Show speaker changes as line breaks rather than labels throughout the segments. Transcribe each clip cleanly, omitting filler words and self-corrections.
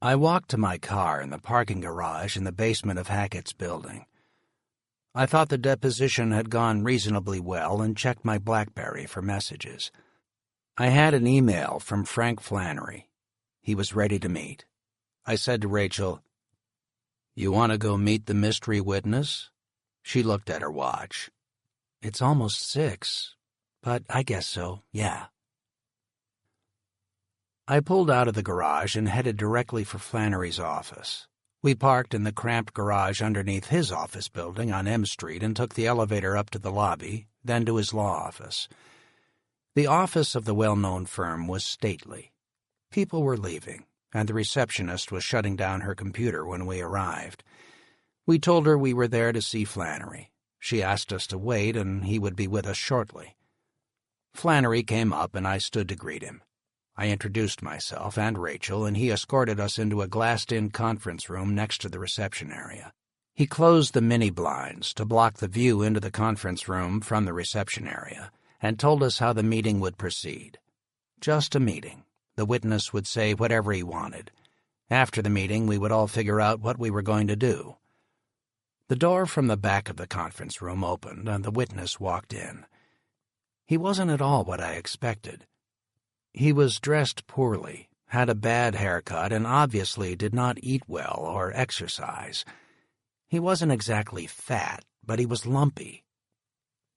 I walked to my car in the parking garage in the basement of Hackett's building. I thought the deposition had gone reasonably well and checked my BlackBerry for messages. I had an email from Frank Flannery. He was ready to meet. I said to Rachel, "You want to go meet the mystery witness?" She looked at her watch. "It's almost 6, but I guess so, yeah." I pulled out of the garage and headed directly for Flannery's office. We parked in the cramped garage underneath his office building on M Street and took the elevator up to the lobby, then to his law office. The office of the well-known firm was stately. People were leaving, and the receptionist was shutting down her computer when we arrived. We told her we were there to see Flannery. She asked us to wait, and he would be with us shortly. Flannery came up, and I stood to greet him. I introduced myself and Rachel, and he escorted us into a glassed-in conference room next to the reception area. He closed the mini-blinds to block the view into the conference room from the reception area, and told us how the meeting would proceed. Just a meeting. The witness would say whatever he wanted. After the meeting, we would all figure out what we were going to do. The door from the back of the conference room opened, and the witness walked in. He wasn't at all what I expected. He was dressed poorly, had a bad haircut, and obviously did not eat well or exercise. He wasn't exactly fat, but he was lumpy.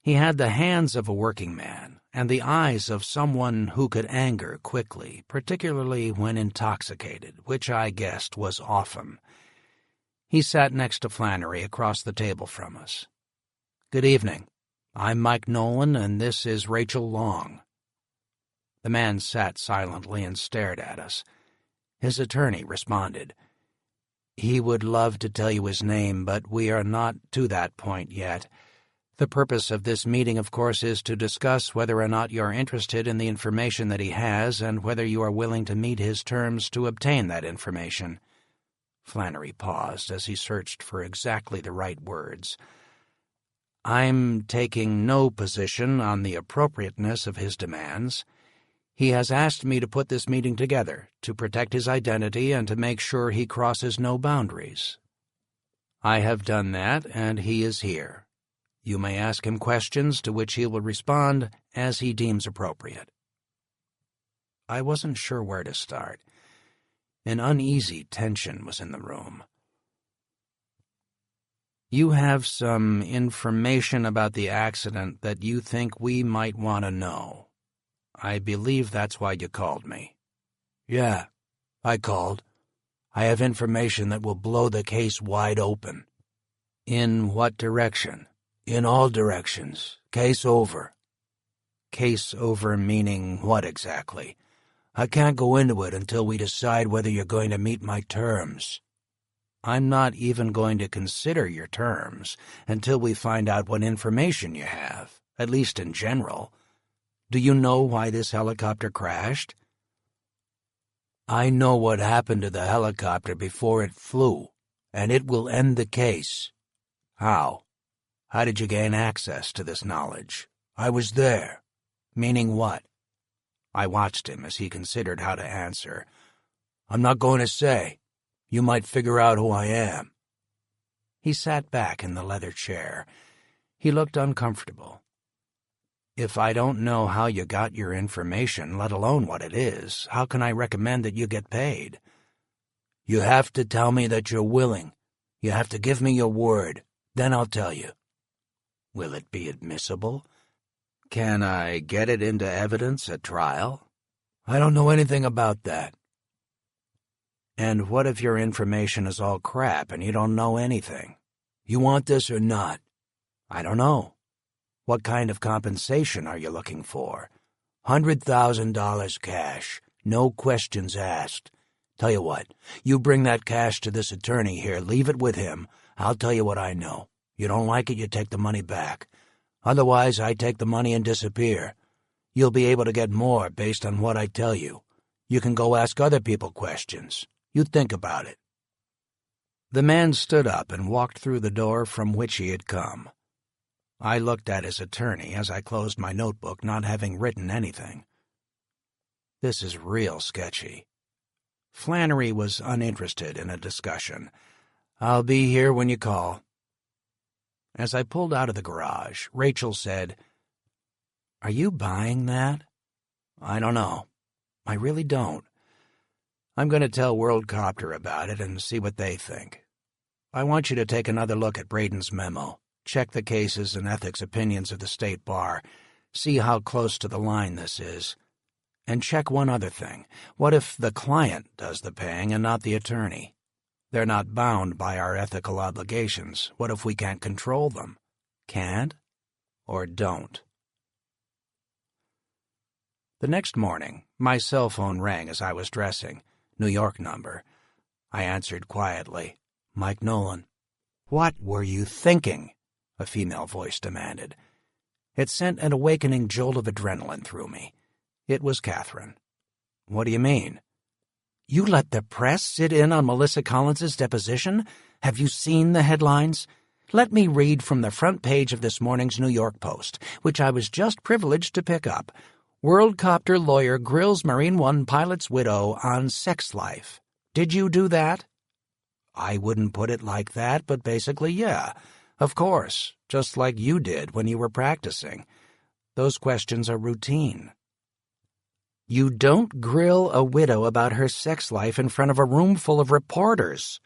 He had the hands of a working man and the eyes of someone who could anger quickly, particularly when intoxicated, which I guessed was often. He sat next to Flannery across the table from us. "Good evening. I'm Mike Nolan, and this is Rachel Long." The man sat silently and stared at us. His attorney responded. "He would love to tell you his name, but we are not to that point yet. The purpose of this meeting, of course, is to discuss whether or not you're interested in the information that he has and whether you are willing to meet his terms to obtain that information." Flannery paused as he searched for exactly the right words. "I'm taking no position on the appropriateness of his demands. He has asked me to put this meeting together, to protect his identity and to make sure he crosses no boundaries. I have done that, and he is here. You may ask him questions to which he will respond as he deems appropriate." I wasn't sure where to start. An uneasy tension was in the room. "You have some information about the accident that you think we might want to know. I believe that's why you called me." "Yeah, I called. I have information that will blow the case wide open." "In what direction?" "In all directions. Case over." "Case over meaning what exactly?" "I can't go into it until we decide whether you're going to meet my terms." "I'm not even going to consider your terms until we find out what information you have, at least in general. Do you know why this helicopter crashed?" "I know what happened to the helicopter before it flew, and it will end the case." "How? How did you gain access to this knowledge?" "I was there." "Meaning what?" I watched him as he considered how to answer. "I'm not going to say. You might figure out who I am." He sat back in the leather chair. He looked uncomfortable. "If I don't know how you got your information, let alone what it is, how can I recommend that you get paid?" "You have to tell me that you're willing. You have to give me your word. Then I'll tell you." "Will it be admissible? Can I get it into evidence at trial?" "I don't know anything about that." "And what if your information is all crap and you don't know anything?" "You want this or not?" "I don't know. What kind of compensation are you looking for?" $100,000 cash, no questions asked. Tell you what, you bring that cash to this attorney here, leave it with him. I'll tell you what I know. You don't like it, you take the money back. Otherwise, I take the money and disappear. You'll be able to get more based on what I tell you. You can go ask other people questions. You think about it." The man stood up and walked through the door from which he had come. I looked at his attorney as I closed my notebook, not having written anything. This is real sketchy. Flannery was uninterested in a discussion. "I'll be here when you call." As I pulled out of the garage, Rachel said, "Are you buying that?" "I don't know. I really don't. I'm going to tell WorldCopter about it and see what they think. I want you to take another look at Braden's memo, check the cases and ethics opinions of the State Bar, see how close to the line this is. And check one other thing. What if the client does the paying and not the attorney? They're not bound by our ethical obligations. What if we can't control them? Can't? Or don't?" The next morning, my cell phone rang as I was dressing. New York number. I answered quietly. "Mike Nolan." "What were you thinking?" a female voice demanded. It sent an awakening jolt of adrenaline through me. It was Catherine. "What do you mean?" "You let the press sit in on Melissa Collins's deposition? Have you seen the headlines? Let me read from the front page of this morning's New York Post, which I was just privileged to pick up. WorldCopter lawyer grills Marine One pilot's widow on sex life. Did you do that?" "I wouldn't put it like that, but basically, yeah. Of course, just like you did when you were practicing. Those questions are routine." "You don't grill a widow about her sex life in front of a room full of reporters."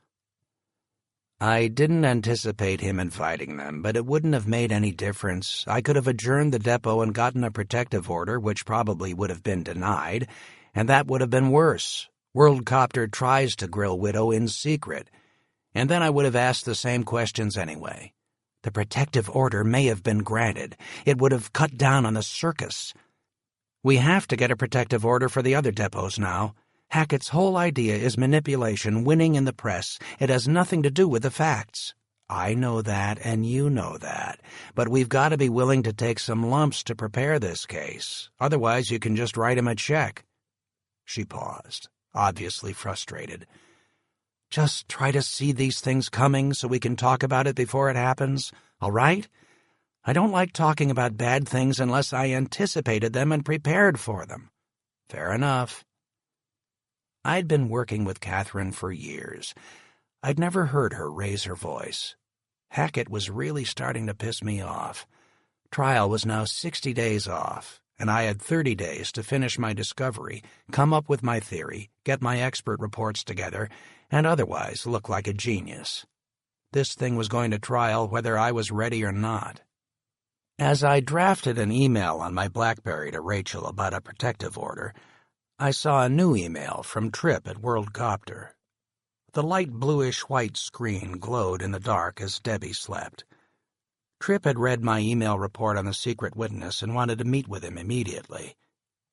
I didn't anticipate him inviting them, but it wouldn't have made any difference. I could have adjourned the depot and gotten a protective order, which probably would have been denied, and that would have been worse. WorldCopter tries to grill widow in secret, and then I would have asked the same questions anyway. The protective order may have been granted. It would have cut down on the circus. We have to get a protective order for the other depots now. Hackett's whole idea is manipulation, winning in the press. It has nothing to do with the facts. I know that, and you know that. But we've got to be willing to take some lumps to prepare this case. Otherwise, you can just write him a check." She paused, obviously frustrated. "Just try to see these things coming so we can talk about it before it happens, all right? I don't like talking about bad things unless I anticipated them and prepared for them." "Fair enough." I'd been working with Catherine for years. I'd never heard her raise her voice. Hackett was really starting to piss me off. Trial was now 60 days off, and I had 30 days to finish my discovery, come up with my theory, get my expert reports together, and otherwise look like a genius. This thing was going to trial whether I was ready or not. As I drafted an email on my BlackBerry to Rachel about a protective order, I saw a new email from Tripp at WorldCopter. The light bluish-white screen glowed in the dark as Debbie slept. Tripp had read my email report on the secret witness and wanted to meet with him immediately.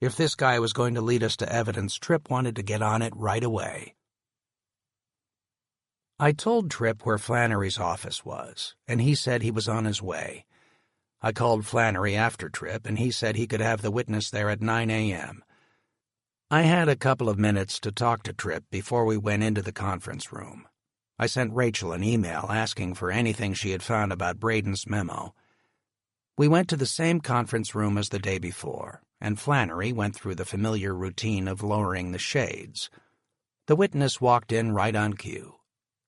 If this guy was going to lead us to evidence, Tripp wanted to get on it right away. I told Tripp where Flannery's office was, and he said he was on his way. I called Flannery after Tripp, and he said he could have the witness there at 9 a.m. I had a couple of minutes to talk to Tripp before we went into the conference room. I sent Rachel an email asking for anything she had found about Braden's memo. We went to the same conference room as the day before, and Flannery went through the familiar routine of lowering the shades. The witness walked in right on cue.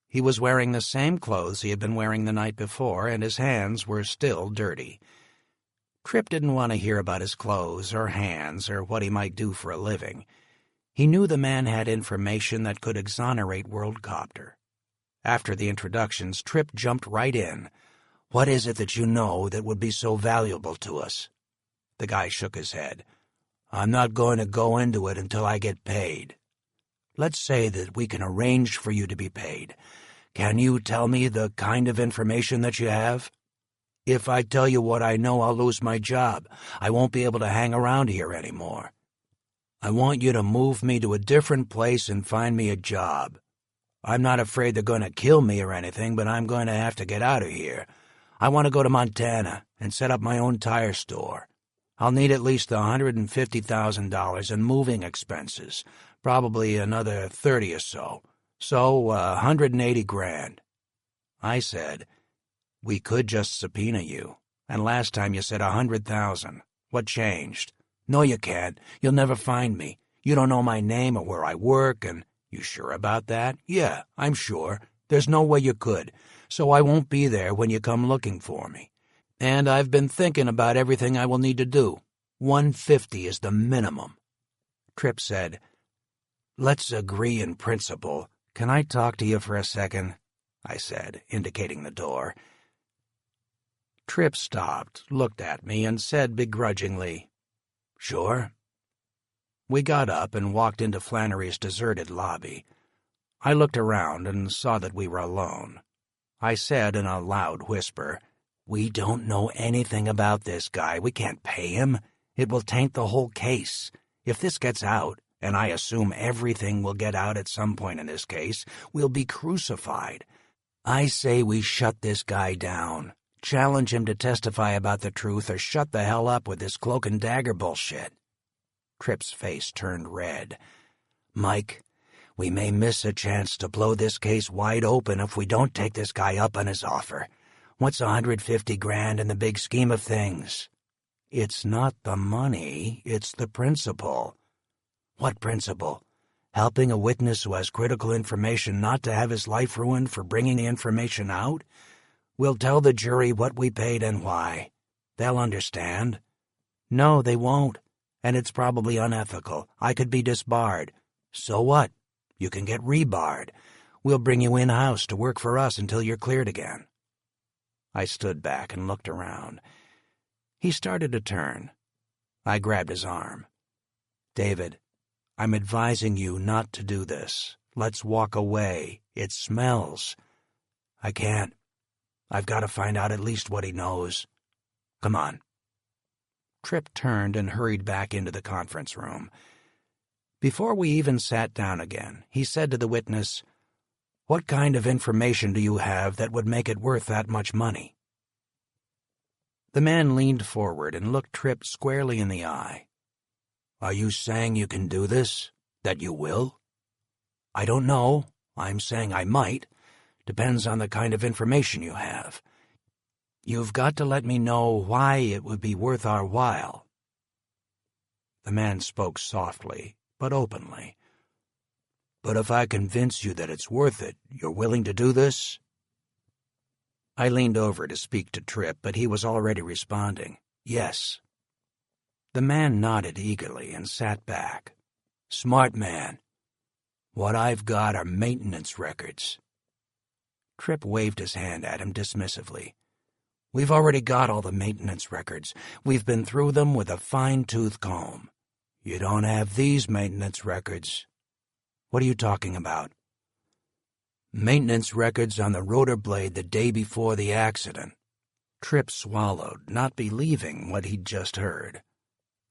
He was wearing the same clothes he had been wearing the night before, and his hands were still dirty. Tripp didn't want to hear about his clothes or hands or what he might do for a living. He knew the man had information that could exonerate WorldCopter. After the introductions, Tripp jumped right in. "What is it that you know that would be so valuable to us?" The guy shook his head. "I'm not going to go into it until I get paid." "Let's say that we can arrange for you to be paid. Can you tell me the kind of information that you have?" "If I tell you what I know, I'll lose my job. I won't be able to hang around here anymore. I want you to move me to a different place and find me a job. I'm not afraid they're going to kill me or anything, but I'm going to have to get out of here. I want to go to Montana and set up my own tire store. I'll need at least $150,000 in moving expenses, probably another 30 or so. So, 180 grand. I said, "We could just subpoena you, and last time you said 100,000. What changed?" "No, you can't. You'll never find me. You don't know my name or where I work, and..." You sure about that? Yeah, I'm sure. There's no way you could, so I won't be there when you come looking for me. And I've been thinking about everything I will need to do. $150 is the minimum. Tripp said, "Let's agree in principle. Can I talk to you for a second?" I said, indicating the door. Tripp stopped, looked at me, and said begrudgingly, "Sure." We got up and walked into Flannery's deserted lobby. I looked around and saw that we were alone. I said in a loud whisper, "We don't know anything about this guy. We can't pay him. It will taint the whole case. If this gets out, and I assume everything will get out at some point in this case, we'll be crucified. I say we shut this guy down. Challenge him to testify about the truth or shut the hell up with this cloak and dagger bullshit." Tripp's face turned red. "Mike, we may miss a chance to blow this case wide open if we don't take this guy up on his offer. What's $150,000 in the big scheme of things?" "It's not the money, it's the principle." "What principle? Helping a witness who has critical information not to have his life ruined for bringing the information out? We'll tell the jury what we paid and why. They'll understand." "No, they won't. And it's probably unethical. I could be disbarred." "So what? You can get rebarred. We'll bring you in-house to work for us until you're cleared again." I stood back and looked around. He started to turn. I grabbed his arm. "David, I'm advising you not to do this. Let's walk away. It smells." "I can't. I've got to find out at least what he knows. Come on." Tripp turned and hurried back into the conference room. Before we even sat down again, he said to the witness, "What kind of information do you have that would make it worth that much money?" The man leaned forward and looked Tripp squarely in the eye. "Are you saying you can do this? That you will?" "I don't know. I'm saying I might. Depends on the kind of information you have. You've got to let me know why it would be worth our while." The man spoke softly, but openly. "But if I convince you that it's worth it, you're willing to do this?" I leaned over to speak to Tripp, but he was already responding, "Yes." The man nodded eagerly and sat back. "Smart man. What I've got are maintenance records." Tripp waved his hand at him dismissively. "We've already got all the maintenance records. We've been through them with a fine-tooth comb. You don't have these maintenance records." "What are you talking about?" "Maintenance records on the rotor blade the day before the accident." Tripp swallowed, not believing what he'd just heard.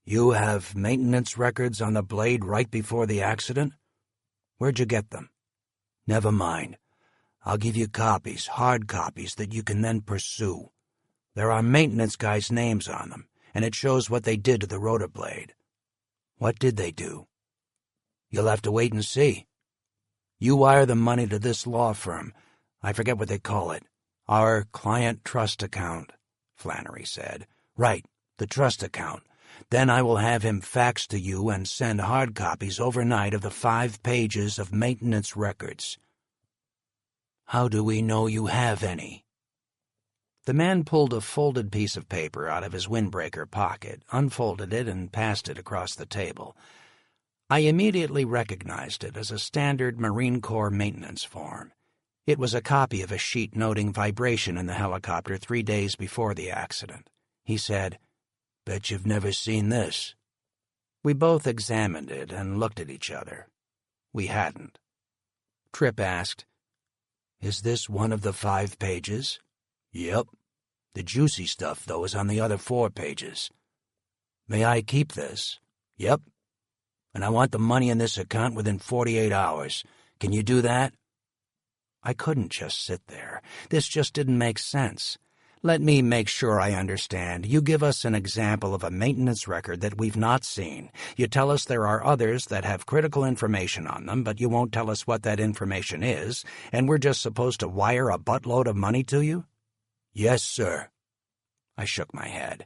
"You have maintenance records on the blade right before the accident? Where'd you get them?" "Never mind. I'll give you copies, hard copies, that you can then pursue. There are maintenance guys' names on them, and it shows what they did to the rotor blade." "What did they do?" "You'll have to wait and see. You wire the money to this law firm. I forget what they call it. Our client trust account," Flannery said. "Right, the trust account. Then I will have him fax to you and send hard copies overnight of the 5 pages of maintenance records." "How do we know you have any?" The man pulled a folded piece of paper out of his windbreaker pocket, unfolded it, and passed it across the table. I immediately recognized it as a standard Marine Corps maintenance form. It was a copy of a sheet noting vibration in the helicopter 3 days before the accident. He said, "Bet you've never seen this." We both examined it and looked at each other. We hadn't. Tripp asked, "Is this one of the 5 pages?" "Yep. The juicy stuff, though, is on the other 4 pages. "May I keep this?" "Yep. And I want the money in this account within 48 hours. Can you do that?" I couldn't just sit there. This just didn't make sense. "Let me make sure I understand. You give us an example of a maintenance record that we've not seen. You tell us there are others that have critical information on them, but you won't tell us what that information is, and we're just supposed to wire a buttload of money to you?" "Yes, sir." I shook my head.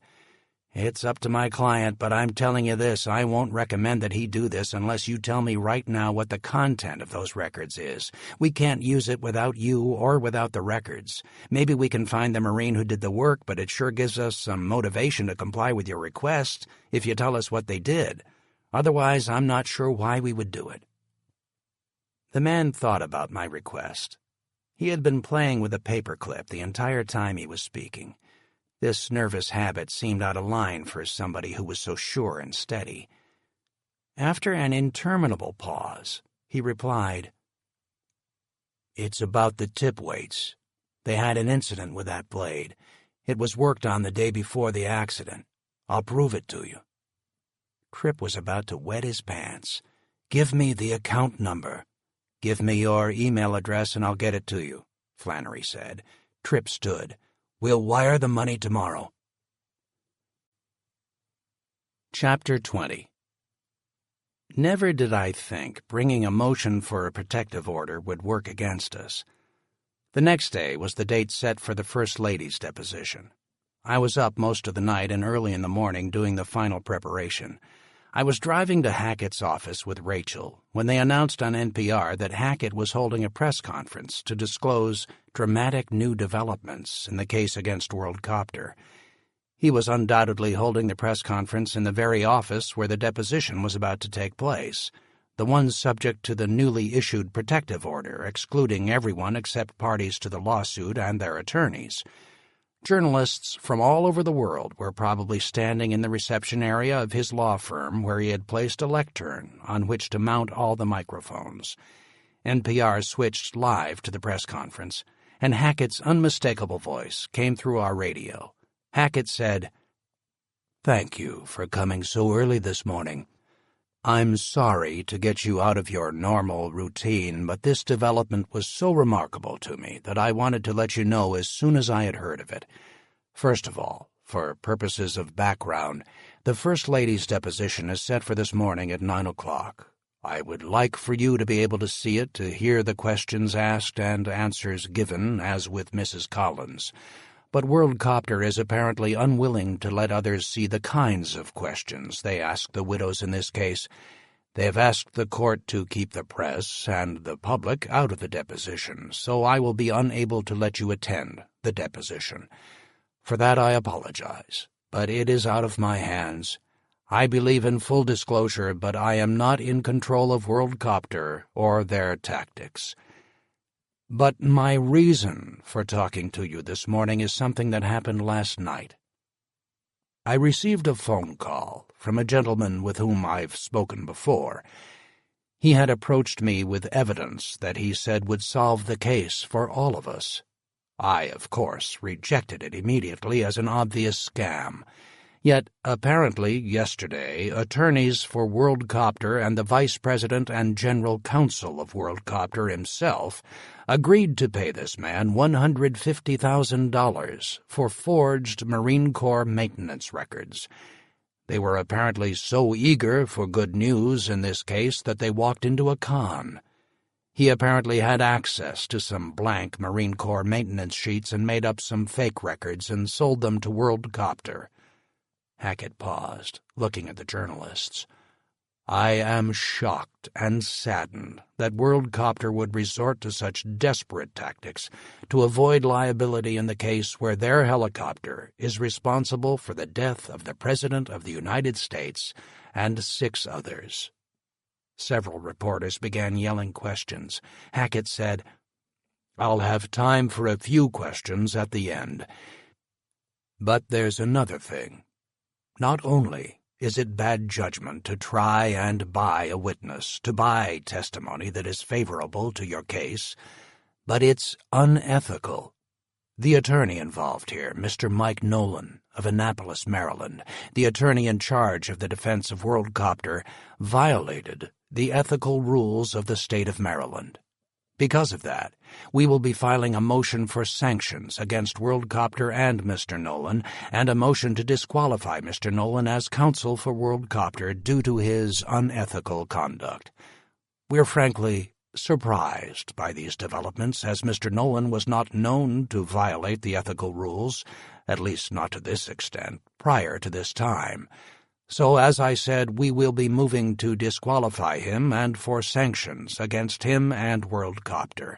It's up to my client, but I'm telling you this, I won't recommend that he do this unless you tell me right now what the content of those records is. We can't use it without you or without the records. Maybe we can find the Marine who did the work, but it sure gives us some motivation to comply with your request if you tell us what they did. Otherwise, I'm not sure why we would do it." The man thought about my request. He had been playing with a paperclip the entire time he was speaking. This nervous habit seemed out of line for somebody who was so sure and steady. After an interminable pause, he replied, "It's about the tip weights. They had an incident with that blade. It was worked on the day before the accident. I'll prove it to you." Tripp was about to wet his pants. "Give me the account number." "Give me your email address and I'll get it to you," Flannery said. Tripp stood. "We'll wire the money tomorrow." Chapter 20. Never did I think bringing a motion for a protective order would work against us. The next day was the date set for the First Lady's deposition. I was up most of the night and early in the morning doing the final preparation. I was driving to Hackett's office with Rachel when they announced on NPR that Hackett was holding a press conference to disclose dramatic new developments in the case against WorldCopter. He was undoubtedly holding the press conference in the very office where the deposition was about to take place, the one subject to the newly issued protective order excluding everyone except parties to the lawsuit and their attorneys. Journalists from all over the world were probably standing in the reception area of his law firm where he had placed a lectern on which to mount all the microphones. NPR switched live to the press conference, and Hackett's unmistakable voice came through our radio. Hackett said, "Thank you for coming so early this morning. I'm sorry to get you out of your normal routine, but this development was so remarkable to me that I wanted to let you know as soon as I had heard of it. First of all, for purposes of background, the First Lady's deposition is set for this morning at 9 o'clock. I would like for you to be able to see it, to hear the questions asked and answers given, as with Mrs. Collins. But WorldCopter is apparently unwilling to let others see the kinds of questions they ask the widows in this case. They have asked the court to keep the press and the public out of the deposition, so I will be unable to let you attend the deposition. For that I apologize, but it is out of my hands. I believe in full disclosure, but I am not in control of WorldCopter or their tactics. But my reason for talking to you this morning is something that happened last night. I received a phone call from a gentleman with whom I've spoken before. He had approached me with evidence that he said would solve the case for all of us. I, of course, rejected it immediately as an obvious scam. Yet, apparently, yesterday, attorneys for WorldCopter and the Vice President and General Counsel of WorldCopter himself agreed to pay this man $150,000 for forged Marine Corps maintenance records. They were apparently so eager for good news in this case that they walked into a con. He apparently had access to some blank Marine Corps maintenance sheets and made up some fake records and sold them to WorldCopter. Hackett paused, looking at the journalists. I am shocked and saddened that WorldCopter would resort to such desperate tactics to avoid liability in the case where their helicopter is responsible for the death of the President of the United States and 6 others. Several reporters began yelling questions. Hackett said, "I'll have time for a few questions at the end. But there's another thing. Not only is it bad judgment to try and buy a witness, to buy testimony that is favorable to your case, but it's unethical. The attorney involved here, Mr. Mike Nolan of Annapolis, Maryland, the attorney in charge of the defense of WorldCopter, violated the ethical rules of the state of Maryland. Because of that, we will be filing a motion for sanctions against WorldCopter and Mr. Nolan, and a motion to disqualify Mr. Nolan as counsel for WorldCopter due to his unethical conduct. We're frankly surprised by these developments, as Mr. Nolan was not known to violate the ethical rules, at least not to this extent, prior to this time. So, as I said, we will be moving to disqualify him and for sanctions against him and WorldCopter.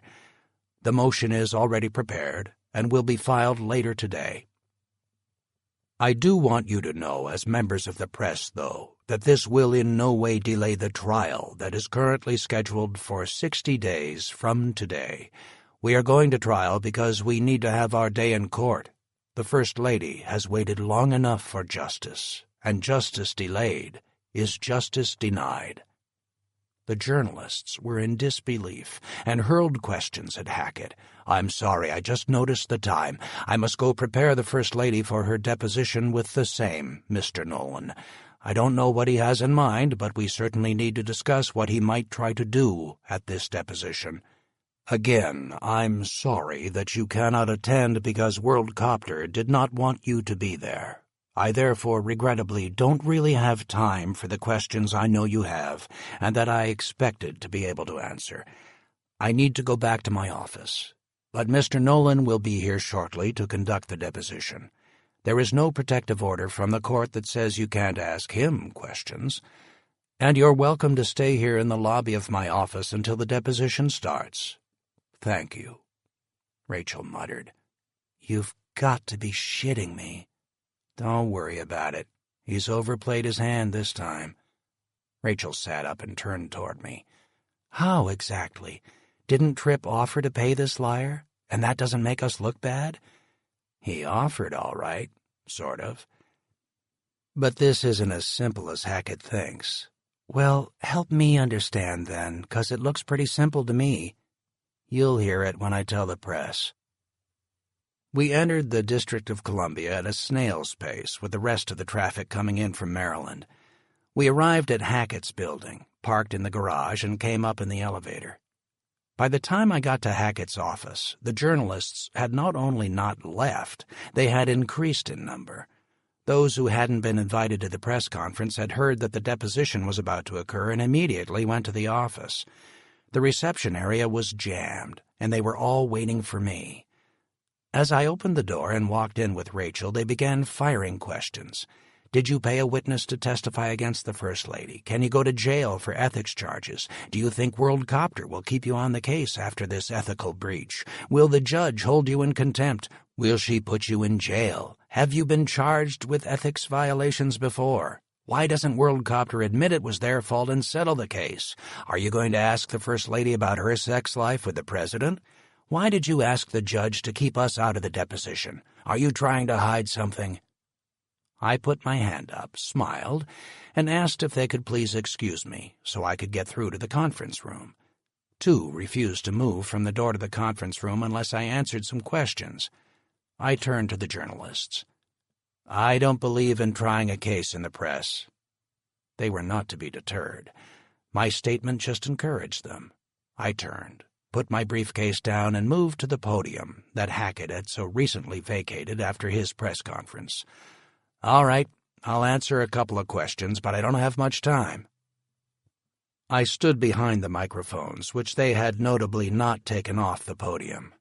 The motion is already prepared and will be filed later today. I do want you to know, as members of the press, though, that this will in no way delay the trial that is currently scheduled for 60 days from today. We are going to trial because we need to have our day in court. The First Lady has waited long enough for justice, and justice delayed is justice denied. The journalists were in disbelief and hurled questions at Hackett. "I'm sorry, I just noticed the time. I must go prepare the First Lady for her deposition with the same, Mr. Nolan. I don't know what he has in mind, but we certainly need to discuss what he might try to do at this deposition. Again, I'm sorry that you cannot attend because WorldCopter did not want you to be there. I therefore regrettably don't really have time for the questions I know you have and that I expected to be able to answer. I need to go back to my office, but Mr. Nolan will be here shortly to conduct the deposition. There is no protective order from the court that says you can't ask him questions, and you're welcome to stay here in the lobby of my office until the deposition starts. Thank you." Rachel muttered. "You've got to be shitting me." "Don't worry about it. He's overplayed his hand this time." Rachel sat up and turned toward me. "How exactly? Didn't Tripp offer to pay this liar, and that doesn't make us look bad?" "He offered, all right, sort of. But this isn't as simple as Hackett thinks." "Well, help me understand then, 'cause it looks pretty simple to me." "You'll hear it when I tell the press." We entered the District of Columbia at a snail's pace, with the rest of the traffic coming in from Maryland. We arrived at Hackett's building, parked in the garage, and came up in the elevator. By the time I got to Hackett's office, the journalists had not only not left, they had increased in number. Those who hadn't been invited to the press conference had heard that the deposition was about to occur and immediately went to the office. The reception area was jammed, and they were all waiting for me. As I opened the door and walked in with Rachel, they began firing questions. "Did you pay a witness to testify against the First Lady? Can you go to jail for ethics charges? Do you think WorldCopter will keep you on the case after this ethical breach? Will the judge hold you in contempt? Will she put you in jail? Have you been charged with ethics violations before? Why doesn't WorldCopter admit it was their fault and settle the case? Are you going to ask the First Lady about her sex life with the President? Why did you ask the judge to keep us out of the deposition? Are you trying to hide something?" I put my hand up, smiled, and asked if they could please excuse me so I could get through to the conference room. Two refused to move from the door to the conference room unless I answered some questions. I turned to the journalists. "I don't believe in trying a case in the press." They were not to be deterred. My statement just encouraged them. I turned, put my briefcase down, and moved to the podium that Hackett had so recently vacated after his press conference. "All right, I'll answer a couple of questions, but I don't have much time." I stood behind the microphones, which they had notably not taken off the podium.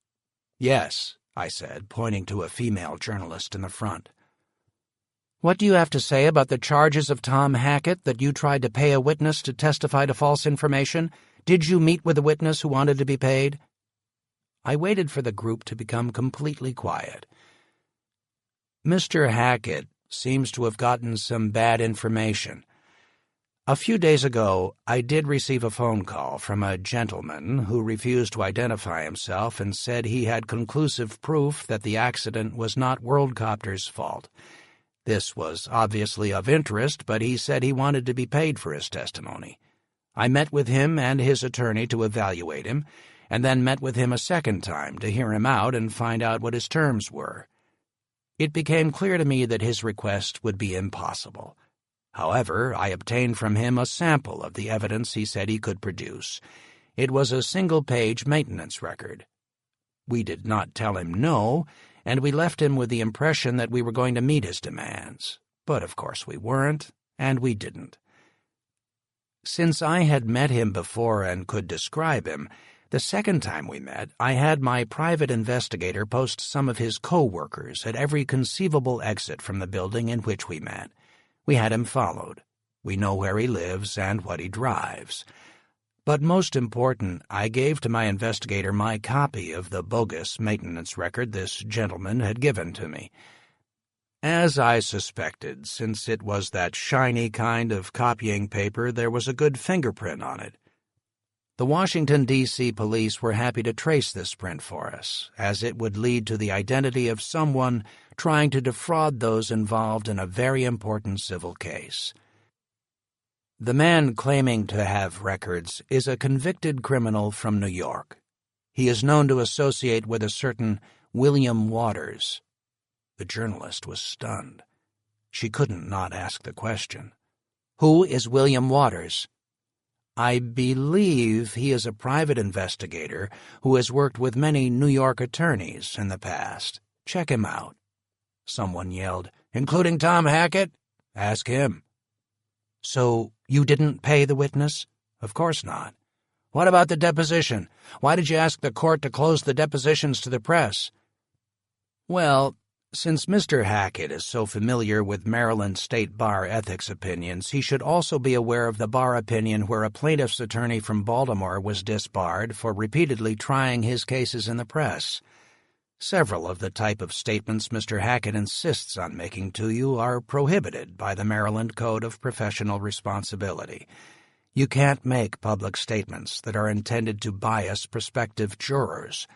"Yes," I said, pointing to a female journalist in the front. "What do you have to say about the charges of Tom Hackett that you tried to pay a witness to testify to false information? Did you meet with a witness who wanted to be paid?" I waited for the group to become completely quiet. "Mr. Hackett seems to have gotten some bad information. A few days ago, I did receive a phone call from a gentleman who refused to identify himself and said he had conclusive proof that the accident was not WorldCopter's fault. This was obviously of interest, but he said he wanted to be paid for his testimony. I met with him and his attorney to evaluate him, and then met with him a second time to hear him out and find out what his terms were. It became clear to me that his request would be impossible. However, I obtained from him a sample of the evidence he said he could produce. It was a single-page maintenance record. We did not tell him no, and we left him with the impression that we were going to meet his demands. But of course we weren't, and we didn't. Since I had met him before and could describe him, the second time we met, I had my private investigator post some of his co-workers at every conceivable exit from the building in which we met. We had him followed. We know where he lives and what he drives. But most important, I gave to my investigator my copy of the bogus maintenance record this gentleman had given to me. As I suspected, since it was that shiny kind of copying paper, there was a good fingerprint on it. The Washington, D.C. police were happy to trace this print for us, as it would lead to the identity of someone trying to defraud those involved in a very important civil case. The man claiming to have records is a convicted criminal from New York. He is known to associate with a certain William Waters. The journalist was stunned. She couldn't not ask the question. Who is William Waters? I believe he is a private investigator who has worked with many New York attorneys in the past. Check him out. Someone yelled, including Tom Hackett? Ask him. So you didn't pay the witness? Of course not. What about the deposition? Why did you ask the court to close the depositions to the press? Well, since Mr. Hackett is so familiar with Maryland State Bar ethics opinions, he should also be aware of the bar opinion where a plaintiff's attorney from Baltimore was disbarred for repeatedly trying his cases in the press. Several of the type of statements Mr. Hackett insists on making to you are prohibited by the Maryland Code of Professional Responsibility. You can't make public statements that are intended to bias prospective jurors.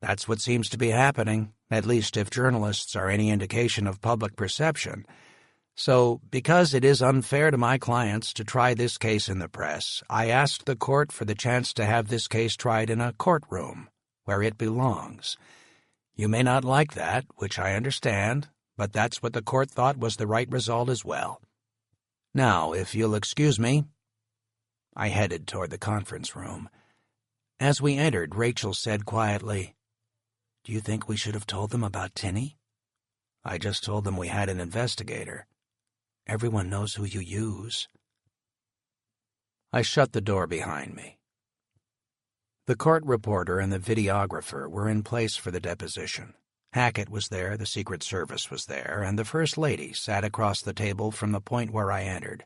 That's what seems to be happening, at least if journalists are any indication of public perception. So, because it is unfair to my clients to try this case in the press, I asked the court for the chance to have this case tried in a courtroom, where it belongs. You may not like that, which I understand, but that's what the court thought was the right result as well. Now, if you'll excuse me. I headed toward the conference room. As we entered, Rachel said quietly, "Do you think we should have told them about Tinny?" "I just told them we had an investigator. Everyone knows who you use." I shut the door behind me. The court reporter and the videographer were in place for the deposition. Hackett was there, the Secret Service was there, and the First Lady sat across the table from the point where I entered.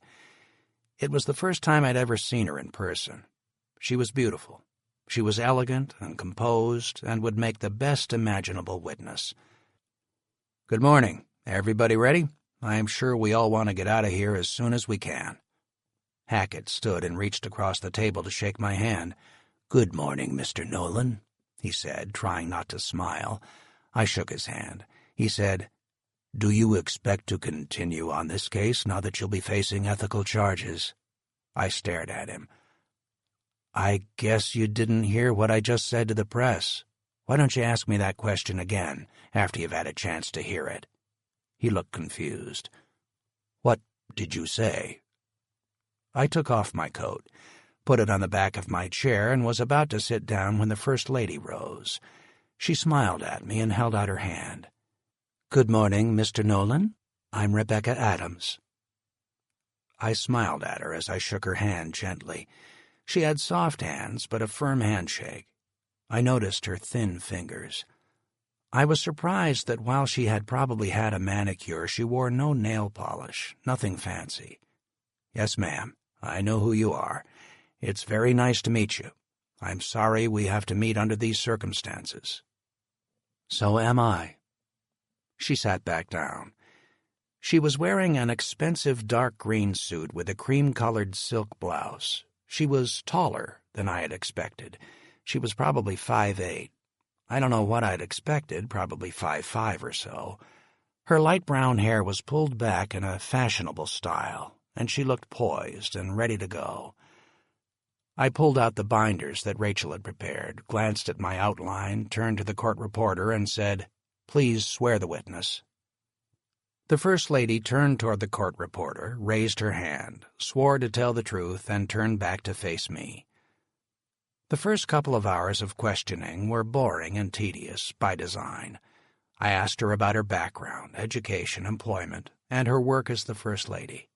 It was the first time I'd ever seen her in person. She was beautiful. She was elegant and composed and would make the best imaginable witness. "Good morning. Everybody ready? I am sure we all want to get out of here as soon as we can." Hackett stood and reached across the table to shake my hand. "Good morning, Mr. Nolan," he said, trying not to smile. I shook his hand. He said, "Do you expect to continue on this case now that you'll be facing ethical charges?" I stared at him. "I guess you didn't hear what I just said to the press. Why don't you ask me that question again, after you've had a chance to hear it?" He looked confused. "What did you say?" I took off my coat, put it on the back of my chair, and was about to sit down when the First Lady rose. She smiled at me and held out her hand. "Good morning, Mr. Nolan. I'm Rebecca Adams." I smiled at her as I shook her hand gently. She had soft hands, but a firm handshake. I noticed her thin fingers. I was surprised that while she had probably had a manicure, she wore no nail polish, nothing fancy. "Yes, ma'am. I know who you are. It's very nice to meet you. I'm sorry we have to meet under these circumstances." "So am I." She sat back down. She was wearing an expensive dark green suit with a cream-colored silk blouse. She was taller than I had expected. She was probably 5'8". I don't know what I'd expected, probably 5'5" or so. Her light brown hair was pulled back in a fashionable style, and she looked poised and ready to go. I pulled out the binders that Rachel had prepared, glanced at my outline, turned to the court reporter, and said, "Please swear the witness." The First Lady turned toward the court reporter, raised her hand, swore to tell the truth, and turned back to face me. The first couple of hours of questioning were boring and tedious by design. I asked her about her background, education, employment, and her work as the First Lady.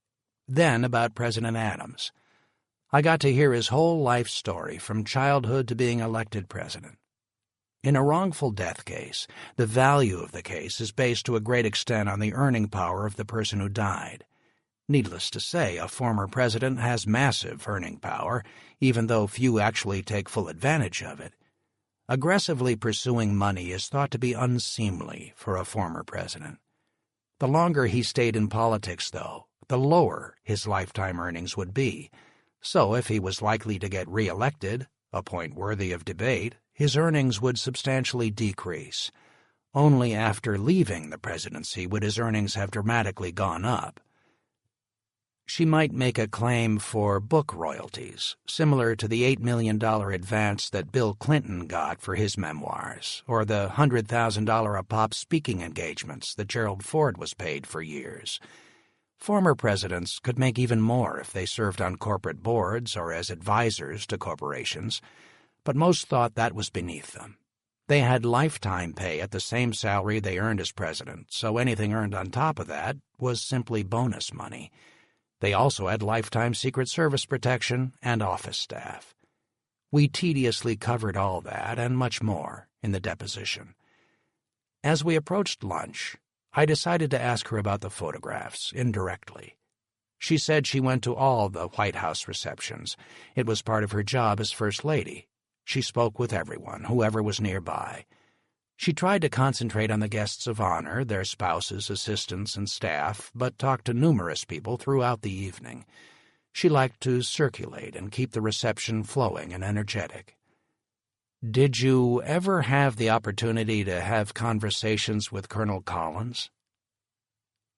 Then about President Adams. I got to hear his whole life story from childhood to being elected president. In a wrongful death case, the value of the case is based to a great extent on the earning power of the person who died. Needless to say, a former president has massive earning power, even though few actually take full advantage of it. Aggressively pursuing money is thought to be unseemly for a former president. The longer he stayed in politics, though, the lower his lifetime earnings would be. So if he was likely to get re-elected, a point worthy of debate, his earnings would substantially decrease. Only after leaving the presidency would his earnings have dramatically gone up. She might make a claim for book royalties, similar to the $8 million advance that Bill Clinton got for his memoirs, or the $100,000 a pop speaking engagements that Gerald Ford was paid for years. Former presidents could make even more if they served on corporate boards or as advisors to corporations, but most thought that was beneath them. They had lifetime pay at the same salary they earned as president, so anything earned on top of that was simply bonus money. They also had lifetime Secret Service protection and office staff. We tediously covered all that and much more in the deposition. As we approached lunch, I decided to ask her about the photographs, indirectly. She said she went to all the White House receptions. It was part of her job as First Lady. She spoke with everyone, whoever was nearby. She tried to concentrate on the guests of honor, their spouses, assistants, and staff, but talked to numerous people throughout the evening. She liked to circulate and keep the reception flowing and energetic. Did you ever have the opportunity to have conversations with Colonel Collins?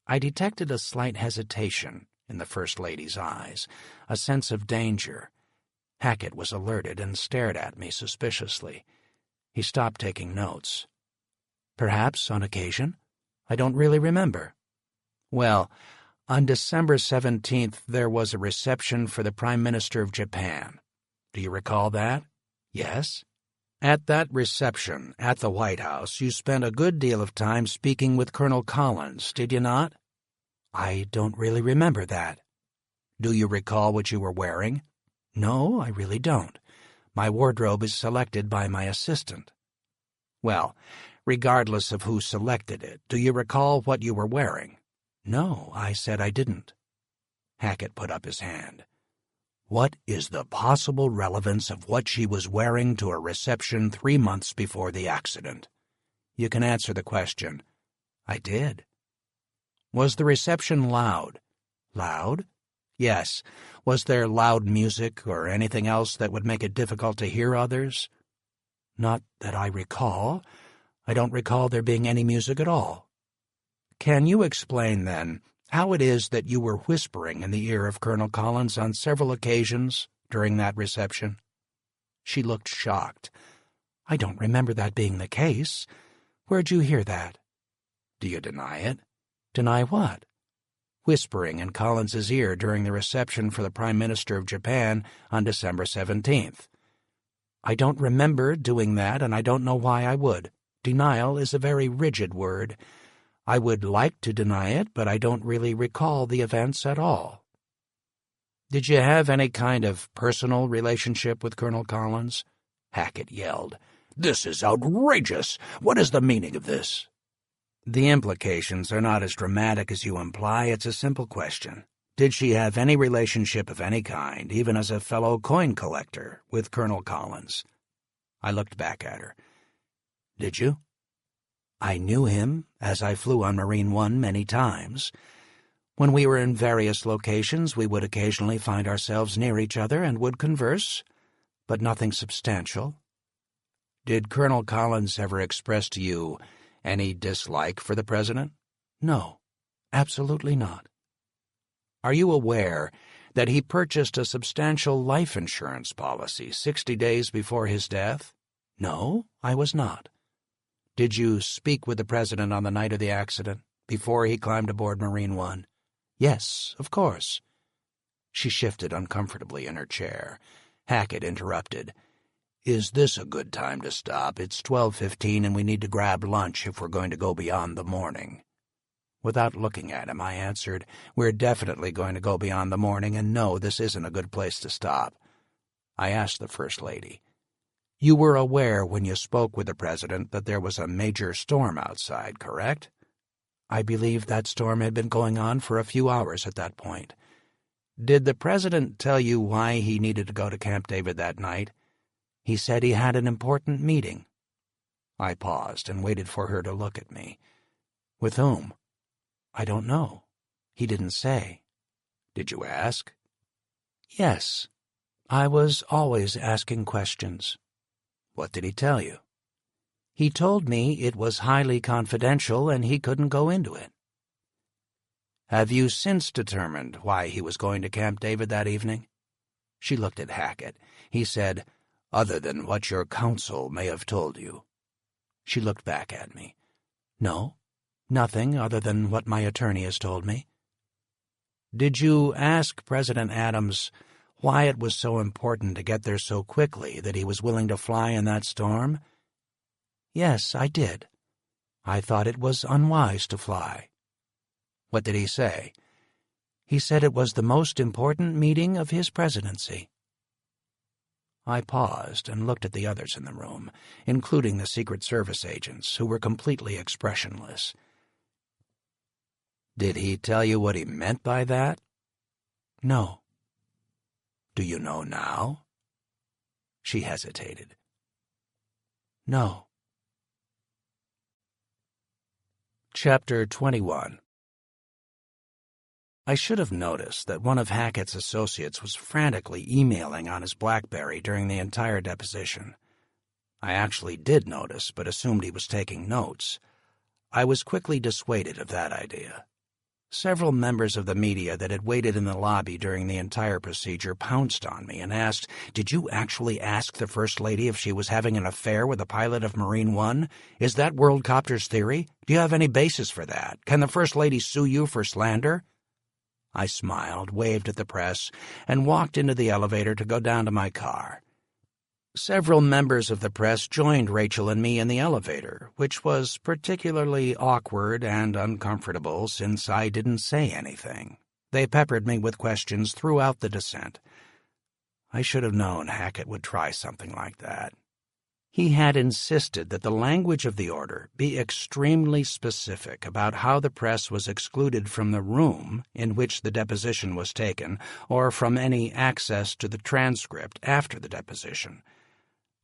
I detected a slight hesitation in the First Lady's eyes, a sense of danger. Hackett was alerted and stared at me suspiciously. He stopped taking notes. Perhaps on occasion? I don't really remember. Well, on December 17th there was a reception for the Prime Minister of Japan. Do you recall that? Yes. At that reception at the White House, you spent a good deal of time speaking with Colonel Collins, did you not? I don't really remember that. Do you recall what you were wearing? No, I really don't. My wardrobe is selected by my assistant. Well, regardless of who selected it, do you recall what you were wearing? No, I said I didn't. Hackett put up his hand. What is the possible relevance of what she was wearing to a reception 3 months before the accident? You can answer the question. I did. Was the reception loud? Loud? Yes. Was there loud music or anything else that would make it difficult to hear others? Not that I recall. I don't recall there being any music at all. Can you explain, then, how it is that you were whispering in the ear of Colonel Collins on several occasions during that reception? She looked shocked. I don't remember that being the case. Where'd you hear that? Do you deny it? Deny what? Whispering in Collins's ear during the reception for the Prime Minister of Japan on December 17th. I don't remember doing that, and I don't know why I would. Denial is a very rigid word. I would like to deny it, but I don't really recall the events at all. Did you have any kind of personal relationship with Colonel Collins? Hackett yelled. This is outrageous! What is the meaning of this? The implications are not as dramatic as you imply. It's a simple question. Did she have any relationship of any kind, even as a fellow coin collector, with Colonel Collins? I looked back at her. Did you? I knew him, as I flew on Marine One many times. When we were in various locations, we would occasionally find ourselves near each other and would converse, but nothing substantial. Did Colonel Collins ever express to you any dislike for the president? No, absolutely not. Are you aware that he purchased a substantial life insurance policy 60 days before his death? No, I was not. Did you speak with the president on the night of the accident, before he climbed aboard Marine One? Yes, of course. She shifted uncomfortably in her chair. Hackett interrupted. Is this a good time to stop? It's 12:15 and we need to grab lunch if we're going to go beyond the morning. Without looking at him, I answered, "We're definitely going to go beyond the morning, and no, this isn't a good place to stop." I asked the First Lady, "You were aware when you spoke with the President that there was a major storm outside, correct?" I believe that storm had been going on for a few hours at that point. "Did the President tell you why he needed to go to Camp David that night?" "He said he had an important meeting." I paused and waited for her to look at me. "With whom?" "I don't know. He didn't say." "Did you ask?" "Yes. I was always asking questions." "What did he tell you?" "He told me it was highly confidential and he couldn't go into it." "Have you since determined why he was going to Camp David that evening?" She looked at Hackett. He said, "Other than what your counsel may have told you." She looked back at me. "No, nothing other than what my attorney has told me." "Did you ask President Adams why it was so important to get there so quickly that he was willing to fly in that storm?" "Yes, I did. I thought it was unwise to fly." "What did he say?" "He said it was the most important meeting of his presidency." I paused and looked at the others in the room, including the Secret Service agents, who were completely expressionless. "Did he tell you what he meant by that?" "No." "Do you know now?" She hesitated. "No." Chapter 21. I should have noticed that one of Hackett's associates was frantically emailing on his BlackBerry during the entire deposition. I actually did notice, but assumed he was taking notes. I was quickly dissuaded of that idea. Several members of the media that had waited in the lobby during the entire procedure pounced on me and asked, "Did you actually ask the First Lady if she was having an affair with a pilot of Marine One? Is that Worldcopter's theory? Do you have any basis for that? Can the First Lady sue you for slander?" I smiled, waved at the press, and walked into the elevator to go down to my car. Several members of the press joined Rachel and me in the elevator, which was particularly awkward and uncomfortable since I didn't say anything. They peppered me with questions throughout the descent. I should have known Hackett would try something like that. He had insisted that the language of the order be extremely specific about how the press was excluded from the room in which the deposition was taken or from any access to the transcript after the deposition.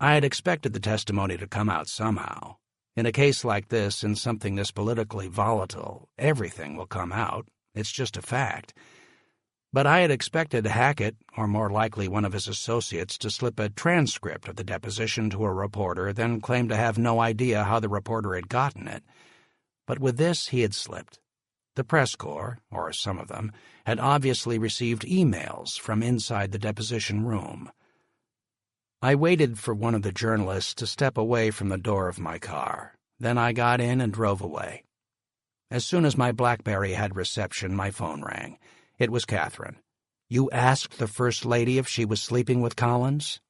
I had expected the testimony to come out somehow. In a case like this, in something this politically volatile, everything will come out. It's just a fact. But I had expected Hackett, or more likely one of his associates, to slip a transcript of the deposition to a reporter, then claim to have no idea how the reporter had gotten it. But with this he had slipped. The press corps, or some of them, had obviously received emails from inside the deposition room. I waited for one of the journalists to step away from the door of my car. Then I got in and drove away. As soon as my BlackBerry had reception, my phone rang. It was Catherine. "You asked the First Lady if she was sleeping with Collins?"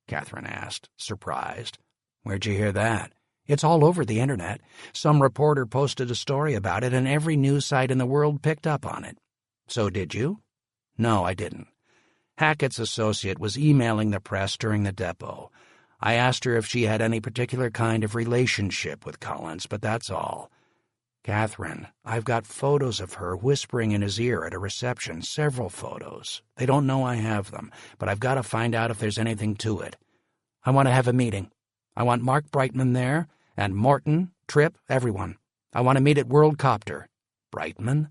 Catherine asked, surprised. "Where'd you hear that?" "It's all over the internet. Some reporter posted a story about it, and every news site in the world picked up on it." "So did you?" "No, I didn't. Hackett's associate was emailing the press during the depot. I asked her if she had any particular kind of relationship with Collins, but that's all. Catherine, I've got photos of her whispering in his ear at a reception, several photos. They don't know I have them, but I've got to find out if there's anything to it. I want to have a meeting. I want Mark Brightman there, and Morton, Tripp, everyone. I want to meet at Worldcopter." "Brightman?"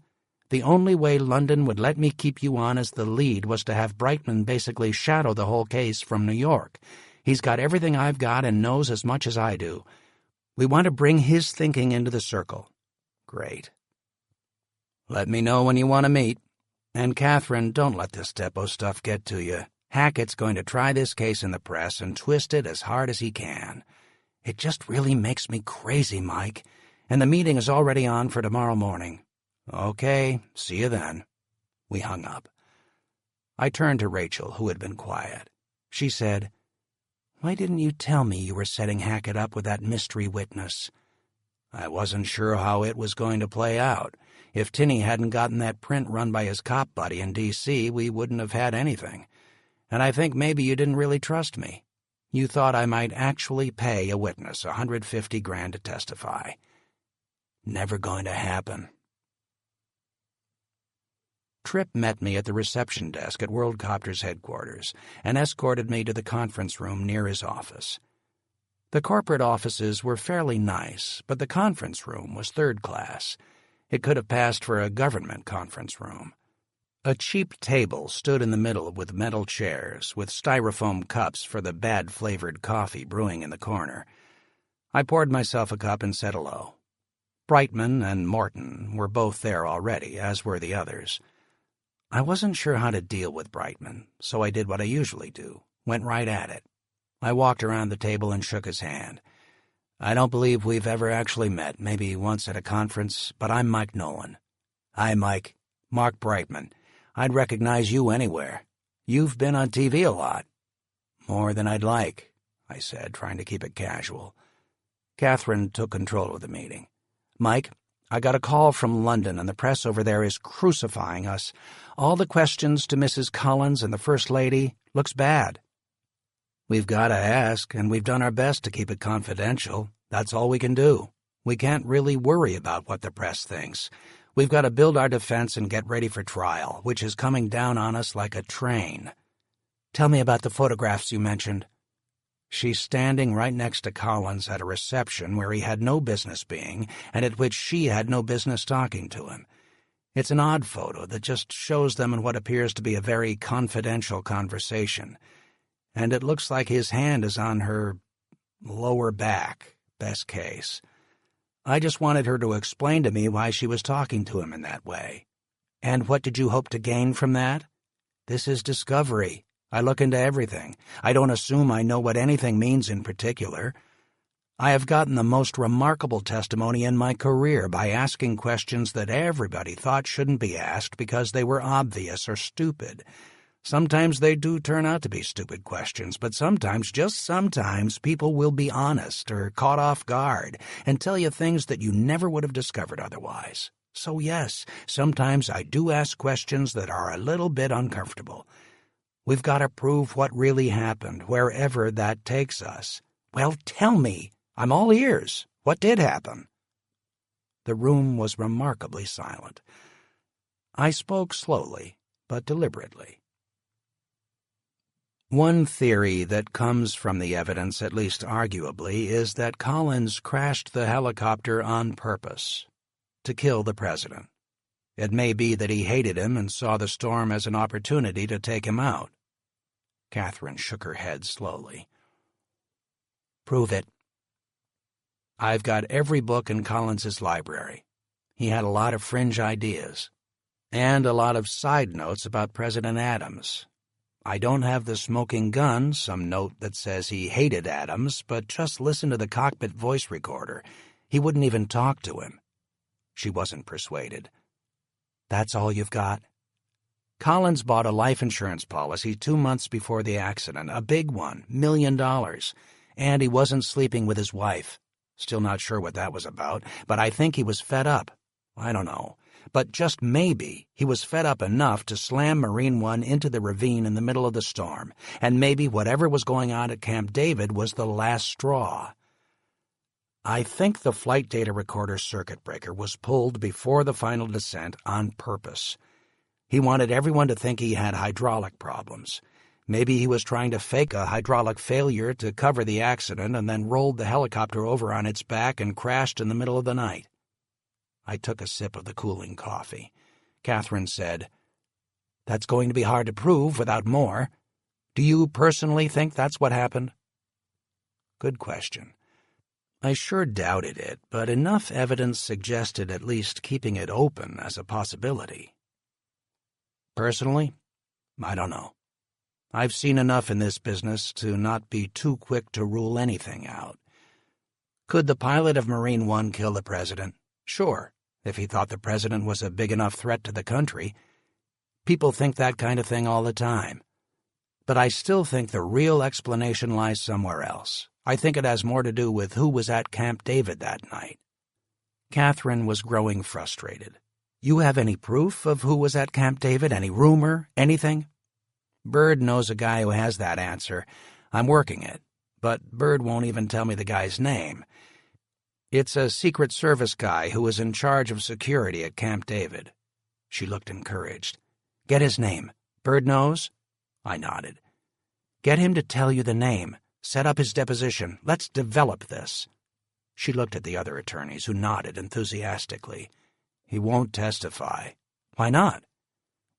"The only way London would let me keep you on as the lead was to have Brightman basically shadow the whole case from New York. He's got everything I've got and knows as much as I do. We want to bring his thinking into the circle." "Great. Let me know when you want to meet. And, Catherine, don't let this depot stuff get to you. Hackett's going to try this case in the press and twist it as hard as he can. It just really makes me crazy, Mike. And the meeting is already on for tomorrow morning." "Okay, see you then." We hung up. I turned to Rachel, who had been quiet. She said, "Why didn't you tell me you were setting Hackett up with that mystery witness?" I wasn't sure how it was going to play out. If Tinney hadn't gotten that print run by his cop buddy in D.C., we wouldn't have had anything. And I think maybe you didn't really trust me. You thought I might actually pay a witness $150,000 to testify. Never going to happen. Tripp met me at the reception desk at WorldCopter's headquarters and escorted me to the conference room near his office. The corporate offices were fairly nice, but the conference room was third class. It could have passed for a government conference room. A cheap table stood in the middle with metal chairs, with styrofoam cups for the bad-flavored coffee brewing in the corner. I poured myself a cup and said hello. Brightman and Morton were both there already, as were the others. I wasn't sure how to deal with Brightman, so I did what I usually do, went right at it. I walked around the table and shook his hand. I don't believe we've ever actually met, maybe once at a conference, but I'm Mike Nolan. Hi, Mike. Mark Brightman. I'd recognize you anywhere. You've been on TV a lot. More than I'd like, I said, trying to keep it casual. Catherine took control of the meeting. Mike, I got a call from London, and the press over there is crucifying us. All the questions to Mrs. Collins and the First Lady looks bad. We've got to ask, and we've done our best to keep it confidential. That's all we can do. We can't really worry about what the press thinks. We've got to build our defense and get ready for trial, which is coming down on us like a train. Tell me about the photographs you mentioned. She's standing right next to Collins at a reception where he had no business being, and at which she had no business talking to him. It's an odd photo that just shows them in what appears to be a very confidential conversation. And it looks like his hand is on her lower back, best case. I just wanted her to explain to me why she was talking to him in that way. And what did you hope to gain from that? This is discovery. I look into everything. I don't assume I know what anything means in particular. I have gotten the most remarkable testimony in my career by asking questions that everybody thought shouldn't be asked because they were obvious or stupid. Sometimes they do turn out to be stupid questions, but sometimes, just sometimes, people will be honest or caught off guard and tell you things that you never would have discovered otherwise. So yes, sometimes I do ask questions that are a little bit uncomfortable. We've got to prove what really happened, wherever that takes us. Well, tell me. I'm all ears. What did happen? The room was remarkably silent. I spoke slowly, but deliberately. One theory that comes from the evidence, at least arguably, is that Collins crashed the helicopter on purpose, to kill the president. It may be that he hated him and saw the storm as an opportunity to take him out. Catherine shook her head slowly. Prove it. I've got every book in Collins's library. He had a lot of fringe ideas, and a lot of side notes about President Adams. I don't have the smoking gun, some note that says he hated Adams, but just listen to the cockpit voice recorder. He wouldn't even talk to him. She wasn't persuaded. That's all you've got? Collins bought a life insurance policy 2 months before the accident, a big one, $1 million, and he wasn't sleeping with his wife. Still not sure what that was about, but I think he was fed up. I don't know. But just maybe he was fed up enough to slam Marine One into the ravine in the middle of the storm, and maybe whatever was going on at Camp David was the last straw. I think the flight data recorder circuit breaker was pulled before the final descent on purpose. He wanted everyone to think he had hydraulic problems. Maybe he was trying to fake a hydraulic failure to cover the accident and then rolled the helicopter over on its back and crashed in the middle of the night. I took a sip of the cooling coffee. Catherine said, That's going to be hard to prove without more. Do you personally think that's what happened? Good question. I sure doubted it, but enough evidence suggested at least keeping it open as a possibility. Personally, I don't know. I've seen enough in this business to not be too quick to rule anything out. Could the pilot of Marine One kill the president? Sure, if he thought the president was a big enough threat to the country. People think that kind of thing all the time. But I still think the real explanation lies somewhere else. I think it has more to do with who was at Camp David that night. Catherine was growing frustrated. "You have any proof of who was at Camp David? Any rumor? Anything?" "Bird knows a guy who has that answer. I'm working it. But Bird won't even tell me the guy's name. It's a Secret Service guy who was in charge of security at Camp David." She looked encouraged. "Get his name. Bird knows?" I nodded. "Get him to tell you the name. Set up his deposition. Let's develop this." She looked at the other attorneys, who nodded enthusiastically. "He won't testify." "Why not?"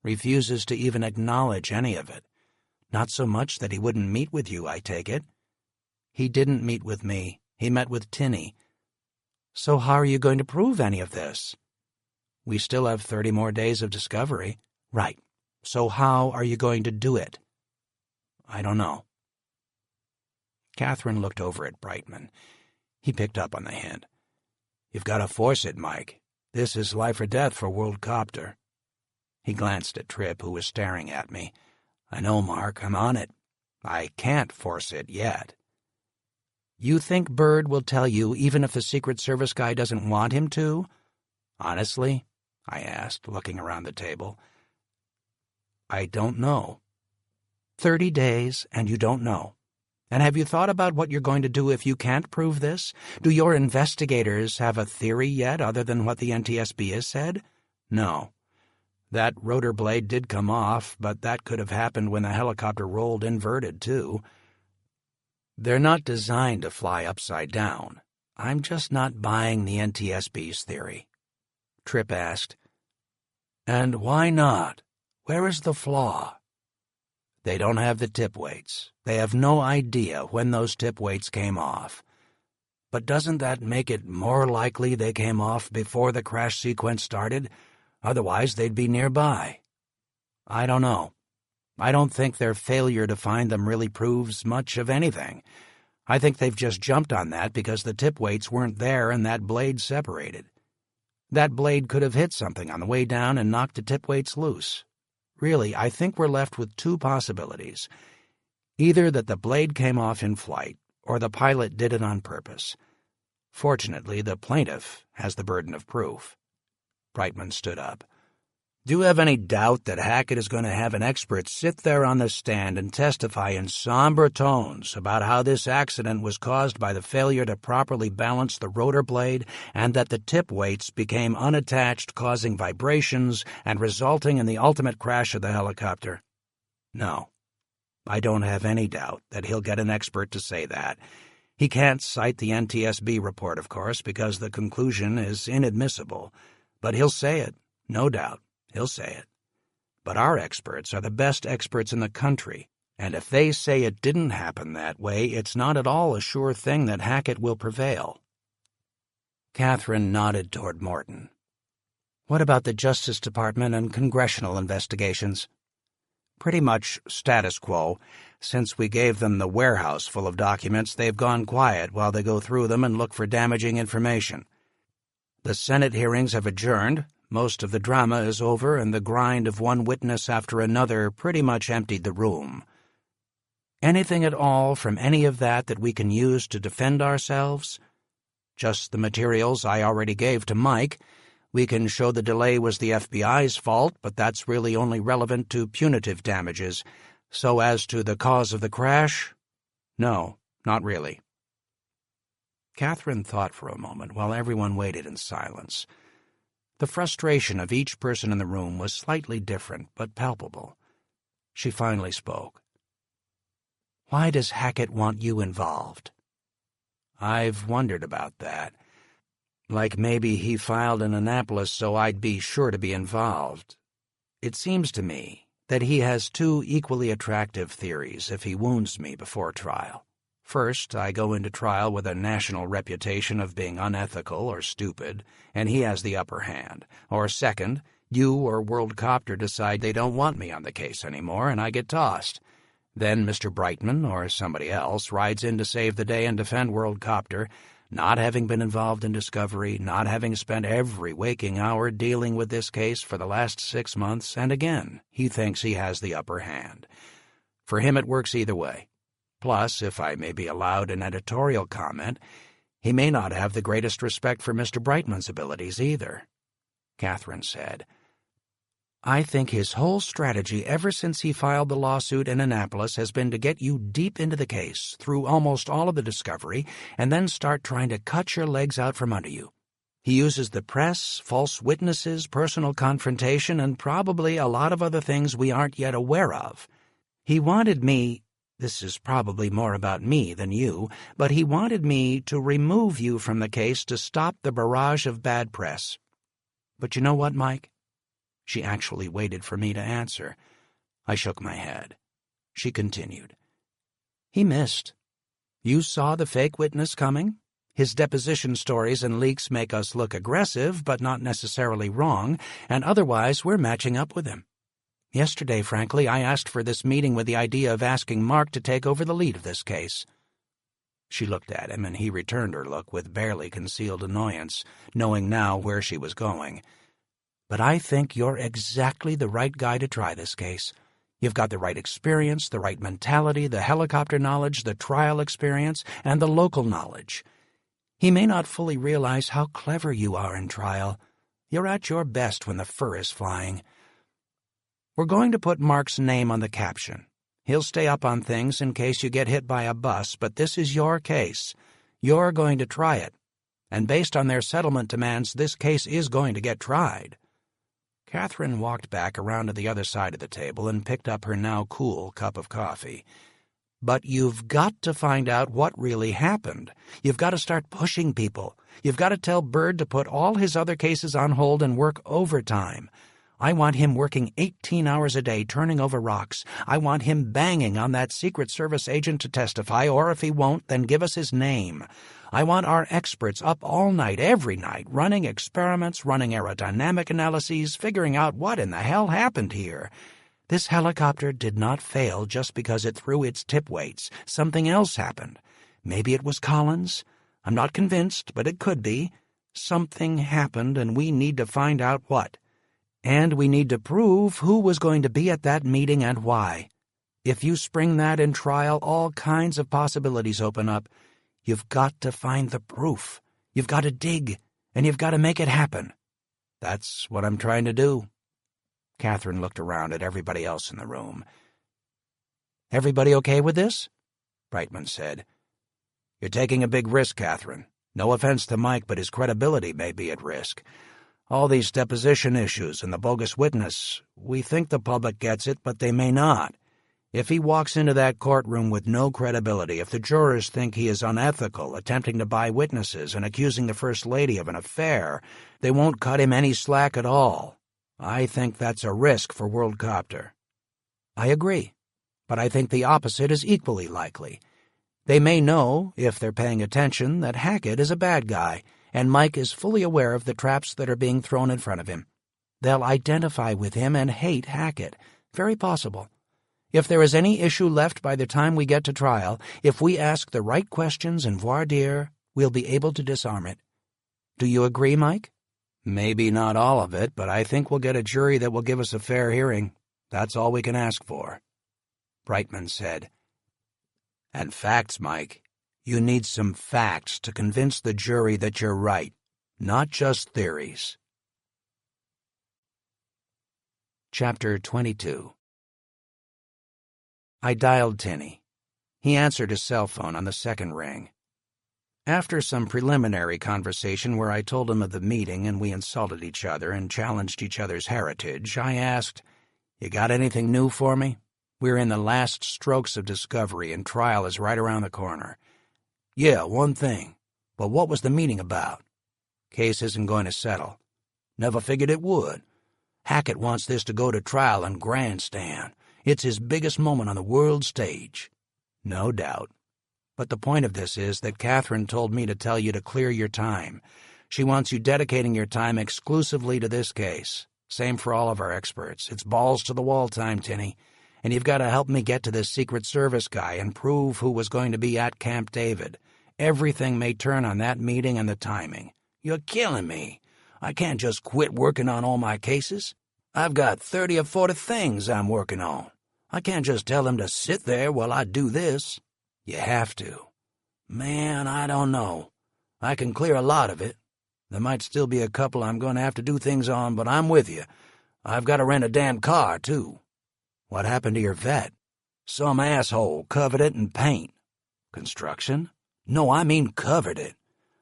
"Refuses to even acknowledge any of it. Not so much that he wouldn't meet with you, I take it." "He didn't meet with me. He met with Tinney." "So how are you going to prove any of this?" "We still have 30 more days of discovery." "Right. So how are you going to do it?" "I don't know." Catherine looked over at Brightman. He picked up on the hint. "You've got to force it, Mike. This is life or death for World Copter." He glanced at Tripp, who was staring at me. "I know, Mark. I'm on it. I can't force it yet." "You think Bird will tell you even if the Secret Service guy doesn't want him to?" "Honestly?" I asked, looking around the table. "I don't know." 30 days, and you don't know. And have you thought about what you're going to do if you can't prove this? Do your investigators have a theory yet other than what the NTSB has said? No. That rotor blade did come off, but that could have happened when the helicopter rolled inverted, too. They're not designed to fly upside down. I'm just not buying the NTSB's theory." Tripp asked, "And why not? Where is the flaw?" "They don't have the tip weights. They have no idea when those tip weights came off. But doesn't that make it more likely they came off before the crash sequence started? Otherwise, they'd be nearby." "I don't know. I don't think their failure to find them really proves much of anything. I think they've just jumped on that because the tip weights weren't there and that blade separated. That blade could have hit something on the way down and knocked the tip weights loose. Really, I think we're left with 2 possibilities. Either that the blade came off in flight, or the pilot did it on purpose. Fortunately, the plaintiff has the burden of proof." Brightman stood up. "Do you have any doubt that Hackett is going to have an expert sit there on the stand and testify in somber tones about how this accident was caused by the failure to properly balance the rotor blade and that the tip weights became unattached, causing vibrations and resulting in the ultimate crash of the helicopter?" "No. I don't have any doubt that he'll get an expert to say that. He can't cite the NTSB report, of course, because the conclusion is inadmissible. But he'll say it, no doubt. He'll say it. But our experts are the best experts in the country, and if they say it didn't happen that way, it's not at all a sure thing that Hackett will prevail." Catherine nodded toward Morton. "What about the Justice Department and congressional investigations?" "Pretty much status quo. Since we gave them the warehouse full of documents, they've gone quiet while they go through them and look for damaging information. The Senate hearings have adjourned. Most of the drama is over, and the grind of one witness after another pretty much emptied the room. Anything at all from any of that we can use to defend ourselves?" "Just the materials I already gave to Mike. We can show the delay was the FBI's fault, but that's really only relevant to punitive damages. So as to the cause of the crash? No, not really." Catherine thought for a moment while everyone waited in silence. The frustration of each person in the room was slightly different but palpable. She finally spoke. "Why does Hackett want you involved?" "I've wondered about that. Like maybe he filed in Annapolis so I'd be sure to be involved. It seems to me that he has 2 equally attractive theories if he wounds me before trial. First, I go into trial with a national reputation of being unethical or stupid, and he has the upper hand. Or second, you or World Copter decide they don't want me on the case anymore, and I get tossed. Then Mr. Brightman or somebody else rides in to save the day and defend World Copter, not having been involved in discovery, not having spent every waking hour dealing with this case for the last 6 months, and again, he thinks he has the upper hand. For him it works either way. Plus, if I may be allowed an editorial comment, He may not have the greatest respect for Mr. Brightman's abilities either. Catherine said, I think his whole strategy ever since he filed the lawsuit in Annapolis has been to get you deep into the case, through almost all of the discovery, and then start trying to cut your legs out from under you. He uses the press, false witnesses, personal confrontation, and probably a lot of other things we aren't yet aware of. He wanted me, this is probably more about me than you, but he wanted me to remove you from the case to stop the barrage of bad press. But you know what, Mike? She actually waited for me to answer. I shook my head. She continued. He missed. You saw the fake witness coming? His deposition stories and leaks make us look aggressive, but not necessarily wrong, and otherwise we're matching up with him. Yesterday, frankly, I asked for this meeting with the idea of asking Mark to take over the lead of this case. She looked at him, and he returned her look with barely concealed annoyance, knowing now where she was going. But I think you're exactly the right guy to try this case. You've got the right experience, the right mentality, the helicopter knowledge, the trial experience, and the local knowledge. He may not fully realize how clever you are in trial. You're at your best when the fur is flying. We're going to put Mark's name on the caption. He'll stay up on things in case you get hit by a bus, but this is your case. You're going to try it. And based on their settlement demands, this case is going to get tried. Catherine walked back around to the other side of the table and picked up her now cool cup of coffee. But you've got to find out what really happened. You've got to start pushing people. You've got to tell Bird to put all his other cases on hold and work overtime. I want him working 18 hours a day turning over rocks. I want him banging on that Secret Service agent to testify, or if he won't, then give us his name. I want our experts up all night, every night, running experiments, running aerodynamic analyses, figuring out what in the hell happened here. This helicopter did not fail just because it threw its tip weights. Something else happened. Maybe it was Collins. I'm not convinced, but it could be. Something happened, and we need to find out what. And we need to prove who was going to be at that meeting and why. If you spring that in trial, all kinds of possibilities open up. You've got to find the proof. You've got to dig, and you've got to make it happen. That's what I'm trying to do. Catherine looked around at everybody else in the room. Everybody okay with this? Brightman said. You're taking a big risk, Catherine. No offense to Mike, but his credibility may be at risk. All these deposition issues and the bogus witness, we think the public gets it, but they may not. If he walks into that courtroom with no credibility, if the jurors think he is unethical, attempting to buy witnesses and accusing the First Lady of an affair, they won't cut him any slack at all. I think that's a risk for WorldCopter. I agree, but I think the opposite is equally likely. They may know, if they're paying attention, that Hackett is a bad guy, and Mike is fully aware of the traps that are being thrown in front of him. They'll identify with him and hate Hackett. Very possible. If there is any issue left by the time we get to trial, if we ask the right questions in voir dire, we'll be able to disarm it. Do you agree, Mike? Maybe not all of it, but I think we'll get a jury that will give us a fair hearing. That's all we can ask for. Brightman said. And facts, Mike. You need some facts to convince the jury that you're right, not just theories. Chapter 22. I dialed Tinney. He answered his cell phone on the second ring. After some preliminary conversation where I told him of the meeting and we insulted each other and challenged each other's heritage, I asked, You got anything new for me? We're in the last strokes of discovery and trial is right around the corner. Yeah, one thing. But what was the meeting about? Case isn't going to settle. Never figured it would. Hackett wants this to go to trial and grandstand. It's his biggest moment on the world stage. No doubt. But the point of this is that Catherine told me to tell you to clear your time. She wants you dedicating your time exclusively to this case. Same for all of our experts. It's balls to the wall time, Tinney. And you've got to help me get to this Secret Service guy and prove who was going to be at Camp David. Everything may turn on that meeting and the timing. You're killing me. I can't just quit working on all my cases. I've got 30 or 40 things I'm working on. I can't just tell him to sit there while I do this. You have to. Man, I don't know.
I can clear a lot of it. There might still be a couple I'm going to have to do things on, but I'm with you. I've got to rent a damn car, too."
"What happened to your vet?"
"Some asshole covered it in paint."
"Construction?"
"No, I mean covered it.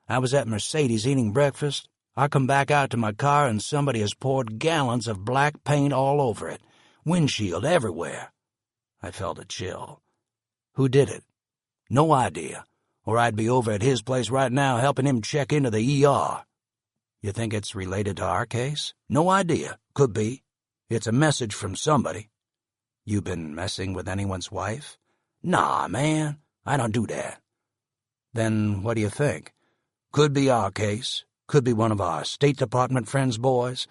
I was at Mercedes eating breakfast. I come back out to my car and somebody has poured gallons of black paint all over it. Windshield everywhere."
I felt a chill.
"Who did it?" "No idea, or I'd be over at his place right now helping him check into the ER.
"You think it's related to our case?"
"No idea. Could be. It's a message from somebody."
"You been messing with anyone's wife?"
"Nah, man. I don't do that."
"Then what do you think?"
"Could be our case. Could be one of our State Department friends' boys.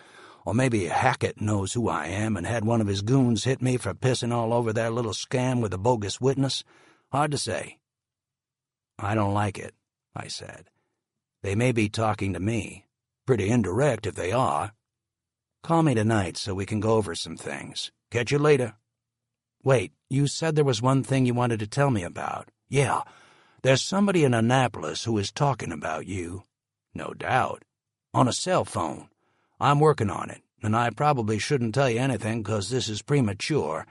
Or maybe Hackett knows who I am and had one of his goons hit me for pissing all over their little scam with a bogus witness. Hard to say."
"I don't like it," I said. "They may be talking to me. Pretty indirect if they are. Call me tonight so we can go over some things.
Catch you later."
"Wait, you said there was one thing you wanted to tell me about."
"Yeah, there's somebody in Annapolis who is talking about you."
"No doubt."
"On a cell phone. I'm working on it, and I probably shouldn't tell you anything because this is premature.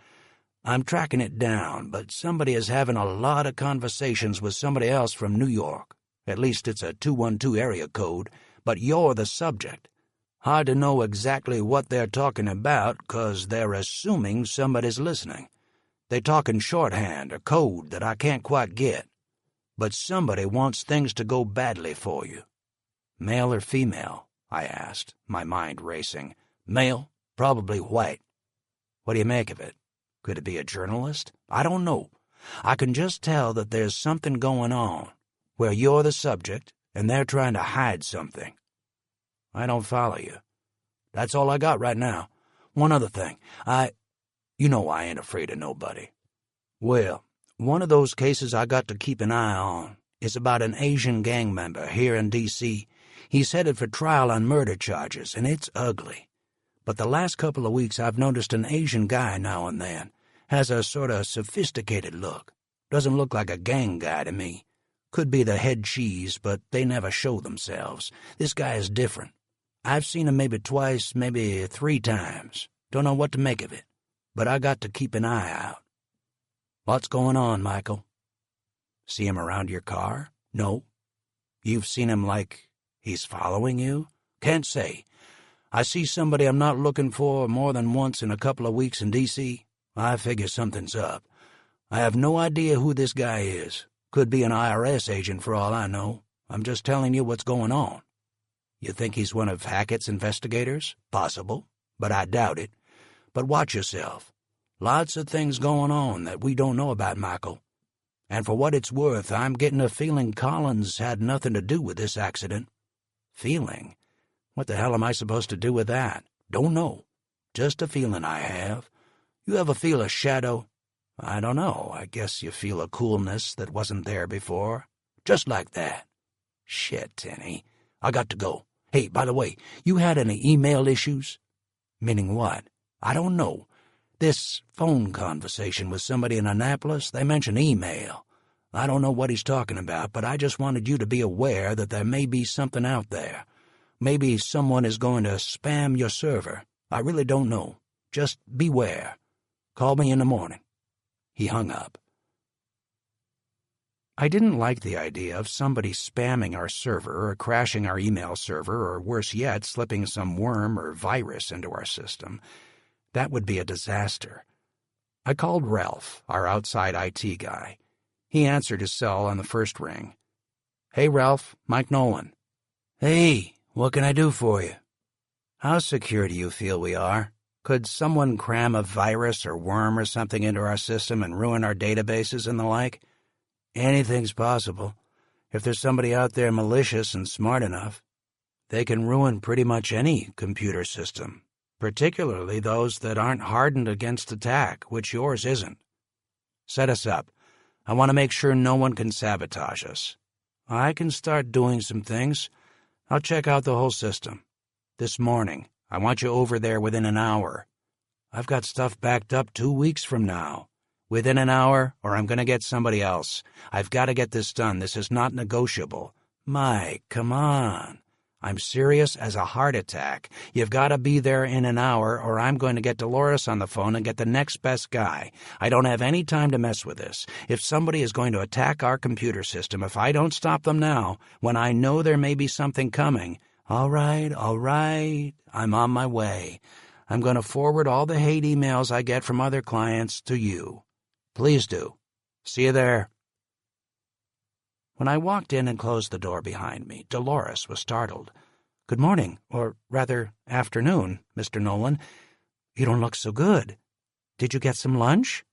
I'm tracking it down, but somebody is having a lot of conversations with somebody else from New York. At least it's a 212 area code, but you're the subject. Hard to know exactly what they're talking about because they're assuming somebody's listening. They talk in shorthand, a code that I can't quite get. But somebody wants things to go badly for you."
"Male or female?" I asked, my mind racing.
"Male, probably white."
"What do you make of it? Could it be a journalist?"
"I don't know. I can just tell that there's something going on, where you're the subject and they're trying to hide something."
"I don't follow you."
"That's all I got right now. One other thing. You know I ain't afraid of nobody. Well, one of those cases I got to keep an eye on is about an Asian gang member here in D.C. He's headed for trial on murder charges, and it's ugly. But the last couple of weeks I've noticed an Asian guy now and then. Has a sort of sophisticated look. Doesn't look like a gang guy to me. Could be the head cheese, but they never show themselves. This guy is different. I've seen him maybe twice, maybe 3 times. Don't know what to make of it. But I got to keep an eye out." "What's going on, Michael?"
"See him around your car?"
"No."
"You've seen him like he's following you?"
"Can't say. I see somebody I'm not looking for more than once in a couple of weeks in D.C. I figure something's up. I have no idea who this guy is. Could be an IRS agent for all I know. I'm just telling you what's going on."
"You think he's one of Hackett's investigators?"
"Possible, but I doubt it. But watch yourself. Lots of things going on that we don't know about, Michael. And for what it's worth, I'm getting a feeling Collins had nothing to do with this accident."
"Feeling? What the hell am I supposed to do with that?"
"Don't know. Just a feeling I have. You ever feel a shadow?"
"I don't know. I guess you feel a coolness that wasn't there before."
"Just like that."
"Shit, Tinny.
I got to go. Hey, by the way, you had any email issues?"
"Meaning what?"
"I don't know. This phone conversation with somebody in Annapolis, they mentioned email. I don't know what he's talking about, but I just wanted you to be aware that there may be something out there. Maybe someone is going to spam your server. I really don't know. Just beware. Call me in the morning." He hung up.
I didn't like the idea of somebody spamming our server or crashing our email server or, worse yet, slipping some worm or virus into our system. That would be a disaster. I called Ralph, our outside IT guy. He answered his cell on the first ring. "Hey, Ralph, Mike Nolan."
"Hey, what can I do for you?"
"How secure do you feel we are? Could someone cram a virus or worm or something into our system and ruin our databases and the like?"
"Anything's possible. If there's somebody out there malicious and smart enough, they can ruin pretty much any computer system, particularly those that aren't hardened against attack, which yours isn't."
"Set us up. I want to make sure no one can sabotage us."
"I can start doing some things. I'll check out the whole system.
This morning. I want you over there within an hour."
"I've got stuff backed up 2 weeks from now."
"Within an hour, or I'm going to get somebody else. I've got to get this done. This is not negotiable."
Mike, come on. I'm serious as a heart attack. You've got to be there in an hour, or I'm going to get Dolores on the phone and get the next best guy. I don't have any time to mess with this. If somebody is going to attack our computer system, if I don't stop them now, when I know there may be something coming, all right, I'm on my way. I'm going to forward all the hate emails I get from other clients to you. Please do. See you there. When I walked in and closed the door behind me, Dolores was startled. Good morning, or rather, afternoon, Mr. Nolan. You don't look so good. Did you get some lunch?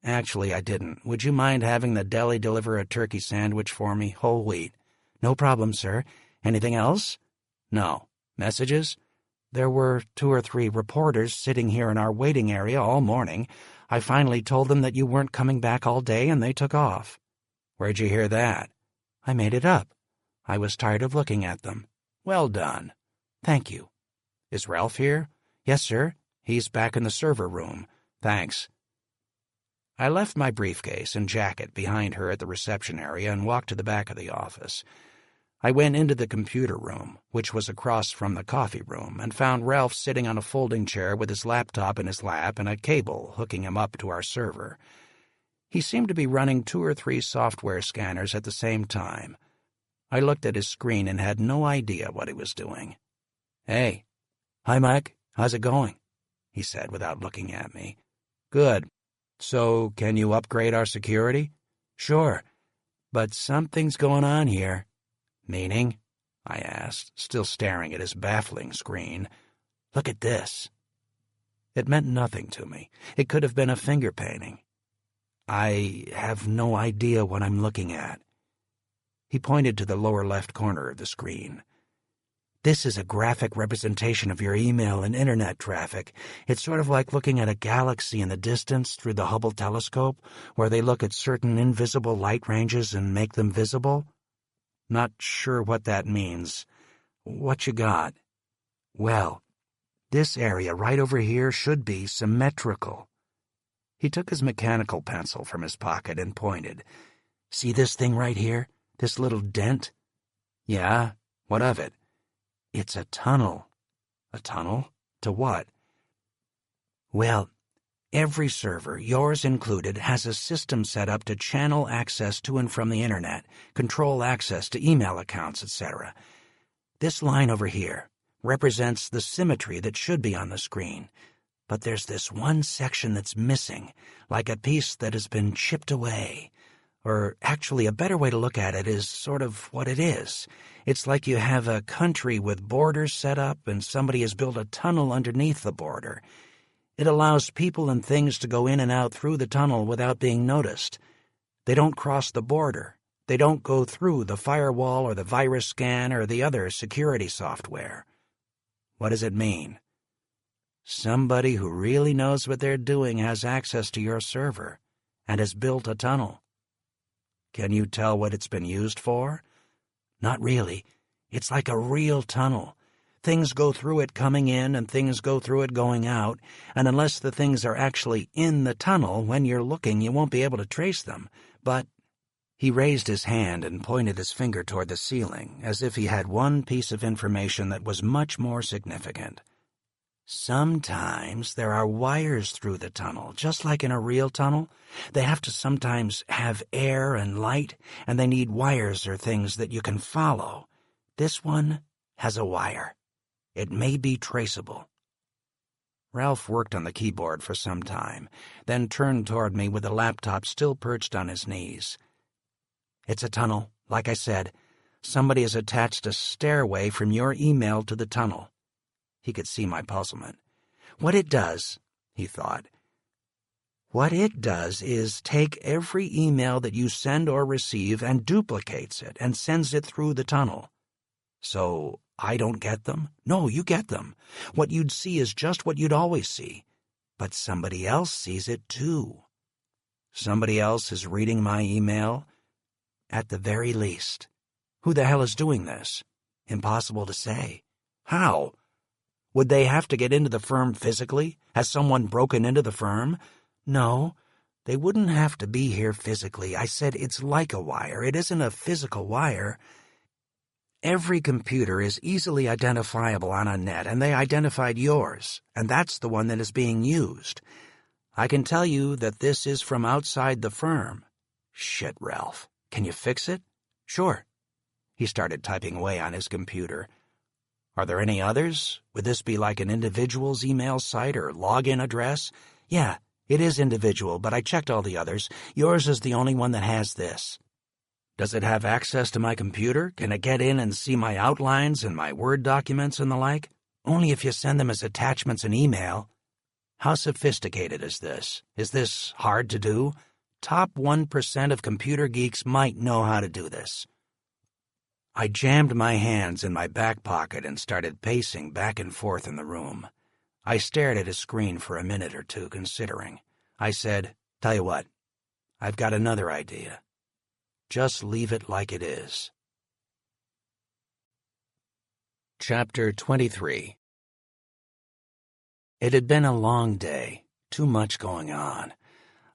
Actually, I didn't. Would you mind having the deli deliver a turkey sandwich for me, whole wheat? No problem, sir. Anything else? No. Messages? There were 2 or 3 reporters sitting here in our waiting area all morning. I finally told them that you weren't coming back all day, and they took off. Where'd you hear that? I made it up. I was tired of looking at them. Well done. Thank you. Is Ralph here? Yes, sir. He's back in the server room. Thanks. I left my briefcase and jacket behind her at the reception area and walked to the back of the office. I went into the computer room, which was across from the coffee room, and found Ralph sitting on a folding chair with his laptop in his lap and a cable hooking him up to our server. He seemed to be running 2 or 3 software scanners at the same time. I looked at his screen and had no idea what he was doing. Hey. Hi, Mike. How's it going? He said without looking at me. Good. So, can you upgrade our security? Sure. But something's going on here. Meaning? I asked, still staring at his baffling screen. Look at this. It meant nothing to me. It could have been a finger painting. I have no idea what I'm looking at. He pointed to the lower left corner of the screen. This is a graphic representation of your email and internet traffic. It's sort of like looking at a galaxy in the distance through the Hubble telescope, where they look at certain invisible light ranges and make them visible. Not sure what that means. What you got? Well, this area right over here should be symmetrical. He took his mechanical pencil from his pocket and pointed. See this thing right here? This little dent? Yeah, what of it? It's a tunnel. A tunnel? To what? Well, every server, yours included, has a system set up to channel access to and from the internet, control access to email accounts, etc. This line over here represents the symmetry that should be on the screen. But there's this one section that's missing, like a piece that has been chipped away. Or actually, a better way to look at it is sort of what it is. It's like you have a country with borders set up and somebody has built a tunnel underneath the border. It allows people and things to go in and out through the tunnel without being noticed. They don't cross the border. They don't go through the firewall or the virus scan or the other security software. What does it mean? Somebody who really knows what they're doing has access to your server and has built a tunnel. Can you tell what it's been used for? Not really. It's like a real tunnel. Things go through it coming in and things go through it going out, and unless the things are actually in the tunnel, when you're looking you won't be able to trace them. But he raised his hand and pointed his finger toward the ceiling, as if he had one piece of information that was much more significant. Sometimes there are wires through the tunnel, just like in a real tunnel. They have to sometimes have air and light, and they need wires or things that you can follow. This one has a wire. It may be traceable. Ralph worked on the keyboard for some time, then turned toward me with the laptop still perched on his knees. It's a tunnel, like I said. Somebody has attached a stairway from your email to the tunnel. He could see my puzzlement. What it does, he thought, what it does is take every email that you send or receive and duplicates it and sends it through the tunnel. So I don't get them? No, you get them. What you'd see is just what you'd always see. But somebody else sees it too. Somebody else is reading my email? At the very least. Who the hell is doing this? Impossible to say. How? Would they have to get into the firm physically? Has someone broken into the firm? No, they wouldn't have to be here physically. I said it's like a wire. It isn't a physical wire.
Every computer is easily identifiable on a net, and they identified yours, and that's the one that is being used. I can tell you that this is from outside the firm. Shit, Ralph. Can you fix it? Sure. He started typing away on his computer. Are there any others? Would this be like an individual's email site or login address? Yeah, it is individual, but I checked all the others. Yours is the only one that has this. Does it have access to my computer? Can it get in and see my outlines and my Word documents and the like? Only if you send them as attachments in email. How sophisticated is this? Is this hard to do? Top 1% of computer geeks might know how to do this. I jammed my hands in my back pocket and started pacing back and forth in the room. I stared at his screen for a minute or two, considering. I said, "Tell you what, I've got another idea. Just leave it like it is." Chapter 23. It had been a long day, too much going on.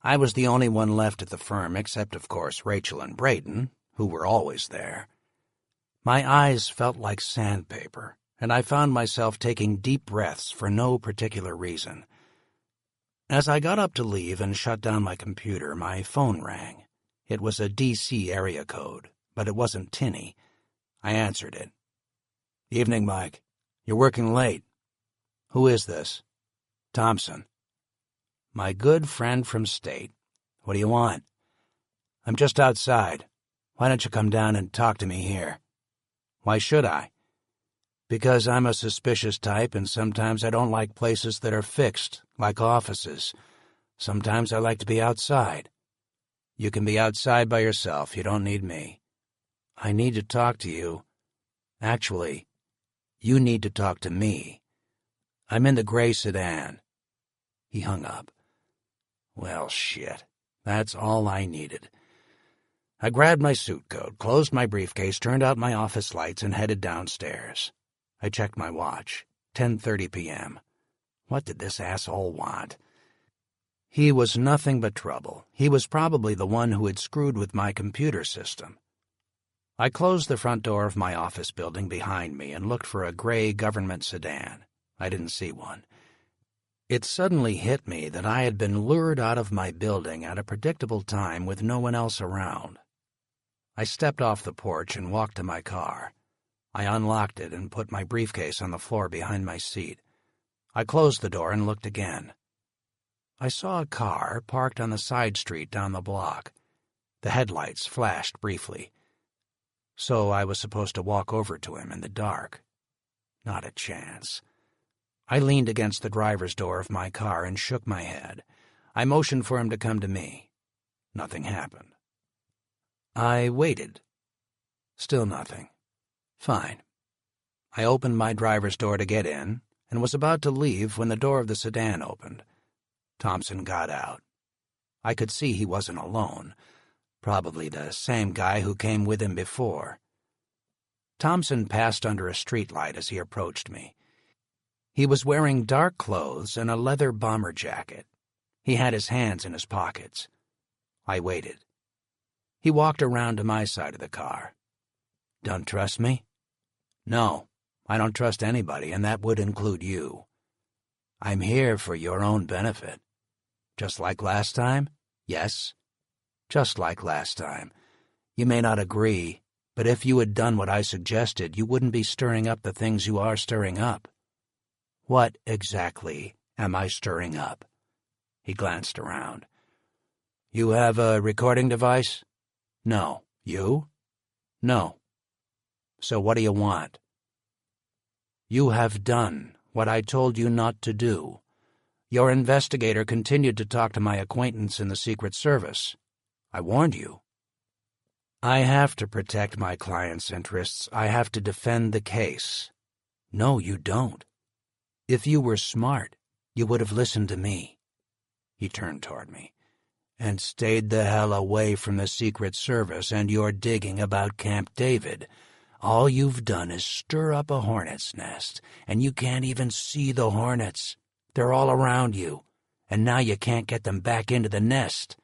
I was the only one left at the firm, except, of course, Rachel and Brayton, who were always there. My eyes felt like sandpaper, and I found myself taking deep breaths for no particular reason. As I got up to leave and shut down my computer, my phone rang. It was a D.C. area code, but it wasn't tinny. I answered it. "Evening, Mike. You're working late." "Who is this?" "Thompson." "My good friend from State. What do you want?" "I'm just outside. Why don't you come down and talk to me here?" "Why should I?" "Because I'm a suspicious type, and sometimes I don't like places that are fixed, like offices. Sometimes I like to be outside." "You can be outside by yourself. You don't need me." "I need to talk to you. Actually, you need to talk to me. I'm in the gray sedan." He hung up. Well, shit. That's all I needed. I grabbed my suit coat, closed my briefcase, turned out my office lights, and headed downstairs. I checked my watch. 10:30 p.m. What did this asshole want? He was nothing but trouble. He was probably the one who had screwed with my computer system. I closed the front door of my office building behind me and looked for a gray government sedan. I didn't see one. It suddenly hit me that I had been lured out of my building at a predictable time with no one else around. I stepped off the porch and walked to my car. I unlocked it and put my briefcase on the floor behind my seat. I closed the door and looked again. I saw a car parked on the side street down the block. The headlights flashed briefly. So I was supposed to walk over to him in the dark. Not a chance. I leaned against the driver's door of my car and shook my head. I motioned for him to come to me. Nothing happened. I waited. Still nothing. Fine. I opened my driver's door to get in and was about to leave when the door of the sedan opened. Thompson got out. I could see he wasn't alone. Probably the same guy who came with him before. Thompson passed under a streetlight as he approached me. He was wearing dark clothes and a leather bomber jacket. He had his hands in his pockets. I waited. He walked around to my side of the car. "Don't trust me?" "No, I don't trust anybody, and that would include you. I'm here for your own benefit." "Just like last time?" "Yes, just like last time. You may not agree, but if you had done what I suggested, you wouldn't be stirring up the things you are stirring up." "What exactly am I stirring up?" He glanced around. "You have a recording device?" "No. You?" "No." "So what do you want?" "You have done what I told you not to do. Your investigator continued to talk to my acquaintance in the Secret Service. I warned you." "I have to protect my client's interests. I have to defend the case." "No, you don't. If you were smart, you would have listened to me." He turned toward me. "And stayed the hell away from the Secret Service and your digging about Camp David. All you've done is stir up a hornet's nest, and you can't even see the hornets. They're all around you, and now you can't get them back into the nest."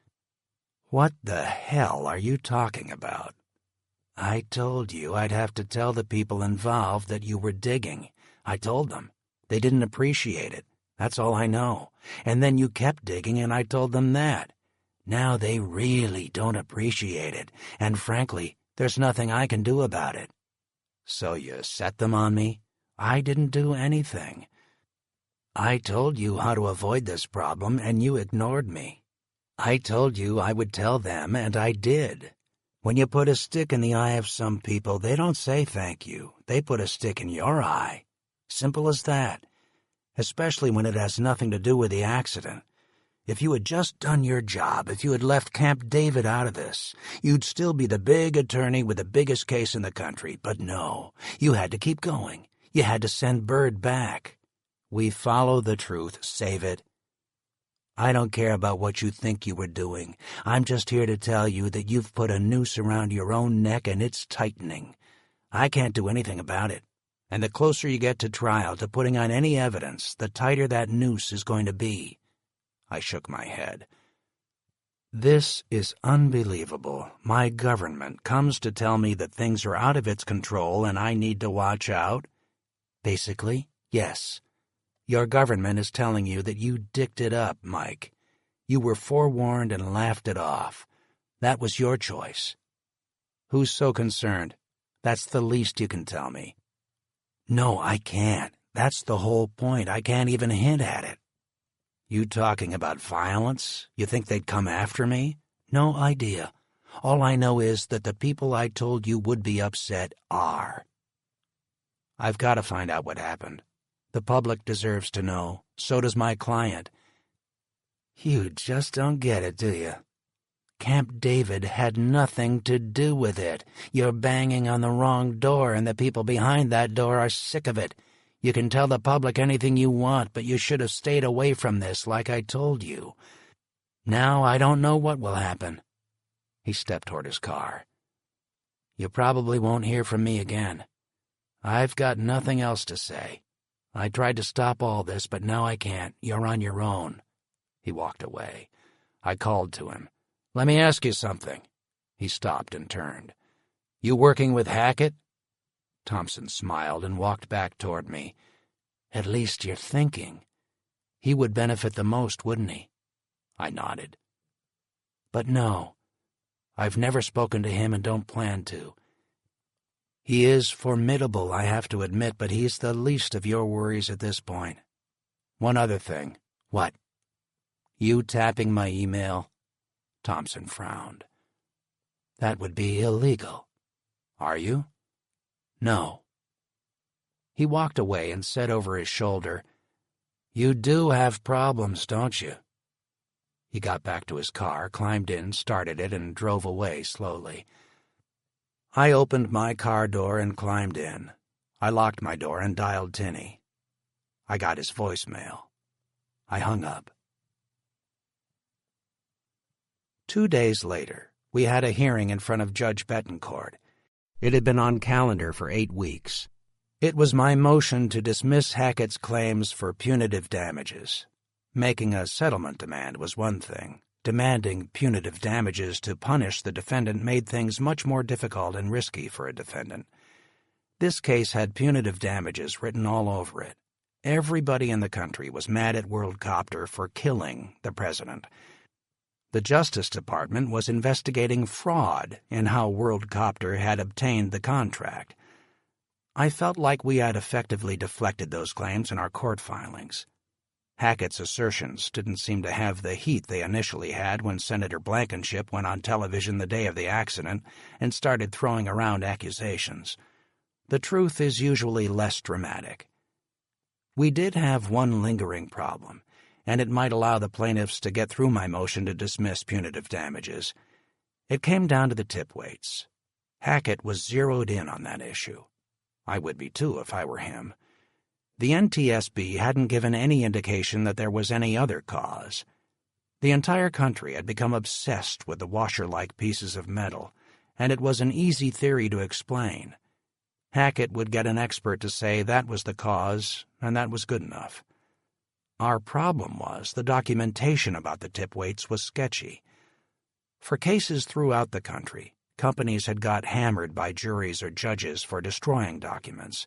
"What the hell are you talking about?"
I told you I'd have to tell the people involved that you were digging. I told them. They didn't appreciate it. That's all I know. And then you kept digging and I told them that. Now they really don't appreciate it, and frankly, there's nothing I can do about it. So you set them on me? I didn't do anything. I told you how to avoid this problem, and you ignored me. I told you I would tell them, and I did. When you put a stick in the eye of some people, they don't say thank you. They put a stick in your eye. Simple as that. Especially when it has nothing to do with the accident. If you had just done your job, if you had left Camp David out of this, you'd still be the big attorney with the biggest case in the country. But no, you had to keep going. You had to send Bird back. We follow the truth, save it. I don't care about what you think you were doing. I'm just here to tell you that you've put a noose around your own neck and it's tightening. I can't do anything about it. And the closer you get to trial, to putting on any evidence, the tighter that noose is going to be. I shook my head. This is unbelievable. My government comes to tell me that things are out of its control and I need to watch out? Basically, yes. Your government is telling you that you dicked it up, Mike. You were forewarned and laughed it off. That was your choice. Who's so concerned? That's the least you can tell me. No, I can't. That's the whole point. I can't even hint at it. You talking about violence? You think they'd come after me? No idea. All I know is that the people I told you would be upset are. I've got to find out what happened. The public deserves to know. So does my client. You just don't get it, do you? Camp David had nothing to do with it. You're banging on the wrong door, and the people behind that door are sick of it. You can tell the public anything you want, but you should have stayed away from this like I told you. Now I don't know what will happen. He stepped toward his car. You probably won't hear from me again. I've got nothing else to say. I tried to stop all this, but now I can't. You're on your own. He walked away. I called to him. Let me ask you something. He stopped and turned. You working with Hackett? Thompson smiled and walked back toward me. At least you're thinking. He would benefit the most, wouldn't he? I nodded. But no, I've never spoken to him and don't plan to. He is formidable, I have to admit, but he's the least of your worries at this point. One other thing. What? You tapping my email? Thompson frowned. That would be illegal. Are you? No. He walked away and said over his shoulder, You do have problems, don't you? He got back to his car, climbed in, started it, and drove away slowly. I opened my car door and climbed in. I locked my door and dialed Tinny. I got his voicemail. I hung up. 2 days later, we had a hearing in front of Judge Betancourt. It had been on calendar for 8 weeks. It was my motion to dismiss Hackett's claims for punitive damages. Making a settlement demand was one thing. Demanding punitive damages to punish the defendant made things much more difficult and risky for a defendant. This case had punitive damages written all over it. Everybody in the country was mad at WorldCopter for killing the president. The Justice Department was investigating fraud in how WorldCopter had obtained the contract. I felt like we had effectively deflected those claims in our court filings. Hackett's assertions didn't seem to have the heat they initially had when Senator Blankenship went on television the day of the accident and started throwing around accusations. The truth is usually less dramatic. We did have one lingering problem, and it might allow the plaintiffs to get through my motion to dismiss punitive damages. It came down to the tip weights. Hackett was zeroed in on that issue. I would be too if I were him. The NTSB hadn't given any indication that there was any other cause. The entire country had become obsessed with the washer-like pieces of metal, and it was an easy theory to explain. Hackett would get an expert to say that was the cause, and that was good enough. Our problem was the documentation about the tip weights was sketchy. For cases throughout the country,
companies had got hammered by juries or judges for destroying documents,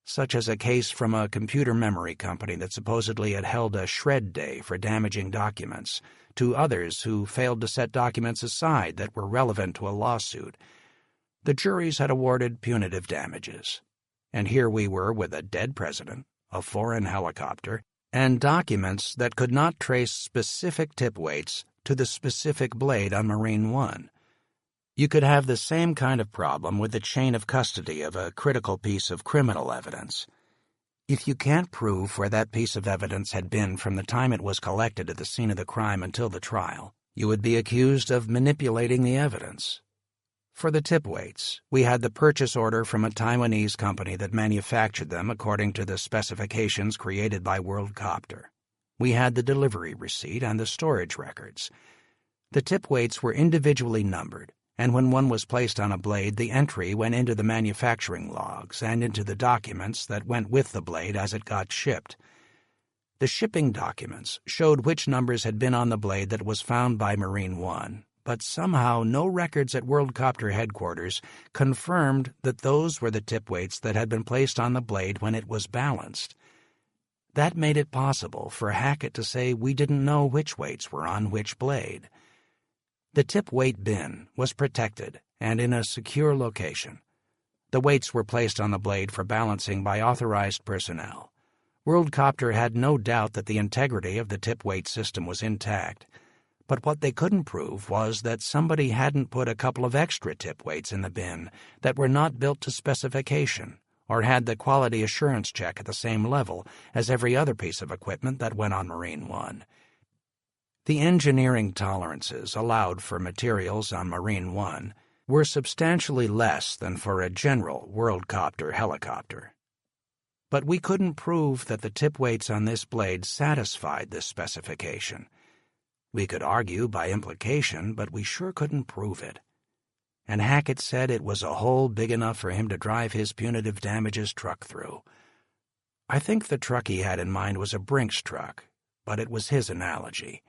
such as a case from a computer memory company that supposedly had held a shred day for damaging documents, to others who failed to set documents aside that were relevant to a lawsuit. The juries had awarded punitive damages. And here we were with a dead president, a foreign helicopter, and documents that could not trace specific tip weights to the specific blade on Marine One. You could have the same kind of problem with the chain of custody of a critical piece of criminal evidence. If you can't prove where that piece of evidence had been from the time it was collected at the scene of the crime until the trial, you would be accused of manipulating the evidence. For the tip weights, we had the purchase order from a Taiwanese company that manufactured them according to the specifications created by WorldCopter. We had the delivery receipt and the storage records. The tip weights were individually numbered, and when one was placed on a blade, the entry went into the manufacturing logs and into the documents that went with the blade as it got shipped. The shipping documents showed which numbers had been on the blade that was found by Marine One, but somehow no records at WorldCopter headquarters confirmed that those were the tip weights that had been placed on the blade when it was balanced. That made it possible for Hackett to say we didn't know which weights were on which blade. The tip weight bin was protected and in a secure location. The weights were placed on the blade for balancing by authorized personnel. WorldCopter had no doubt that the integrity of the tip weight system was intact, but what they couldn't prove was that somebody hadn't put a couple of extra tip weights in the bin that were not built to specification or had the quality assurance check at the same level as every other piece of equipment that went on Marine One. The engineering tolerances allowed for materials on Marine One were substantially less than for a general WorldCopter helicopter. But we couldn't prove that the tip weights on this blade satisfied this specification. We could argue by implication, but we sure couldn't prove it. And Hackett said it was a hole big enough for him to drive his punitive damages truck through. I think the truck he had in mind was a Brinks truck, but it was his analogy.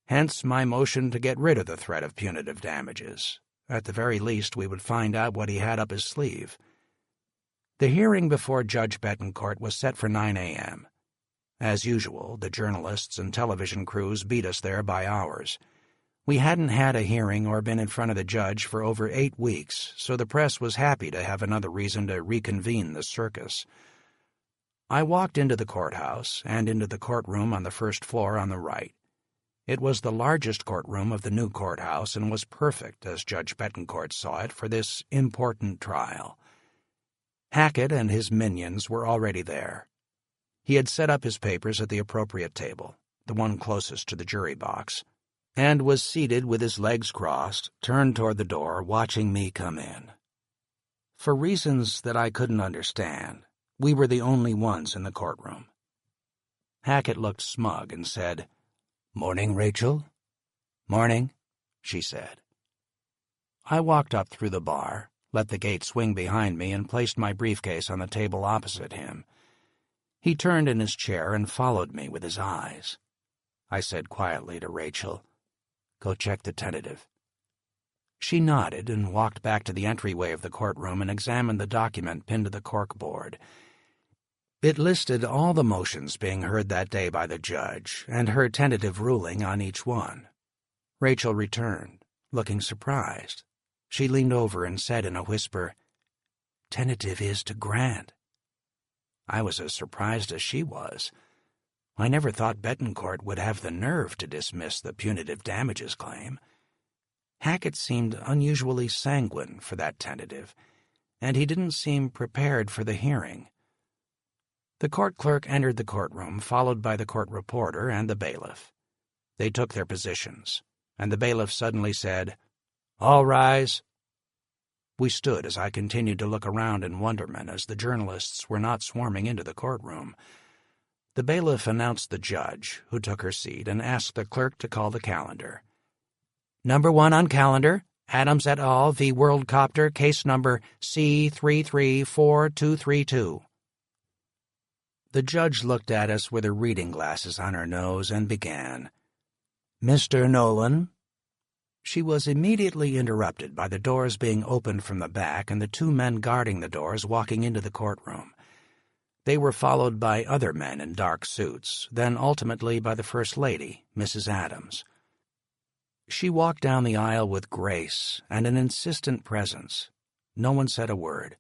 Hence my motion to get rid of the threat of punitive damages. At the very least, we would find out what he had up his sleeve. The hearing before Judge Betancourt was set for 9 a.m. As usual, the journalists and television crews beat us there by hours. We hadn't had a hearing or been in front of the judge for over 8 weeks, so the press was happy to have another reason to reconvene the circus. I walked into the courthouse and into the courtroom on the first floor on the right. It was the largest courtroom of the new courthouse and was perfect, as Judge Betancourt saw it, for this important trial. Hackett and his minions were already there. He had set up his papers at the appropriate table, the one closest to the jury box, and was seated with his legs crossed, turned toward the door, watching me come in. For reasons that I couldn't understand, we were the only ones in the courtroom. Hackett looked smug and said, "Morning, Rachel." "Morning," she said. I walked up through the bar, let the gate swing behind me, and placed my briefcase on the table opposite him. He turned in his chair and followed me with his eyes. I said quietly to Rachel, "Go check the tentative." She nodded and walked back to the entryway of the courtroom and examined the document pinned to the corkboard. It listed all the motions being heard that day by the judge and her tentative ruling on each one. Rachel returned, looking surprised. She leaned over and said in a whisper, "Tentative is to grant." I was as surprised as she was. I never thought Betancourt would have the nerve to dismiss the punitive damages claim. Hackett seemed unusually sanguine for that tentative, and he didn't seem prepared for the hearing. The court clerk entered the courtroom, followed by the court reporter and the bailiff. They took their positions, and the bailiff suddenly said, "All rise." We stood as I continued to look around in wonderment as the journalists were not swarming into the courtroom. The bailiff announced the judge, who took her seat, and asked the clerk to call the calendar. "Number 1 on calendar, Adams et al. v. WorldCopter, case number C334232. The judge looked at us with her reading glasses on her nose and began. "Mr. Nolan?" She was immediately interrupted by the doors being opened from the back and the two men guarding the doors walking into the courtroom. They were followed by other men in dark suits, then ultimately by the First Lady, Mrs. Adams. She walked down the aisle with grace and an insistent presence. No one said a word.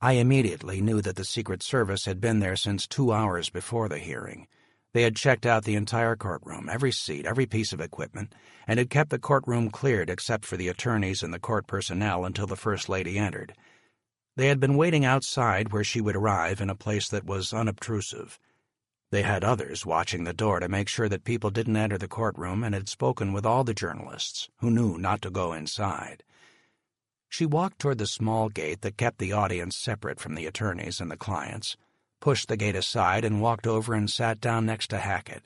I immediately knew that the Secret Service had been there since 2 hours before the hearing. They had checked out the entire courtroom, every seat, every piece of equipment, and had kept the courtroom cleared except for the attorneys and the court personnel until the First Lady entered. They had been waiting outside where she would arrive in a place that was unobtrusive. They had others watching the door to make sure that people didn't enter the courtroom and had spoken with all the journalists, who knew not to go inside. She walked toward the small gate that kept the audience separate from the attorneys and the clients, pushed the gate aside and walked over and sat down next to Hackett.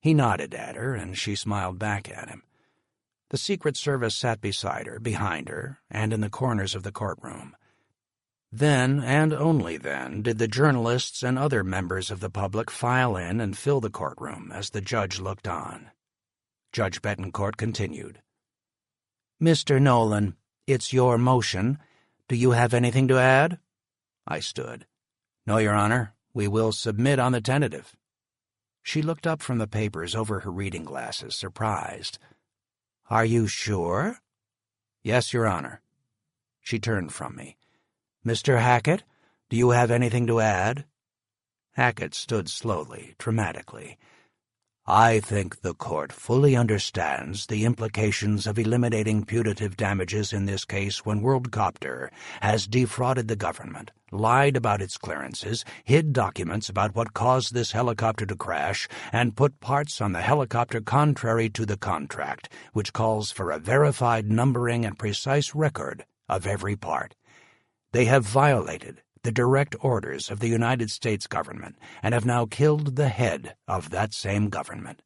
He nodded at her, and she smiled back at him. The Secret Service sat beside her, behind her, and in the corners of the courtroom. Then, and only then, did the journalists and other members of the public file in and fill the courtroom as the judge looked on. Judge Betancourt continued. "Mr. Nolan, it's your motion. Do you have anything to add?" I stood. "No, Your Honor. We will submit on the tentative." She looked up from the papers over her reading glasses, surprised. "Are you sure?" "Yes, Your Honor." She turned from me. "Mr. Hackett, do you have anything to add?" Hackett stood slowly, dramatically. "I think the court fully understands the implications of eliminating punitive damages in this case when WorldCopter has defrauded the government, lied about its clearances, hid documents about what caused this helicopter to crash, and put parts on the helicopter contrary to the contract, which calls for a verified numbering and precise record of every part. They have violated the direct orders of the United States government and have now killed the head of that same government.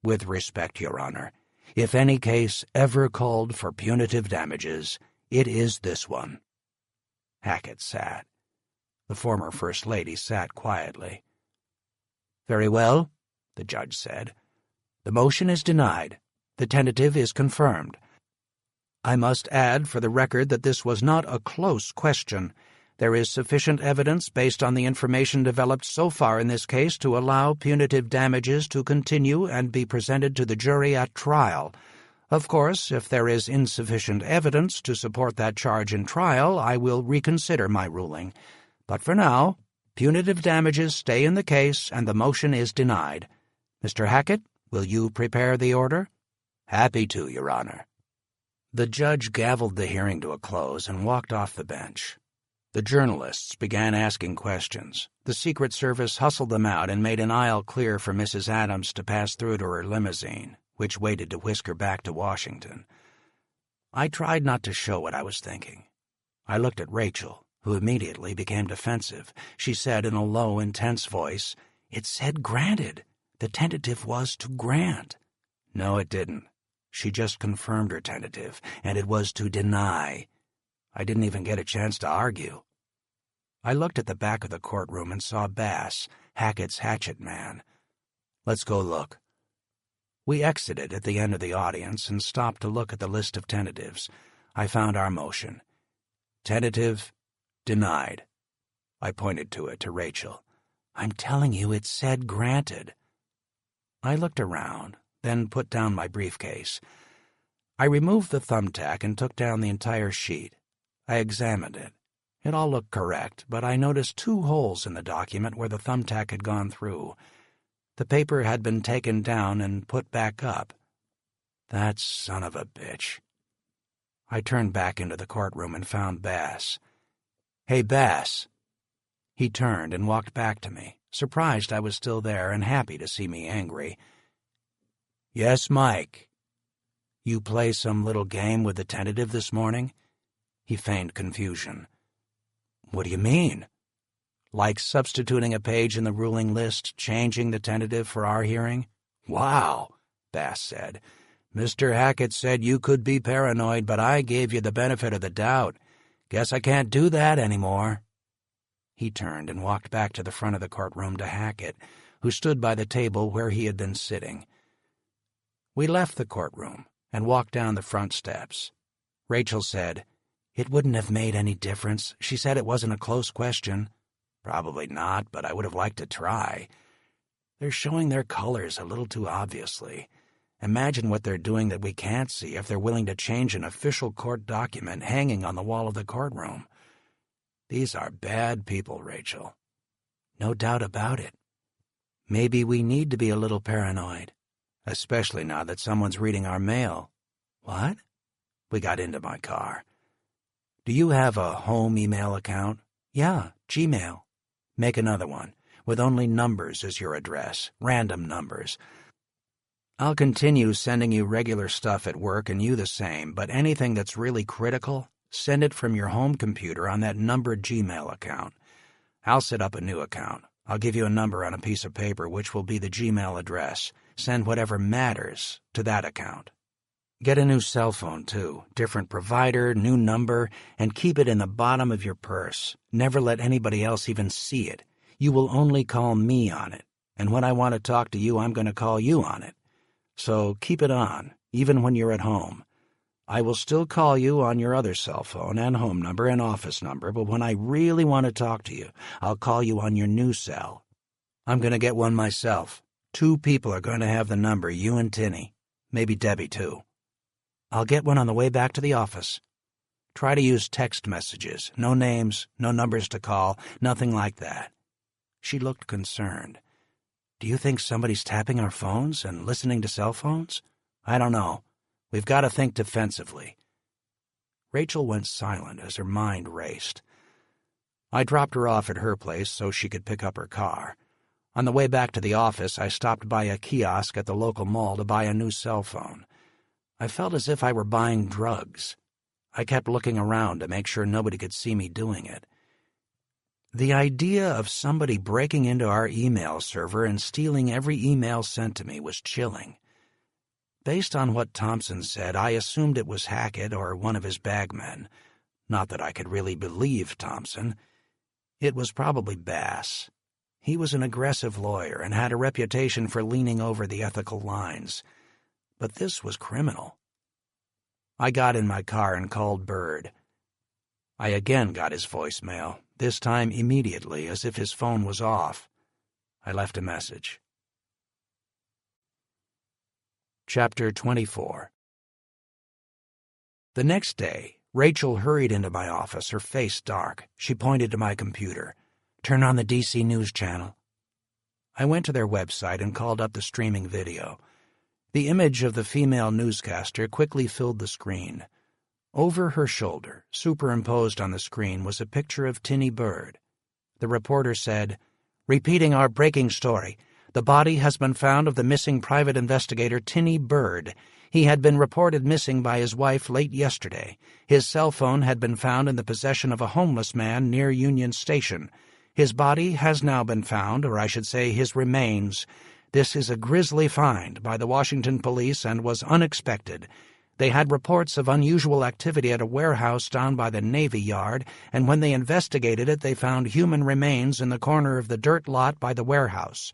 With respect, Your Honor, if any case ever called for punitive damages, it is this one." Hackett sat. The former First Lady sat quietly. "Very well," the judge said. "The motion is denied. The tentative is confirmed. I must add for the record that this was not a close question. There is sufficient evidence based on the information developed so far in this case to allow punitive damages to continue and be presented to the jury at trial. Of course, if there is insufficient evidence to support that charge in trial, I will reconsider my ruling. But for now, punitive damages stay in the case and the motion is denied. Mr. Hackett, will you prepare the order?" "Happy to, Your Honor." The judge gavelled the hearing to a close and walked off the bench. The journalists began asking questions. The Secret Service hustled them out and made an aisle clear for Mrs. Adams to pass through to her limousine, which waited to whisk her back to Washington. I tried not to show what I was thinking. I looked at Rachel, who immediately became defensive. She said in a low, intense voice, "It said granted. The tentative was to grant." "No, it didn't. She just confirmed her tentative, and it was to deny. I didn't even get a chance to argue." I looked at the back of the courtroom and saw Bass, Hackett's hatchet man. "Let's go look." We exited at the end of the audience and stopped to look at the list of tentatives. I found our motion. Tentative, denied. I pointed to it to Rachel. "I'm telling you, it said granted." I looked around, then put down my briefcase. I removed the thumbtack and took down the entire sheet. I examined it. It all looked correct, but I noticed 2 holes in the document where the thumbtack had gone through. The paper had been taken down and put back up. That son of a bitch. I turned back into the courtroom and found Bass. "Hey, Bass." He turned and walked back to me, surprised I was still there and happy to see me angry. "Yes, Mike. You play some little game with the tentative this morning?" He feigned confusion. "What do you mean?" "Like substituting a page in the ruling list, changing the tentative for our hearing?" "Wow," Bass said. "Mr. Hackett said you could be paranoid, but I gave you the benefit of the doubt. Guess I can't do that anymore." He turned and walked back to the front of the courtroom to Hackett, who stood by the table where he had been sitting. We left the courtroom, and walked down the front steps. Rachel said, "It wouldn't have made any difference. She said it wasn't a close question." "Probably not, but I would have liked to try. They're showing their colors a little too obviously. Imagine what they're doing that we can't see if they're willing to change an official court document hanging on the wall of the courtroom. These are bad people, Rachel." "No doubt about it. Maybe we need to be a little paranoid, especially now that someone's reading our mail." "What?" We got into my car. "Do you have a home email account?" "Yeah, Gmail." "Make another one, with only numbers as your address, random numbers. I'll continue sending you regular stuff at work and you the same, but anything that's really critical, send it from your home computer on that numbered Gmail account. I'll set up a new account. I'll give you a number on a piece of paper which will be the Gmail address. Send whatever matters to that account. Get a new cell phone, too. Different provider, new number, and keep it in the bottom of your purse. Never let anybody else even see it. You will only call me on it, and when I want to talk to you, I'm going to call you on it. So keep it on, even when you're at home. I will still call you on your other cell phone and home number and office number, but when I really want to talk to you, I'll call you on your new cell. I'm going to get one myself. 2 people are going to have the number, you and Tinny. Maybe Debbie, too. I'll get one on the way back to the office. Try to use text messages. No names, no numbers to call, nothing like that." She looked concerned. "Do you think somebody's tapping our phones and listening to cell phones?" "I don't know. We've got to think defensively." Rachel went silent as her mind raced. I dropped her off at her place so she could pick up her car. On the way back to the office, I stopped by a kiosk at the local mall to buy a new cell phone. I felt as if I were buying drugs. I kept looking around to make sure nobody could see me doing it. The idea of somebody breaking into our email server and stealing every email sent to me was chilling. Based on what Thompson said, I assumed it was Hackett or one of his bagmen. Not that I could really believe Thompson. It was probably Bass. He was an aggressive lawyer and had a reputation for leaning over the ethical lines. But this was criminal. I got in my car and called Bird. I again got his voicemail, this time immediately, as if his phone was off. I left a message. Chapter 24. The next day, Rachel hurried into my office, her face dark. She pointed to my computer. "Turn on the DC News channel." I went to their website and called up the streaming video. The image of the female newscaster quickly filled the screen. Over her shoulder, superimposed on the screen, was a picture of Tinny Bird. The reporter said, "Repeating our breaking story. The body has been found of the missing private investigator Tinny Bird. He had been reported missing by his wife late yesterday. His cell phone had been found in the possession of a homeless man near Union Station. His body has now been found, or I should say his remains. This is a grisly find by the Washington police and was unexpected. They had reports of unusual activity at a warehouse down by the Navy Yard, and when they investigated it, they found human remains in the corner of the dirt lot by the warehouse.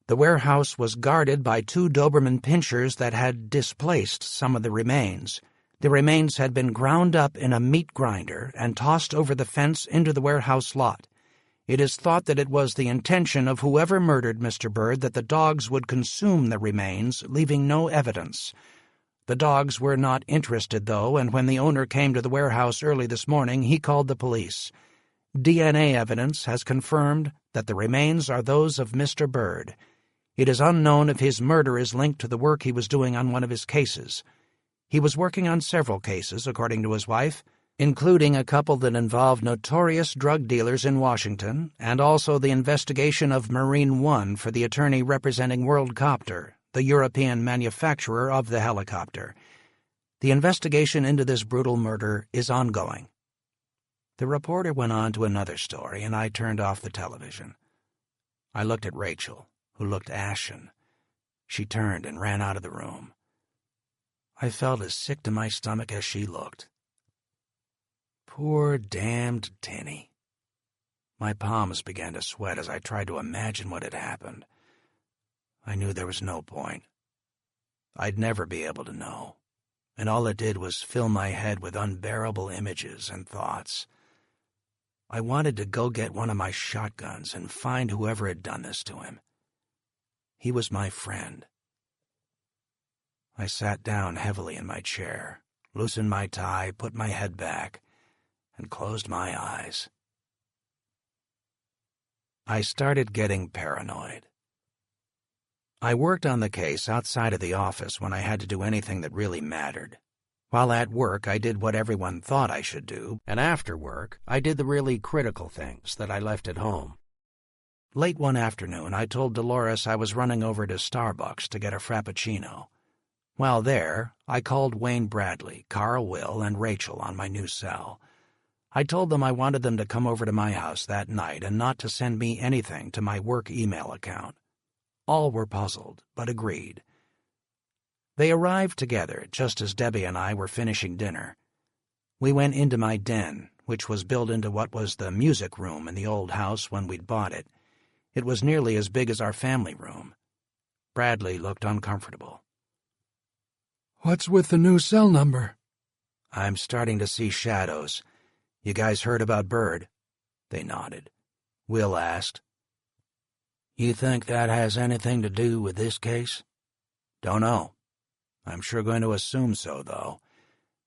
The warehouse was guarded by 2 Doberman pinschers that had displaced some of the remains. The remains had been ground up in a meat grinder and tossed over the fence into the warehouse lot. It is thought that it was the intention of whoever murdered Mr. Bird that the dogs would consume the remains, leaving no evidence. The dogs were not interested, though, and when the owner came to the warehouse early this morning, he called the police. DNA evidence has confirmed that the remains are those of Mr. Bird. It is unknown if his murder is linked to the work he was doing on one of his cases. He was working on several cases, according to his wife, including a couple that involved notorious drug dealers in Washington, and also the investigation of Marine One for the attorney representing WorldCopter, the European manufacturer of the helicopter. The investigation into this brutal murder is ongoing. The reporter went on to another story, and I turned off the television. I looked at Rachel, who looked ashen. She turned and ran out of the room. I felt as sick to my stomach as she looked. Poor damned Tinny. My palms began to sweat as I tried to imagine what had happened. I knew there was no point. I'd never be able to know. and all it did was fill my head with unbearable images and thoughts. I wanted to go get one of my shotguns and find whoever had done this to him. He was my friend. I sat down heavily in my chair, loosened my tie, put my head back, and closed my eyes. I started getting paranoid. I worked on the case outside of the office when I had to do anything that really mattered. While at work, I did what everyone thought I should do, and after work, I did the really critical things that I left at home. Late one afternoon, I told Dolores I was running over to Starbucks to get a Frappuccino. While there, I called Wayne Bradley, Carl Will, and Rachel on my new cell. I told them I wanted them to come over to my house that night and not to send me anything to my work email account. All were puzzled, but agreed. They arrived together just as Debbie and I were finishing dinner. We went into my den, which was built into what was the music room in the old house when we'd bought it. It was nearly as big as our family room. Bradley looked uncomfortable.
"What's with the new cell number?"
"I'm starting to see shadows. You guys heard about Bird?" They nodded. Will asked, "You think that has anything to do with this case?" "Don't know. I'm sure going to assume so, though,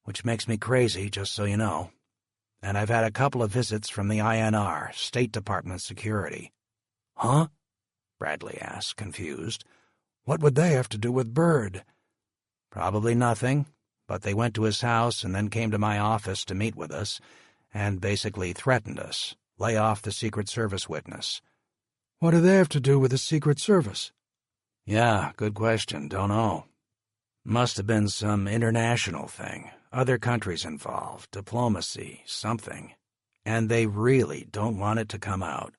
which makes me crazy, just so you know. And I've had a couple of visits from the INR, State Department Security."
"Huh?"
Bradley asked, confused.
"What would they have to do with Bird?"
"Probably nothing, but they went to his house and then came to my office to meet with us and basically threatened us, lay off the Secret Service witness."
"What do they have to do with the Secret Service?"
"Yeah, good question. Don't know. Must have been some international thing, other countries involved, diplomacy, something. And they really don't want it to come out.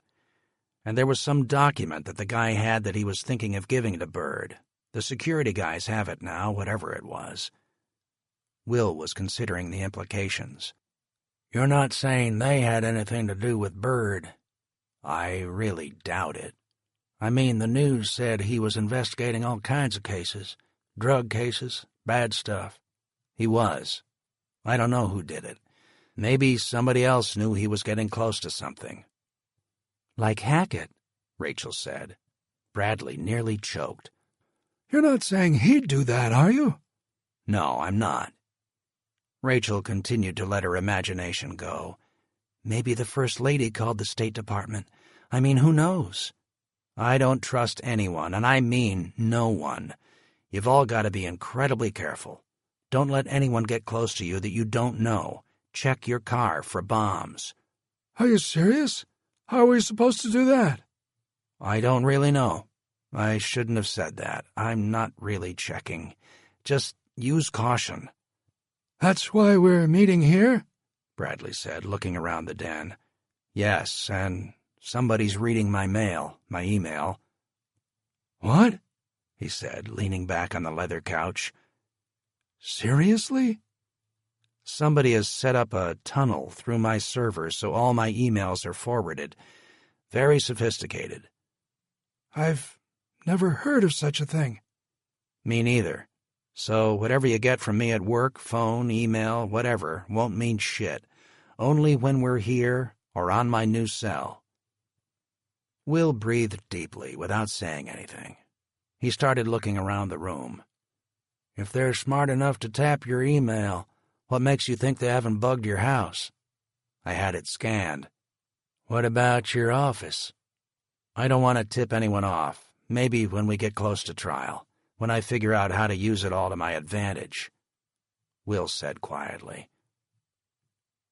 And there was some document that the guy had that he was thinking of giving to Bird. The security guys have it now, whatever it was." Will was considering the implications. "You're not saying they had anything to do with Bird?" "I really doubt it. I mean, the news said he was investigating all kinds of cases. Drug cases, bad stuff. He was. I don't know who did it. Maybe somebody else knew he was getting close to something." "Like Hackett," Rachel said. Bradley nearly choked.
"You're not saying he'd do that, are you?"
"No, I'm not." Rachel continued to let her imagination go. "Maybe the First Lady called the State Department. I mean, who knows? I don't trust anyone, and I mean no one. You've all got to be incredibly careful. Don't let anyone get close to you that you don't know. Check your car for bombs."
"Are you serious? How are we supposed to do that?"
"I don't really know. I shouldn't have said that. I'm not really checking. Just use caution."
"That's why we're meeting here?"
Bradley said, looking around the den. "Yes, and somebody's reading my email."
"What?"
he said, leaning back on the leather couch.
"Seriously?"
"Somebody has set up a tunnel through my server so all my emails are forwarded. Very sophisticated."
"I've never heard of such a thing."
"Me neither. So whatever you get from me at work, phone, email, whatever, won't mean shit. Only when we're here or on my new cell." Will breathed deeply without saying anything. He started looking around the room. "If they're smart enough to tap your email, what makes you think they haven't bugged your house?" "I had it scanned." "What about your office?" "I don't want to tip anyone off. Maybe when we get close to trial, when I figure out how to use it all to my advantage." Will said quietly.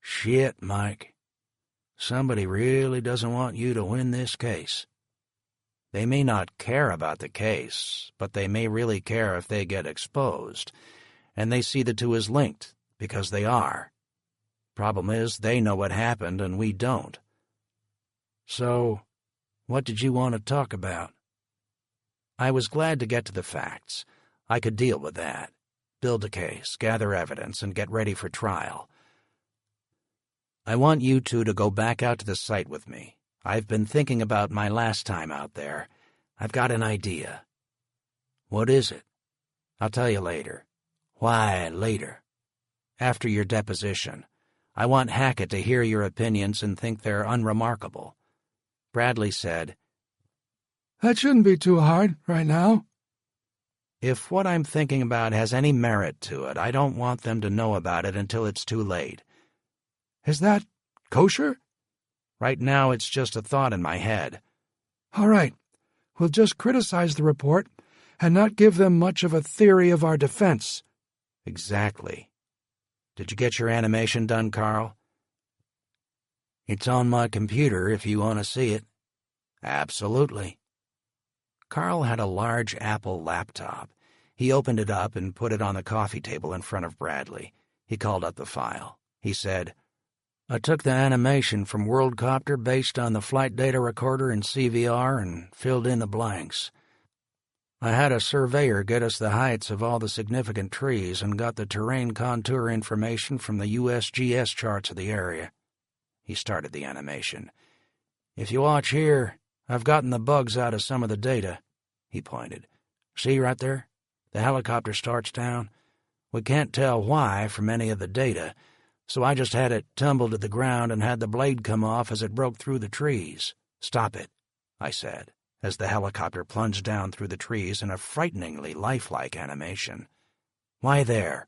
"Shit, Mike. Somebody really doesn't want you to win this case. They may not care about the case, but they may really care if they get exposed, and they see the two as linked, because they are. Problem is, they know what happened and we don't." "So, what did you want to talk about?" I was glad to get to the facts. I could deal with that. Build a case, gather evidence, and get ready for trial. "I want you two to go back out to the site with me. I've been thinking about my last time out there. I've got an idea." "What is it?" "I'll tell you later.
Why, later. After your deposition. I want Hackett to hear your opinions and think they're unremarkable. Bradley said,
That shouldn't be too hard right now.
If what I'm thinking about has any merit to it, I don't want them to know about it until it's too late.
Is that kosher?
Right now it's just a thought in my head.
All right. We'll just criticize the report and not give them much of a theory of our defense.
Exactly. Did you get your animation done, Carl?
It's on my computer if you want to see it.
Absolutely. Carl had a large Apple laptop. He opened it up and put it on the coffee table in front of Bradley. He called up the file. He said,
I took the animation from WorldCopter based on the flight data recorder and CVR and filled in the blanks. I had a surveyor get us the heights of all the significant trees and got the terrain contour information from the USGS charts of the area. He started the animation. If you watch here, I've gotten the bugs out of some of the data. He pointed. See right there? The helicopter starts down. We can't tell why from any of the data, so I just had it tumble to the ground and had the blade come off as it broke through the trees. Stop it, I said, as the helicopter plunged down through the trees in a frighteningly lifelike animation. Why there?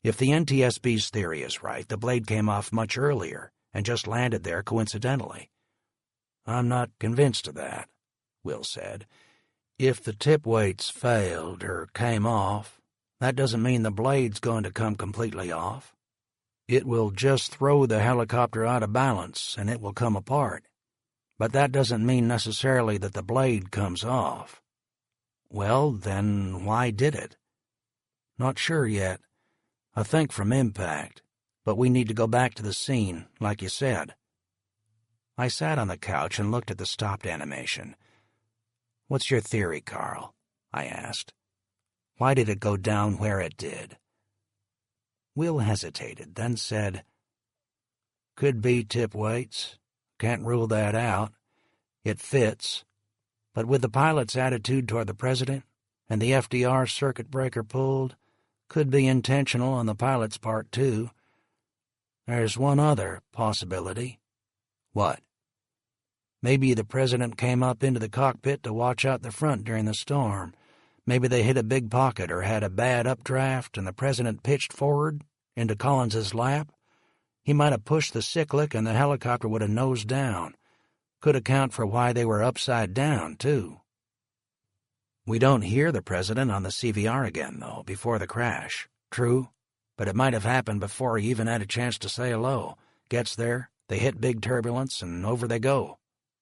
If the NTSB's theory is right, the blade came off much earlier and just landed there coincidentally. I'm not convinced of that, Will said. If the tip weights failed or came off, that doesn't mean the blade's going to come completely off. It will just throw the helicopter out of balance and it will come apart. But that doesn't mean necessarily that the blade comes off.
Well, then why did it?
Not sure yet. I think from impact, but we need to go back to the scene, like you said.
I sat on the couch and looked at the stopped animation. What's your theory, Carl? I asked. Why did it go down where it did? Will hesitated, then said,
Could be tip weights. Can't rule that out. It fits. But with the pilot's attitude toward the president and the FDR circuit breaker pulled, could be intentional on the pilot's part, too. There's one other possibility.
What?
Maybe the president came up into the cockpit to watch out the front during the storm. Maybe they hit a big pocket or had a bad updraft and the president pitched forward into Collins's lap. He might have pushed the cyclic and the helicopter would have nosed down. Could account for why they were upside down, too.
We don't hear the president on the CVR again, though, before the crash.
True, but it might have happened before he even had a chance to say hello. Gets there, they hit big turbulence, and over they go.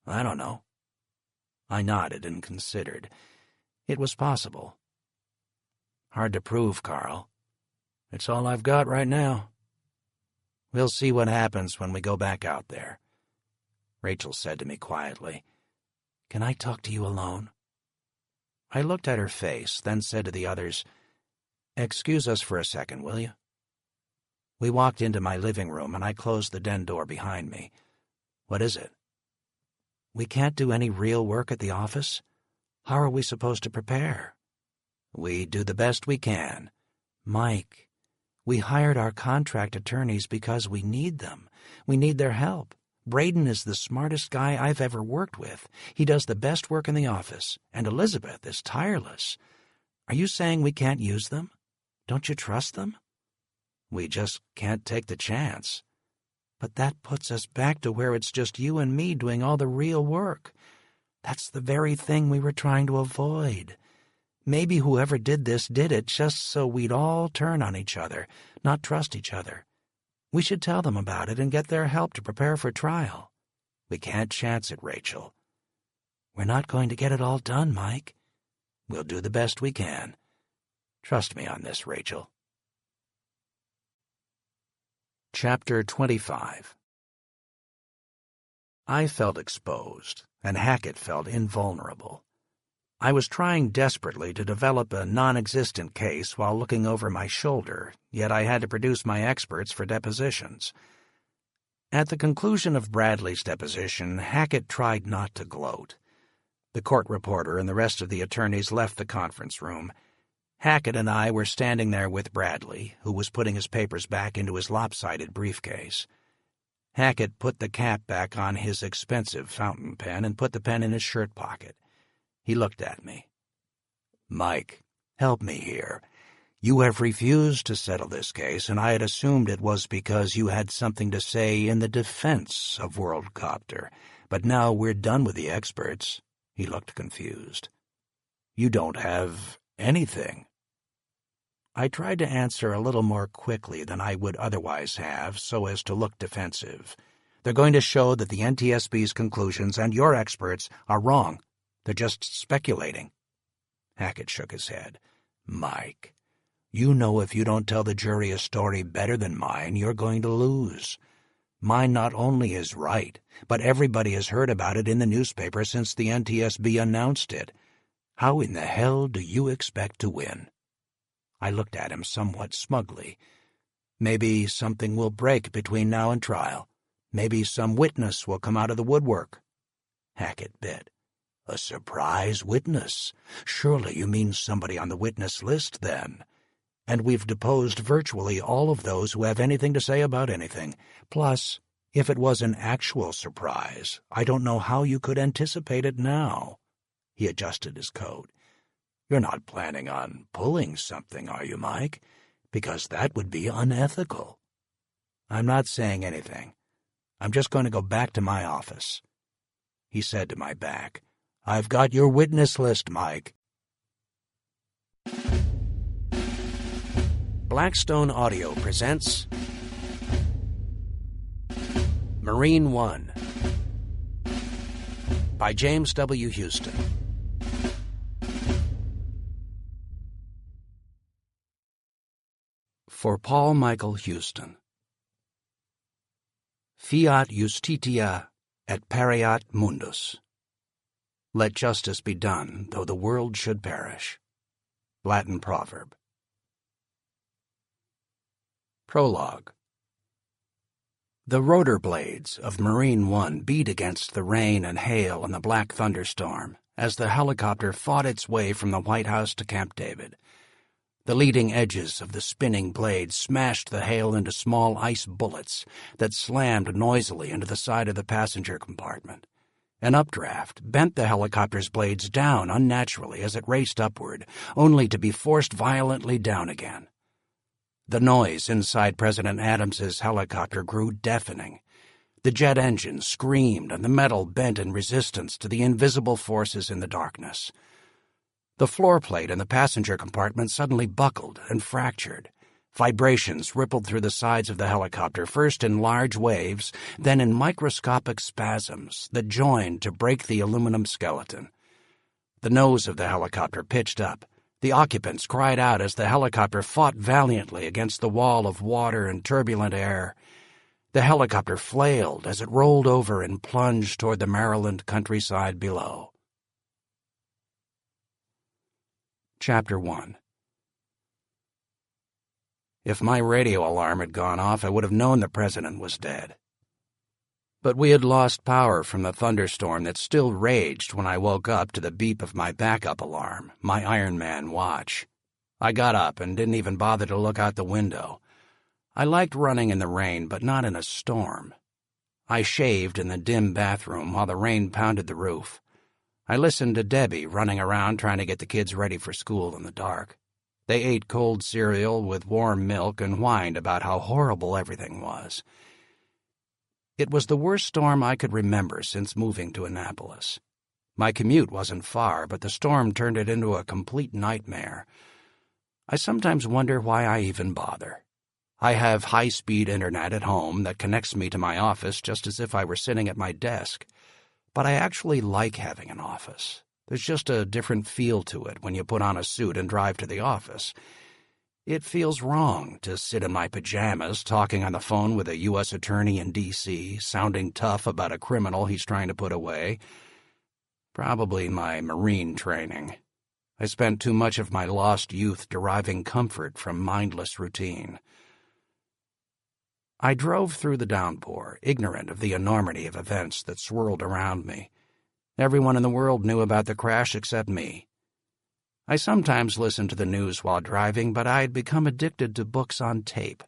I don't know.
I nodded and considered. It was possible. Hard to prove, Carl.
It's all I've got right now.
We'll see what happens when we go back out there. Rachel said to me quietly, Can I talk to you alone? I looked at her face, then said to the others, Excuse us for a second, will you? We walked into my living room and I closed the den door behind me. What is it? We can't do any real work at the office? How are we supposed to prepare? We do the best we can. Mike, we hired our contract attorneys because we need them. We need their help. Braden is the smartest guy I've ever worked with. He does the best work in the office, and Elizabeth is tireless. Are you saying we can't use them? Don't you trust them? We just can't take the chance. But that puts us back to where it's just you and me doing all the real work. That's the very thing we were trying to avoid. Maybe whoever did this did it just so we'd all turn on each other, not trust each other. We should tell them about it and get their help to prepare for trial. We can't chance it, Rachel. We're not going to get it all done, Mike. We'll do the best we can. Trust me on this, Rachel. Chapter 25. I felt exposed, and Hackett felt invulnerable. I was trying desperately to develop a non-existent case while looking over my shoulder, yet I had to produce my experts for depositions. At the conclusion of Bradley's deposition, Hackett tried not to gloat. The court reporter and the rest of the attorneys left the conference room.
Hackett and I were standing there with Bradley, who was putting his papers back into his lopsided briefcase. Hackett put the cap back on his expensive fountain pen and put the pen in his shirt pocket. He looked at me. "Mike, help me here. You have refused to settle this case, and I had assumed it was because you had something to say in the defense of WorldCopter. But now we're done with the experts." He looked confused. "You don't have anything." I tried to answer a little more quickly than I would otherwise have, so as to look defensive. "They're going to show that the NTSB's conclusions and your experts are wrong. They're just speculating." Hackett shook his head. "Mike, you know if you don't tell the jury a story better than mine, you're going to lose. Mine not only is right, but everybody has heard about it in the newspaper since the NTSB announced it. How in the hell do you expect to win?" I looked at him somewhat smugly. "Maybe something will break between now and trial. Maybe some witness will come out of the woodwork." Hackett bit. "A surprise witness? Surely you mean somebody on the witness list, then. And we've deposed virtually all of those who have anything to say about anything. Plus, if it was an actual surprise, I don't know how you could anticipate it now." He adjusted his coat. "You're not planning on pulling something, are you, Mike? Because that would be unethical." "I'm not saying anything. I'm just going to go back to my office." He said to my back, "I've got your witness list, Mike." Blackstone Audio presents Marine One by James W. Huston. For Paul Michael Huston. Fiat justitia et pereat mundus. Let justice be done, though the world should perish. Latin proverb. Prologue. The rotor blades of Marine One beat against the rain and hail and the black thunderstorm as the helicopter fought its way from the White House to Camp David. The leading edges of the spinning blades smashed the hail into small ice bullets that slammed noisily into the side of the passenger compartment. An updraft bent the helicopter's blades down unnaturally as it raced upward, only to be forced violently down again. The noise inside President Adams's helicopter grew deafening. The jet engine screamed and the metal bent in resistance to the invisible forces in the darkness. The floor plate in the passenger compartment suddenly buckled and fractured. Vibrations rippled through the sides of the helicopter, first in large waves, then in microscopic spasms that joined to break the aluminum skeleton. The nose of the helicopter pitched up. The occupants cried out as the helicopter fought valiantly against the wall of water and turbulent air. The helicopter flailed as it rolled over and plunged toward the Maryland countryside below. Chapter 1. If my radio alarm had gone off, I would have known the president was dead. But we had lost power from the thunderstorm that still raged when I woke up to the beep of my backup alarm, my Iron Man watch. I got up and didn't even bother to look out the window. I liked running in the rain, but not in a storm. I shaved in the dim bathroom while the rain pounded the roof. I listened to Debbie running around trying to get the kids ready for school in the dark. They ate cold cereal with warm milk and whined about how horrible everything was. It was the worst storm I could remember since moving to Annapolis. My commute wasn't far, but the storm turned it into a complete nightmare. I sometimes wonder why I even bother. I have high-speed internet at home that connects me to my office just as if I were sitting at my desk. But I actually like having an office. There's just a different feel to it when you put on a suit and drive to the office. It feels wrong to sit in my pajamas talking on the phone with a U.S. attorney in D.C., sounding tough about a criminal he's trying to put away. Probably my Marine training. I spent too much of my lost youth deriving comfort from mindless routine. I drove through the downpour, ignorant of the enormity of events that swirled around me. Everyone in the world knew about the crash except me. I sometimes listened to the news while driving, but I had become addicted to books on tape.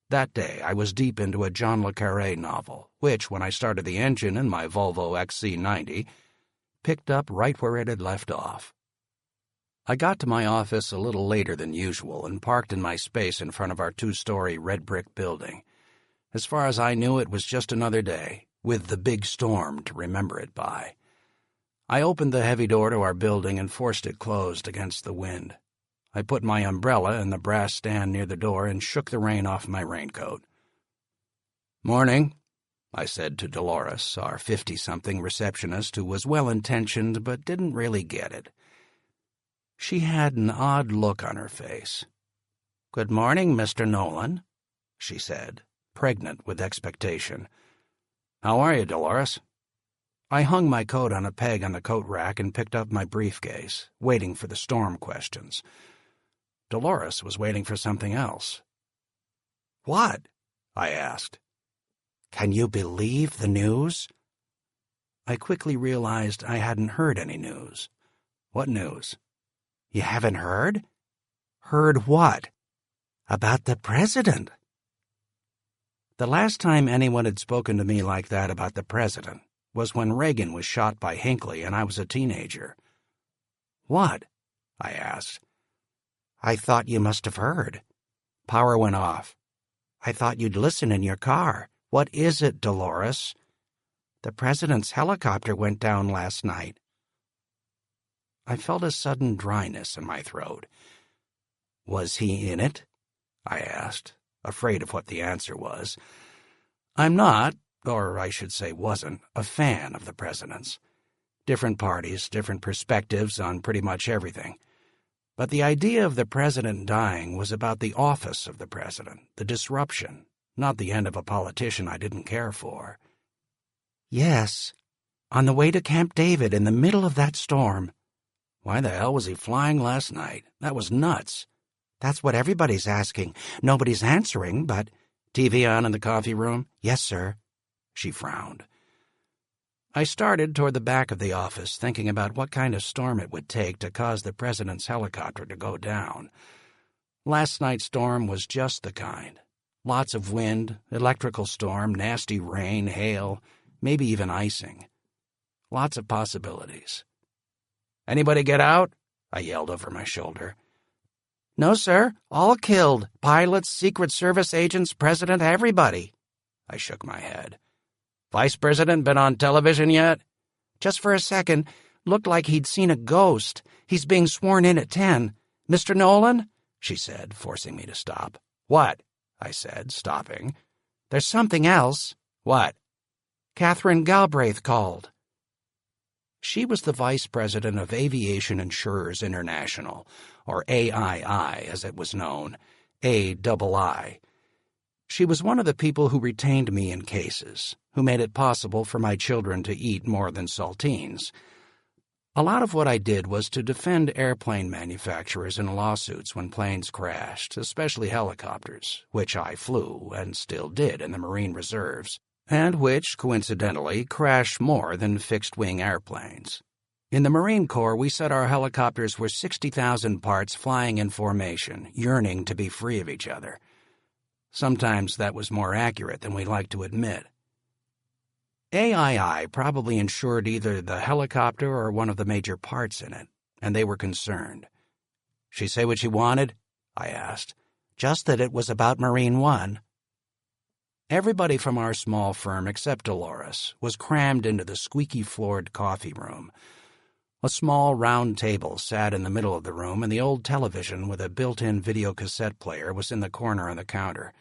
That day, I was deep into a John le Carré novel, which, when I started the engine in my Volvo XC90, picked up right where it had left off. I got to my office a little later than usual and parked in my space in front of our 2-story red brick building. As far as I knew, it was just another day, with the big storm to remember it by. I opened the heavy door to our building and forced it closed against the wind. I put my umbrella in the brass stand near the door and shook the rain off my raincoat. "Morning," I said to Dolores, our 50-something receptionist who was well-intentioned but didn't really get it. She had an odd look on her face. "Good morning, Mr. Nolan," she said, pregnant with expectation. "How are you, Dolores?" I hung my coat on a peg on the coat rack and picked up my briefcase, waiting for the storm questions. Dolores was waiting for something else. "What?" I asked. "Can you believe the news?" I quickly realized I hadn't heard any news. "What news?" "You haven't heard?" "Heard what?" "About the president." The last time anyone had spoken to me like that about the president was when Reagan was shot by Hinckley and I was a teenager. "What?" I asked. "I thought you must have heard. Power went off. I thought you'd listen in your car. What is it, Dolores?" "The president's helicopter went down last night." I felt a sudden dryness in my throat. "Was he in it?" I asked, afraid of what the answer was. I'm not, or I should say wasn't, a fan of the president's. Different parties, different perspectives on pretty much everything. But the idea of the president dying was about the office of the president, the disruption, not the end of a politician I didn't care for. "Yes, on the way to Camp David in the middle of that storm." "Why the hell was he flying last night? That was nuts." "That's what everybody's asking. Nobody's answering, but—" "TV on in the coffee room?" "Yes, sir." She frowned. I started toward the back of the office, thinking about what kind of storm it would take to cause the president's helicopter to go down. Last night's storm was just the kind. Lots of wind, electrical storm, nasty rain, hail, maybe even icing. Lots of possibilities. "Anybody get out?" I yelled over my shoulder. "No, sir. All killed. Pilots, Secret Service agents, president, everybody." I shook my head. "Vice President been on television yet?" "Just for a second. Looked like he'd seen a ghost. He's being sworn in at 10. Mr. Nolan?" she said, forcing me to stop. "What?" I said, stopping. "There's something else." "What?" "Catherine Galbraith called." She was the vice president of Aviation Insurers International, or AII as it was known, AII. She was one of the people who retained me in cases, who made it possible for my children to eat more than saltines. A lot of what I did was to defend airplane manufacturers in lawsuits when planes crashed, especially helicopters, which I flew and still did in the Marine Reserves, and which, coincidentally, crash more than fixed-wing airplanes. In the Marine Corps, we said our helicopters were 60,000 parts flying in formation, yearning to be free of each other. Sometimes that was more accurate than we like to admit. AII probably insured either the helicopter or one of the major parts in it, and they were concerned. "She say what she wanted?" I asked. "Just that it was about Marine One." Everybody from our small firm except Dolores was crammed into the squeaky-floored coffee room. A small round table sat in the middle of the room, and the old television with a built-in videocassette player was in the corner on the counter.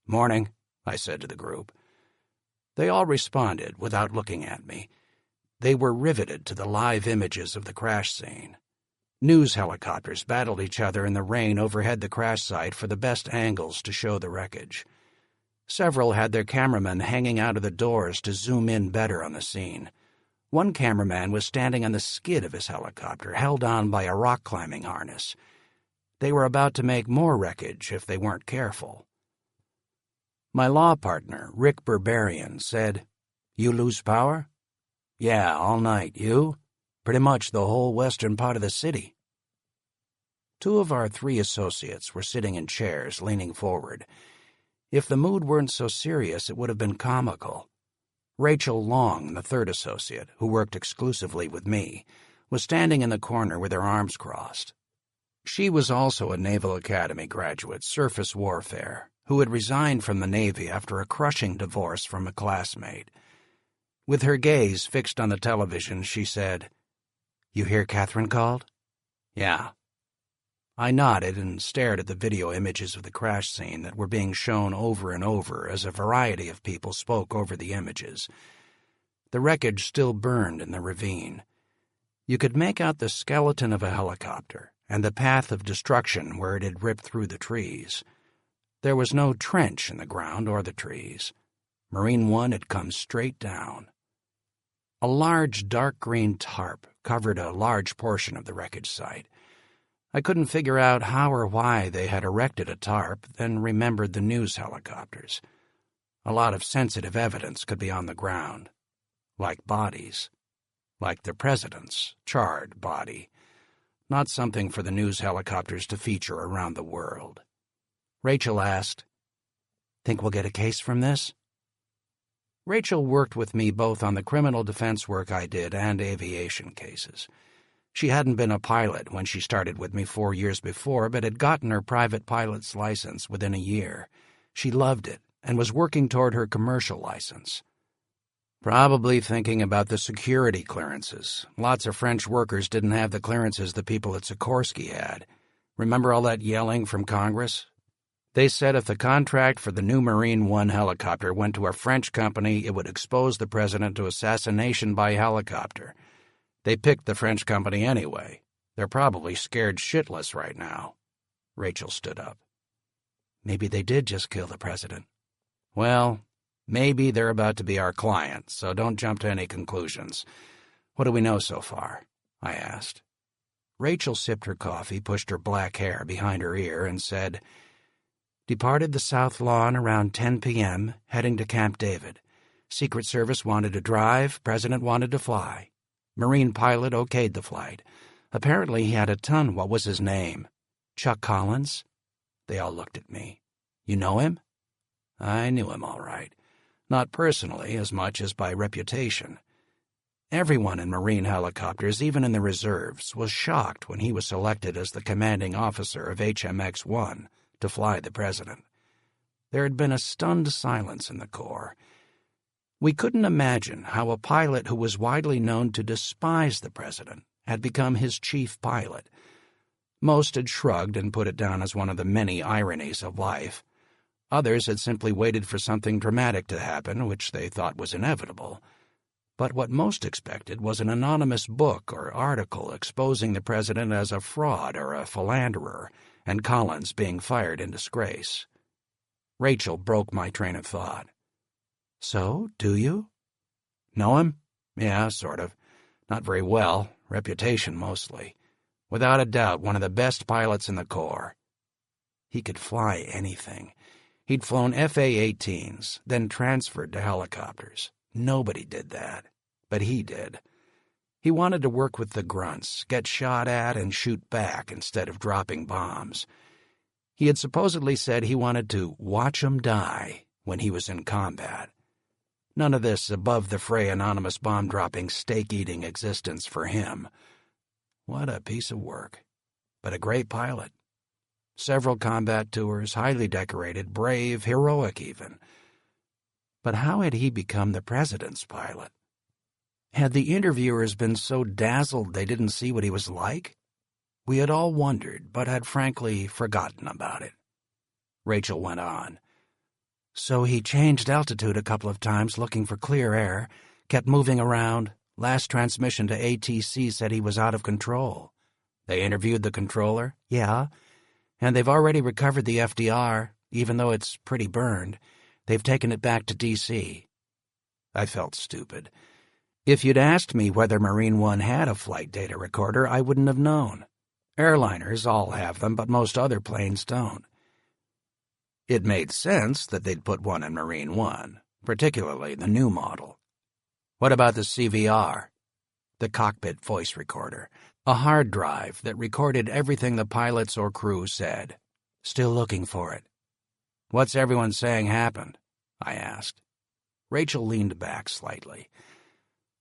"Morning," I said to the group. They all responded without looking at me. They were riveted to the live images of the crash scene. News helicopters battled each other in the rain overhead the crash site for the best angles to show the wreckage. Several had their cameramen hanging out of the doors to zoom in better on the scene. One cameraman was standing on the skid of his helicopter, held on by a rock-climbing harness. They were about to make more wreckage if they weren't careful. My law partner, Rick Berberian, said, "You lose power?" "Yeah, all night. You?" "Pretty much the whole western part of the city." Two of our three associates were sitting in chairs, leaning forward. If the mood weren't so serious, it would have been comical. Rachel Long, the third associate, who worked exclusively with me, was standing in the corner with her arms crossed. She was also a Naval Academy graduate, surface warfare, who had resigned from the Navy after a crushing divorce from a classmate. With her gaze fixed on the television, she said, "You hear Catherine called?" "Yeah." I nodded and stared at the video images of the crash scene that were being shown over and over as a variety of people spoke over the images. The wreckage still burned in the ravine. You could make out the skeleton of a helicopter and the path of destruction where it had ripped through the trees. There was no trench in the ground or the trees. Marine One had come straight down. A large dark green tarp covered a large portion of the wreckage site. I couldn't figure out how or why they had erected a tarp, then remembered the news helicopters. A lot of sensitive evidence could be on the ground. Like bodies. Like the president's charred body. Not something for the news helicopters to feature around the world. Rachel asked, "Think we'll get a case from this?" Rachel worked with me both on the criminal defense work I did and aviation cases. She hadn't been a pilot when she started with me 4 years before, but had gotten her private pilot's license within a year. She loved it and was working toward her commercial license. Probably thinking about the security clearances. Lots of French workers didn't have the clearances the people at Sikorsky had. Remember all that yelling from Congress? They said if the contract for the new Marine One helicopter went to a French company, it would expose the president to assassination by helicopter. They picked the French company anyway. They're probably scared shitless right now. Rachel stood up. Maybe they did just kill the president. Well, maybe they're about to be our client, so don't jump to any conclusions. What do we know so far? I asked. Rachel sipped her coffee, pushed her black hair behind her ear, and said, "Departed the South Lawn around 10 p.m., heading to Camp David. Secret Service wanted to drive, President wanted to fly. Marine pilot okayed the flight. Apparently he had a ton. What was his name? Chuck Collins?" They all looked at me. "You know him?" I knew him all right. Not personally as much as by reputation. Everyone in Marine helicopters, even in the reserves, was shocked when he was selected as the commanding officer of HMX-1 to fly the president. There had been a stunned silence in the Corps. We couldn't imagine how a pilot who was widely known to despise the president had become his chief pilot. Most had shrugged and put it down as one of the many ironies of life. Others had simply waited for something dramatic to happen, which they thought was inevitable. But what most expected was an anonymous book or article exposing the president as a fraud or a philanderer, and Collins being fired in disgrace. Rachel broke my train of thought. "So, do you?" "Know him? Yeah, sort of. Not very well. Reputation, mostly. Without a doubt, one of the best pilots in the Corps. He could fly anything. He'd flown FA-18s, then transferred to helicopters. Nobody did that. But he did. He wanted to work with the grunts, get shot at and shoot back instead of dropping bombs. He had supposedly said he wanted to watch 'em die when he was in combat. None of this above-the-fray anonymous bomb-dropping, steak-eating existence for him. What a piece of work. But a great pilot. Several combat tours, highly decorated, brave, heroic even. But how had he become the president's pilot? Had the interviewers been so dazzled they didn't see what he was like? We had all wondered, but had frankly forgotten about it. Rachel went on. "So he changed altitude a couple of times looking for clear air, kept moving around. Last transmission to ATC said he was out of control. They interviewed the controller?" "Yeah. And they've already recovered the FDR, even though it's pretty burned. They've taken it back to D.C. I felt stupid. If you'd asked me whether Marine One had a flight data recorder, I wouldn't have known. Airliners all have them, but most other planes don't. It made sense that they'd put one in Marine One, particularly the new model. What about the CVR? the cockpit voice recorder, a hard drive that recorded everything the pilots or crew said.
Still looking for it.
What's everyone saying happened? I asked.
Rachel leaned back slightly.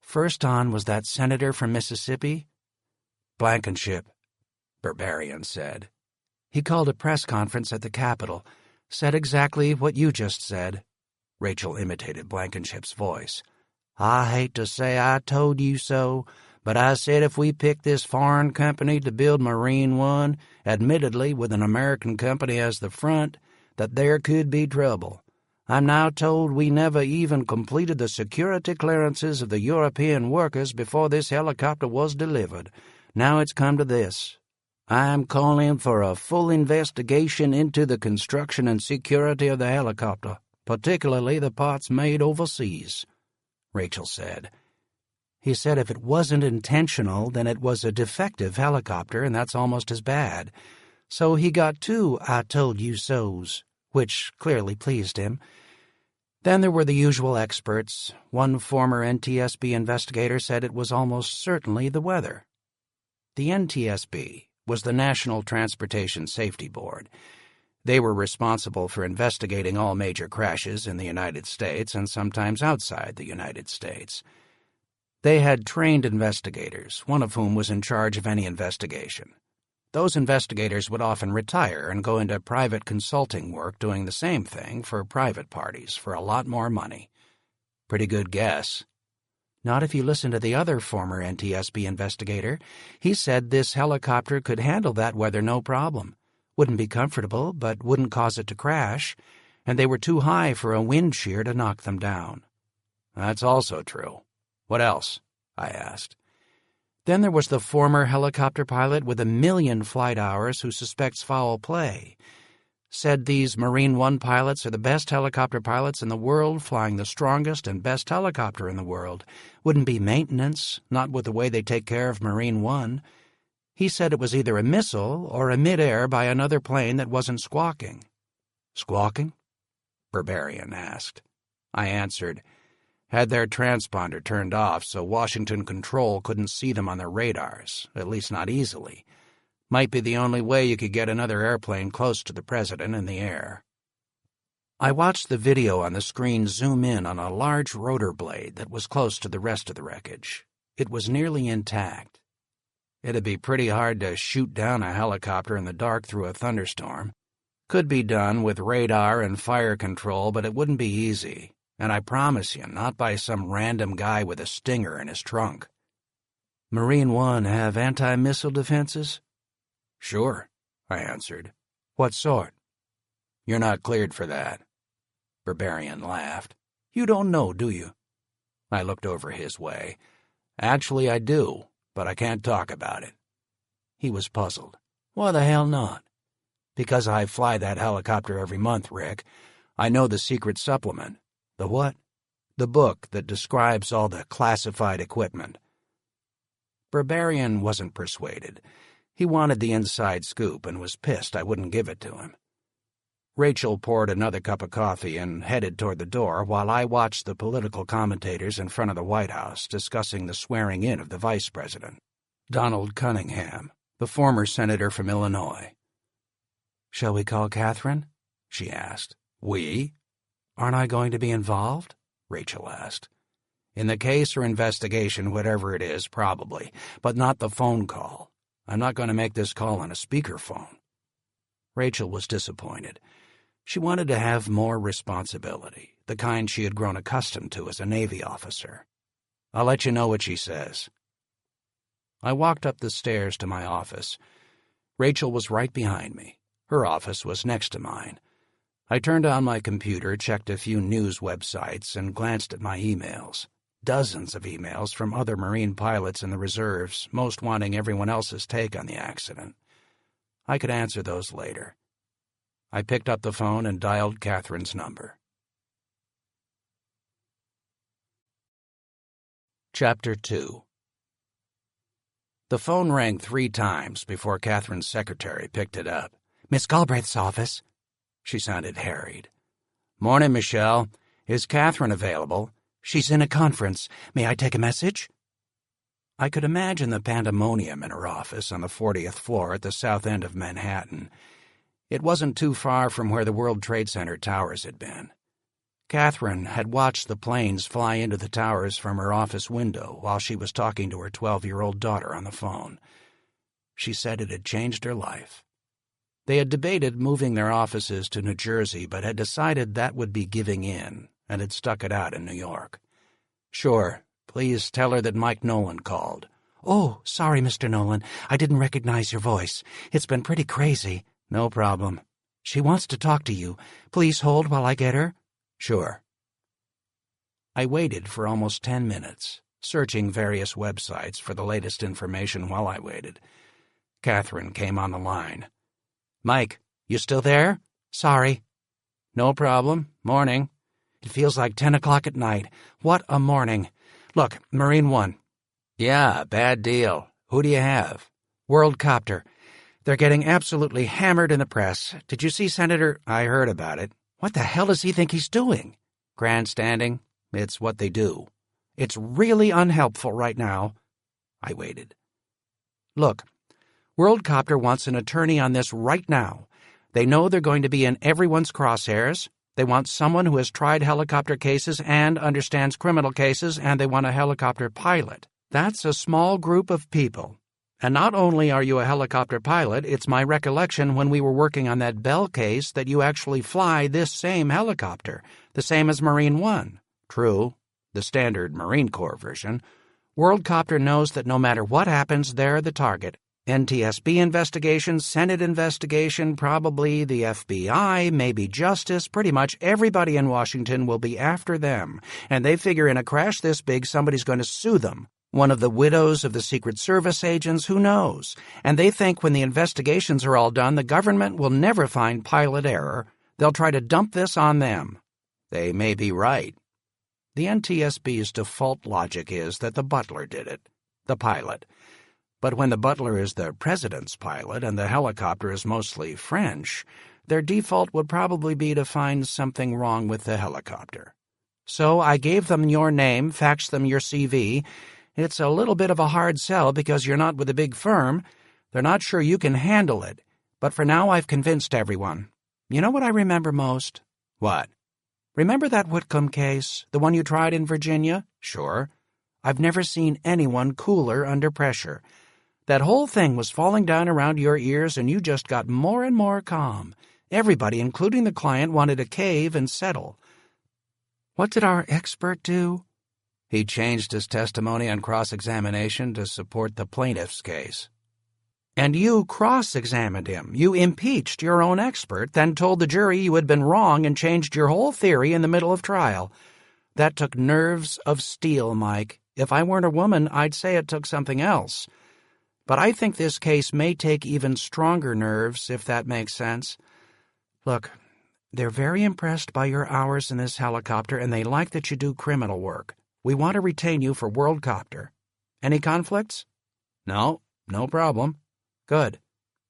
First on was that senator from Mississippi?
Blankenship, Berberian said.
He called a press conference at the Capitol, said exactly what you just said.
Rachel imitated Blankenship's voice.
I hate to say I told you so, but I said if we picked this foreign company to build Marine One, admittedly with an American company as the front, that there could be trouble. I'm now told we never even completed the security clearances of the European workers before this helicopter was delivered. Now it's come to this. I'm calling for a full investigation into the construction and security of the helicopter, particularly the parts made overseas, Rachel said.
He said if it wasn't intentional, then it was a defective helicopter, and that's almost as bad. So he got two I told you so's, which clearly pleased him. Then there were the usual experts. One former NTSB investigator said it was almost certainly the weather. The NTSB was the National Transportation Safety Board. They were responsible for investigating all major crashes in the United States and sometimes outside the United States. They had trained investigators, one of whom was in charge of any investigation. Those investigators would often retire and go into private consulting work doing the same thing for private parties for a lot more money. Pretty good guess.
Not if you listen to the other former NTSB investigator. He said this helicopter could handle that weather no problem. Wouldn't be comfortable, but wouldn't cause it to crash, and they were too high for a wind shear to knock them down.
That's also true. What else? I asked.
Then there was the former helicopter pilot with 1 million flight hours who suspects foul play. Said these Marine One pilots are the best helicopter pilots in the world, flying the strongest and best helicopter in the world. Wouldn't be maintenance, not with the way they take care of Marine One. He said it was either a missile or a mid-air by another plane that wasn't squawking.
Squawking? Berberian asked. I answered, had their transponder turned off so Washington Control couldn't see them on their radars, at least not easily. Might be the only way you could get another airplane close to the president in the air.
I watched the video on the screen zoom in on a large rotor blade that was close to the rest of the wreckage. It was nearly intact.
It'd be pretty hard to shoot down a helicopter in the dark through a thunderstorm. Could be done with radar and fire control, but it wouldn't be easy. And I promise you, not by some random guy with a Stinger in his trunk.
Marine One have anti-missile defenses?
Sure, I answered.
What sort?
You're not cleared for that. Berberian laughed.
You don't know, do you?
I looked over his way. Actually, I do, but I can't talk about it.
He was puzzled.
Why the hell not? Because I fly that helicopter every month, Rick. I know the secret supplement.
The what?
The book that describes all the classified equipment. Berberian wasn't persuaded. He wanted the inside scoop and was pissed I wouldn't give it to him. Rachel poured another cup of coffee and headed toward the door while I watched the political commentators in front of the White House discussing the swearing-in of the vice president, Donald Cunningham, the former senator from Illinois.
"Shall we call Catherine?" she asked.
"We?"
"Aren't I going to be involved?" Rachel asked.
"In the case or investigation, whatever it is, probably, but not the phone call. I'm not going to make this call on a speakerphone."
Rachel was disappointed. She wanted to have more responsibility, the kind she had grown accustomed to as a Navy officer.
"I'll let you know what she says."
I walked up the stairs to my office. Rachel was right behind me. Her office was next to mine. I turned on my computer, checked a few news websites, and glanced at my emails. Dozens of emails from other Marine pilots in the reserves, most wanting everyone else's take on the accident. I could answer those later. I picked up the phone and dialed Catherine's number. Chapter 2. The phone rang 3 times before Catherine's secretary picked it up.
"Miss Galbraith's office."
She sounded harried.
"Morning, Michelle. Is Catherine available?"
"She's in a conference. May I take a message?"
I could imagine the pandemonium in her office on the 40th floor at the south end of Manhattan. It wasn't too far from where the World Trade Center towers had been. Catherine had watched the planes fly into the towers from her office window while she was talking to her 12-year-old daughter on the phone. She said it had changed her life. They had debated moving their offices to New Jersey, but had decided that would be giving in, and had stuck it out in New York. "Sure, please tell her that Mike Nolan called."
"Oh, sorry, Mr. Nolan. I didn't recognize your voice. It's been pretty crazy."
"No problem."
"She wants to talk to you. Please hold while I get her."
"Sure." I waited for almost 10 minutes, searching various websites for the latest information while I waited. Catherine came on the line. "Mike, you still there?"
"Sorry."
"No problem. Morning."
"It feels like 10 o'clock at night. What a morning. Look, Marine One."
"Yeah, bad deal. Who do you have?"
"World Copter. They're getting absolutely hammered in the press. Did you see Senator—"
"I heard about it."
"What the hell does he think he's doing?"
"Grandstanding. It's what they do."
"It's really unhelpful right now."
I waited.
"Look, World Copter wants an attorney on this right now. They know they're going to be in everyone's crosshairs. They want someone who has tried helicopter cases and understands criminal cases, and they want a helicopter pilot. That's a small group of people. And not only are you a helicopter pilot, it's my recollection when we were working on that Bell case that you actually fly this same helicopter, the same as Marine One."
"True, the standard Marine Corps version."
"World Copter knows that no matter what happens, they're the target. NTSB investigation, Senate investigation, probably the FBI, maybe justice, pretty much everybody in Washington will be after them, and they figure in a crash this big somebody's going to sue them. One of the widows of the Secret Service agents, who knows? And they think when the investigations are all done, the government will never find pilot error. They'll try to dump this on them."
"They may be right."
The NTSB's default logic is that the butler did it, the pilot. But when the butler is the president's pilot and the helicopter is mostly French, their default would probably be to find something wrong with the helicopter. So I gave them your name, faxed them your CV. It's a little bit of a hard sell because you're not with a big firm. They're not sure you can handle it. But for now I've convinced everyone. You know what I remember most?
"What?"
"Remember that Whitcomb case, the one you tried in Virginia?"
"Sure."
"I've never seen anyone cooler under pressure. That whole thing was falling down around your ears, and you just got more and more calm. Everybody, including the client, wanted to cave and settle. What did our expert do?"
"He changed his testimony on cross-examination to support the plaintiff's case."
"And you cross-examined him. You impeached your own expert, then told the jury you had been wrong and changed your whole theory in the middle of trial. That took nerves of steel, Mike. If I weren't a woman, I'd say it took something else. But I think this case may take even stronger nerves, if that makes sense. Look, they're very impressed by your hours in this helicopter, and they like that you do criminal work. We want to retain you for World Copter. Any conflicts?"
"No, no problem."
"Good.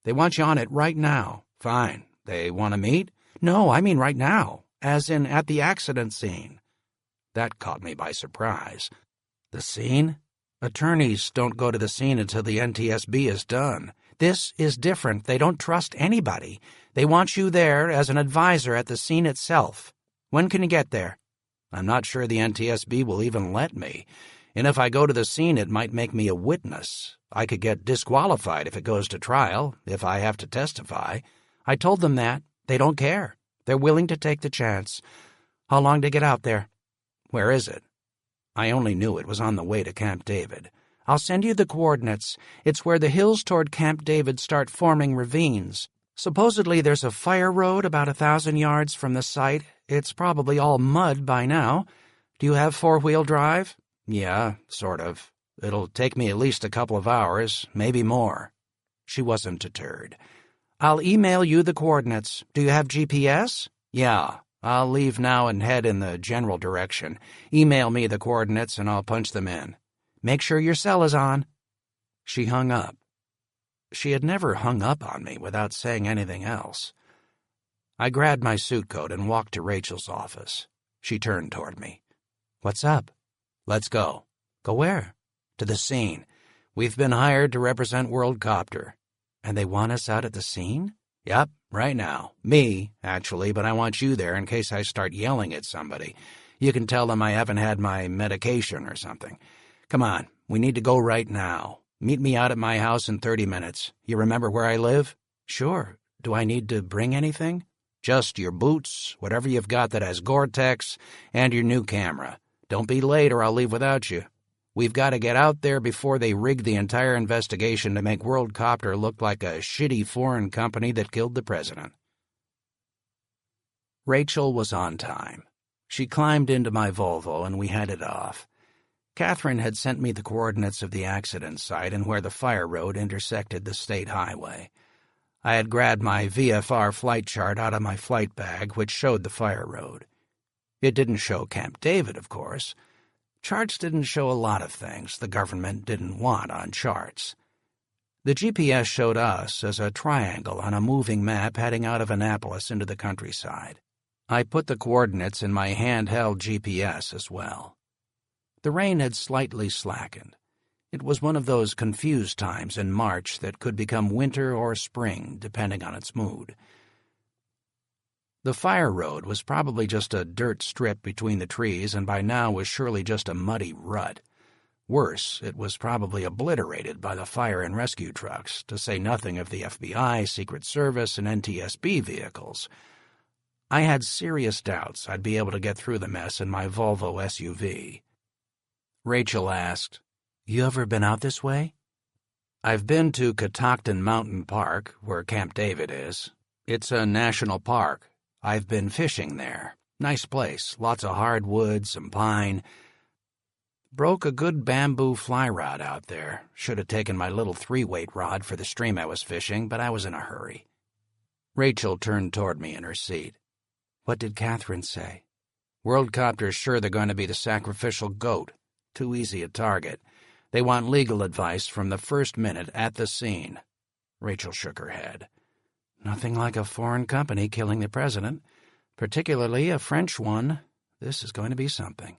They want you on it right now."
"Fine. They want to meet?"
"No, I mean right now, as in at the accident scene."
That caught me by surprise.
"The scene? Attorneys don't go to the scene until the NTSB is done. This is different. They don't trust anybody. They want you there as an advisor at the scene itself. When can you get there?"
"I'm not sure the NTSB will even let me. And if I go to the scene, it might make me a witness. I could get disqualified if it goes to trial, if I have to testify."
"I told them that. They don't care. They're willing to take the chance. How long to get out there?"
"Where is it?"
I only knew it was on the way to Camp David. "I'll send you the coordinates. It's where the hills toward Camp David start forming ravines. Supposedly there's a fire road about 1,000 yards from the site. It's probably all mud by now. Do you have 4-wheel drive?"
"Yeah, sort of. It'll take me at least a couple of hours, maybe more."
She wasn't deterred. "I'll email you the coordinates. Do you have GPS?"
"Yeah. I'll leave now and head in the general direction. Email me the coordinates and I'll punch them in."
"Make sure your cell is on."
She hung up. She had never hung up on me without saying anything else. I grabbed my suit coat and walked to Rachel's office. She turned toward me.
"What's up?"
"Let's go."
"Go where?"
"To the scene. We've been hired to represent WorldCopter.
And they want us out at the scene?
Yep, right now. Me, actually, but I want you there in case I start yelling at somebody. You can tell them I haven't had my medication or something. Come on, we need to go right now. Meet me out at my house in 30 minutes. You remember where I live?
Sure. Do I need to bring anything?
Just your boots, whatever you've got that has Gore-Tex, and your new camera. Don't be late or I'll leave without you. We've got to get out there before they rig the entire investigation to make WorldCopter look like a shitty foreign company that killed the president.
Rachel was on time. She climbed into my Volvo and we headed off. Catherine had sent me the coordinates of the accident site and where the fire road intersected the state highway. I had grabbed my VFR flight chart out of my flight bag, which showed the fire road. It didn't show Camp David, of course. Charts didn't show a lot of things the government didn't want on charts. The GPS showed us as a triangle on a moving map heading out of Annapolis into the countryside. I put the coordinates in my handheld GPS as well. The rain had slightly slackened. It was one of those confused times in March that could become winter or spring, depending on its mood. The fire road was probably just a dirt strip between the trees and by now was surely just a muddy rut. Worse, it was probably obliterated by the fire and rescue trucks, to say nothing of the FBI, Secret Service, and NTSB vehicles. I had serious doubts I'd be able to get through the mess in my Volvo SUV. Rachel asked, "You ever been out this way?" "I've been to Catoctin Mountain Park, where Camp David is. It's a national park. I've been fishing there. Nice place, lots of hardwood, some pine. Broke a good bamboo fly rod out there. Should have taken my little 3-weight rod for the stream I was fishing, but I was in a hurry." Rachel turned toward me in her seat. "What did Catherine say?" "WorldCopter's sure they're going to be the sacrificial goat. Too easy a target. They want legal advice from the first minute at the scene." Rachel shook her head. "Nothing like a foreign company killing the president, particularly a French one. This is going to be something."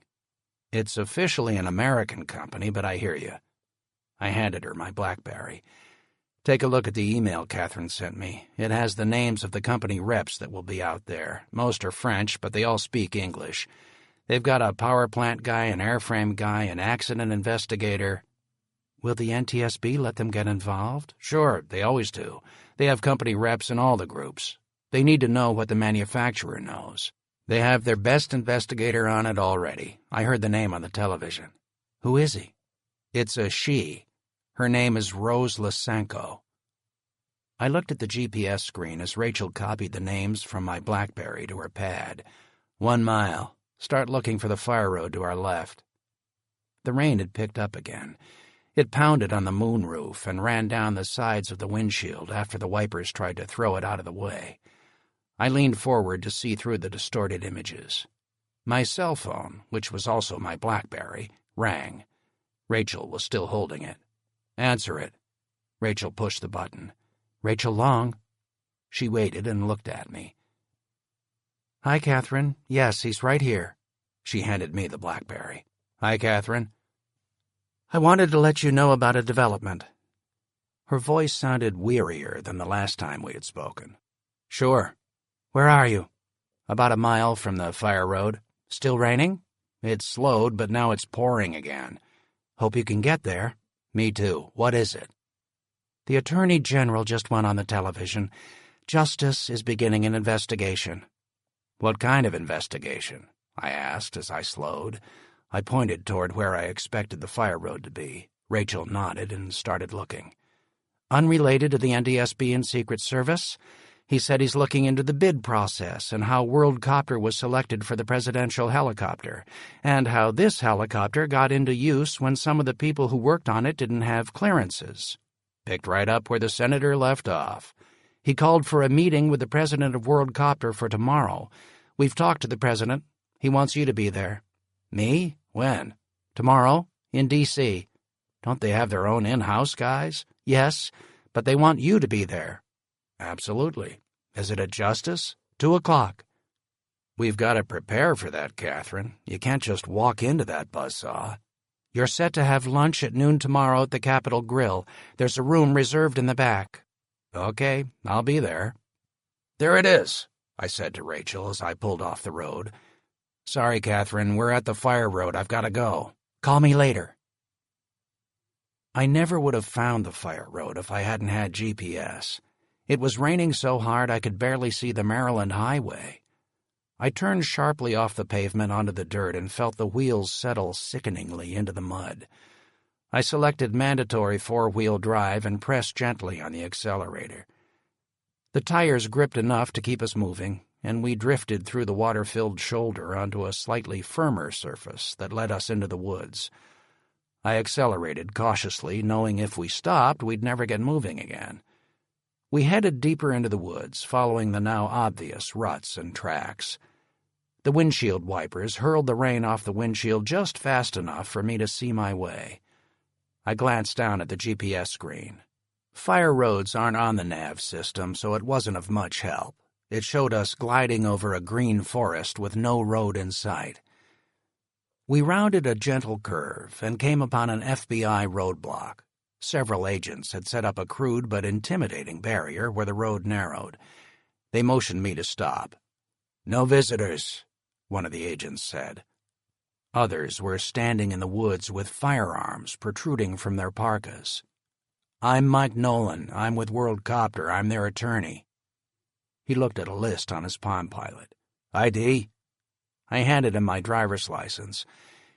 "It's officially an American company, but I hear you." I handed her my BlackBerry. "Take a look at the email Catherine sent me. It has the names of the company reps that will be out there. Most are French, but they all speak English. They've got a power plant guy, an airframe guy, an accident investigator." "Will the NTSB let them get involved?" "Sure, they always do. They have company reps in all the groups. They need to know what the manufacturer knows. They have their best investigator on it already. I heard the name on the television." "Who is he?" "It's a she. Her name is Rose Lysenko." I looked at the GPS screen as Rachel copied the names from my BlackBerry to her pad. 1 mile. Start looking for the fire road to our left. The rain had picked up again. It pounded on the moonroof and ran down the sides of the windshield after the wipers tried to throw it out of the way. I leaned forward to see through the distorted images. My cell phone, which was also my BlackBerry, rang. Rachel was still holding it. "Answer it." Rachel pushed the button. "Rachel Long." She waited and looked at me. "Hi, Catherine. Yes, he's right here." She handed me the BlackBerry. "Hi, Catherine. I wanted to let you know about a development." Her voice sounded wearier than the last time we had spoken. "Sure. Where are you?" "About a mile from the fire road." "Still raining?" "It's slowed, but now it's pouring again." "Hope you can get there." "Me too. What is it?" "The Attorney General just went on the television. Justice is beginning an investigation." "What kind of investigation?" I asked as I slowed. I pointed toward where I expected the fire road to be. Rachel nodded and started looking. "Unrelated to the NTSB and Secret Service? He said he's looking into the bid process and how WorldCopter was selected for the presidential helicopter, and how this helicopter got into use when some of the people who worked on it didn't have clearances." Picked right up where the senator left off. "He called for a meeting with the president of WorldCopter for tomorrow. We've talked to the president. He wants you to be there." "Me? When?" "Tomorrow, in D.C. Don't they have their own in-house guys?" "Yes, but they want you to be there." "Absolutely. Is it at Justice?" 2:00. "We've got to prepare for that, Catherine. You can't just walk into that buzzsaw."
You're set to have lunch at noon tomorrow at the Capitol Grill. There's a room reserved in the back." "Okay, I'll be there." "There it is," I said to Rachel as I pulled off the road. "Sorry, Catherine, we're at the fire road. I've got to go. Call me later." I never would have found the fire road if I hadn't had GPS. It was raining so hard I could barely see the Maryland highway. I turned sharply off the pavement onto the dirt and felt the wheels settle sickeningly into the mud. I selected mandatory four-wheel drive and pressed gently on the accelerator. The tires gripped enough to keep us moving, and we drifted through the water-filled shoulder onto a slightly firmer surface that led us into the woods. I accelerated cautiously, knowing if we stopped, we'd never get moving again. We headed deeper into the woods, following the now obvious ruts and tracks. The windshield wipers hurled the rain off the windshield just fast enough for me to see my way. I glanced down at the GPS screen. Fire roads aren't on the nav system, so it wasn't of much help. It showed us gliding over a green forest with no road in sight. We rounded a gentle curve and came upon an FBI roadblock. Several agents had set up a crude but intimidating barrier where the road narrowed. They motioned me to stop. "No visitors," one of the agents said. Others were standing in the woods with firearms protruding from their parkas. "I'm Mike Nolan. I'm with World Copter. I'm their attorney." He looked at a list on his Palm Pilot. "ID?" I handed him my driver's license.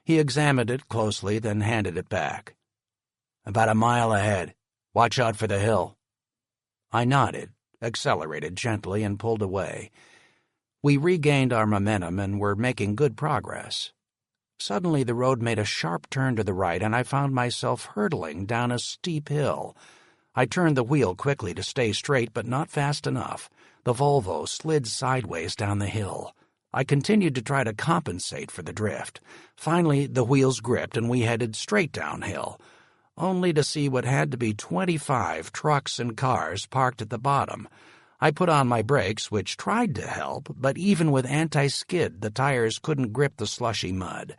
He examined it closely, then handed it back. "About a mile ahead. Watch out for the hill." I nodded, accelerated gently, and pulled away. We regained our momentum and were making good progress. Suddenly the road made a sharp turn to the right, and I found myself hurtling down a steep hill. I turned the wheel quickly to stay straight, but not fast enough. The Volvo slid sideways down the hill. I continued to try to compensate for the drift. Finally, the wheels gripped and we headed straight downhill, only to see what had to be 25 trucks and cars parked at the bottom. I put on my brakes, which tried to help, but even with anti-skid, the tires couldn't grip the slushy mud.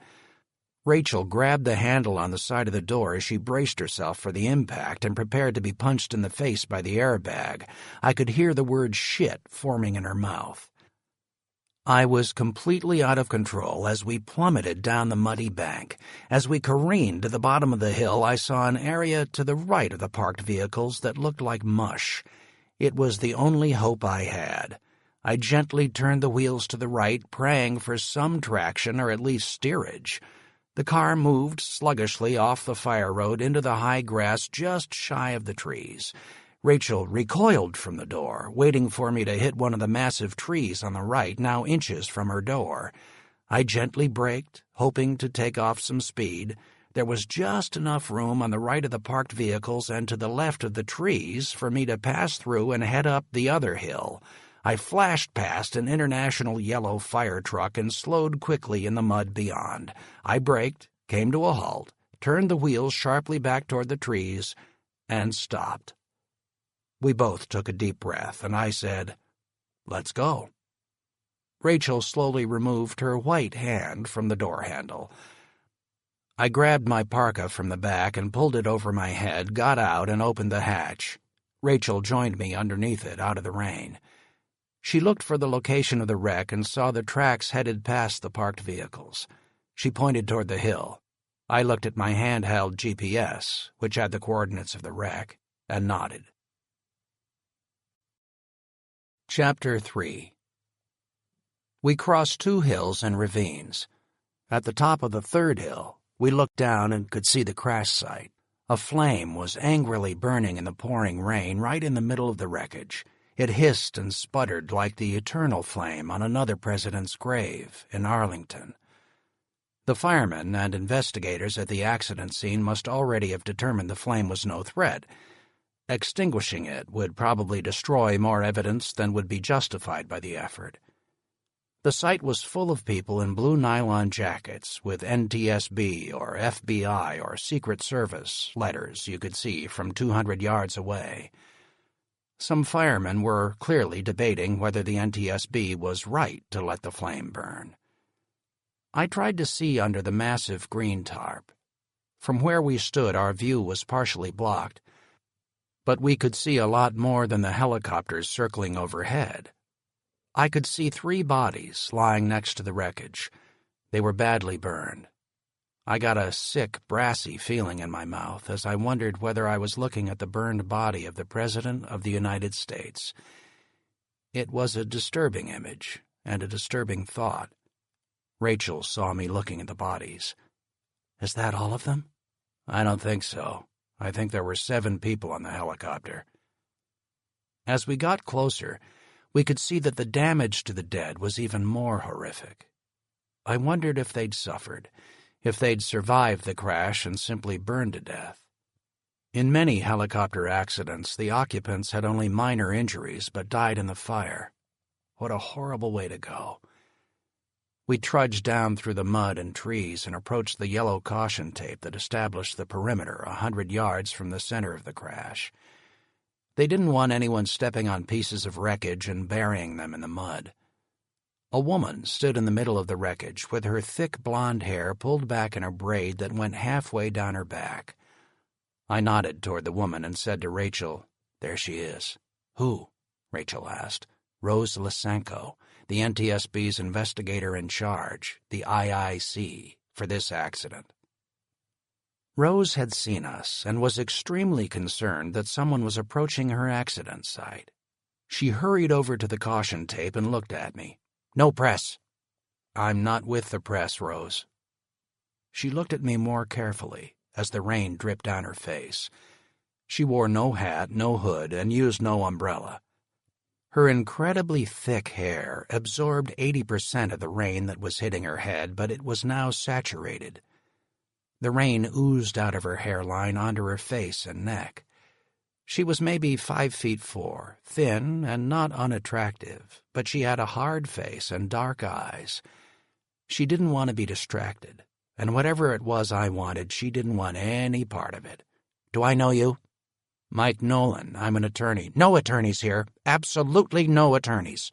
Rachel grabbed the handle on the side of the door as she braced herself for the impact and prepared to be punched in the face by the airbag. I could hear the word shit forming in her mouth. I was completely out of control as we plummeted down the muddy bank. As we careened to the bottom of the hill, I saw an area to the right of the parked vehicles that looked like mush. It was the only hope I had. I gently turned the wheels to the right, praying for some traction or at least steerage. The car moved sluggishly off the fire road into the high grass just shy of the trees. Rachel recoiled from the door, waiting for me to hit one of the massive trees on the right, now inches from her door. I gently braked, hoping to take off some speed. There was just enough room on the right of the parked vehicles and to the left of the trees for me to pass through and head up the other hill. I flashed past an international yellow fire truck and slowed quickly in the mud beyond. I braked, came to a halt, turned the wheels sharply back toward the trees, and stopped. We both took a deep breath, and I said, "Let's go." Rachel slowly removed her white hand from the door handle. I grabbed my parka from the back and pulled it over my head, got out, and opened the hatch. Rachel joined me underneath it, out of the rain. She looked for the location of the wreck and saw the tracks headed past the parked vehicles. She pointed toward the hill. I looked at my handheld GPS, which had the coordinates of the wreck, and nodded. Chapter 3. We crossed 2 hills and ravines. At the top of the 3rd hill, we looked down and could see the crash site. A flame was angrily burning in the pouring rain right in the middle of the wreckage. It hissed and sputtered like the eternal flame on another president's grave in Arlington. The firemen and investigators at the accident scene must already have determined the flame was no threat. Extinguishing it would probably destroy more evidence than would be justified by the effort. The site was full of people in blue nylon jackets with NTSB or FBI or Secret Service letters you could see from 200 yards away. Some firemen were clearly debating whether the NTSB was right to let the flame burn. I tried to see under the massive green tarp. From where we stood, our view was partially blocked, but we could see a lot more than the helicopters circling overhead. I could see 3 bodies lying next to the wreckage. They were badly burned. I got a sick, brassy feeling in my mouth as I wondered whether I was looking at the burned body of the President of the United States. It was a disturbing image and a disturbing thought. Rachel saw me looking at the bodies. "Is that all of them?" "I don't think so. I think there were 7 people on the helicopter." As we got closer, we could see that the damage to the dead was even more horrific. I wondered if they'd suffered, if they'd survived the crash and simply burned to death. In many helicopter accidents, the occupants had only minor injuries but died in the fire. What a horrible way to go. We trudged down through the mud and trees and approached the yellow caution tape that established the perimeter 100 yards from the center of the crash. They didn't want anyone stepping on pieces of wreckage and burying them in the mud. A woman stood in the middle of the wreckage with her thick blonde hair pulled back in a braid that went halfway down her back. I nodded toward the woman and said to Rachel, "There she is." "Who?" Rachel asked. "Rose Lysenko, the NTSB's investigator in charge, the IIC, for this accident." Rose had seen us and was extremely concerned that someone was approaching her accident site. She hurried over to the caution tape and looked at me. "No press." "I'm not with the press, Rose." She looked at me more carefully as the rain dripped down her face. She wore no hat, no hood, and used no umbrella. Her incredibly thick hair absorbed 80% of the rain that was hitting her head, but it was now saturated. The rain oozed out of her hairline onto her face and neck. She was maybe 5'4", thin and not unattractive, but she had a hard face and dark eyes. She didn't want to be distracted, and whatever it was I wanted, she didn't want any part of it. "Do I know you?" "Mike Nolan. I'm an attorney." "No attorneys here. Absolutely no attorneys."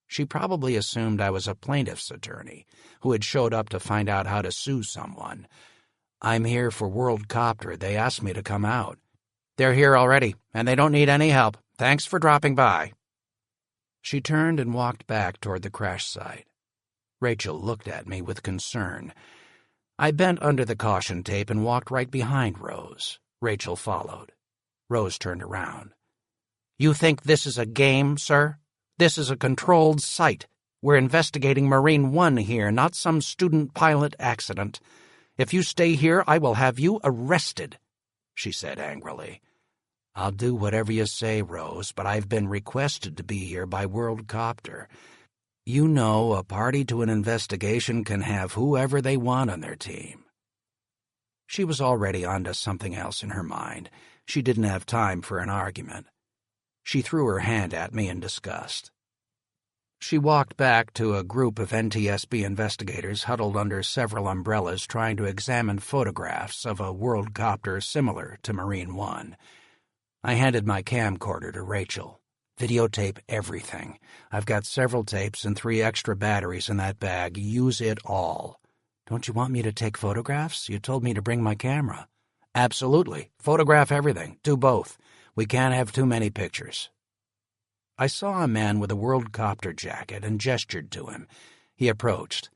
She probably assumed I was a plaintiff's attorney who had showed up to find out how to sue someone. "I'm here for World Copter. They asked me to come out." "They're here already, and they don't need any help. Thanks for dropping by." She turned and walked back toward the crash site. Rachel looked at me with concern. I bent under the caution tape and walked right behind Rose. Rachel followed. Rose turned around. "You think this is a game, sir? This is a controlled site. We're investigating Marine One here, not some student pilot accident. If you stay here, I will have you arrested," she said angrily. "I'll do whatever you say, Rose, but I've been requested to be here by World Copter. You know, a party to an investigation can have whoever they want on their team." She was already onto something else in her mind. She didn't have time for an argument. She threw her hand at me in disgust. She walked back to a group of NTSB investigators huddled under several umbrellas trying to examine photographs of a World Copter similar to Marine One. I handed my camcorder to Rachel. "Videotape everything. I've got several tapes and 3 extra batteries in that bag. Use it all." "Don't you want me to take photographs? You told me to bring my camera." "Absolutely. Photograph everything. Do both. We can't have too many pictures." I saw a man with a World Copter jacket and gestured to him. He approached.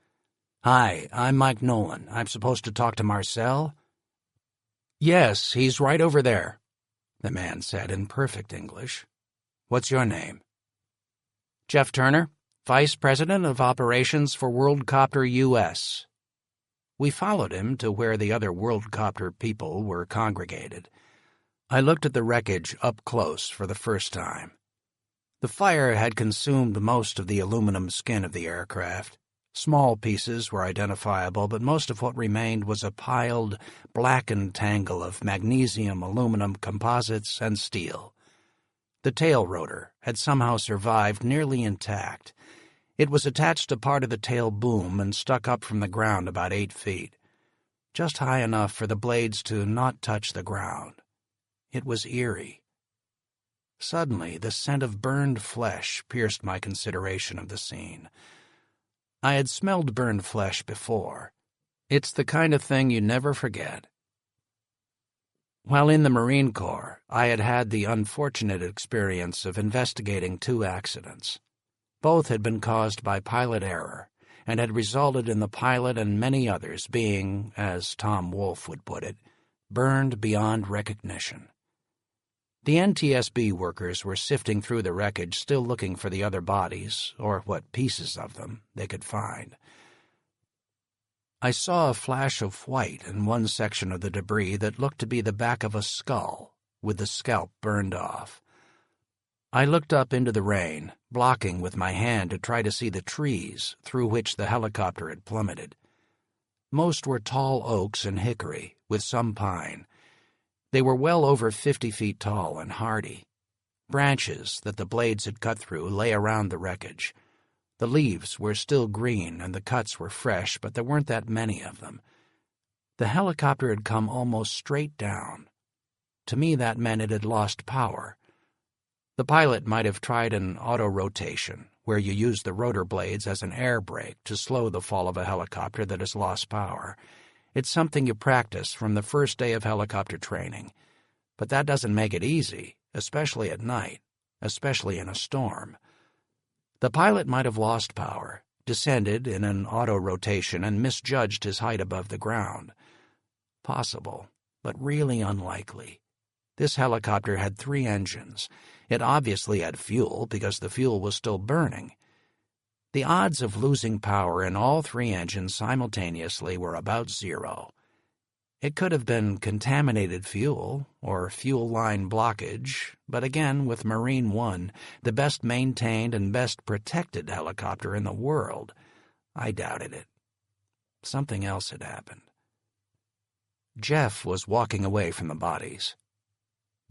"Hi, I'm Mike Nolan. I'm supposed to talk to Marcel?" "Yes, he's right over there," the man said in perfect English. "What's your name?" "Jeff Turner, Vice President of Operations for World Copter U.S." We followed him to where the other World Copter people were congregated. I looked at the wreckage up close for the first time. The fire had consumed most of the aluminum skin of the aircraft. Small pieces were identifiable, but most of what remained was a piled, blackened tangle of magnesium, aluminum composites, and steel. The tail rotor had somehow survived nearly intact. It was attached to part of the tail boom and stuck up from the ground about 8 feet, just high enough for the blades to not touch the ground. It was eerie. Suddenly, the scent of burned flesh pierced my consideration of the scene. I had smelled burned flesh before. It's the kind of thing you never forget. While in the Marine Corps, I had had the unfortunate experience of investigating 2 accidents. Both had been caused by pilot error and had resulted in the pilot and many others being, as Tom Wolfe would put it, burned beyond recognition. The NTSB workers were sifting through the wreckage, still looking for the other bodies, or what pieces of them they could find. I saw a flash of white in one section of the debris that looked to be the back of a skull, with the scalp burned off. I looked up into the rain, blocking with my hand to try to see the trees through which the helicopter had plummeted. Most were tall oaks and hickory, with some pine. They were well over 50 feet tall and hardy. Branches that the blades had cut through lay around the wreckage. The leaves were still green and the cuts were fresh, but there weren't that many of them. The helicopter had come almost straight down. To me, that meant it had lost power. The pilot might have tried an auto-rotation, where you use the rotor blades as an air brake to slow the fall of a helicopter that has lost power. It's something you practice from the first day of helicopter training. But that doesn't make it easy, especially at night, especially in a storm. The pilot might have lost power, descended in an auto-rotation, and misjudged his height above the ground. Possible, but really unlikely. This helicopter had 3 engines. It obviously had fuel because the fuel was still burning. The odds of losing power in all 3 engines simultaneously were about 0. It could have been contaminated fuel or fuel line blockage, but again, with Marine One, the best maintained and best protected helicopter in the world, I doubted it. Something else had happened. Jeff was walking away from the bodies.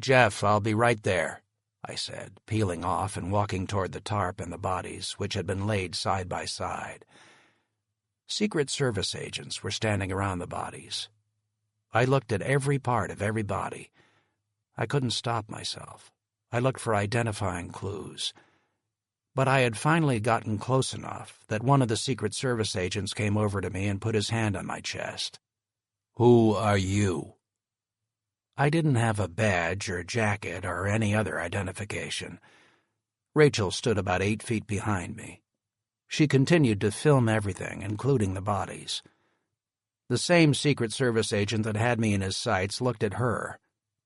"Jeff, I'll be right there," I said, peeling off and walking toward the tarp and the bodies, which had been laid side by side. Secret Service agents were standing around the bodies. I looked at every part of every body. I couldn't stop myself. I looked for identifying clues. But I had finally gotten close enough that one of the Secret Service agents came over to me and put his hand on my chest. "Who are you?" I didn't have a badge or jacket or any other identification. Rachel stood about 8 feet behind me. She continued to film everything, including the bodies. The same Secret Service agent that had me in his sights looked at her.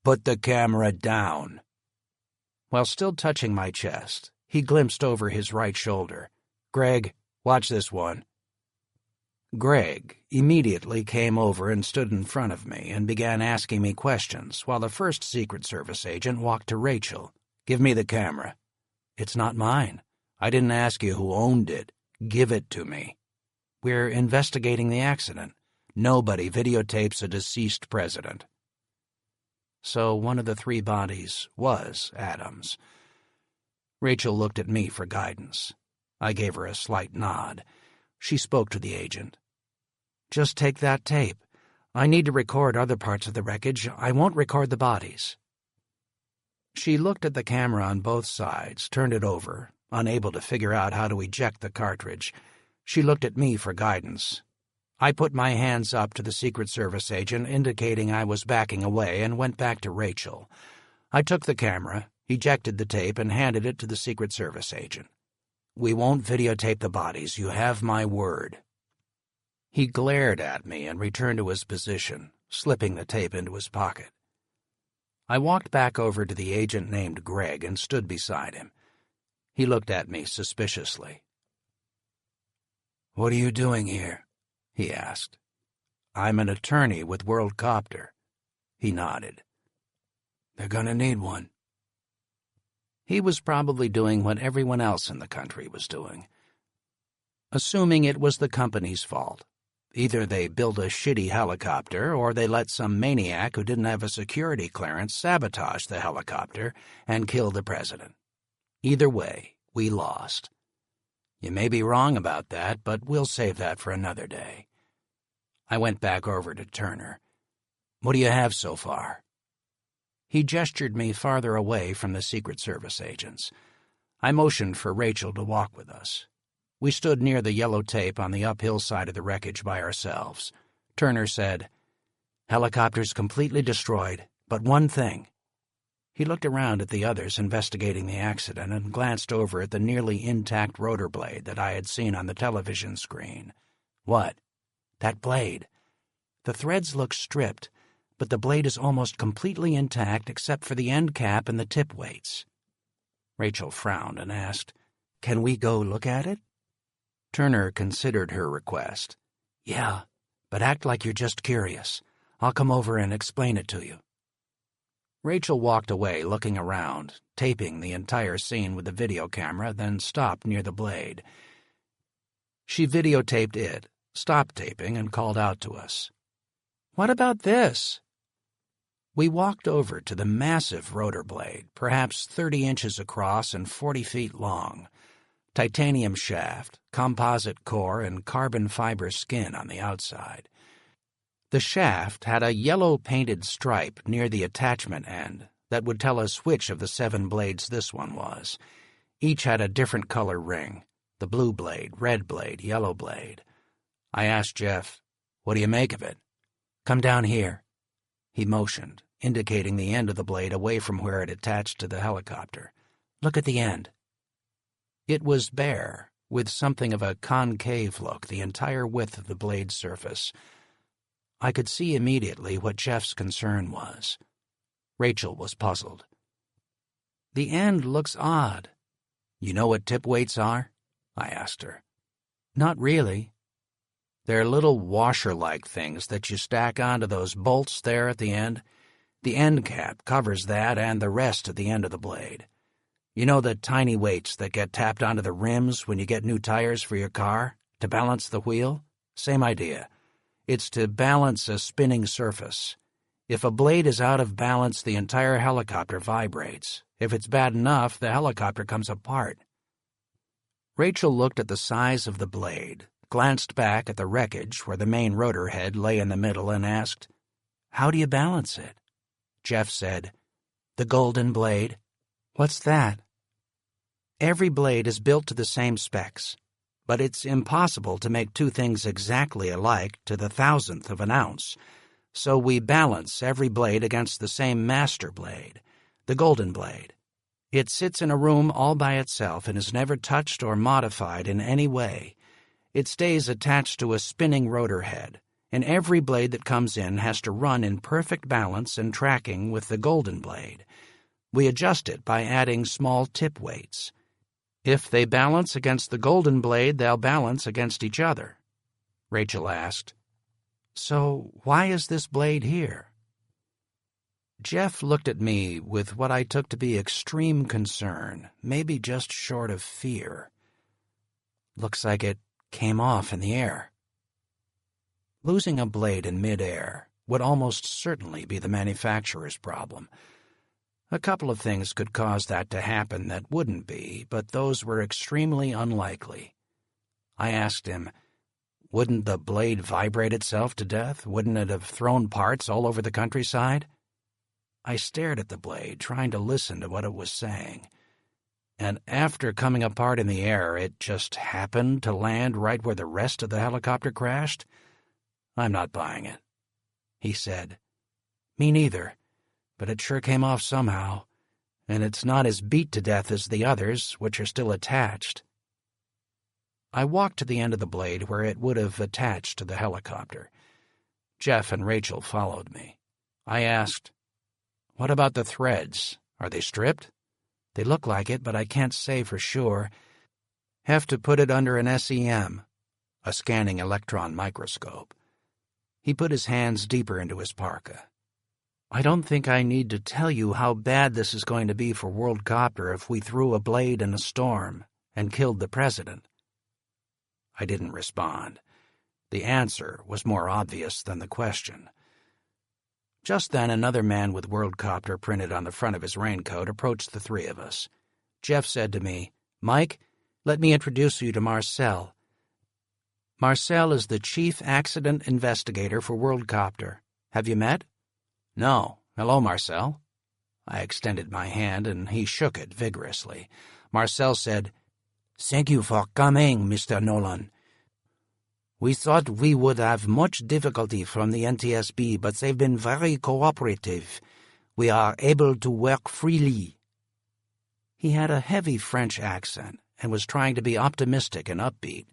"Put the camera down." While still touching my chest, he glimpsed over his right shoulder. "Greg, watch this one." Greg immediately came over and stood in front of me and began asking me questions, while the first Secret Service agent walked to Rachel. "Give me the camera." "It's not mine. I didn't ask you who owned it. Give it to me." "We're investigating the accident." "Nobody videotapes a deceased president." So one of the 3 bodies was Adams. Rachel looked at me for guidance. I gave her a slight nod. She spoke to the agent. "Just take that tape. I need to record other parts of the wreckage. I won't record the bodies." She looked at the camera on both sides, turned it over, unable to figure out how to eject the cartridge. She looked at me for guidance. I put my hands up to the Secret Service agent, indicating I was backing away, and went back to Rachel. I took the camera, ejected the tape, and handed it to the Secret Service agent. "We won't videotape the bodies. You have my word." He glared at me and returned to his position, slipping the tape into his pocket. I walked back over to the agent named Greg and stood beside him. He looked at me suspiciously. "What are you doing here?" he asked. "I'm an attorney with World Copter." He nodded. "They're gonna need one." He was probably doing what everyone else in the country was doing. Assuming it was the company's fault. Either they built a shitty helicopter or they let some maniac who didn't have a security clearance sabotage the helicopter and kill the president. Either way, we lost. You may be wrong about that, but we'll save that for another day. I went back over to Turner. "What do you have so far?" He gestured me farther away from the Secret Service agents. I motioned for Rachel to walk with us. We stood near the yellow tape on the uphill side of the wreckage by ourselves. Turner said, "Helicopter's completely destroyed, But one thing. He looked around at the others investigating the accident and glanced over at the nearly intact rotor blade that I had seen on the television screen. What? That blade. The threads look stripped, but the blade is almost completely intact except for the end cap and the tip weights. Rachel frowned and asked, "Can we go look at it?" Turner considered her request. "Yeah, but act like you're just curious. I'll come over and explain it to you." Rachel walked away looking around, taping the entire scene with the video camera, then stopped near the blade. She videotaped it, stopped taping, and called out to us. "What about this?" We walked over to the massive rotor blade, perhaps 30 inches across and 40 feet long. Titanium shaft, composite core, and carbon fiber skin on the outside. The shaft had a yellow-painted stripe near the attachment end that would tell us which of the 7 blades this one was. Each had a different color ring, the blue blade, red blade, yellow blade. I asked Jeff, "What do you make of it?" "Come down here." He motioned, indicating the end of the blade away from where it attached to the helicopter. "Look at the end." It was bare, with something of a concave look the entire width of the blade's surface. I could see immediately what Jeff's concern was. Rachel was puzzled. "The end looks odd." "You know what tip weights are?" I asked her. "Not really." "They're little washer-like things that you stack onto those bolts there at the end. The end cap covers that and the rest at the end of the blade. You know the tiny weights that get tapped onto the rims when you get new tires for your car, to balance the wheel? Same idea. It's to balance a spinning surface. If a blade is out of balance, the entire helicopter vibrates. If it's bad enough, the helicopter comes apart." Rachel looked at the size of the blade, glanced back at the wreckage where the main rotor head lay in the middle, and asked, "How do you balance it?" Jeff said, "The golden blade." "What's that?" "Every blade is built to the same specs, but it's impossible to make 2 things exactly alike to the 1,000th of an ounce. So we balance every blade against the same master blade, the golden blade. It sits in a room all by itself and is never touched or modified in any way. It stays attached to a spinning rotor head, and every blade that comes in has to run in perfect balance and tracking with the golden blade. We adjust it by adding small tip weights. If they balance against the golden blade, they'll balance against each other." Rachel asked, "So why is this blade here?" Jeff looked at me with what I took to be extreme concern, maybe just short of fear. "Looks like it came off in the air." Losing a blade in mid-air would almost certainly be the manufacturer's problem. A couple of things could cause that to happen that wouldn't be, but those were extremely unlikely. I asked him, "Wouldn't the blade vibrate itself to death? Wouldn't it have thrown parts all over the countryside?" I stared at the blade, trying to listen to what it was saying. "And after coming apart in the air, it just happened to land right where the rest of the helicopter crashed? I'm not buying it." He said, "Me neither. But it sure came off somehow, and it's not as beat to death as the others, which are still attached." I walked to the end of the blade where it would have attached to the helicopter. Jeff and Rachel followed me. I asked, "What about the threads? Are they stripped?" "They look like it, but I can't say for sure. Have to put it under an SEM, a scanning electron microscope." He put his hands deeper into his parka. "I don't think I need to tell you how bad this is going to be for WorldCopter if we threw a blade in a storm and killed the president." I didn't respond. The answer was more obvious than the question. Just then another man with WorldCopter printed on the front of his raincoat approached the 3 of us. Jeff said to me, "Mike, let me introduce you to Marcel. Marcel is the chief accident investigator for WorldCopter. Have you met?" "No. Hello, Marcel." I extended my hand, and he shook it vigorously. Marcel said, "Thank you for coming, Mr. Nolan. We thought we would have much difficulty from the NTSB, but they've been very cooperative.
We are able to work freely." He had a heavy French accent and was trying to be optimistic and upbeat,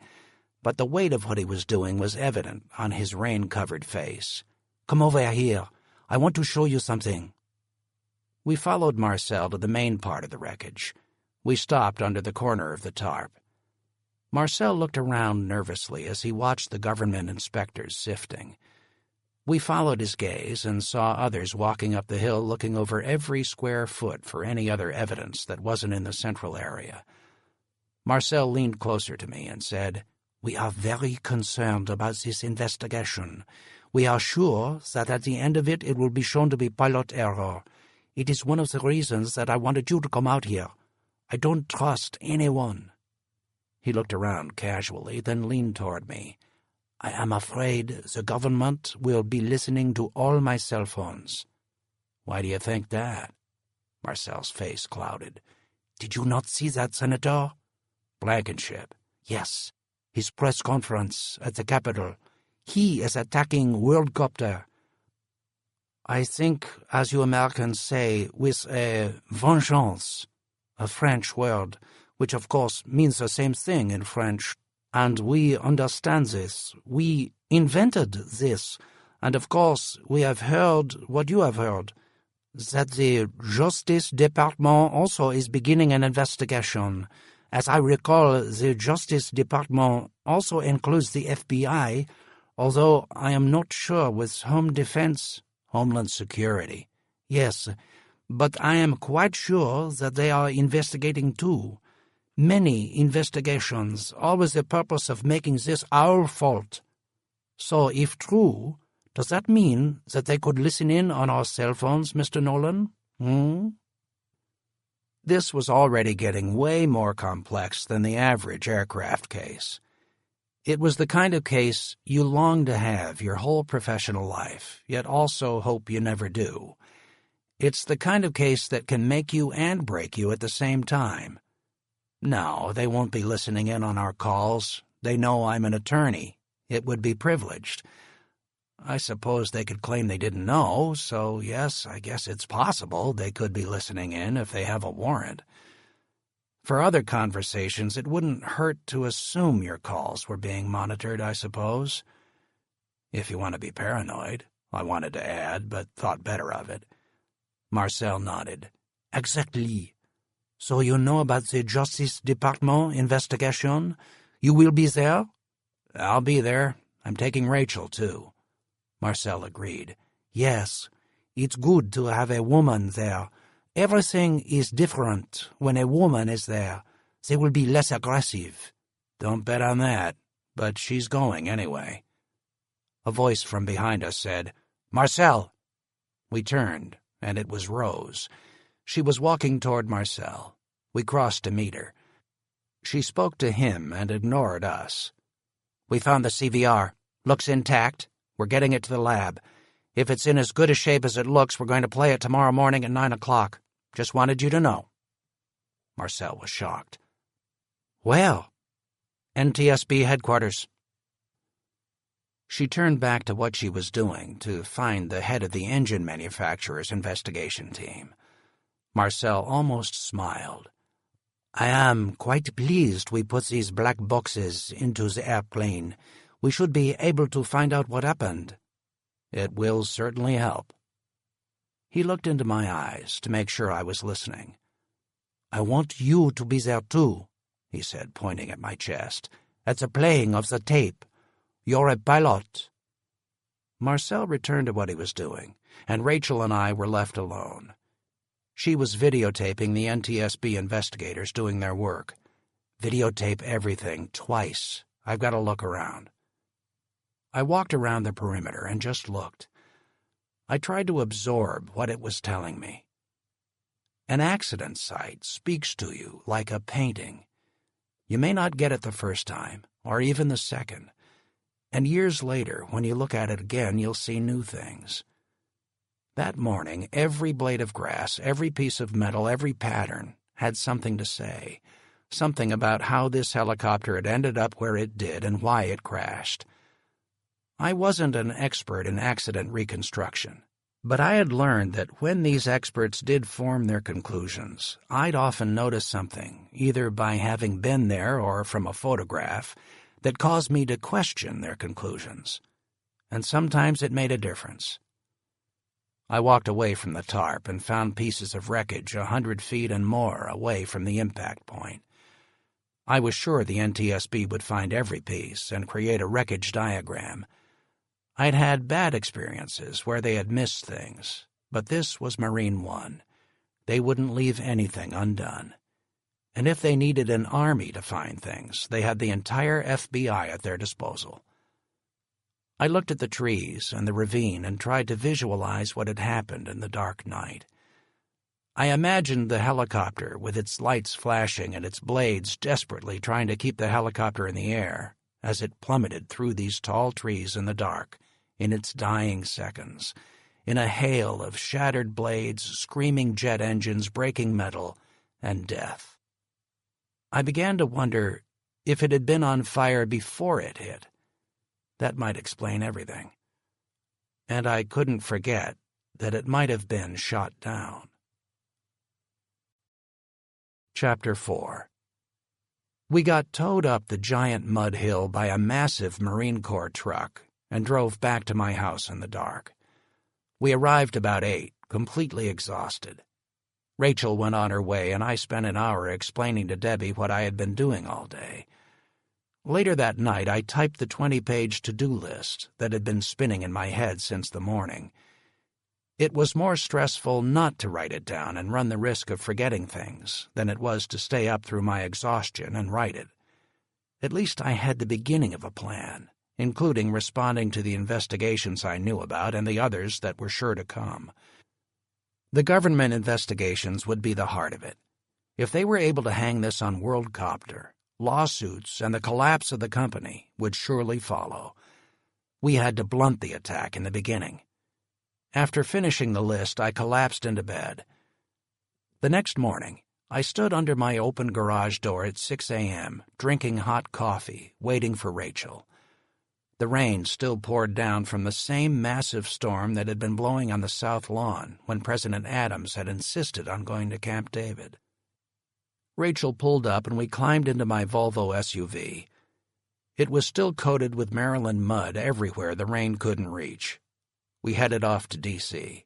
but the weight of what he was doing was evident on his rain-covered face. "Come over here. I want to show you something." We followed Marcel to the main part of the wreckage. We stopped under the corner of the tarp. Marcel looked around nervously as he watched the government inspectors sifting. We followed his gaze and saw others walking up the hill looking over every square foot for any other evidence that wasn't in the central area. Marcel leaned closer to me and said, "We are very concerned about this investigation. We are sure that at the end of it will be shown to be pilot error. It is one of the reasons that I wanted you to come out here. I don't trust anyone." He looked around casually, then leaned toward me. "I am afraid the government will be listening to all my cell phones." "Why do you think that?" Marcel's face clouded. "Did you not see that, Senator?" "Blankenship." "Yes. His press conference at the Capitol. He is attacking Worldcopter. I think, as you Americans say, with a vengeance, a French word, which of course means the same thing in French, and we understand this. We invented this, and of course we have heard what you have heard, that the Justice Department also is beginning an investigation. As I recall, the Justice Department also includes the FBI, although I am not sure with Home Defense, Homeland Security. Yes, but I am quite sure that they are investigating too. Many investigations, all with the purpose of making this our fault. So, if true, does that mean that they could listen in on our cell phones, Mr. Nolan? This was already getting way more complex than the average aircraft case. It was the kind of case you long to have your whole professional life, yet also hope you never do. It's the kind of case that can make you and break you at the same time. No, they won't be listening in on our calls. They know I'm an attorney. It would be privileged. I suppose they could claim they didn't know, so yes, I guess it's possible they could be listening in if they have a warrant. For other conversations, it wouldn't hurt to assume your calls were being monitored, I suppose. If you want to be paranoid, I wanted to add, but thought better of it. Marcel nodded. Exactly. So you know about the Justice Department investigation? You will be there? I'll be there. I'm taking Rachel, too. Marcel agreed. Yes, it's good to have a woman there. Everything is different when a woman is there. They will be less aggressive. Don't bet on that, but she's going anyway. A voice from behind us said, "Marcel!" We turned, and it was Rose. She was walking toward Marcel. We crossed to meet her. She spoke to him and ignored us. "We found the CVR. Looks intact. We're getting it to the lab. If it's in as good a shape as it looks, we're going to play it tomorrow morning at 9 o'clock. Just wanted you to know." Marcel was shocked. "Well?" "NTSB headquarters." She turned back to what she was doing to find the head of the engine manufacturer's investigation team. Marcel almost smiled. "I am quite pleased we put these black boxes into the airplane. We should be able to find out what happened." "It will certainly help." He looked into my eyes to make sure I was listening. "I want you to be there too," he said, pointing at my chest, "at the playing of the tape. You're a pilot." Marcel returned to what he was doing, and Rachel and I were left alone. She was videotaping the NTSB investigators doing their work. Videotape everything twice. I've got to look around. I walked around the perimeter and just looked. I tried to absorb what it was telling me. An accident site speaks to you like a painting. You may not get it the first time, or even the second, and years later, when you look at it again, you'll see new things. That morning, every blade of grass, every piece of metal, every pattern had something to say, something about how this helicopter had ended up where it did and why it crashed. I wasn't an expert in accident reconstruction.
But I had learned that when these experts did form their conclusions, I'd often notice something, either by having been there or from a photograph, that caused me to question their conclusions. And sometimes it made a difference. I walked away from the tarp and found pieces of wreckage 100 feet and more away from the impact point. I was sure the NTSB would find every piece and create a wreckage diagram. I'd had bad experiences where they had missed things, but this was Marine One. They wouldn't leave anything undone. And if they needed an army to find things, they had the entire FBI at their disposal. I looked at the trees and the ravine and tried to visualize what had happened in the dark night. I imagined the helicopter with its lights flashing and its blades desperately trying to keep the helicopter in the air as it plummeted through these tall trees in the dark, in its dying seconds, in a hail of shattered blades, screaming jet engines, breaking metal, and death. I began to wonder if it had been on fire before it hit. That might explain everything. And I couldn't forget that it might have been shot down. Chapter 4. We got towed up the giant mud hill by a massive Marine Corps truck and drove back to my house in the dark. We arrived about 8, completely exhausted. Rachel went on her way, and I spent an hour explaining to Debbie what I had been doing all day. Later that night, I typed the 20-page to-do list that had been spinning in my head since the morning. It was more stressful not to write it down and run the risk of forgetting things than it was to stay up through my exhaustion and write it. At least I had the beginning of a plan, including responding to the investigations I knew about and the others that were sure to come. The government investigations would be the heart of it. If they were able to hang this on WorldCopter, lawsuits and the collapse of the company would surely follow. We had to blunt the attack in the beginning. After finishing the list, I collapsed into bed. The next morning, I stood under my open garage door at 6 a.m., drinking hot coffee, waiting for Rachel. The rain still poured down from the same massive storm that had been blowing on the south lawn when President Adams had insisted on going to Camp David. Rachel pulled up and we climbed into my Volvo SUV. It was still coated with Maryland mud everywhere the rain couldn't reach. We headed off to D.C.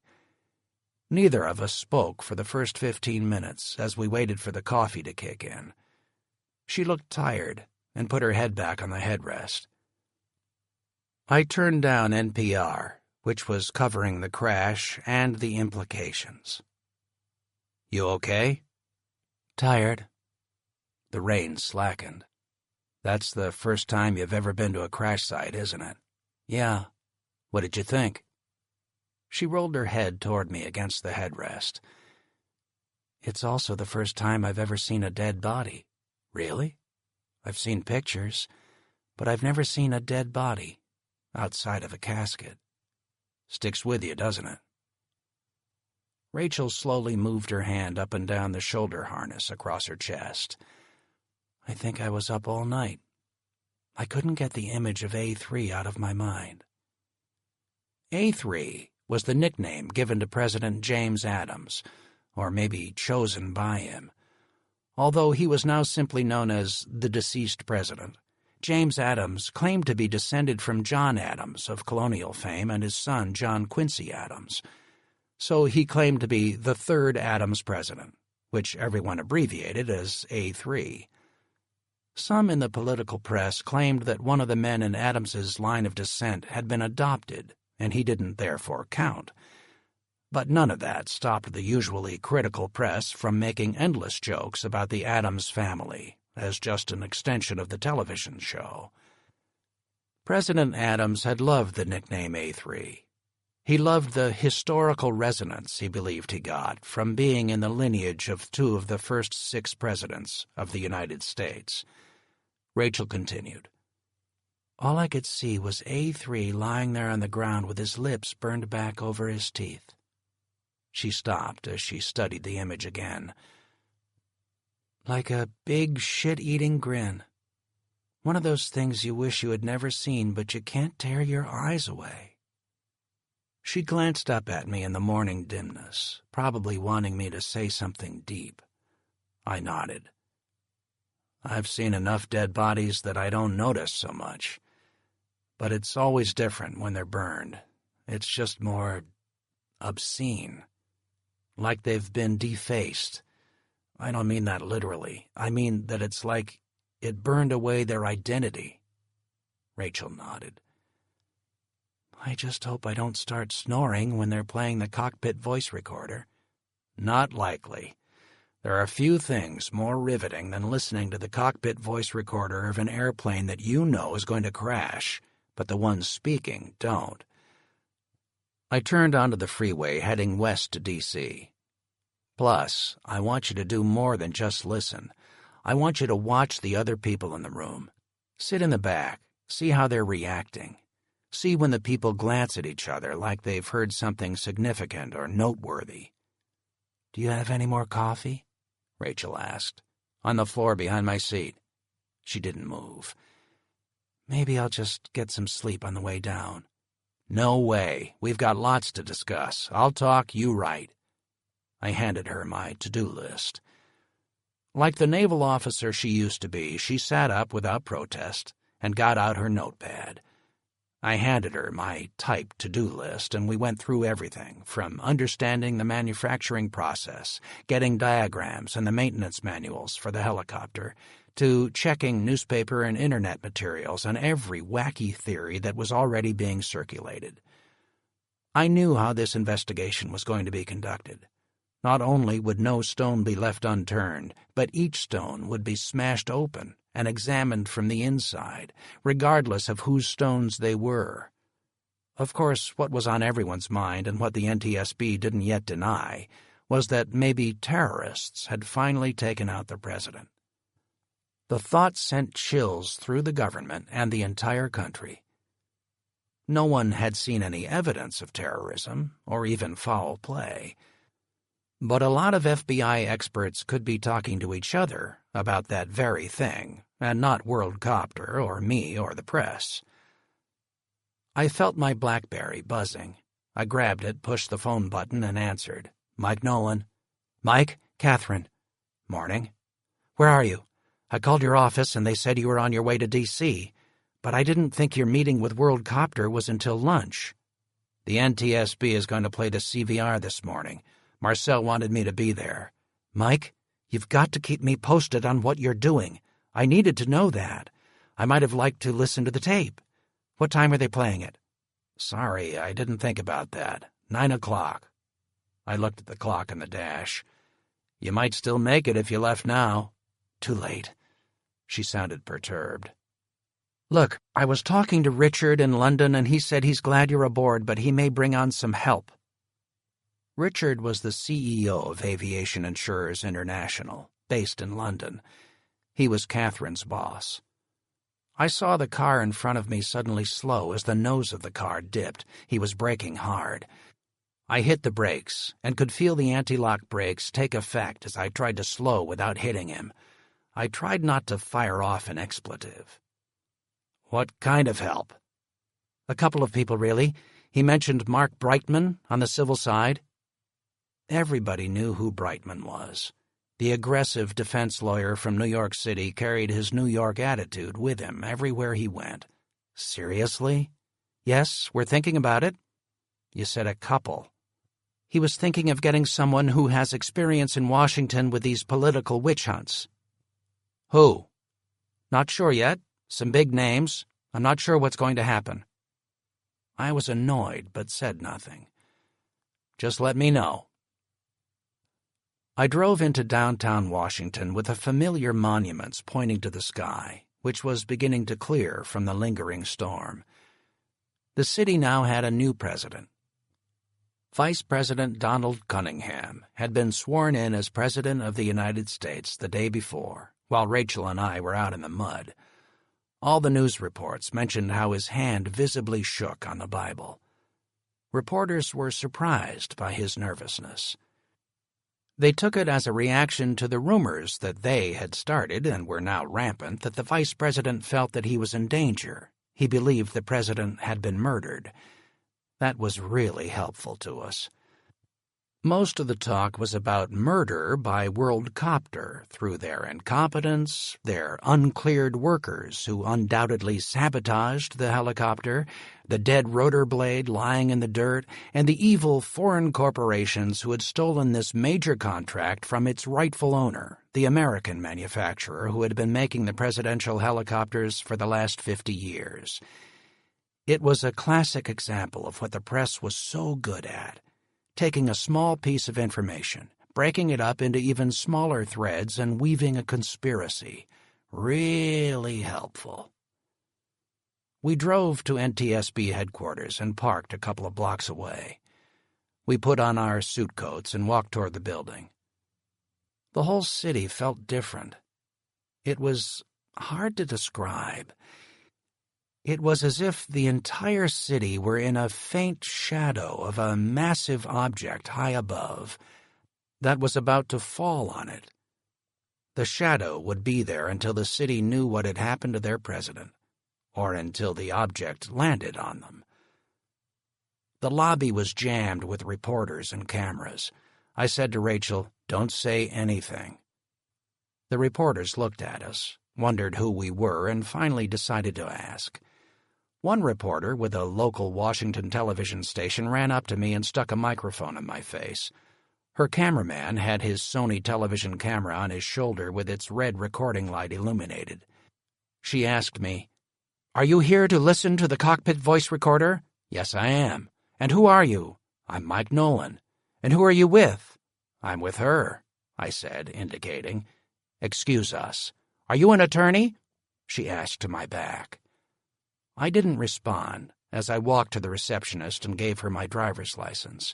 Neither of us spoke for the first 15 minutes as we waited for the coffee to kick in. She looked tired and put her head back on the headrest. I turned down NPR, which was covering the crash and the implications. "You okay?" "Tired." The rain slackened. "That's the first time you've ever been to a crash site, isn't it?" "Yeah." "What did you think?" She rolled her head toward me against the headrest. "It's also the first time I've ever seen a dead body." "Really?" "I've seen pictures, but I've never seen a dead body, outside of a casket." "Sticks with you, doesn't it?" Rachel slowly moved her hand up and down the shoulder harness across her chest. "I think I was up all night. I couldn't get the image of A3 out of my mind." A3 was the nickname given to President James Adams, or maybe chosen by him. Although he was now simply known as the deceased president, James Adams claimed to be descended from John Adams of colonial fame and his son John Quincy Adams. So he claimed to be the third Adams president, which everyone abbreviated as A3. Some in the political press claimed that one of the men in Adams's line of descent had been adopted, and he didn't therefore count. But none of that stopped the usually critical press from making endless jokes about the Adams family as just an extension of the television show. President Adams had loved the nickname A3. He loved the historical resonance he believed he got from being in the lineage of 2 of the first 6 presidents of the United States. Rachel continued. "All I could see was A3 lying there on the ground with his lips burned back over his teeth." She stopped as she studied the image again. "Like a big shit-eating grin. One of those things you wish you had never seen, but you can't tear your eyes away." She glanced up at me in the morning dimness, probably wanting me to say something deep. I nodded. I've seen enough dead bodies that I don't notice so much. But it's always different when they're burned. It's just more obscene. Like they've been defaced. I don't mean that literally. I mean that it's like it burned away their identity. Rachel nodded. I just hope I don't start snoring when they're playing the cockpit voice recorder. Not likely. There are few things more riveting than listening to the cockpit voice recorder of an airplane that you know is going to crash, but the ones speaking don't. I turned onto the freeway heading west to D.C. Plus, I want you to do more than just listen. I want you to watch the other people in the room. Sit in the back, see how they're reacting. See when the people glance at each other like they've heard something significant or noteworthy. "Do you have any more coffee?" Rachel asked. "On the floor behind my seat." She didn't move. "Maybe I'll just get some sleep on the way down." "No way. We've got lots to discuss. I'll talk, you write." I handed her my to-do list. Like the naval officer she used to be, she sat up without protest and got out her notepad. I handed her my typed to-do list, and we went through everything, from understanding the manufacturing process, getting diagrams and the maintenance manuals for the helicopter, to checking newspaper and internet materials on every wacky theory that was already being circulated. I knew how this investigation was going to be conducted. Not only would no stone be left unturned, but each stone would be smashed open and examined from the inside, regardless of whose stones they were. Of course, what was on everyone's mind, and what the NTSB didn't yet deny, was that maybe terrorists had finally taken out the president. The thought sent chills through the government and the entire country. No one had seen any evidence of terrorism, or even foul play. But a lot of FBI experts could be talking to each other about that very thing, and not WorldCopter or me or the press. I felt my BlackBerry buzzing. I grabbed it, pushed the phone button, and answered. "Mike Nolan." "Mike? Catherine." "Morning." "Where are you? I called your office and they said you were on your way to D.C., but I didn't think your meeting with WorldCopter was until lunch." "The NTSB is going to play the CVR this morning. Marcel wanted me to be there." "Mike, you've got to keep me posted on what you're doing. I needed to know that. I might have liked to listen to the tape. What time are they playing it?" "Sorry, I didn't think about that. 9 o'clock. I looked at the clock on the dash. "You might still make it if you left now." "Too late." She sounded perturbed. "Look, I was talking to Richard in London and he said he's glad you're aboard, but he may bring on some help." Richard was the CEO of Aviation Insurers International, based in London. He was Catherine's boss. I saw the car in front of me suddenly slow as the nose of the car dipped. He was braking hard. I hit the brakes and could feel the anti-lock brakes take effect as I tried to slow without hitting him. I tried not to fire off an expletive. "What kind of help?" "A couple of people, really. He mentioned Mark Brightman on the civil side." Everybody knew who Brightman was. The aggressive defense lawyer from New York City carried his New York attitude with him everywhere he went. "Seriously?" "Yes, we're thinking about it." "You said a couple." "He was thinking of getting someone who has experience in Washington with these political witch hunts." "Who?" "Not sure yet. Some big names. I'm not sure what's going to happen." I was annoyed, but said nothing. "Just let me know." I drove into downtown Washington with the familiar monuments pointing to the sky, which was beginning to clear from the lingering storm. The city now had a new president. Vice President Donald Cunningham had been sworn in as President of the United States the day before, while Rachel and I were out in the mud. All the news reports mentioned how his hand visibly shook on the Bible. Reporters were surprised by his nervousness. They took it as a reaction to the rumors that they had started and were now rampant that the vice president felt that he was in danger. He believed the president had been murdered. That was really helpful to us. Most of the talk was about murder by Worldcopter through their incompetence, their uncleared workers who undoubtedly sabotaged the helicopter, the dead rotor blade lying in the dirt, and the evil foreign corporations who had stolen this major contract from its rightful owner, the American manufacturer who had been making the presidential helicopters for the last 50 years. It was a classic example of what the press was so good at. Taking a small piece of information, breaking it up into even smaller threads, and weaving a conspiracy. Really helpful. We drove to NTSB headquarters and parked a couple of blocks away. We put on our suit coats and walked toward the building. The whole city felt different. It was hard to describe. It was as if the entire city were in a faint shadow of a massive object high above that was about to fall on it. The shadow would be there until the city knew what had happened to their president, or until the object landed on them. The lobby was jammed with reporters and cameras. I said to Rachel, "Don't say anything." The reporters looked at us, wondered who we were, and finally decided to ask. One reporter with a local Washington television station ran up to me and stuck a microphone in my face. Her cameraman had his Sony television camera on his shoulder with its red recording light illuminated. She asked me, "Are you here to listen to the cockpit voice recorder?" "Yes, I am." "And who are you?" "I'm Mike Nolan." "And who are you with?" "I'm with her," I said, indicating. "Excuse us. Are you an attorney?" she asked to my back. I didn't respond as I walked to the receptionist and gave her my driver's license.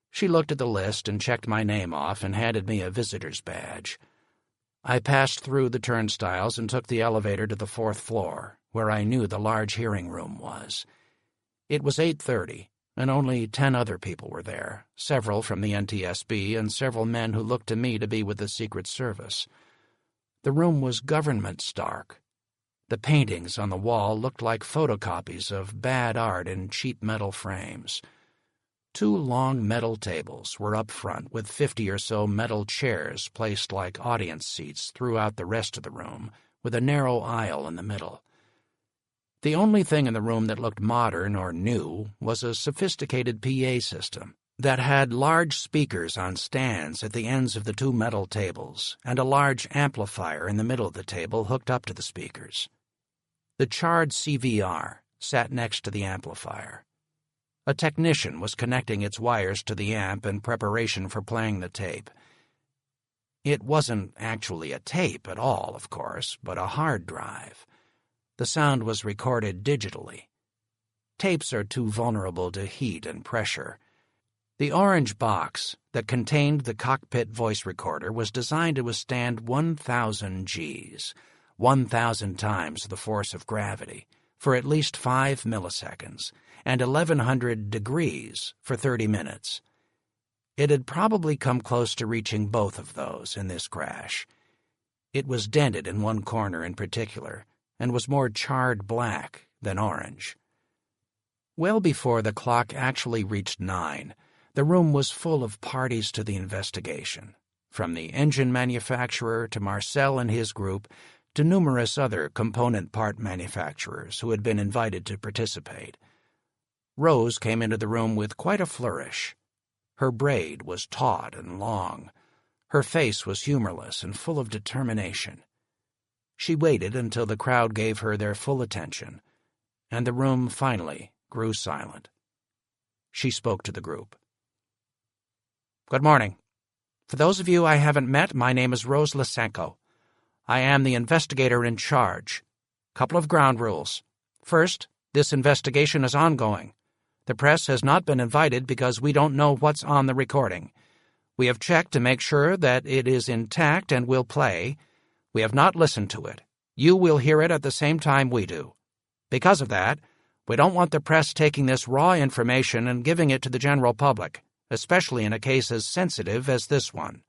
She looked at the list and checked my name off and handed me a visitor's badge. I passed through the turnstiles and took the elevator to the 4th floor, where I knew the large hearing room was. It was 8:30, and only 10 other people were there, several from the NTSB and several men who looked to me to be with the Secret Service. The room was government-stark. The paintings on the wall looked like photocopies of bad art in cheap metal frames. 2 long metal tables were up front with 50 or so metal chairs placed like audience seats throughout the rest of the room, with a narrow aisle in the middle. The only thing in the room that looked modern or new was a sophisticated PA system that had large speakers on stands at the ends of the 2 metal tables and a large amplifier in the middle of the table hooked up to the speakers. The charred CVR sat next to the amplifier. A technician was connecting its wires to the amp in preparation for playing the tape. It wasn't actually a tape at all, of course, but a hard drive. The sound was recorded digitally. Tapes are too vulnerable to heat and pressure. The orange box that contained the cockpit voice recorder was designed to withstand 1,000 Gs, 1,000 times the force of gravity, for at least 5 milliseconds, and 1,100 degrees for 30 minutes. It had probably come close to reaching both of those in this crash. It was dented in one corner in particular, and was more charred black than orange. Well before the clock actually reached 9, the room was full of parties to the investigation, from the engine manufacturer to Marcel and his group, to numerous other component part manufacturers who had been invited to participate. Rose came into the room with quite a flourish. Her braid was taut and long. Her face was humorless and full of determination. She waited until the crowd gave her their full attention, and the room finally grew silent. She spoke to the group. "Good morning. For those of you I haven't met, my name is Rose Lysenko. I am the investigator in charge. Couple of ground rules. First, this investigation is ongoing. The press has not been invited because we don't know what's on the recording. We have checked to make sure that it is intact and will play. We have not listened to it. You will hear it at the same time we do. Because of that, we don't want the press taking this raw information and giving it to the general public, especially in a case as sensitive as this one.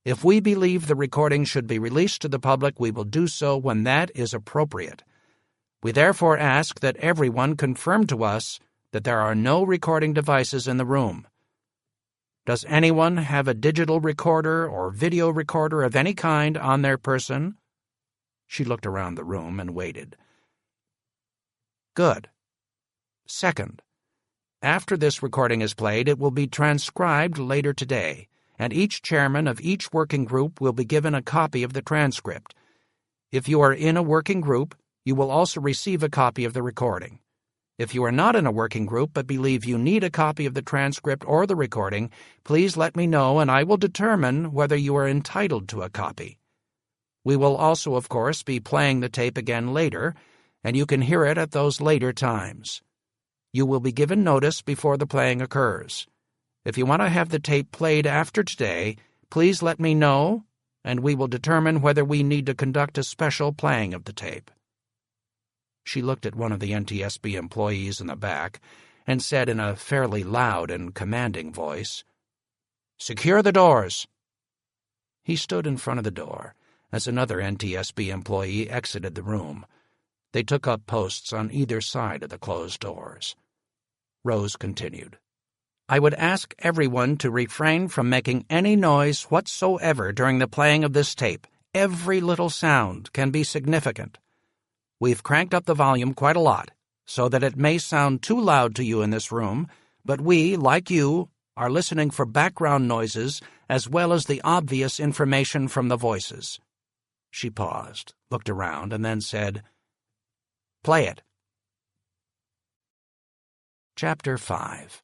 If we believe the recording should be released to the public, we will do so when that is appropriate. We therefore ask that everyone confirm to us that there are no recording devices in the room. Does anyone have a digital recorder or video recorder of any kind on their person?" She looked around the room and waited. "Good. Second, after this recording is played, it will be transcribed later today, and each chairman of each working group will be given a copy of the transcript. If you are in a working group, you will also receive a copy of the recording. If you are not in a working group but believe you need a copy of the transcript or the recording, please let me know and I will determine whether you are entitled to a copy. We will also, of course, be playing the tape again later, and you can hear it at those later times. You will be given notice before the playing occurs. If you want to have the tape played after today, please let me know, and we will determine whether we need to conduct a special playing of the tape." She looked at one of the NTSB employees in the back and said in a fairly loud and commanding voice, "Secure the doors." He stood in front of the door as another NTSB employee exited the room. They took up posts on either side of the closed doors. Rose continued, "I would ask everyone to refrain from making any noise whatsoever during the playing of this tape. Every little sound can be significant. We've cranked up the volume quite a lot, so that it may sound too loud to you in this room, but we, like you, are listening for background noises as well as the obvious information from the voices." She paused, looked around, and then said, "Play it." Chapter 5.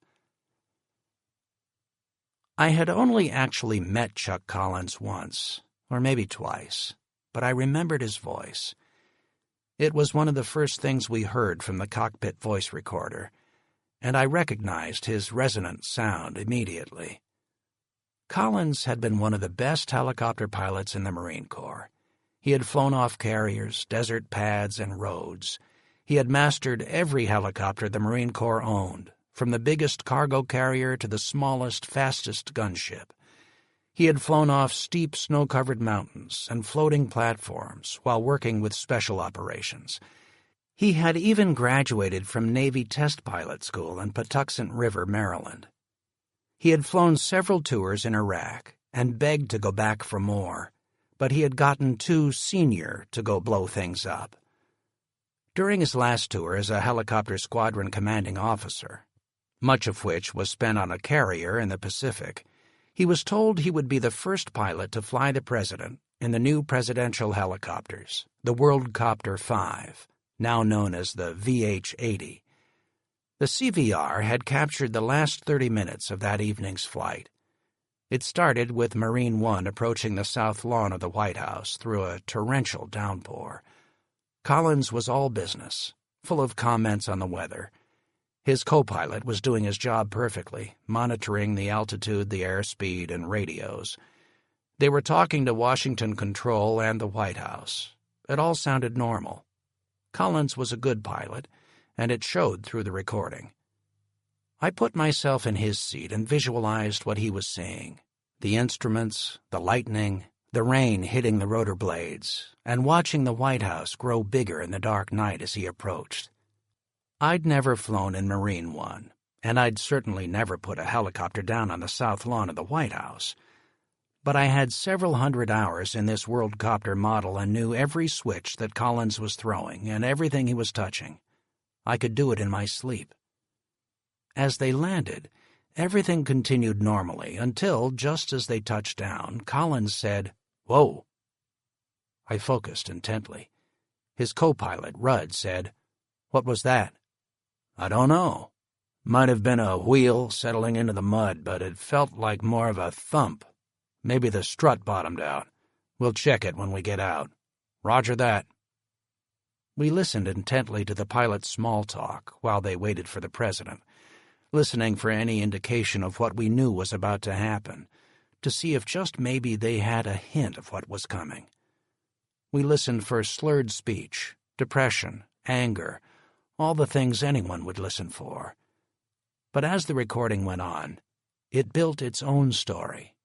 I had only actually met Chuck Collins once, or maybe twice, but I remembered his voice. It was one of the first things we heard from the cockpit voice recorder, and I recognized his resonant sound immediately. Collins had been one of the best helicopter pilots in the Marine Corps. He had flown off carriers, desert pads, and roads. He had mastered every helicopter the Marine Corps owned, from the biggest cargo carrier to the smallest, fastest gunship. He had flown off steep, snow-covered mountains and floating platforms while working with special operations. He had even graduated from Navy Test Pilot School in Patuxent River, Maryland. He had flown several tours in Iraq and begged to go back for more, but he had gotten too senior to go blow things up. During his last tour as a helicopter squadron commanding officer, much of which was spent on a carrier in the Pacific, he was told he would be the first pilot to fly the president in the new presidential helicopters, the Worldcopter 5, now known as the VH-80. The CVR had captured the last 30 minutes of that evening's flight. It started with Marine One approaching the south lawn of the White House through a torrential downpour. Collins was all business, full of comments on the weather. His co-pilot was doing his job perfectly, monitoring the altitude, the airspeed, and radios. They were talking to Washington Control and the White House. It all sounded normal. Collins was a good pilot, and it showed through the recording. I put myself in his seat and visualized what he was seeing: the instruments, the lightning, the rain hitting the rotor blades, and watching the White House grow bigger in the dark night as he approached. I'd never flown in Marine One, and I'd certainly never put a helicopter down on the south lawn of the White House. But I had several hundred hours in this Worldcopter model and knew every switch that Collins was throwing and everything he was touching. I could do it in my sleep. As they landed, everything continued normally until, just as they touched down, Collins said, "Whoa." I focused intently. His co-pilot, Rudd, said, "What was that?" "I don't know. Might have been a wheel settling into the mud, but it felt like more of a thump. Maybe the strut bottomed out. We'll check it when we get out." "Roger that." We listened intently to the pilot's small talk while they waited for the president, listening for any indication of what we knew was about to happen, to see if just maybe they had a hint of what was coming. We listened for slurred speech, depression, anger, all the things anyone would listen for. But as the recording went on, it built its own story.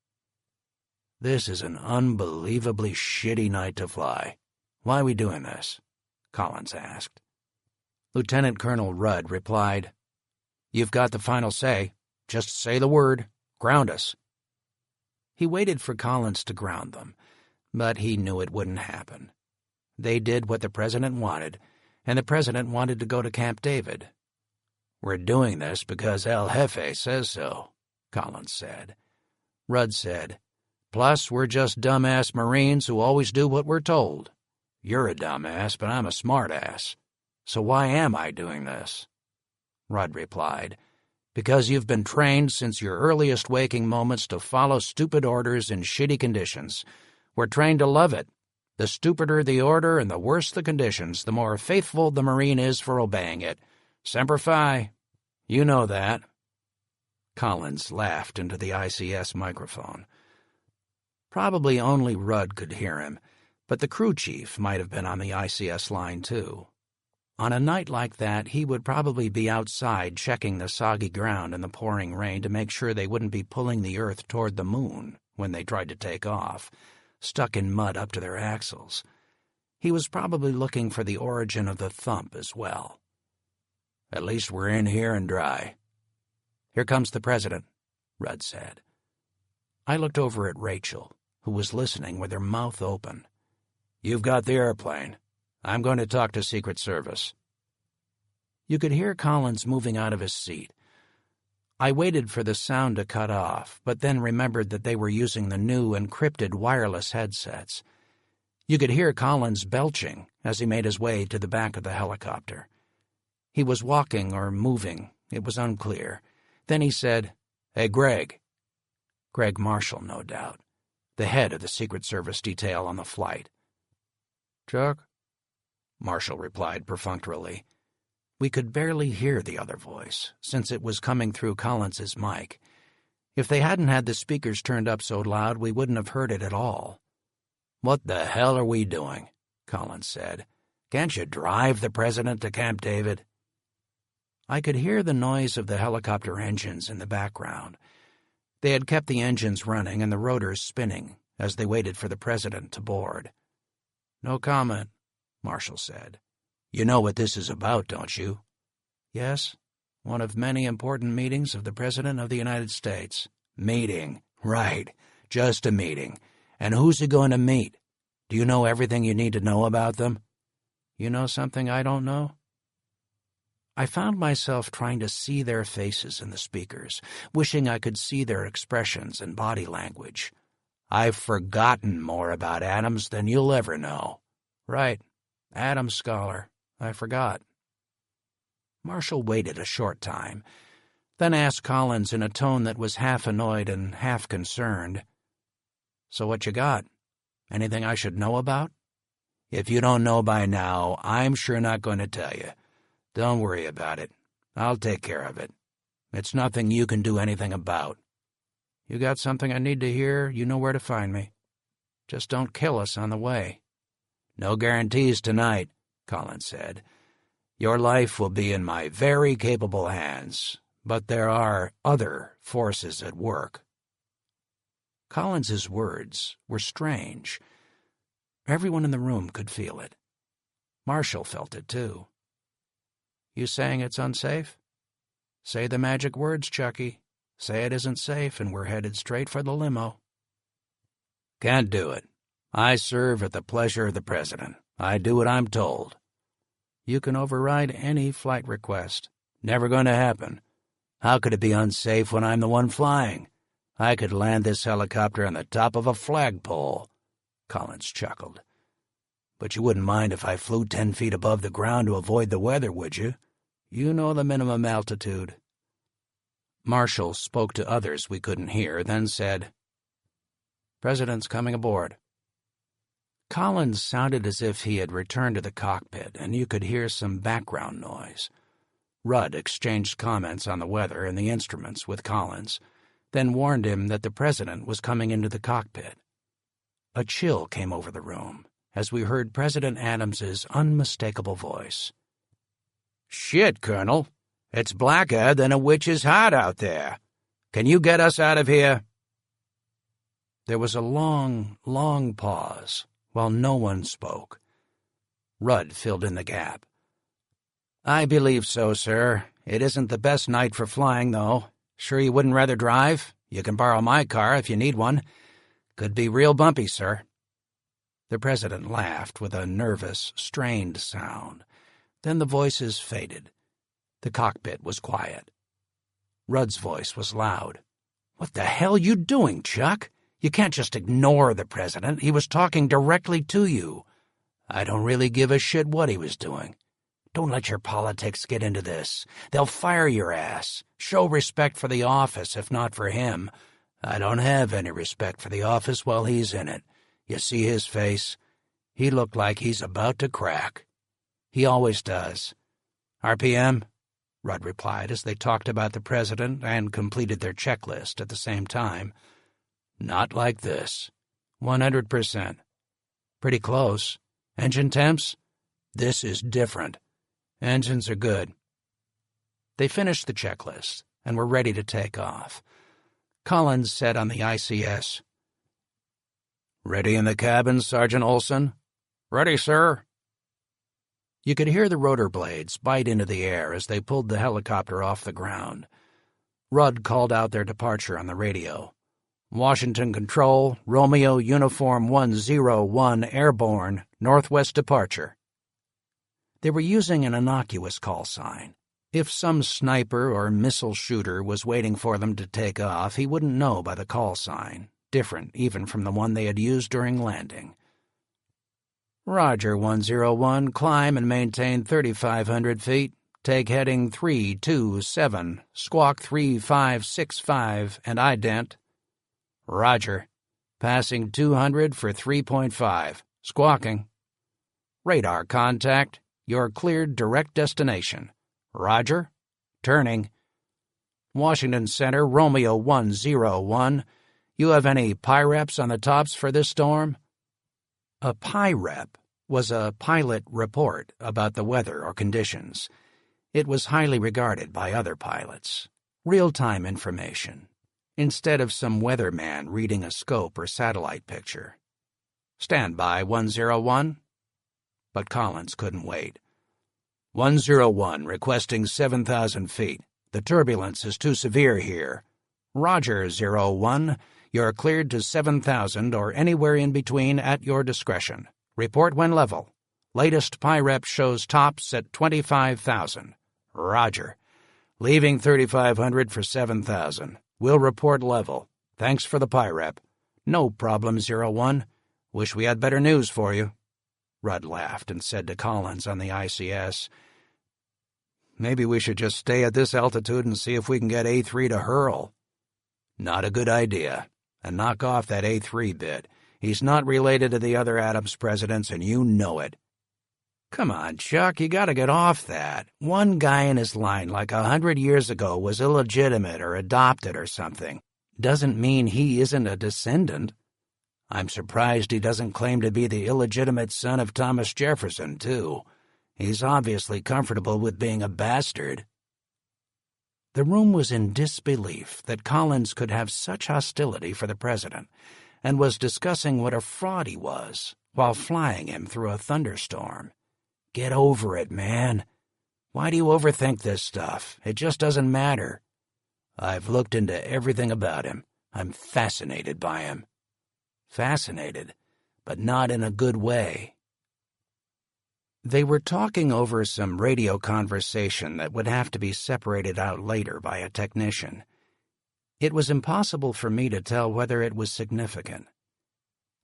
"This is an unbelievably shitty night to fly. Why are we doing this?" Collins asked. Lieutenant Colonel Rudd replied, You've got the final say. Just say the word. Ground us." He waited for Collins to ground them, but he knew it wouldn't happen. They did what the president wanted, and the president wanted to go to Camp David. "We're doing this because El Jefe says so," Collins said. Rudd said, "Plus, we're just dumbass Marines who always do what we're told. You're a dumbass, but I'm a smartass. So why am I doing this?" Rudd replied, "Because you've been trained since your earliest waking moments to follow stupid orders in shitty conditions. We're trained to love it. The stupider the order and the worse the conditions, the more faithful the Marine is for obeying it. Semper Fi. You know that." Collins laughed into the ICS microphone. Probably only Rudd could hear him, but the crew chief might have been on the ICS line too. On a night like that, he would probably be outside checking the soggy ground in the pouring rain to make sure they wouldn't be pulling the Earth toward the moon when they tried to take off, stuck in mud up to their axles. He was probably looking for the origin of the thump as well. "At least we're in here and dry." "Here comes the president," Rudd said. I looked over at Rachel, who was listening with her mouth open. "You've got the airplane. I'm going to talk to Secret Service." You could hear Collins moving out of his seat. I waited for the sound to cut off, but then remembered that they were using the new encrypted wireless headsets. You could hear Collins belching as he made his way to the back of the helicopter. He was walking or moving, it was unclear. Then he said, "Hey, Greg." Greg Marshall, no doubt, the head of the Secret Service detail on the flight.
"Chuck?"
Marshall replied perfunctorily. We could barely hear the other voice, since it was coming through Collins's mic. If they hadn't had the speakers turned up so loud, we wouldn't have heard it at all. "What the hell are we doing?" Collins said. "Can't you drive the president to Camp David?" I could hear the noise of the helicopter engines in the background. They had kept the engines running and the rotors spinning as they waited for the president to board. "No comment," Marshall said. "You know what this is about, don't you?" "Yes, one of many important meetings of the President of the United States." "Meeting, right, just a meeting. And who's he going to meet? Do you know everything you need to know about them?" "You know something I don't know?" I found myself trying to see their faces in the speakers, wishing I could see their expressions and body language. "I've forgotten more about atoms than you'll ever know." "Right, atom scholar. I forgot." Marshall waited a short time, then asked Collins in a tone that was half annoyed and half concerned, "So what you got? Anything I should know about?" "If you don't know by now, I'm sure not going to tell you. Don't worry about it. I'll take care of it. It's nothing you can do anything about." "You got something I need to hear, you know where to find me. Just don't kill us on the way." "No guarantees tonight," Collins said. "Your life will be in my very capable hands, but there are other forces at work." Collins's words were strange. Everyone in the room could feel it. Marshall felt it too. "You saying it's unsafe? Say the magic words, Chucky. Say it isn't safe and we're headed straight for the limo." "Can't do it. I serve at the pleasure of the president. I do what I'm told." "You can override any flight request." "Never going to happen. How could it be unsafe when I'm the one flying? I could land this helicopter on the top of a flagpole." Collins chuckled. "But you wouldn't mind if I flew 10 feet above the ground to avoid the weather, would you? You know the minimum altitude." Marshall spoke to others we couldn't hear, then said, "President's coming aboard." Collins sounded as if he had returned to the cockpit, and you could hear some background noise. Rudd exchanged comments on the weather and the instruments with Collins, then warned him that the president was coming into the cockpit. A chill came over the room as we heard President Adams's unmistakable voice. "Shit, Colonel. It's blacker than a witch's heart out there. Can you get us out of here?" There was a long, long pause while no one spoke. Rudd filled in the gap. "I believe so, sir. It isn't the best night for flying, though. Sure you wouldn't rather drive? You can borrow my car if you need one. Could be real bumpy, sir."
The president laughed with a nervous, strained sound. Then the voices faded. The cockpit was quiet. Rudd's voice was loud. "What the hell you doing, Chuck? You can't just ignore the president. He was talking directly to you." "I don't really give a shit what he was doing. Don't let your politics get into this. They'll fire your ass. Show respect for the office, if not for him. I don't have any respect for the office while he's in it. You see his face? He looked like he's about to crack. He always does." "RPM?" Rudd replied as they talked about the president and completed their checklist at the same time. "Not like this. 100%. Pretty close. Engine temps? This is different. Engines are good." They finished the checklist and were ready to take off. Collins said on the ICS, "Ready in the cabin, Sergeant Olson?" "Ready, sir." You could hear the rotor blades bite into the air as they pulled the helicopter off the ground. Rudd called out their departure on the radio. "Washington Control, Romeo Uniform 101 Airborne, Northwest departure." They were using an innocuous call sign. If some sniper or missile shooter was waiting for them to take off, he wouldn't know by the call sign, different even from the one they had used during landing. "Roger, 101, climb and maintain 3,500 feet. Take heading 327, squawk 3565, and ident." "Roger. Passing 200 for 3.5. Squawking." "Radar contact. You're cleared direct destination." "Roger. Turning." "Washington Center, Romeo 101. You have any PIREPs on the tops for this storm?" A PIREP was a pilot report about the weather or conditions. It was highly regarded by other pilots. Real-time information, instead of some weatherman reading a scope or satellite picture. "Stand by, 101. But Collins couldn't wait. 101, requesting 7,000 feet. The turbulence is too severe here. "Roger, 01. You're cleared to 7,000 or anywhere in between at your discretion. Report when level. Latest PIREP shows tops at 25,000. "Roger. Leaving 3,500 for 7,000. We'll report level. Thanks for the PIREP." "No problem, 01. Wish we had better news for you." Rudd laughed and said to Collins on the ICS, "Maybe we should just stay at this altitude and see if we can get A3 to hurl." "Not a good idea. And knock off that A3 bit. He's not related to the other Adams presidents, and you know it." "Come on, Chuck, you gotta get off that. One guy in his line like 100 years ago was illegitimate or adopted or something. Doesn't mean he isn't a descendant. I'm surprised he doesn't claim to be the illegitimate son of Thomas Jefferson, too. He's obviously comfortable with being a bastard." The room was in disbelief that Collins could have such hostility for the president, and was discussing what a fraud he was while flying him through a thunderstorm. "Get over it, man. Why do you overthink this stuff? It just doesn't matter. I've looked into everything about him. I'm fascinated by him." Fascinated, but not in a good way. They were talking over some radio conversation that would have to be separated out later by a technician. It was impossible for me to tell whether it was significant.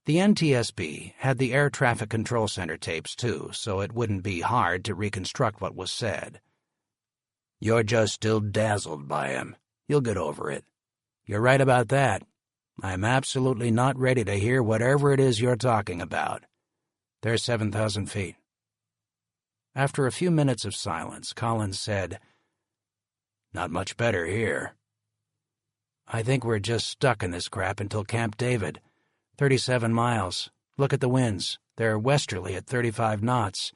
The NTSB had the Air Traffic Control Center tapes too, so it wouldn't be hard to reconstruct what was said. "You're just still dazzled by him. You'll get over it. You're right about that. I'm absolutely not ready to hear whatever it is you're talking about. There's 7,000 feet. After a few minutes of silence, Collins said, "Not much better here." "I think we're just stuck in this crap until Camp David. 37 miles. Look at the winds. They're westerly at 35 knots.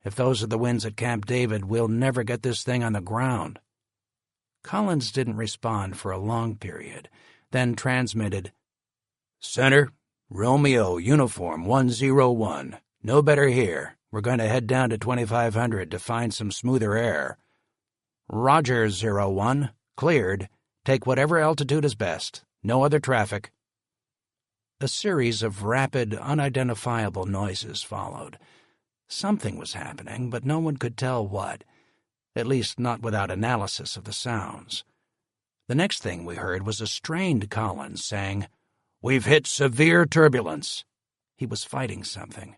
If those are the winds at Camp David, we'll never get this thing on the ground." Collins didn't respond for a long period, then transmitted, "Center, Romeo Uniform 101. No better here. We're going to head down to 2,500 to find some smoother air."
Roger, 01. Cleared. Take whatever altitude is best. No other traffic. A series of rapid, unidentifiable noises followed. Something was happening, but no one could tell what, at least not without analysis of the sounds. The next thing we heard was a strained Collins saying, "We've hit severe turbulence." He was fighting something.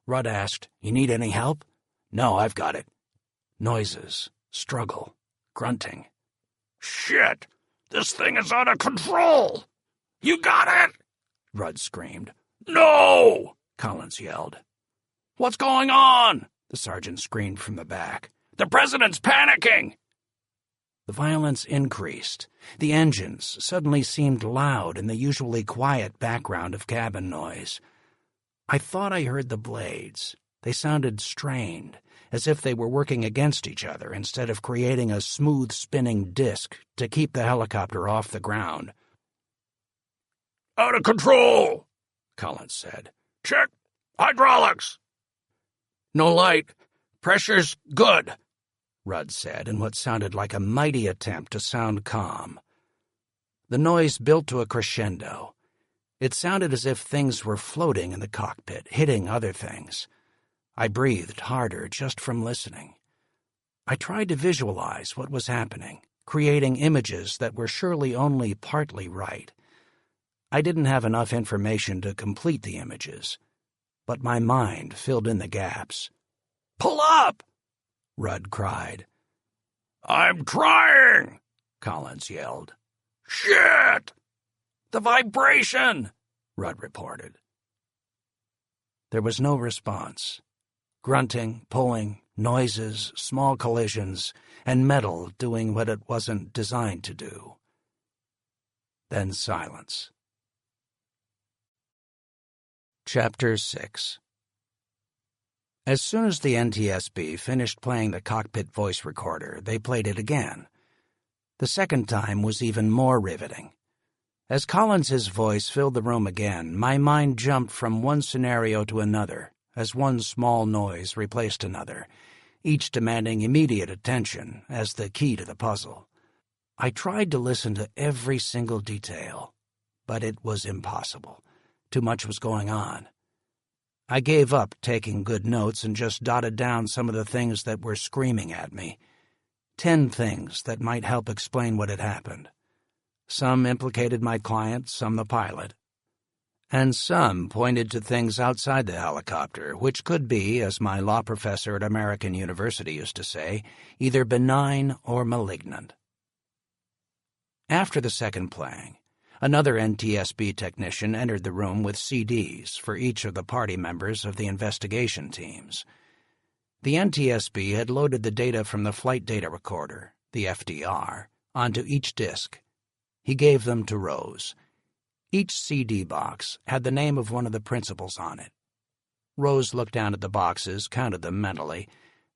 Rudd asked, "You need any help?" "No, I've got it." Noises, struggle, grunting.
"Shit! This thing is out of control! You got it?"
Rudd screamed.
"No!"
Collins yelled.
"What's going on?"
The sergeant screamed from the back.
"The president's panicking!"
The violence increased. The engines suddenly seemed loud in the usually quiet background of cabin noise. I thought I heard the blades. They sounded strained, as if they were working against each other instead of creating a smooth spinning disk to keep the helicopter off the ground.
"Out of control,"
Collins said.
"Check hydraulics." "No light. Pressure's good,"
Rudd said in what sounded like a mighty attempt to sound calm. The noise built to a crescendo. It sounded as if things were floating in the cockpit, hitting other things. I breathed harder just from listening. I tried to visualize what was happening, creating images that were surely only partly right. I didn't have enough information to complete the images, but my mind filled in the gaps.
"Pull up!"
Rudd cried.
"I'm trying!"
Collins yelled.
"Shit! The vibration!"
Rudd reported. There was no response. Grunting, pulling, noises, small collisions, and metal doing what it wasn't designed to do. Then silence. Chapter 6. As soon as the NTSB finished playing the cockpit voice recorder, they played it again. The second time was even more riveting. As Collins's voice filled the room again, my mind jumped from one scenario to another, as one small noise replaced another, each demanding immediate attention as the key to the puzzle. I tried to listen to every single detail, but it was impossible. Too much was going on. I gave up taking good notes and just dotted down some of the things that were screaming at me. 10 things that might help explain what had happened. Some implicated my client, some the pilot. And some pointed to things outside the helicopter, which could be, as my law professor at American University used to say, either benign or malignant. After the second playing, another NTSB technician entered the room with CDs for each of the party members of the investigation teams. The NTSB had loaded the data from the flight data recorder, the FDR, onto each disk. He gave them to Rose. Each CD box had the name of one of the principals on it. Rose looked down at the boxes, counted them mentally,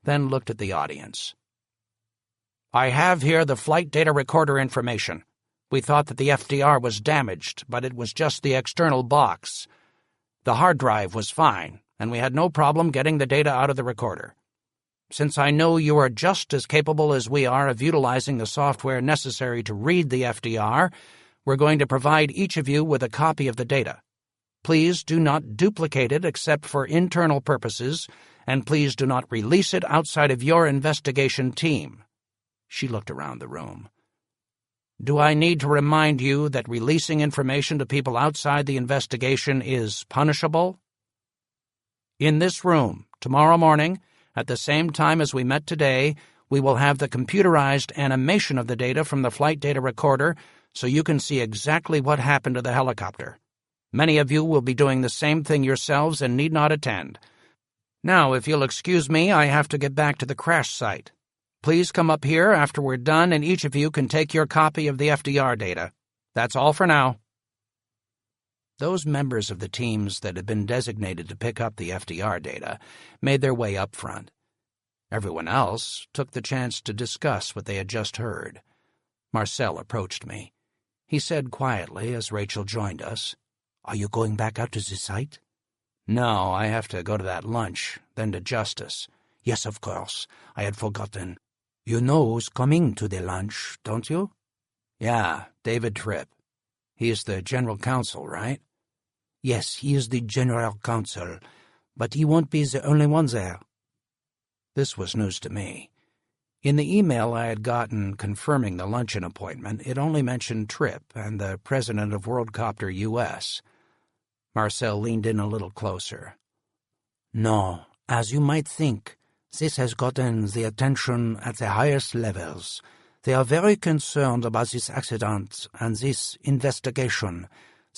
then looked at the audience. "I have here the flight data recorder information. We thought that the FDR was damaged, but it was just the external box. The hard drive was fine, and we had no problem getting the data out of the recorder. Since I know you are just as capable as we are of utilizing the software necessary to read the FDR, we're going to provide each of you with a copy of the data. Please do not duplicate it except for internal purposes, and please do not release it outside of your investigation team." She looked around the room. "Do I need to remind you that releasing information to people outside the investigation is punishable? In this room, tomorrow morning, at the same time as we met today, we will have the computerized animation of the data from the flight data recorder so you can see exactly what happened to the helicopter. Many of you will be doing the same thing yourselves and need not attend. Now, if you'll excuse me, I have to get back to the crash site. Please come up here after we're done and each of you can take your copy of the FDR data. That's all for now." Those members of the teams that had been designated to pick up the FDR data made their way up front. Everyone else took the chance to discuss what they had just heard. Marcel approached me. He said quietly as Rachel joined us, "Are you going back out to the site?" "No, I have to go to that lunch, then to Justice." "Yes, of course. I had forgotten."
You know who's coming to the lunch, don't you?
Yeah, David Tripp. He is the general counsel, right?
Yes, he is the general counsel, but he won't be the only one there.
This was news to me. In the email I had gotten confirming the luncheon appointment, it only mentioned Tripp and the president of WorldCopter US. Marcel leaned in a little closer.
No, as you might think, this has gotten the attention at the highest levels. They are very concerned about this accident and this investigation.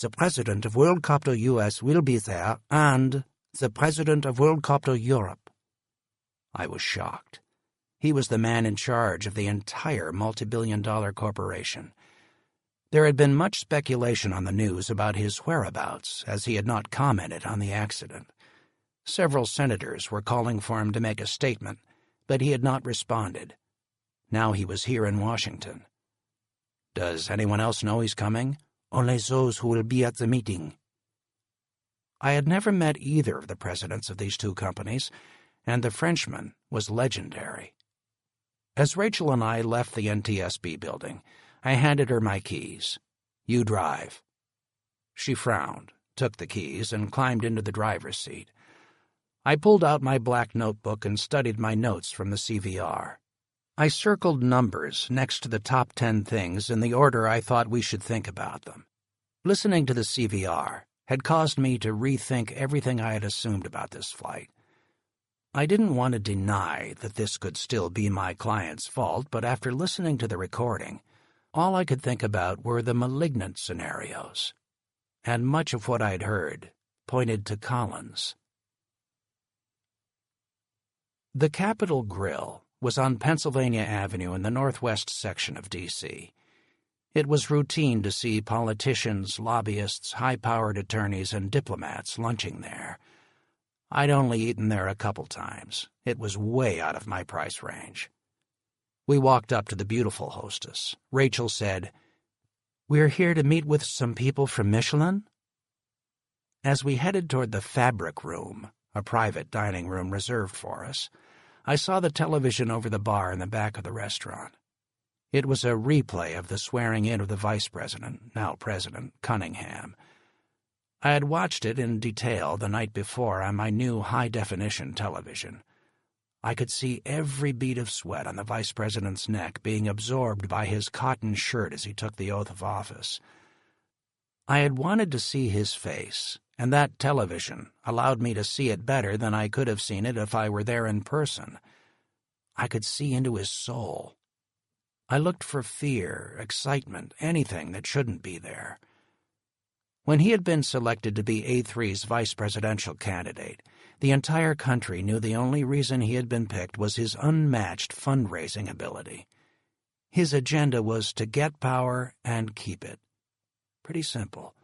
The president of WorldCopter US will be there, and the president of WorldCopter Europe.
I was shocked. He was the man in charge of the entire multi-billion-dollar corporation. There had been much speculation on the news about his whereabouts, as he had not commented on the accident. Several senators were calling for him to make a statement, but he had not responded. Now he was here in Washington. Does anyone else know he's coming?
Only those who will be at the meeting.
I had never met either of the presidents of these two companies, and the Frenchman was legendary. As Rachel and I left the NTSB building, I handed her my keys. You drive. She frowned, took the keys, and climbed into the driver's seat. I pulled out my black notebook and studied my notes from the CVR. I circled numbers next to the top 10 things in the order I thought we should think about them. Listening to the CVR had caused me to rethink everything I had assumed about this flight. I didn't want to deny that this could still be my client's fault, but after listening to the recording, all I could think about were the malignant scenarios, and much of what I'd heard pointed to Collins. The Capitol Grill was on Pennsylvania Avenue in the northwest section of D.C. It was routine to see politicians, lobbyists, high-powered attorneys, and diplomats lunching there. I'd only eaten there a couple times. It was way out of my price range. We walked up to the beautiful hostess. Rachel said, "We're here to meet with some people from Michelin?" As we headed toward the Fabric Room, a private dining room reserved for us, I saw the television over the bar in the back of the restaurant. It was a replay of the swearing-in of the vice president, now President, Cunningham. I had watched it in detail the night before on my new high-definition television. I could see every bead of sweat on the vice president's neck being absorbed by his cotton shirt as he took the oath of office. I had wanted to see his face, and that television allowed me to see it better than I could have seen it if I were there in person. I could see into his soul. I looked for fear, excitement, anything that shouldn't be there. When he had been selected to be A3's vice presidential candidate, the entire country knew the only reason he had been picked was his unmatched fundraising ability. His agenda was to get power and keep it. Pretty simple.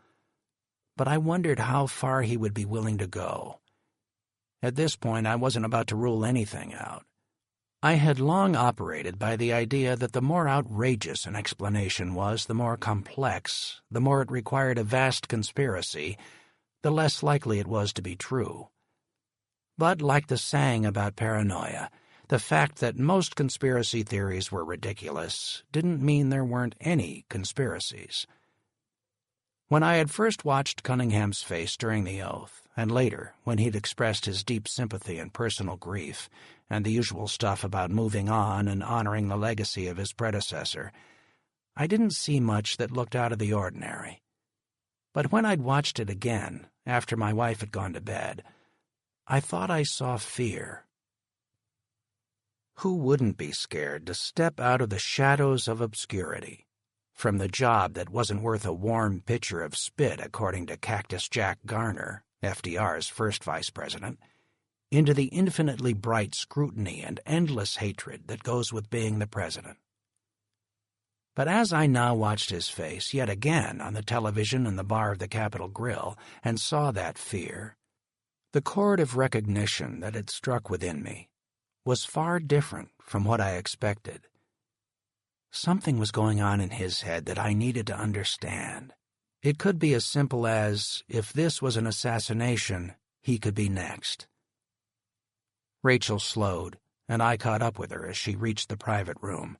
But I wondered how far he would be willing to go. At this point, I wasn't about to rule anything out. I had long operated by the idea that the more outrageous an explanation was, the more complex, the more it required a vast conspiracy, the less likely it was to be true. But like the saying about paranoia, the fact that most conspiracy theories were ridiculous didn't mean there weren't any conspiracies. When I had first watched Cunningham's face during the oath, and later when he'd expressed his deep sympathy and personal grief, and the usual stuff about moving on and honoring the legacy of his predecessor, I didn't see much that looked out of the ordinary. But when I'd watched it again, after my wife had gone to bed, I thought I saw fear. Who wouldn't be scared to step out of the shadows of obscurity, from the job that wasn't worth a warm pitcher of spit, according to Cactus Jack Garner, FDR's first vice president, into the infinitely bright scrutiny and endless hatred that goes with being the president? But as I now watched his face yet again on the television in the bar of the Capitol Grill and saw that fear, the chord of recognition that had struck within me was far different from what I expected. Something was going on in his head that I needed to understand. It could be as simple as, if this was an assassination, he could be next. Rachel slowed and I caught up with her as she reached the private room.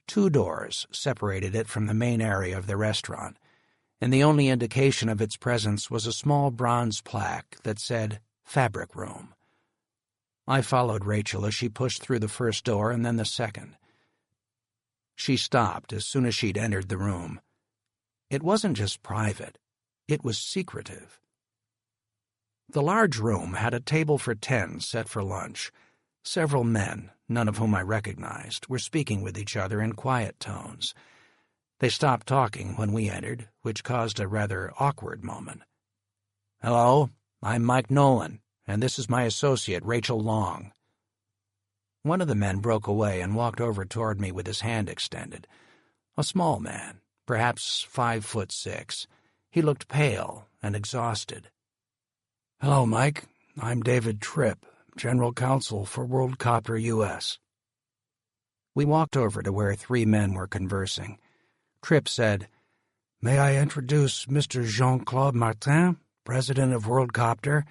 2 doors separated it from the main area of the restaurant, and the only indication of its presence was a small bronze plaque that said Fabric Room. I followed Rachel as she pushed through the first door and then the second. She stopped as soon as she'd entered the room. It wasn't just private, it was secretive. The large room had a table for 10 set for lunch. Several men, none of whom I recognized, were speaking with each other in quiet tones. They stopped talking when we entered, which caused a rather awkward moment. "Hello, I'm Mike Nolan, and this is my associate, Rachel Long." One of the men broke away and walked over toward me with his hand extended. A small man, perhaps 5'6". He looked pale and exhausted.
"Hello, Mike. I'm David Tripp, General Counsel for WorldCopter U.S.
We walked over to where 3 men were conversing. Tripp said,
"May I introduce Mr. Jean-Claude Martin, President of WorldCopter,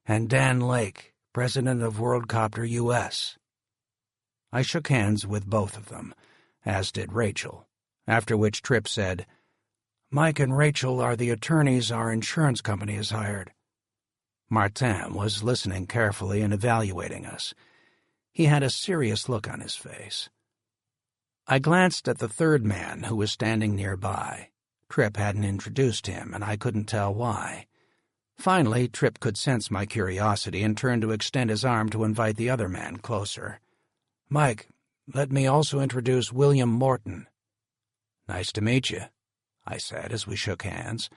and Dan Lake, President of WorldCopter U.S.
I shook hands with both of them, as did Rachel, after which Tripp said,
"Mike and Rachel are the attorneys our insurance company has hired."
Martin was listening carefully and evaluating us. He had a serious look on his face. I glanced at the 3rd man who was standing nearby. Tripp hadn't introduced him, and I couldn't tell why. Finally, Tripp could sense my curiosity and turned to extend his arm to invite the other man closer.
"Mike, let me also introduce William Morton."
"Nice to meet you," I said as we shook hands.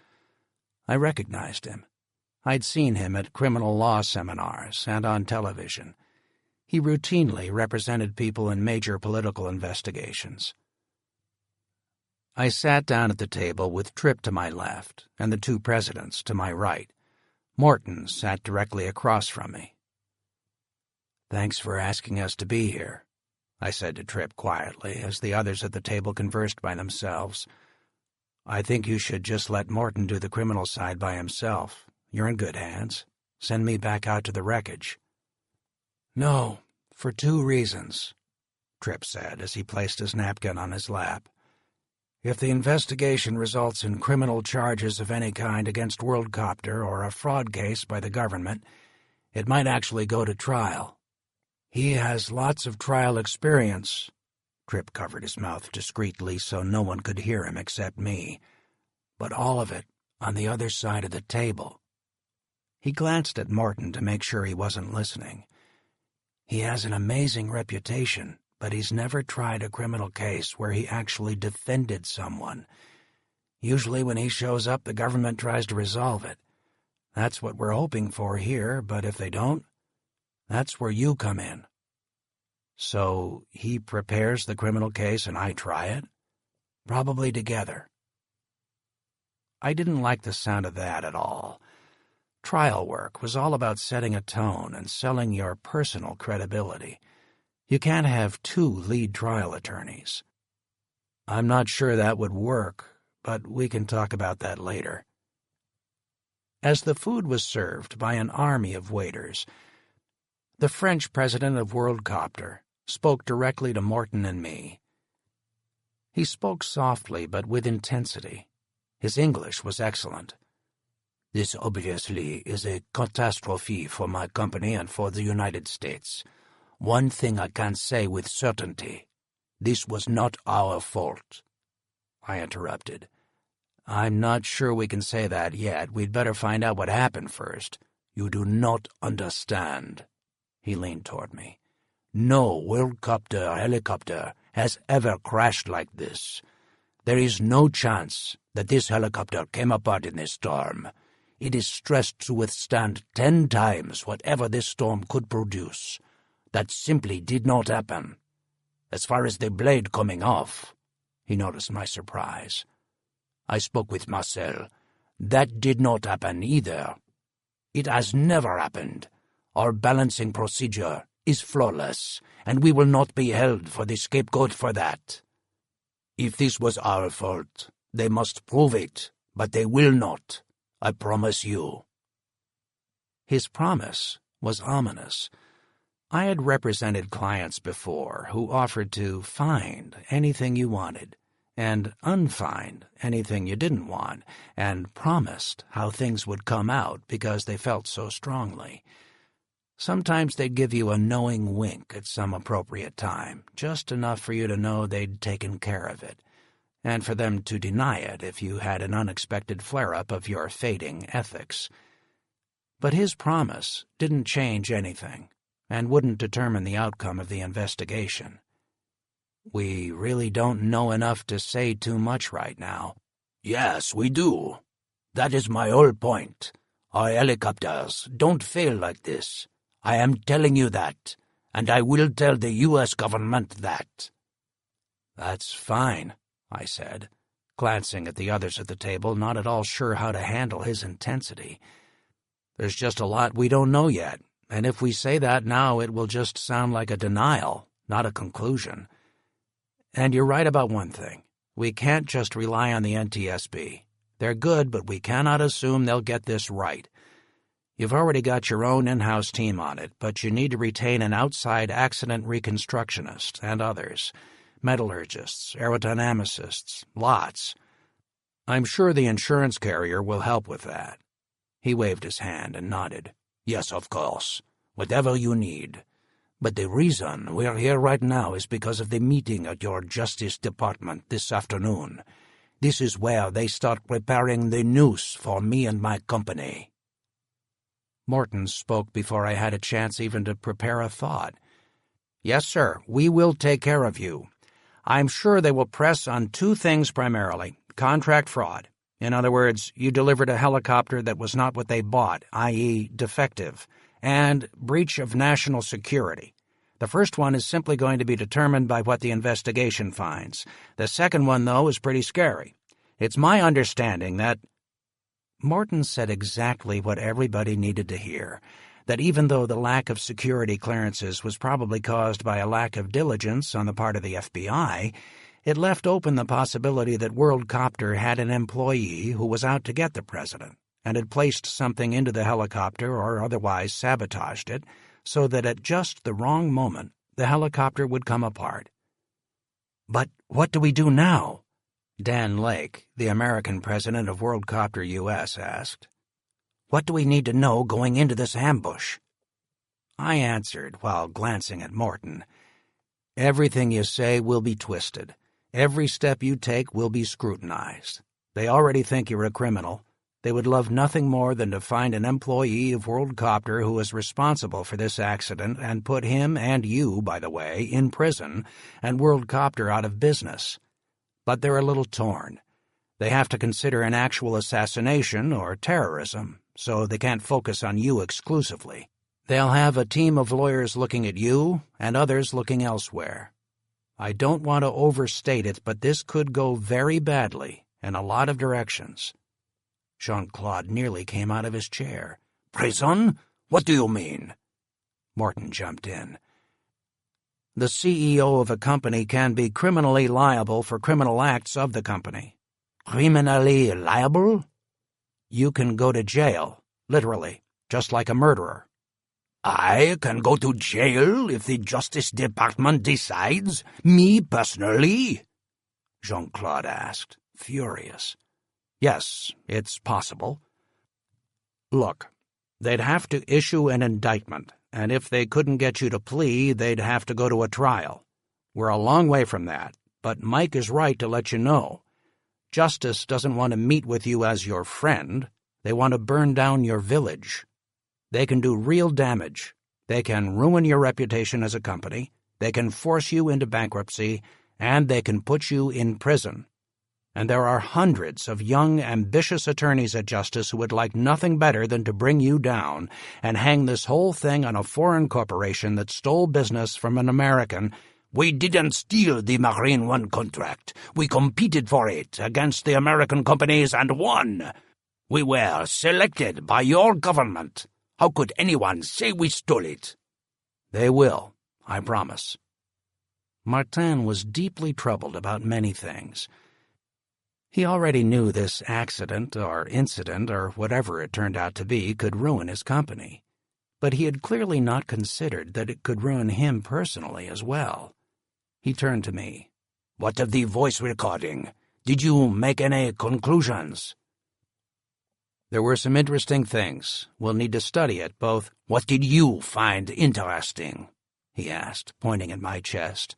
I recognized him. I'd seen him at criminal law seminars and on television. He routinely represented people in major political investigations. I sat down at the table with Tripp to my left and the 2 presidents to my right. Morton sat directly across from me.
"Thanks for asking us to be here," I said to Tripp quietly as the others at the table conversed by themselves. "I think you should just let Morton do the criminal side by himself. You're in good hands. Send me back out to the wreckage."
"No, for 2 reasons,"
Tripp said as he placed his napkin on his lap.
"If the investigation results in criminal charges of any kind against WorldCopter or a fraud case by the government, it might actually go to trial. He has lots of trial experience."
Tripp covered his mouth discreetly so no one could hear him except me.
"But all of it on the other side of the table."
He glanced at Morton to make sure he wasn't listening.
"He has an amazing reputation, but he's never tried a criminal case where he actually defended someone. Usually when he shows up, the government tries to resolve it. That's what we're hoping for here, but if they don't, that's where you come in."
"So he prepares the criminal case and I try it?"
"Probably together."
I didn't like the sound of that at all. Trial work was all about setting a tone and selling your personal credibility. You can't have 2 lead trial attorneys.
"I'm not sure that would work, but we can talk about that later."
As the food was served by an army of waiters, the French president of WorldCopter spoke directly to Morton and me. He spoke softly but with intensity. His English was excellent.
"This obviously is a catastrophe for my company and for the United States. One thing I can say with certainty. This was not our fault."
I interrupted. "I'm not sure we can say that yet. We'd better find out what happened first."
"You do not understand." He leaned toward me. "No WorldCopter helicopter has ever crashed like this. There is no chance that this helicopter came apart in this storm. It is stressed to withstand 10 times whatever this storm could produce. That simply did not happen. As far as the blade coming off," he noticed my surprise. "I spoke with Marcel. That did not happen either. It has never happened. Our balancing procedure is flawless, and we will not be held for the scapegoat for that. If this was our fault, they must prove it, but they will not. I promise you."
His promise was ominous.
I had represented clients before who offered to find anything you wanted and unfind anything you didn't want, and promised how things would come out because they felt so strongly. Sometimes they'd give you a knowing wink at some appropriate time, just enough for you to know they'd taken care of it, and for them to deny it if you had an unexpected flare-up of your fading ethics. But his promise didn't change anything, and wouldn't determine the outcome of the investigation. We really don't know enough to say too much right now.
Yes, we do. That is my whole point. Our helicopters don't fail like this. I am telling you that, and I will tell the U.S. government that.
That's fine, I said, glancing at the others at the table, not at all sure how to handle his intensity. There's just a lot we don't know yet, and if we say that now, it will just sound like a denial, not a conclusion. And you're right about one thing. We can't just rely on the NTSB. They're good, but we cannot assume they'll get this right. You've already got your own in-house team on it, but you need to retain an outside accident reconstructionist and others, metallurgists, aerodynamicists, lots. I'm sure the insurance carrier will help with that. He waved his hand and nodded.
Yes, of course. Whatever you need. But the reason we're here right now is because of the meeting at your Justice Department this afternoon. This is where they start preparing the noose for me and my company.
Morton spoke before I had a chance even to prepare a thought. Yes, sir, we will take care of you. I'm sure they will press on two things primarily: contract fraud. In other words, you delivered a helicopter that was not what they bought, i.e. defective, and breach of national security. The first one is simply going to be determined by what the investigation finds. The second one, though, is pretty scary. It's my understanding that— Morton said exactly what everybody needed to hear, that even though the lack of security clearances was probably caused by a lack of diligence on the part of the FBI, it left open the possibility that WorldCopter had an employee who was out to get the president and had placed something into the helicopter or otherwise sabotaged it, so that at just the wrong moment the helicopter would come apart. But what do we do now? Dan Lake, the American president of WorldCopter US, asked. What do we need to know going into this ambush? I answered while glancing at Morton. Everything you say will be twisted. Every step you take will be scrutinized. They already think you're a criminal. They would love nothing more than to find an employee of WorldCopter who is responsible for this accident and put him, and you, by the way, in prison and WorldCopter out of business. But they're a little torn. They have to consider an actual assassination or terrorism, so they can't focus on you exclusively. They'll have a team of lawyers looking at you and others looking elsewhere. I don't want to overstate it, but this could go very badly in a lot of directions. Jean-Claude nearly came out of his chair.
Prison? What do you mean?
Morton jumped in. The CEO of a company can be criminally liable for criminal acts of the company.
Criminally liable?
You can go to jail, literally, just like a murderer.
I can go to jail if the Justice Department decides? Me personally? Jean-Claude asked, furious.
Yes, it's possible. Look, they'd have to issue an indictment, and if they couldn't get you to plea, they'd have to go to a trial. We're a long way from that, but Mike is right to let you know. Justice doesn't want to meet with you as your friend. They want to burn down your village. They can do real damage. They can ruin your reputation as a company. They can force you into bankruptcy, and they can put you in prison. And there are hundreds of young, ambitious attorneys at Justice who would like nothing better than to bring you down and hang this whole thing on a foreign corporation that stole business from an American.
We didn't steal the Marine One contract. We competed for it against the American companies and won. We were selected by your government. How could anyone say we stole it?
They will, I promise. Martin was deeply troubled about many things. He already knew this accident or incident or whatever it turned out to be could ruin his company. but he had clearly not considered that it could ruin him personally as well. He turned to me.
"What of the voice recording? Did you make any conclusions?"
"There were some interesting things. We'll need to study it, both."
"What did you find interesting?"
he asked, pointing at my chest.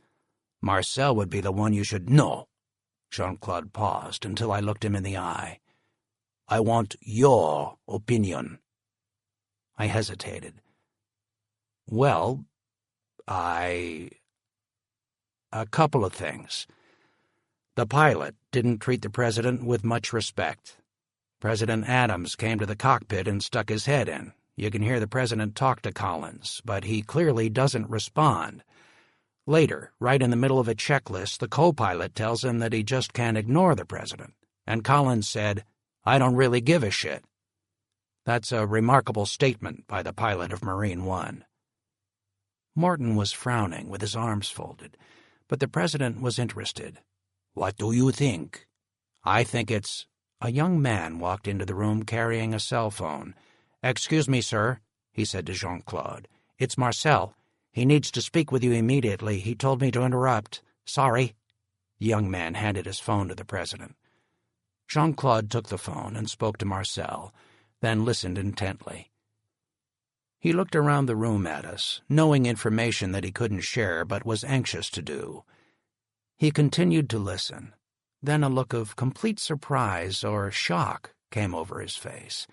"Marcel would be the one you should know."
Jean-Claude paused until I looked him in the eye.
"I want your opinion."
I hesitated. "Well, a couple of things. The pilot didn't treat the president with much respect. President Adams came to the cockpit and stuck his head in. You can hear the president talk to Collins, but he clearly doesn't respond. Later, right in the middle of a checklist, the co-pilot tells him that he just can't ignore the president, and Collins said, 'I don't really give a shit.' That's a remarkable statement by the pilot of Marine One." Morton was frowning with his arms folded, but the president was interested.
"What do you think?"
"I think it's—" A young man walked into the room carrying a cell phone. "Excuse me, sir," he said to Jean-Claude. "It's Marcel. He needs to speak with you immediately. He told me to interrupt. Sorry." The young man handed his phone to the president. Jean-Claude took the phone and spoke to Marcel, then listened intently. He looked around the room at us, knowing information that he couldn't share but was anxious to do. He continued to listen. Then a look of complete surprise or shock came over his face.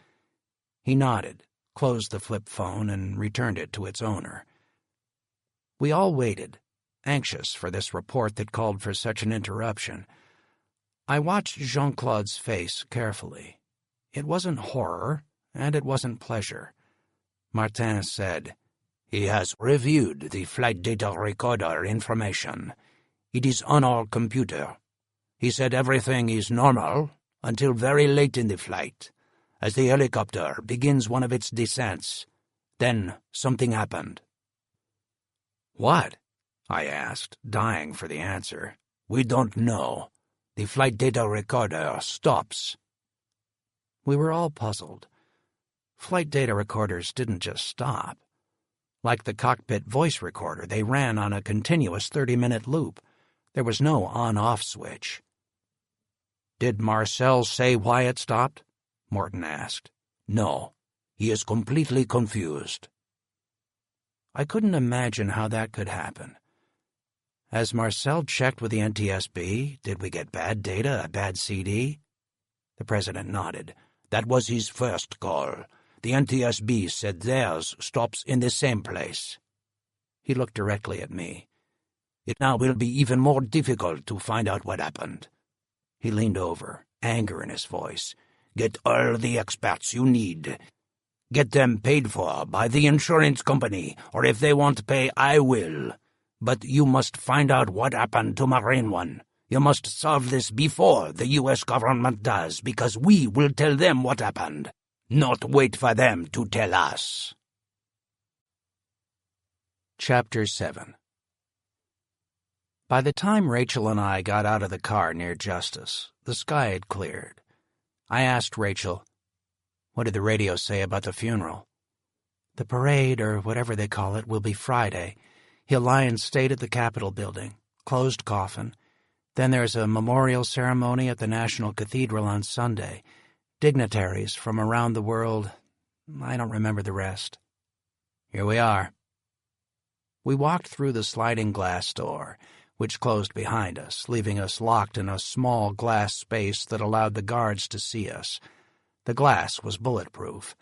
He nodded, closed the flip phone, and returned it to its owner. We all waited, anxious for this report that called for such an interruption. I watched Jean-Claude's face carefully. It wasn't horror, and it wasn't pleasure. Martin said,
"He has reviewed the flight data recorder information. It is on our computer. He said everything is normal until very late in the flight, as the helicopter begins one of its descents. Then something happened."
"What?" I asked, dying for the answer.
"We don't know. The flight data recorder stops."
We were all puzzled. Flight data recorders didn't just stop. Like the cockpit voice recorder, they ran on a continuous 30-minute loop. There was no on-off switch. "Did Marcel say why it stopped?" Morton asked.
"No. He is completely confused."
I couldn't imagine how that could happen. "Has Marcel checked with the NTSB? Did we get bad data, a bad CD?"
The president nodded. "That was his first call. The NTSB said theirs stops in the same place."
He looked directly at me.
"It now will be even more difficult to find out what happened." He leaned over, anger in his voice. "Get all the experts you need. Get them paid for by the insurance company, or if they won't pay, I will. But you must find out what happened to Marine One. You must solve this before the U.S. government does, because we will tell them what happened, not wait for them to tell us."
Chapter 7. By the time Rachel and I got out of the car near Justice, the sky had cleared. I asked Rachel, "What did the radio say about the funeral?" "The parade, or whatever they call it, will be Friday. He'll lie in state at the Capitol building, closed coffin. Then there's a memorial ceremony at the National Cathedral on Sunday. Dignitaries from around the world. I don't remember the rest." "Here we are." We walked through the sliding glass door, which closed behind us, leaving us locked in a small glass space that allowed the guards to see us. The glass was bulletproof.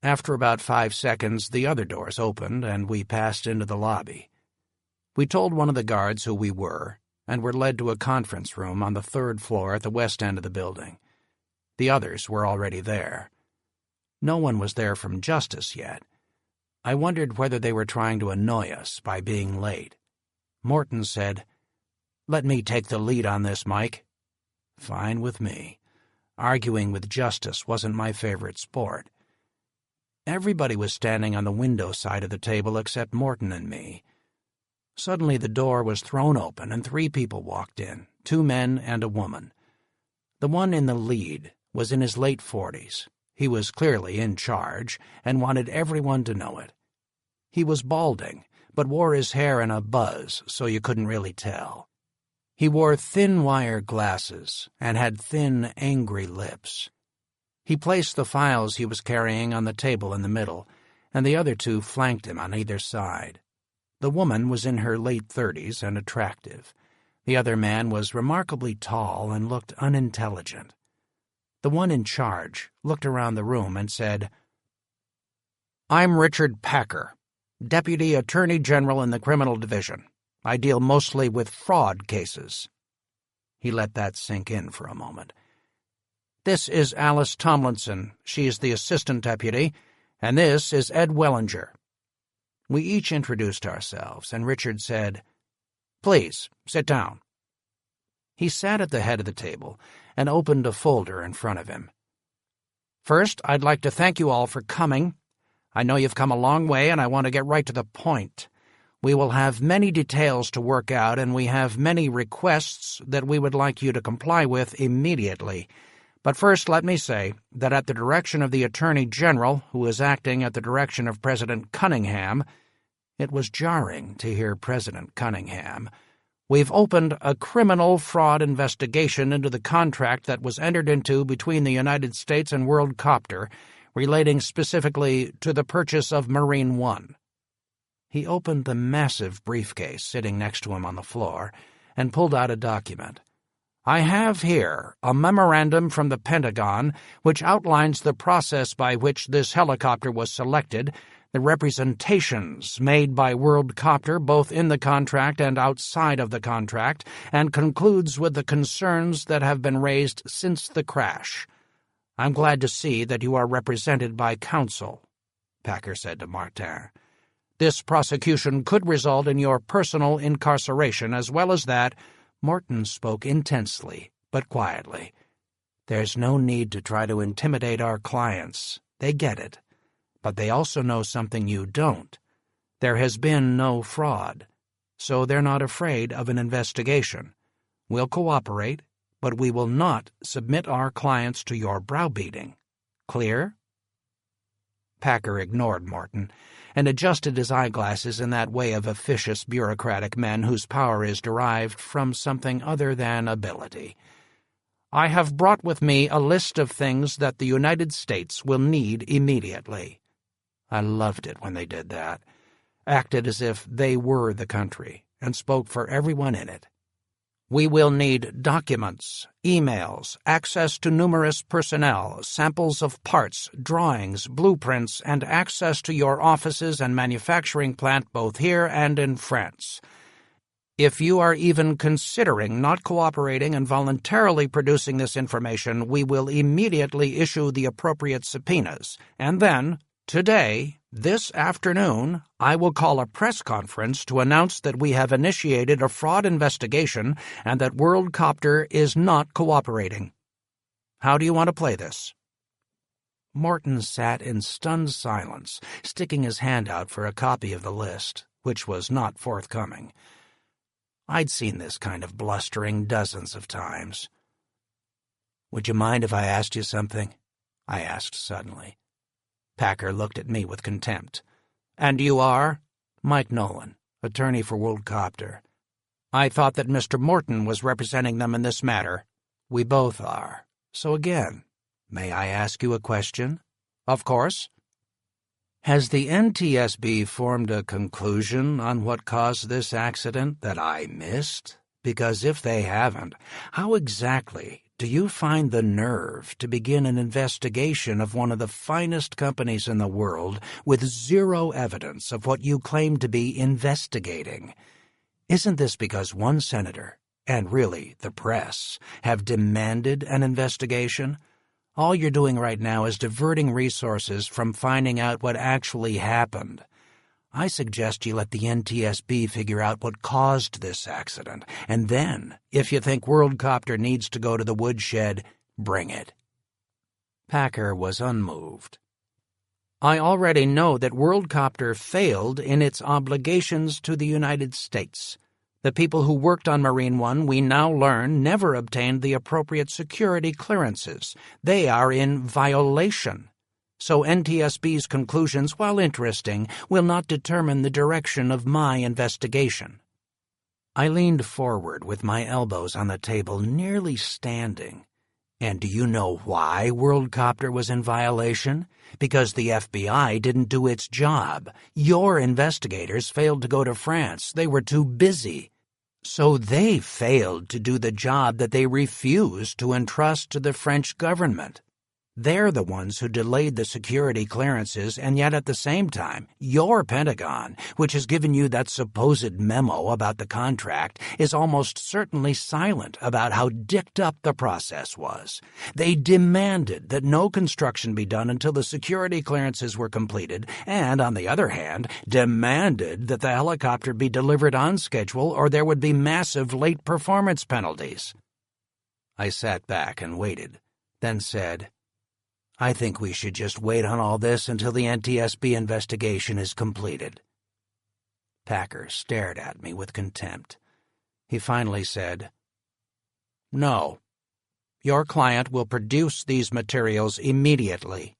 After about 5 seconds, the other doors opened, and we passed into the lobby. We told one of the guards who we were, and were led to a conference room on the 3rd floor at the west end of the building. The others were already there. No one was there from Justice yet. I wondered whether they were trying to annoy us by being late. Morton said, "Let me take the lead on this, Mike." Fine with me. Arguing with Justice wasn't my favorite sport. Everybody was standing on the window side of the table except Morton and me. Suddenly the door was thrown open and 3 people walked in, 2 men and a woman. The one in the lead was in his late 40s,
He was clearly in charge and wanted everyone to know it. He was balding, but wore his hair in a buzz so you couldn't really tell. He wore thin wire glasses and had thin, angry lips. He placed the files he was carrying on the table in the middle, and the other two flanked him on either side. The woman was in her late 30s and attractive. The other man was remarkably tall and looked unintelligent. The one in charge looked around the room and said, "I'm Richard Packer, Deputy Attorney General in the Criminal Division. I deal mostly with fraud cases." He let that sink in for a moment. "This is Alice Tomlinson. She's the Assistant Deputy, and this is Ed Wellinger." We each introduced ourselves, and Richard said, "Please, sit down." He sat at the head of the table and opened a folder in front of him. "First, I'd like to thank you all for coming. I know you've come a long way, and I want to get right to the point. We will have many details to work out, and we have many requests that we would like you to comply with immediately. But first, let me say that at the direction of the Attorney General, who is acting at the direction of President Cunningham," it was jarring to hear President Cunningham, "we've opened a criminal fraud investigation into the contract that was entered into between the United States and WorldCopter, relating specifically to the purchase of Marine One." He opened the massive briefcase sitting next to him on the floor and pulled out a document. "I have here a memorandum from the Pentagon which outlines the process by which this helicopter was selected, the representations made by WorldCopter both in the contract and outside of the contract, and concludes with the concerns that have been raised since the crash. I'm glad to see that you are represented by counsel," Packer said to Martin. "This prosecution could result in your personal incarceration as well as that—" Morton spoke intensely, but quietly. "There's no need to try to intimidate our clients. They get it. But they also know something you don't. There has been no fraud, so they're not afraid of an investigation. We'll cooperate, but we will not submit our clients to your browbeating. Clear?" Packer ignored Morton and adjusted his eyeglasses in that way of officious bureaucratic men whose power is derived from something other than ability. "I have brought with me a list of things that the United States will need immediately." I loved it when they did that, acted as if they were the country, and spoke for everyone in it. "We will need documents, emails, access to numerous personnel, samples of parts, drawings, blueprints, and access to your offices and manufacturing plant both here and in France. If you are even considering not cooperating and voluntarily producing this information, we will immediately issue the appropriate subpoenas, and then, today, this afternoon, I will call a press conference to announce that we have initiated a fraud investigation and that WorldCopter is not cooperating. How do you want to play this?" Morton sat in stunned silence, sticking his hand out for a copy of the list, which was not forthcoming. I'd seen this kind of blustering dozens of times. "Would you mind if I asked you something?" I asked suddenly. Packer looked at me with contempt. "And you are?" "Mike Nolan, attorney for WorldCopter." "I thought that Mr. Morton was representing them in this matter." "We both are. So again, may I ask you a question?" "Of course." "Has the NTSB formed a conclusion on what caused this accident that I missed? Because if they haven't, how exactly do you find the nerve to begin an investigation of one of the finest companies in the world with zero evidence of what you claim to be investigating? Isn't this because one senator, and really the press, have demanded an investigation? All you're doing right now is diverting resources from finding out what actually happened. I suggest you let the NTSB figure out what caused this accident, and then, if you think WorldCopter needs to go to the woodshed, bring it." Packer was unmoved. "I already know that WorldCopter failed in its obligations to the United States. The people who worked on Marine One, we now learn, never obtained the appropriate security clearances. They are in violation. So NTSB's conclusions, while interesting, will not determine the direction of my investigation. I leaned forward with my elbows on the table, nearly standing. And do you know why Worldcopter was in violation? Because the FBI didn't do its job. Your investigators failed to go to France. They were too busy. So they failed to do the job that they refused to entrust to the French government. They're the ones who delayed the security clearances, and yet at the same time, your Pentagon, which has given you that supposed memo about the contract, is almost certainly silent about how dicked up the process was. They demanded that no construction be done until the security clearances were completed, and, on the other hand, demanded that the helicopter be delivered on schedule or there would be massive late performance penalties. I sat back and waited, then said, I think we should just wait on all this until the NTSB investigation is completed. Packer stared at me with contempt. He finally said, No. Your client will produce these materials immediately.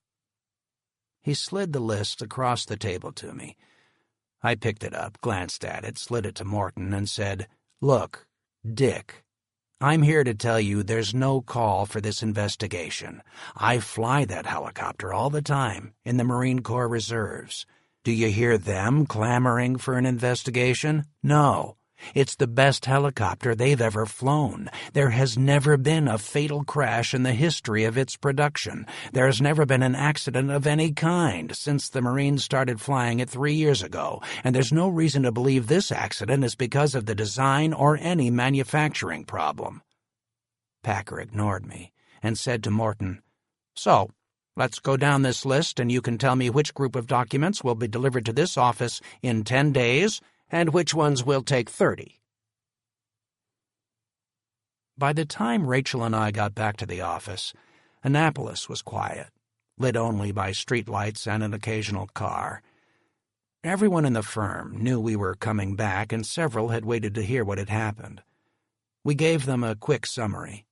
He slid the list across the table to me. I picked it up, glanced at it, slid it to Morton, and said, Look, Dick, I'm here to tell you there's no call for this investigation. I fly that helicopter all the time in the Marine Corps Reserves. Do you hear them clamoring for an investigation? No. It's the best helicopter they've ever flown. There has never been a fatal crash in the history of its production. There has never been an accident of any kind since the Marines started flying it 3 years ago, and there's no reason to believe this accident is because of the design or any manufacturing problem. Packer ignored me and said to Morton, So, let's go down this list and you can tell me which group of documents will be delivered to this office in 10 days and which ones will take 30. By the time Rachel and I got back to the office, Annapolis was quiet, lit only by streetlights and an occasional car. Everyone in the firm knew we were coming back, and several had waited to hear what had happened. We gave them a quick summary.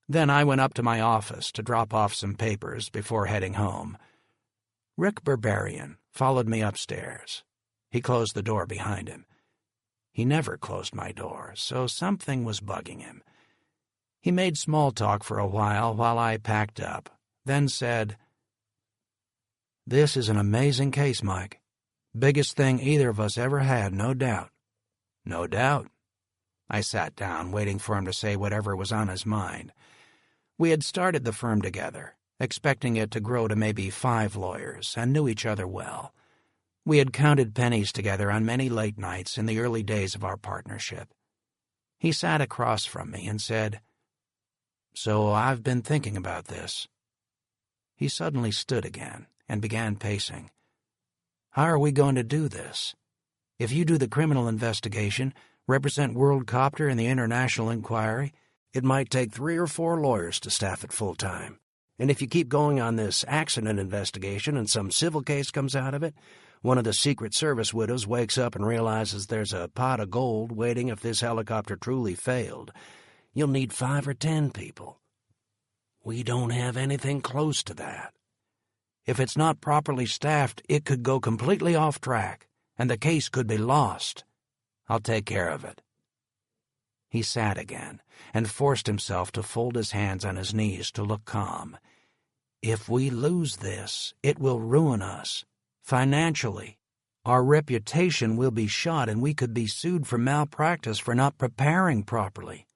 Then I went up to my office to drop off some papers before heading home. Rick Berberian followed me upstairs. He closed the door behind him. He never closed my door, so something was bugging him. He made small talk for a while I packed up, then said, This is an amazing case, Mike. Biggest thing either of us ever had, no doubt. No doubt. I sat down, waiting for him to say whatever was on his mind. We had started the firm together, expecting it to grow to maybe 5 lawyers, and knew each other well. We had counted pennies together on many late nights in the early days of our partnership. He sat across from me and said, So I've been thinking about this. He suddenly stood again and began pacing. How are we going to do this? If you do the criminal investigation, represent Worldcopter in the international inquiry, it might take 3 or 4 lawyers to staff it full time. And if you keep going on this accident investigation and some civil case comes out of it, one of the Secret Service widows wakes up and realizes there's a pot of gold waiting if this helicopter truly failed. You'll need 5 or 10 people. We don't have anything close to that. If it's not properly staffed, it could go completely off track, and the case could be lost. I'll take care of it. He sat again and forced himself to fold his hands on his knees to look calm. If we lose this, it will ruin us. Financially, our reputation will be shot and we could be sued for malpractice for not preparing properly.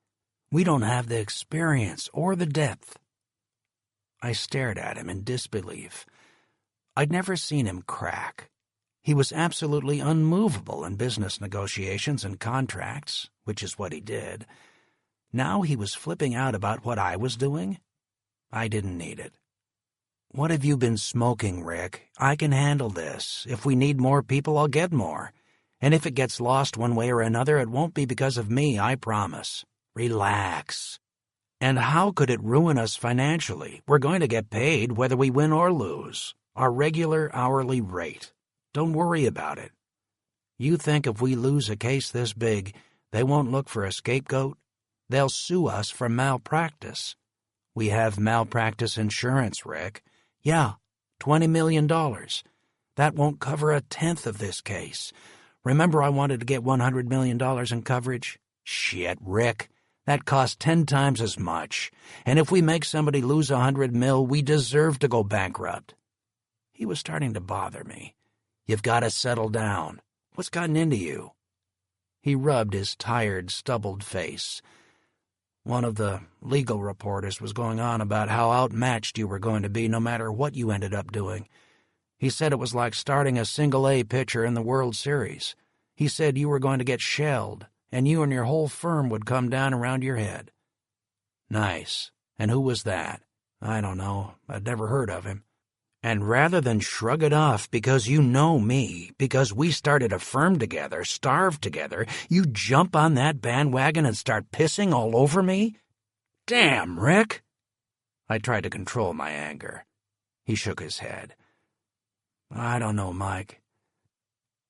We don't have the experience or the depth. I stared at him in disbelief. I'd never seen him crack. He was absolutely unmovable in business negotiations and contracts, which is what he did. Now he was flipping out about what I was doing? I didn't need it. What have you been smoking, Rick? I can handle this. If we need more people, I'll get more. And if it gets lost one way or another, it won't be because of me, I promise. Relax. And how could it ruin us financially? We're going to get paid whether we win or lose. Our regular hourly rate. Don't worry about it. You think if we lose a case this big,
They won't look for a scapegoat. They'll sue us for malpractice. We have malpractice insurance, Rick. Yeah, $20 million. That won't cover a tenth of this case. Remember I wanted to get $100 million in coverage? Shit, Rick. That costs 10 times as much. And if we make somebody lose $100 million, we deserve to go bankrupt. He was starting to bother me. You've got to settle down. What's gotten into you? He rubbed his tired, stubbled face. One of the legal reporters was going on about how outmatched you were going to be no matter what you ended up doing. He said it was like starting a single-A pitcher in the World Series. He said you were going to get shelled, and you and your whole firm would come down around your head. Nice. And who was that? I don't know. I'd never heard of him. And rather than shrug it off because you know me, because we started a firm together, starved together, you jump on that bandwagon and start pissing all over me? Damn, Rick! I tried to control my anger. He shook his head. I don't know, Mike.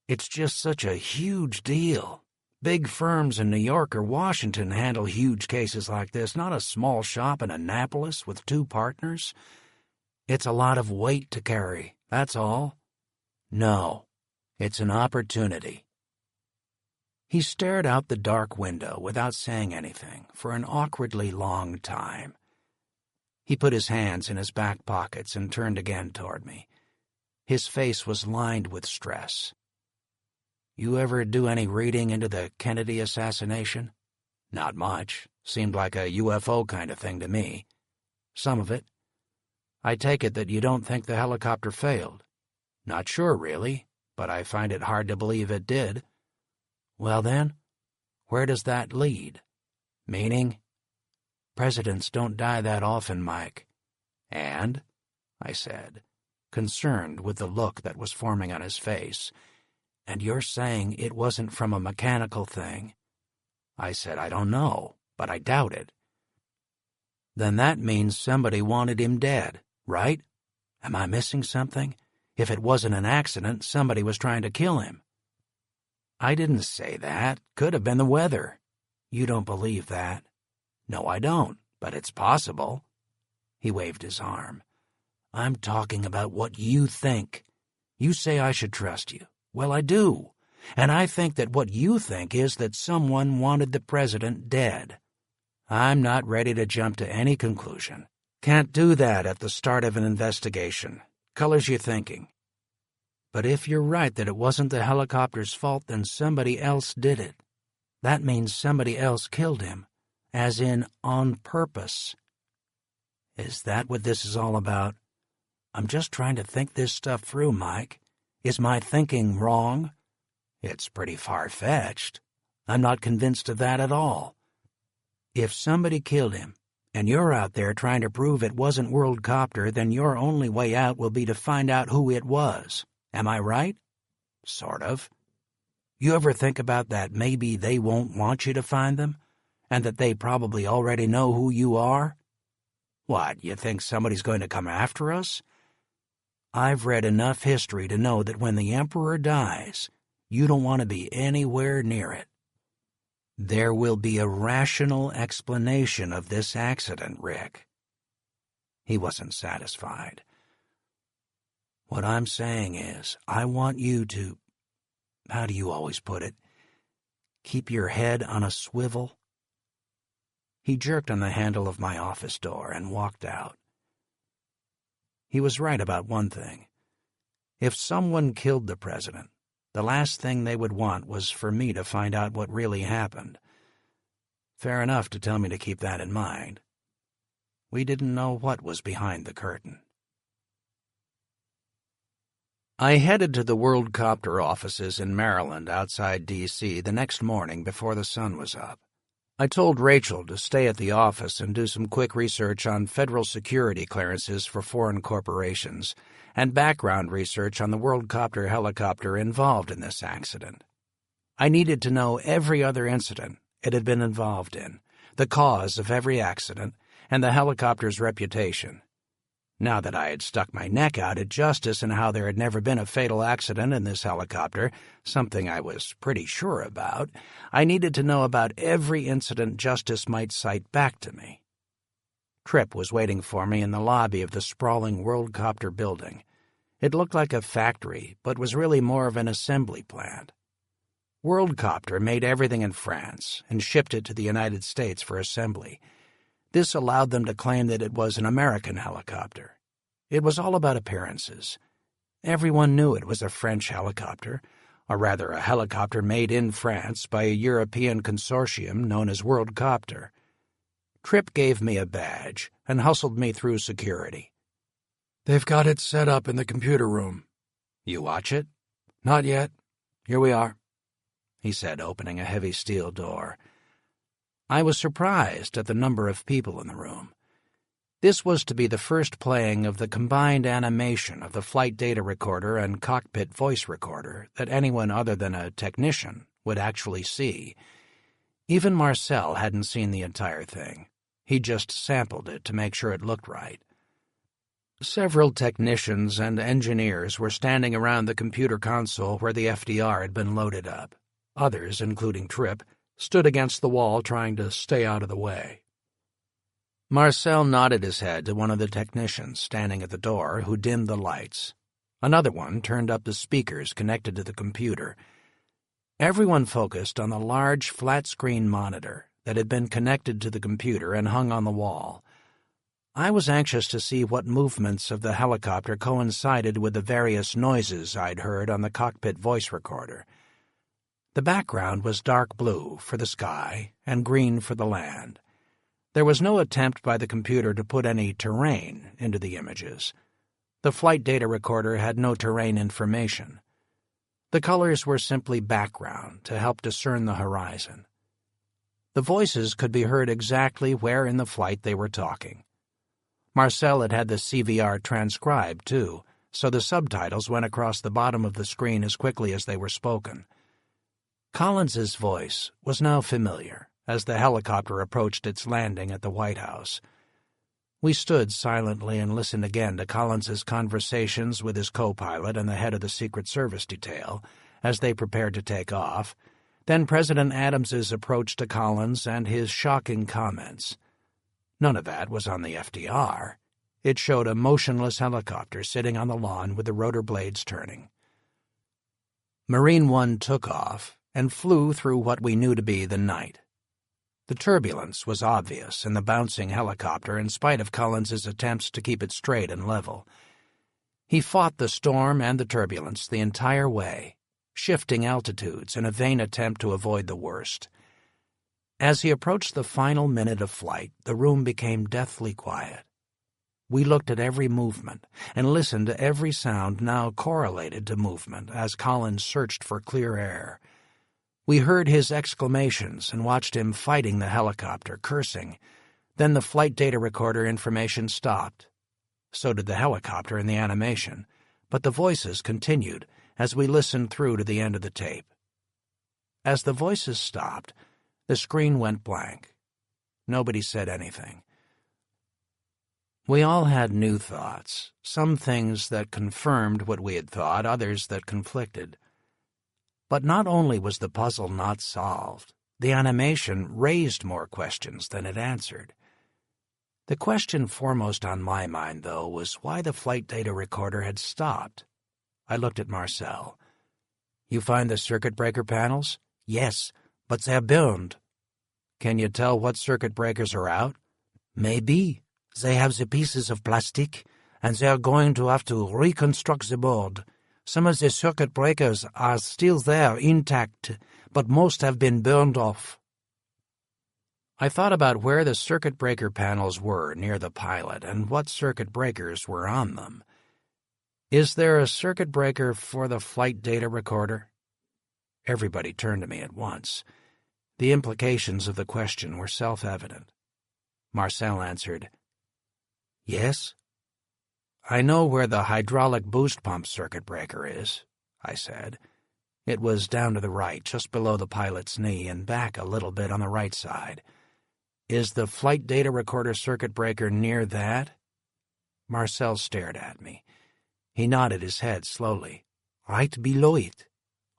It's just such a huge deal. Big firms in New York or Washington handle huge cases like this, not a small shop in Annapolis with 2 partners. It's a lot of weight to carry, that's all. No, it's an opportunity. He stared out the dark window without saying anything for an awkwardly long time. He put his hands in his back pockets and turned again toward me. His face was lined with stress. You ever do any reading into the Kennedy assassination? Not much. Seemed like a UFO kind of thing to me. Some of it. I take it that you don't think the helicopter failed. Not sure, really, but I find it hard to believe it did. Well then, where does that lead? Meaning? Presidents don't die that often, Mike. And? I said, concerned with the look that was forming on his face. And you're saying it wasn't from a mechanical thing? I said, I don't know, but I doubt it. Then that means somebody wanted him dead, right? Am I missing something? If it wasn't an accident, somebody was trying to kill him. I didn't say that. Could have been the weather. You don't believe that? No, I don't, but it's possible. He waved his arm. I'm talking about what you think. You say I should trust you. Well, I do. And I think that what you think is that someone wanted the president dead. I'm not ready to jump to any conclusion. Can't do that at the start of an investigation. Colors your thinking. But if you're right that it wasn't the helicopter's fault, then somebody else did it. That means somebody else killed him, as in on purpose. Is that what this is all about? I'm just trying to think this stuff through, Mike. Is my thinking wrong? It's pretty far-fetched. I'm not convinced of that at all. If somebody killed him, and you're out there trying to prove it wasn't WorldCopter, then your only way out will be to find out who it was. Am I right? Sort of. You ever think about that maybe they won't want you to find them, and that they probably already know who you are? What, you think somebody's going to come after us? I've read enough history to know that when the Emperor dies, you don't want to be anywhere near it. There will be a rational explanation of this accident, Rick. He wasn't satisfied. What I'm saying is, I want you to, how do you always put it, keep your head on a swivel? He jerked on the handle of my office door and walked out. He was right about one thing. If someone killed the president, the last thing they would want was for me to find out what really happened. Fair enough to tell me to keep that in mind. We didn't know what was behind the curtain. I headed to the WorldCopter offices in Maryland outside D.C. the next morning before the sun was up. I told Rachel to stay at the office and do some quick research on federal security clearances for foreign corporations and background research on the WorldCopter helicopter involved in this accident. I needed to know every other incident it had been involved in, the cause of every accident, and the helicopter's reputation.
Now that I had stuck my neck out at Justice and how there had never been a fatal accident in this helicopter, something I was pretty sure about, I needed to know about every incident Justice might cite back to me. Tripp was waiting for me in the lobby of the sprawling Worldcopter building. It looked like a factory, but was really more of an assembly plant. Worldcopter made everything in France and shipped it to the United States for assembly. This allowed them to claim that it was an American helicopter. It was all about appearances. Everyone knew it was a French helicopter, or rather a helicopter made in France by a European consortium known as Worldcopter. Tripp gave me a badge and hustled me through security.
"They've got it set up in the computer room."
"You watch it?"
"Not yet. Here we are,"
he said, opening a heavy steel door. I was surprised at the number of people in the room. This was to be the first playing of the combined animation of the flight data recorder and cockpit voice recorder that anyone other than a technician would actually see. Even Marcel hadn't seen the entire thing. He just sampled it to make sure it looked right. Several technicians and engineers were standing around the computer console where the FDR had been loaded up. Others, including Tripp, stood against the wall trying to stay out of the way. Marcel nodded his head to one of the technicians standing at the door, who dimmed the lights. Another one turned up the speakers connected to the computer. Everyone focused on the large flat-screen monitor that had been connected to the computer and hung on the wall. I was anxious to see what movements of the helicopter coincided with the various noises I'd heard on the cockpit voice recorder. The background was dark blue for the sky and green for the land. There was no attempt by the computer to put any terrain into the images. The flight data recorder had no terrain information. The colors were simply background to help discern the horizon. The voices could be heard exactly where in the flight they were talking. Marcel had the CVR transcribed, too, so the subtitles went across the bottom of the screen as quickly as they were spoken. Collins's voice was now familiar as the helicopter approached its landing at the White House. We stood silently and listened again to Collins's conversations with his co-pilot and the head of the Secret Service detail as they prepared to take off, then President Adams's approach to Collins and his shocking comments. None of that was on the FDR. It showed a motionless helicopter sitting on the lawn with the rotor blades turning. Marine One took off and flew through what we knew to be the night. The turbulence was obvious in the bouncing helicopter in spite of Collins's attempts to keep it straight and level. He fought the storm and the turbulence the entire way, shifting altitudes in a vain attempt to avoid the worst. As he approached the final minute of flight, the room became deathly quiet. We looked at every movement and listened to every sound now correlated to movement as Collins searched for clear air. We heard his exclamations and watched him fighting the helicopter, cursing. Then the flight data recorder information stopped. So did the helicopter and the animation, but the voices continued as we listened through to the end of the tape. As the voices stopped, the screen went blank. Nobody said anything. We all had new thoughts, some things that confirmed what we had thought, others that conflicted. But not only was the puzzle not solved, the animation raised more questions than it answered. The question foremost on my mind, though, was why the flight data recorder had stopped. I looked at Marcel. "You find the circuit breaker panels?" "Yes, but they're burned." "Can you tell what circuit breakers are out?" "Maybe. They have the pieces of plastic, and they're going to have to reconstruct the board. Some of the circuit breakers are still there, intact, but most have been burned off." I thought about where the circuit breaker panels were near the pilot and what circuit breakers were on them. Is there a circuit breaker for the flight data recorder? Everybody turned to me at once. The implications of the question were self-evident. Marcel answered, "Yes." "I know where the hydraulic boost pump circuit breaker is," I said. It was down to the right, just below the pilot's knee, and back a little bit on the right side. "Is the flight data recorder circuit breaker near that?"
Marcel stared at me. He nodded his head slowly. "Right below it.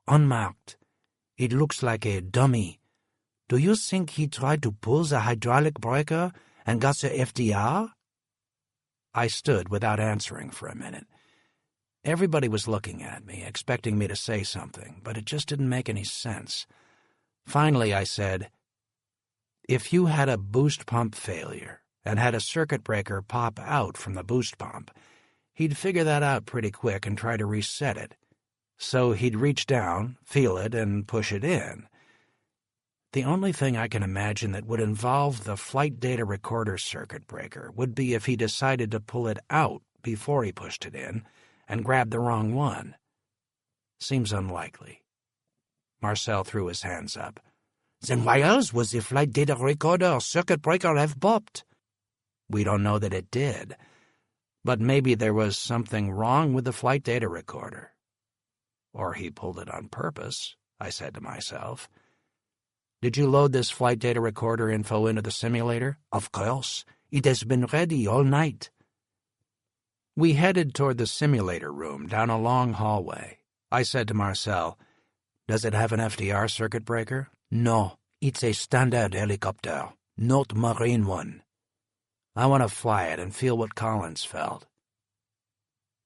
Unmarked. It looks like a dummy. Do you think he tried to pull the hydraulic breaker and got the FDR?" I stood without answering for a minute. Everybody was looking at me, expecting me to say something, but it just didn't make any sense. Finally, I said, "If you had a boost pump failure and had a circuit breaker pop out from the boost pump, he'd figure that out pretty quick and try to reset it. So he'd reach down, feel it, and push it in. The only thing I can imagine that would involve the flight data recorder circuit breaker would be if he decided to pull it out before he pushed it in and grabbed the wrong one. Seems unlikely." Marcel threw his hands up. "Then why else would the flight data recorder or circuit breaker have popped?" "We don't know that it did. But maybe there was something wrong with the flight data recorder. Or he pulled it on purpose," I said to myself. "Did you load this flight data recorder info into the simulator?" "Of course. It has been ready all night." We headed toward the simulator room down a long hallway. I said to Marcel, "Does it have an FDR circuit breaker?" "No, it's a standard helicopter, not marine one." "I want to fly it and feel what Collins felt."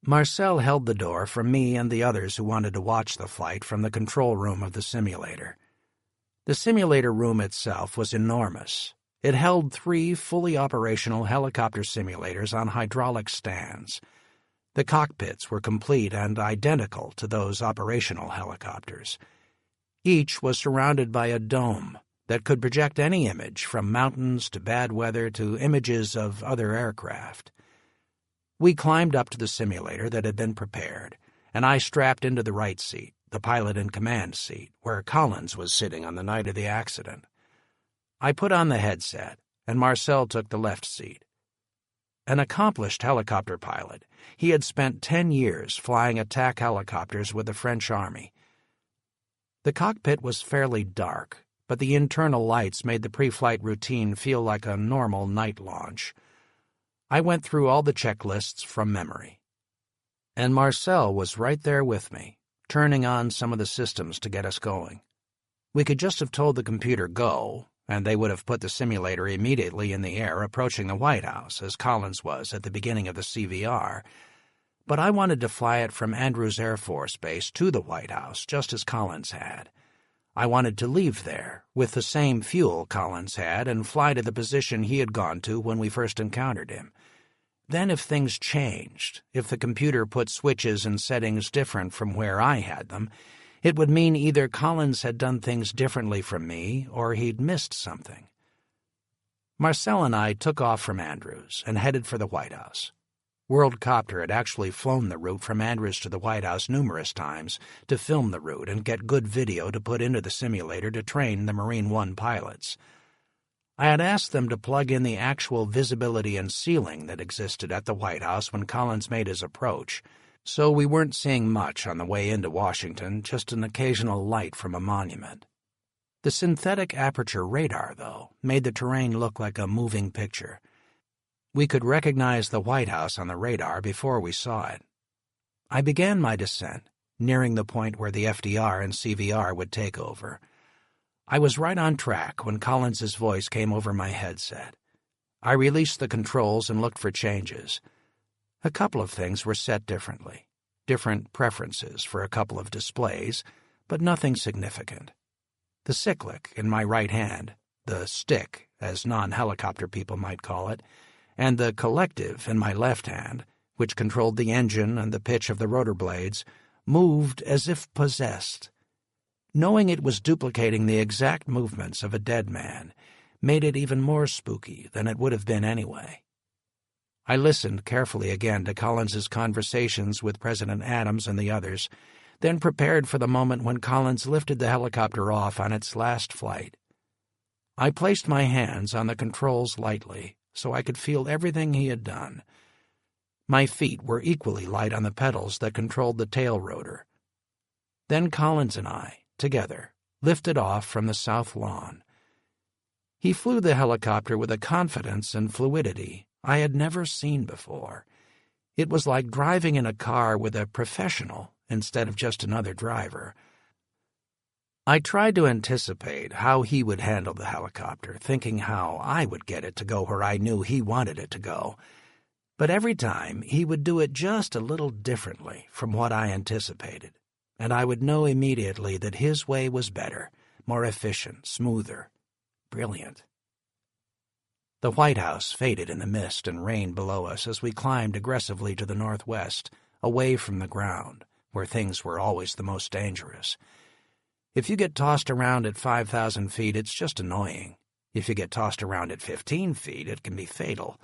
Marcel held the door for me and the others who wanted to watch the flight from the control room of the simulator. The simulator room itself was enormous. It held 3 fully operational helicopter simulators on hydraulic stands. The cockpits were complete and identical to those operational helicopters. Each was surrounded by a dome that could project any image, from mountains to bad weather to images of other aircraft. We climbed up to the simulator that had been prepared, and I strapped into the right seat, the pilot in command seat, where Collins was sitting on the night of the accident. I put on the headset, and Marcel took the left seat. An accomplished helicopter pilot, he had spent 10 years flying attack helicopters with the French Army. The cockpit was fairly dark, but the internal lights made the pre-flight routine feel like a normal night launch. I went through all the checklists from memory. And Marcel was right there with me, turning on some of the systems to get us going. We could just have told the computer go, and they would have put the simulator immediately in the air approaching the White House, as Collins was at the beginning of the CVR. But I wanted to fly it from Andrews Air Force Base to the White House, just as Collins had. I wanted to leave there with the same fuel Collins had and fly to the position he had gone to when we first encountered him. Then if things changed, if the computer put switches and settings different from where I had them, it would mean either Collins had done things differently from me or he'd missed something. Marcel and I took off from Andrews and headed for the White House. WorldCopter had actually flown the route from Andrews to the White House numerous times to film the route and get good video to put into the simulator to train the Marine One pilots. I had asked them to plug in the actual visibility and ceiling that existed at the White House when Collins made his approach, so we weren't seeing much on the way into Washington, just an occasional light from a monument. The synthetic aperture radar, though, made the terrain look like a moving picture. We could recognize the White House on the radar before we saw it. I began my descent, nearing the point where the FDR and CVR would take over. I was right on track when Collins's voice came over my headset. I released the controls and looked for changes. A couple of things were set differently, different preferences for a couple of displays, but nothing significant. The cyclic in my right hand, the stick, as non-helicopter people might call it, and the collective in my left hand, which controlled the engine and the pitch of the rotor blades, moved as if possessed. Knowing it was duplicating the exact movements of a dead man made it even more spooky than it would have been anyway. I listened carefully again to Collins's conversations with President Adams and the others, then prepared for the moment when Collins lifted the helicopter off on its last flight. I placed my hands on the controls lightly so I could feel everything he had done. My feet were equally light on the pedals that controlled the tail rotor. Then Collins and I, together, lifted off from the south lawn. He flew the helicopter with a confidence and fluidity I had never seen before. It was like driving in a car with a professional instead of just another driver. I tried to anticipate how he would handle the helicopter, thinking how I would get it to go where I knew he wanted it to go. But every time, he would do it just a little differently from what I anticipated, and I would know immediately that his way was better, more efficient, smoother, brilliant. The White House faded in the mist and rain below us as we climbed aggressively to the northwest, away from the ground, where things were always the most dangerous. If you get tossed around at 5,000 feet, it's just annoying. If you get tossed around at 15 feet, it can be fatal.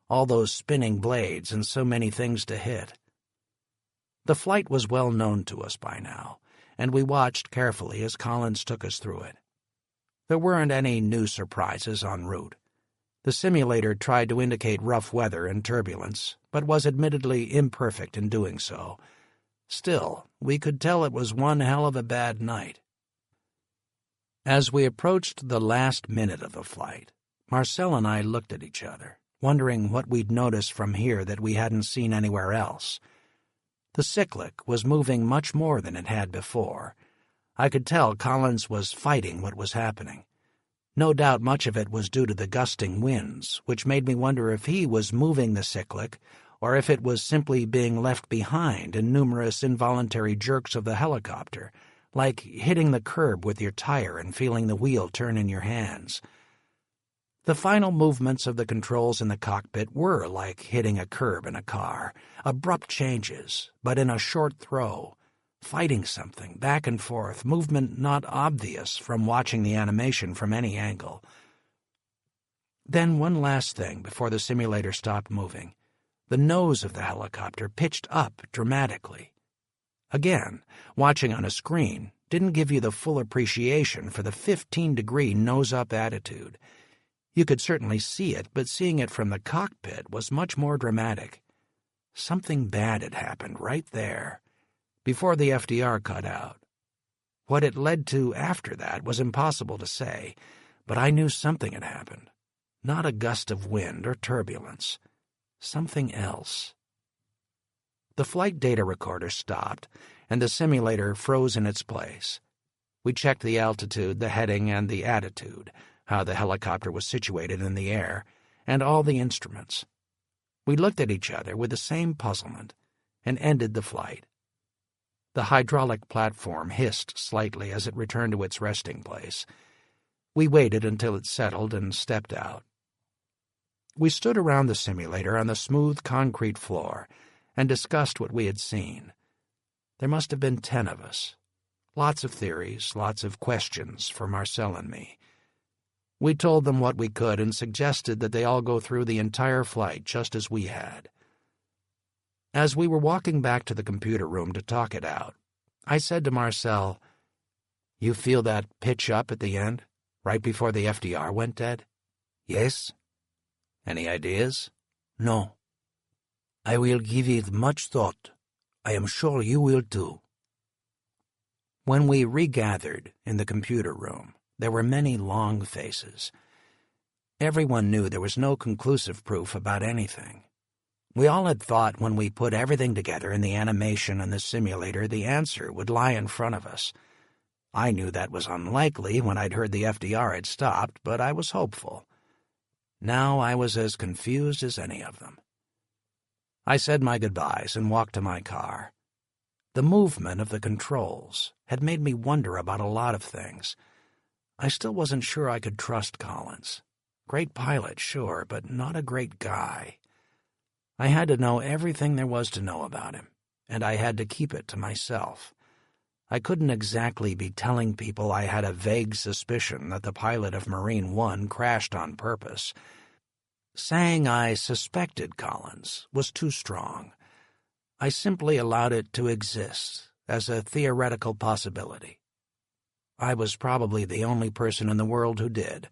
All those spinning blades and so many things to hit. The flight was well known to us by now, and we watched carefully as Collins took us through it. There weren't any new surprises en route. The simulator tried to indicate rough weather and turbulence, but was admittedly imperfect in doing so. Still, we could tell it was one hell of a bad night. As we approached the last minute of the flight, Marcel and I looked at each other, wondering what we'd noticed from here that we hadn't seen anywhere else. The cyclic was moving much more than it had before. I could tell Collins was fighting what was happening. No doubt much of it was due to the gusting winds, which made me wonder if he was moving the cyclic or if it was simply being left behind in numerous involuntary jerks of the helicopter, like hitting the curb with your tire and feeling the wheel turn in your hands. The final movements of the controls in the cockpit were like hitting a curb in a car, abrupt changes, but in a short throw, fighting something, back and forth, movement not obvious from watching the animation from any angle. Then one last thing before the simulator stopped moving. The nose of the helicopter pitched up dramatically. Again, watching on a screen didn't give you the full appreciation for the 15-degree nose-up attitude. You could certainly see it, but seeing it from the cockpit was much more dramatic. Something bad had happened right there, before the FDR cut out. What it led to after that was impossible to say, but I knew something had happened. Not a gust of wind or turbulence. Something else. The flight data recorder stopped, and the simulator froze in its place. We checked the altitude, the heading, and the attitude, how the helicopter was situated in the air, and all the instruments. We looked at each other with the same puzzlement, and ended the flight. The hydraulic platform hissed slightly as it returned to its resting place. We waited until it settled and stepped out. We stood around the simulator on the smooth concrete floor and discussed what we had seen. There must have been 10 of us. Lots of theories, lots of questions for Marcel and me. We told them what we could and suggested that they all go through the entire flight just as we had. As we were walking back to the computer room to talk it out, I said to Marcel, "You feel that pitch up at the end, right before the FDR went dead?"
Yes.
Any ideas?
No. I will give it much thought. I am sure you will too.
When we regathered in the computer room, there were many long faces. Everyone knew there was no conclusive proof about anything. We all had thought when we put everything together in the animation and the simulator, the answer would lie in front of us. I knew that was unlikely when I'd heard the FDR had stopped, but I was hopeful. Now I was as confused as any of them. I said my goodbyes and walked to my car. The movement of the controls had made me wonder about a lot of things. I still wasn't sure I could trust Collins. Great pilot, sure, but not a great guy. I had to know everything there was to know about him, and I had to keep it to myself. I couldn't exactly be telling people I had a vague suspicion that the pilot of Marine One crashed on purpose. Saying I suspected Collins was too strong. I simply allowed it to exist as a theoretical possibility. I was probably the only person in the world who did.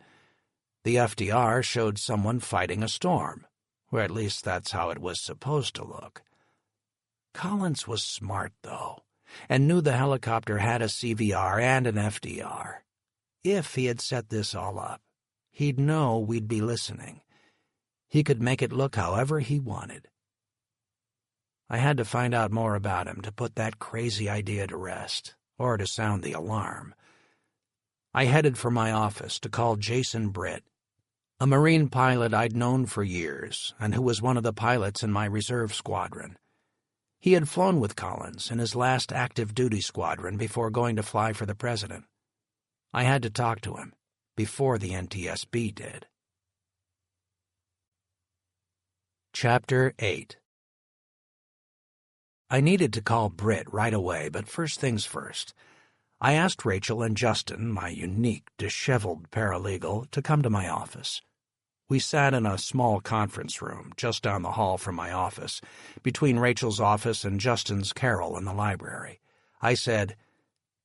The FDR showed someone fighting a storm, or at least that's how it was supposed to look. Collins was smart, though, and knew the helicopter had a CVR and an FDR. If he had set this all up, he'd know we'd be listening. He could make it look however he wanted. I had to find out more about him to put that crazy idea to rest, or to sound the alarm. I headed for my office to call Jason Britt, a Marine pilot I'd known for years and who was one of the pilots in my reserve squadron. He had flown with Collins in his last active duty squadron before going to fly for the president. I had to talk to him before the NTSB did. Chapter 8. I needed to call Britt right away, but first things first. I asked Rachel and Justin, my unique, disheveled paralegal, to come to my office. We sat in a small conference room just down the hall from my office, between Rachel's office and Justin's carrel in the library. I said,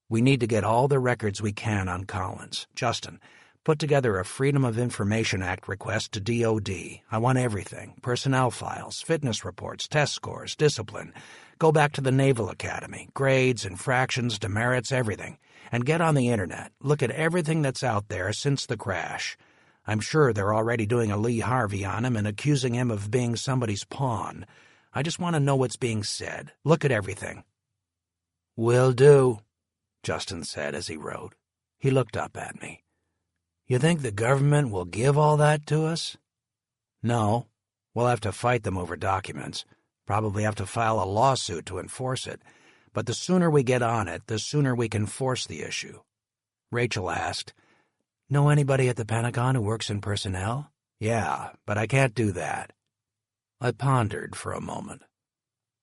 "We need to get all the records we can on Collins. Justin, put together a Freedom of Information Act request to DOD. I want everything: personnel files, fitness reports, test scores, discipline. Go back to the Naval Academy, grades, infractions, demerits, everything. And get on the internet. Look at everything that's out there since the crash. I'm sure they're already doing a Lee Harvey on him and accusing him of being somebody's pawn. I just want to know what's being said. Look at everything." "Will do," Justin said as he wrote. He looked up at me. "You think the government will give all that to us?" "No. We'll have to fight them over documents. Probably have to file a lawsuit to enforce it. But the sooner we get on it, the sooner we can force the issue." Rachel asked, "Know anybody at the Pentagon who works in personnel?" "Yeah, but I can't do that." I pondered for a moment.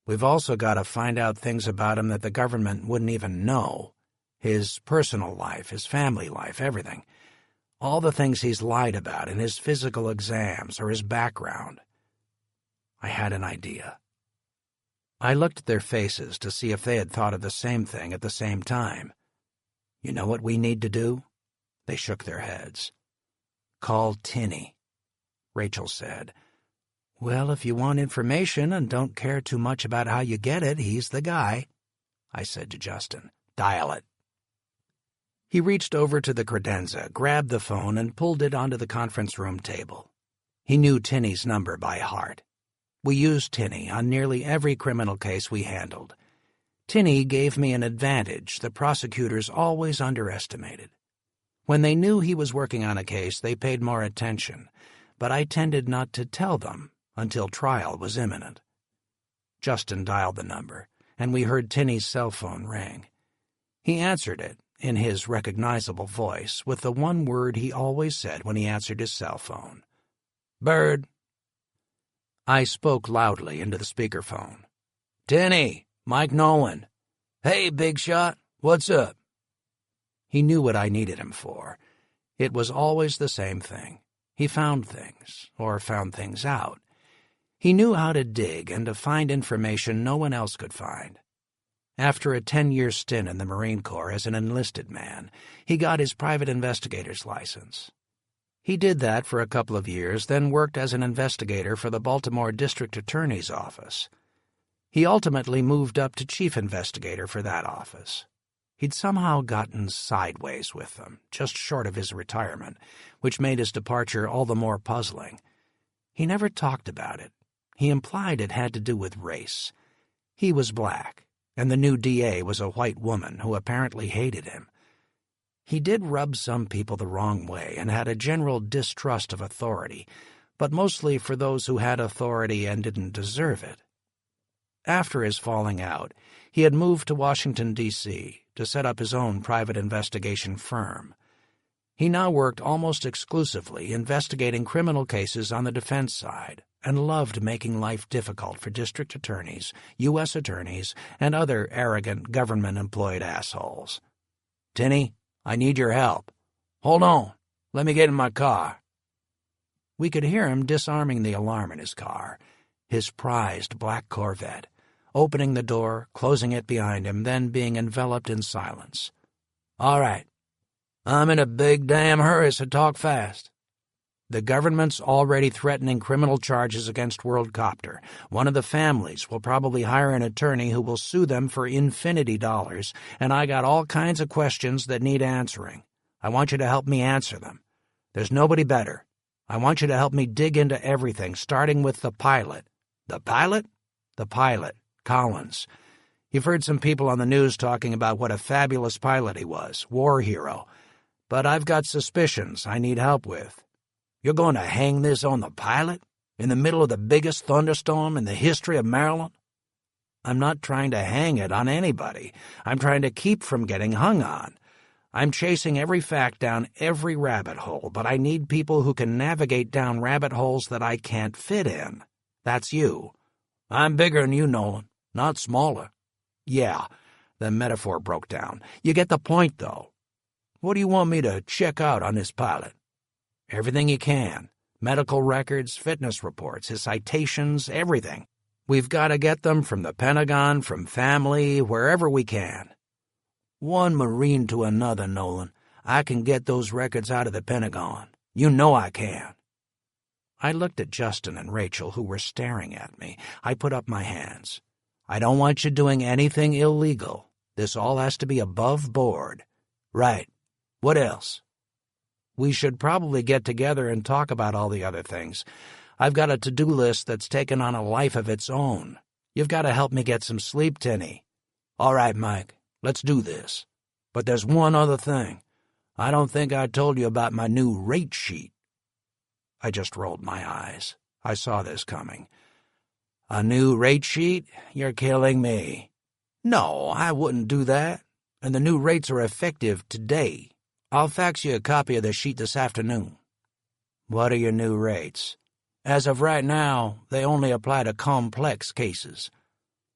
"We've also got to find out things about him that the government wouldn't even know. His personal life, his family life, everything. All the things he's lied about in his physical exams or his background." I had an idea. I looked at their faces to see if they had thought of the same thing at the same time. "You know what we need to do?" They shook their heads. "Call Tinney," Rachel said. "Well, if you want information and don't care too much about how you get it, he's the guy," I said to Justin. "Dial it." He reached over to the credenza, grabbed the phone, and pulled it onto the conference room table. He knew Tinney's number by heart. We used Tinney on nearly every criminal case we handled. Tinney gave me an advantage the prosecutors always underestimated. When they knew he was working on a case, they paid more attention, but I tended not to tell them until trial was imminent. Justin dialed the number, and we heard Tinney's cell phone ring. He answered it in his recognizable voice with the one word he always said when he answered his cell phone: "Bird." I spoke loudly into the speakerphone. "Tinney, Mike Nolan." "Hey, big shot, what's up?" He knew what I needed him for. It was always the same thing. He found things, or found things out. He knew how to dig and to find information no one else could find. After a 10-year stint in the Marine Corps as an enlisted man, he got his private investigator's license. He did that for a couple of years, then worked as an investigator for the Baltimore District Attorney's Office. He ultimately moved up to chief investigator for that office. He'd somehow gotten sideways with them, just short of his retirement, which made his departure all the more puzzling. He never talked about it. He implied it had to do with race. He was black, and the new DA was a white woman who apparently hated him. He did rub some people the wrong way and had a general distrust of authority, but mostly for those who had authority and didn't deserve it. After his falling out, he had moved to Washington, D.C., to set up his own private investigation firm. He now worked almost exclusively investigating criminal cases on the defense side and loved making life difficult for district attorneys, U.S. attorneys, and other arrogant government-employed assholes. "Tinney, I need your help." "Hold on. Let me get in my car." We could hear him disarming the alarm in his car, his prized black Corvette, opening the door, closing it behind him, then being enveloped in silence. "All right. I'm in a big damn hurry, so talk fast." "The government's already threatening criminal charges against WorldCopter. One of the families will probably hire an attorney who will sue them for infinity dollars, and I got all kinds of questions that need answering. I want you to help me answer them. There's nobody better. I want you to help me dig into everything, starting with the pilot." "The pilot?" "The pilot. Collins. You've heard some people on the news talking about what a fabulous pilot he was, war hero. But I've got suspicions I need help with.
You're going to hang this on the pilot? In the middle of the biggest thunderstorm in the history of Maryland?
I'm not trying to hang it on anybody. I'm trying to keep from getting hung on. I'm chasing every fact down every rabbit hole, but I need people who can navigate down rabbit holes that I can't fit in. That's you.
I'm bigger than you, Nolan, not smaller.
Yeah, the metaphor broke down. You get the point, though.
What do you want me to check out on this pilot?
Everything you can. Medical records, fitness reports, his citations, everything. We've got to get them from the Pentagon, from family, wherever we can.
One Marine to another, Nolan. I can get those records out of the Pentagon. You know I can.
I looked at Justin and Rachel, who were staring at me. I put up my hands. I don't want you doing anything illegal. This all has to be above board.
Right. What else?
We should probably get together and talk about all the other things. I've got a to-do list that's taken on a life of its own. You've got to help me get some sleep, Tinny.
All right, Mike. Let's do this. But there's one other thing. I don't think I told you about my new rate sheet.
I just rolled my eyes. I saw this coming.
A new rate sheet? You're killing me.
No, I wouldn't do that.
And the new rates are effective today. I'll fax you a copy of the sheet this afternoon.
What are your new rates?
As of right now, they only apply to complex cases.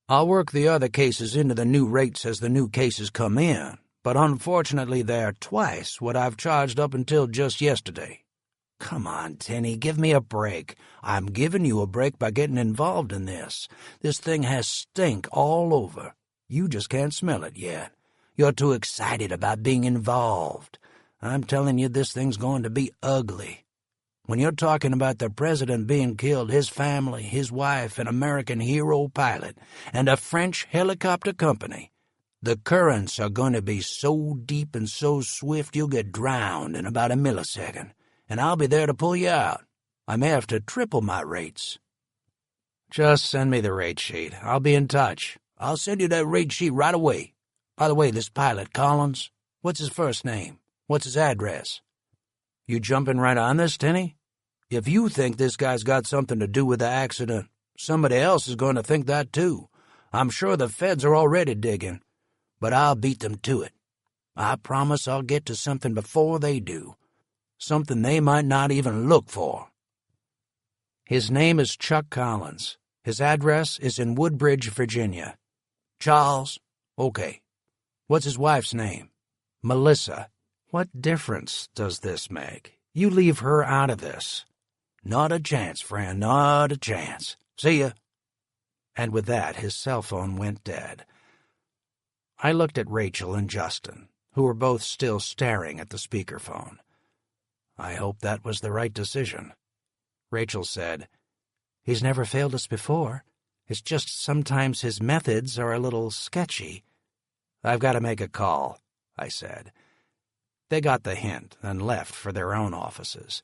I'll work the other cases into the new rates as the new cases come in, but unfortunately they're twice what I've charged up until just yesterday.
Come on, Tinny, give me a break. I'm giving you a break by getting involved in this. This thing has stink all over. You just can't smell it yet. You're too excited about being involved. I'm telling you, this thing's going to be ugly. When you're talking about the president being killed, his family, his wife, an American hero pilot, and a French helicopter company, the currents are going to be so deep and so swift you'll get drowned in about a millisecond, and I'll be there to pull you out. I may have to triple my rates.
Just send me the rate sheet. I'll be in touch.
I'll send you that rate sheet right away. By the way, this pilot, Collins, what's his first name? What's his address?
You jumping right on this, Tinny?
If you think this guy's got something to do with the accident, somebody else is going to think that too. I'm sure the feds are already digging, but I'll beat them to it. I promise I'll get to something before they do, something they might not even look for.
His name is Chuck Collins. His address is in Woodbridge, Virginia.
Charles? Okay. What's his wife's name?
Melissa. What difference does this make? You leave her out of this.
Not a chance, friend, not a chance. See ya.
And with that, his cell phone went dead. I looked at Rachel and Justin, who were both still staring at the speakerphone. I hope that was the right decision. Rachel said, "He's never failed us before. It's just sometimes his methods are a little sketchy." "I've got to make a call," I said. They got the hint and left for their own offices.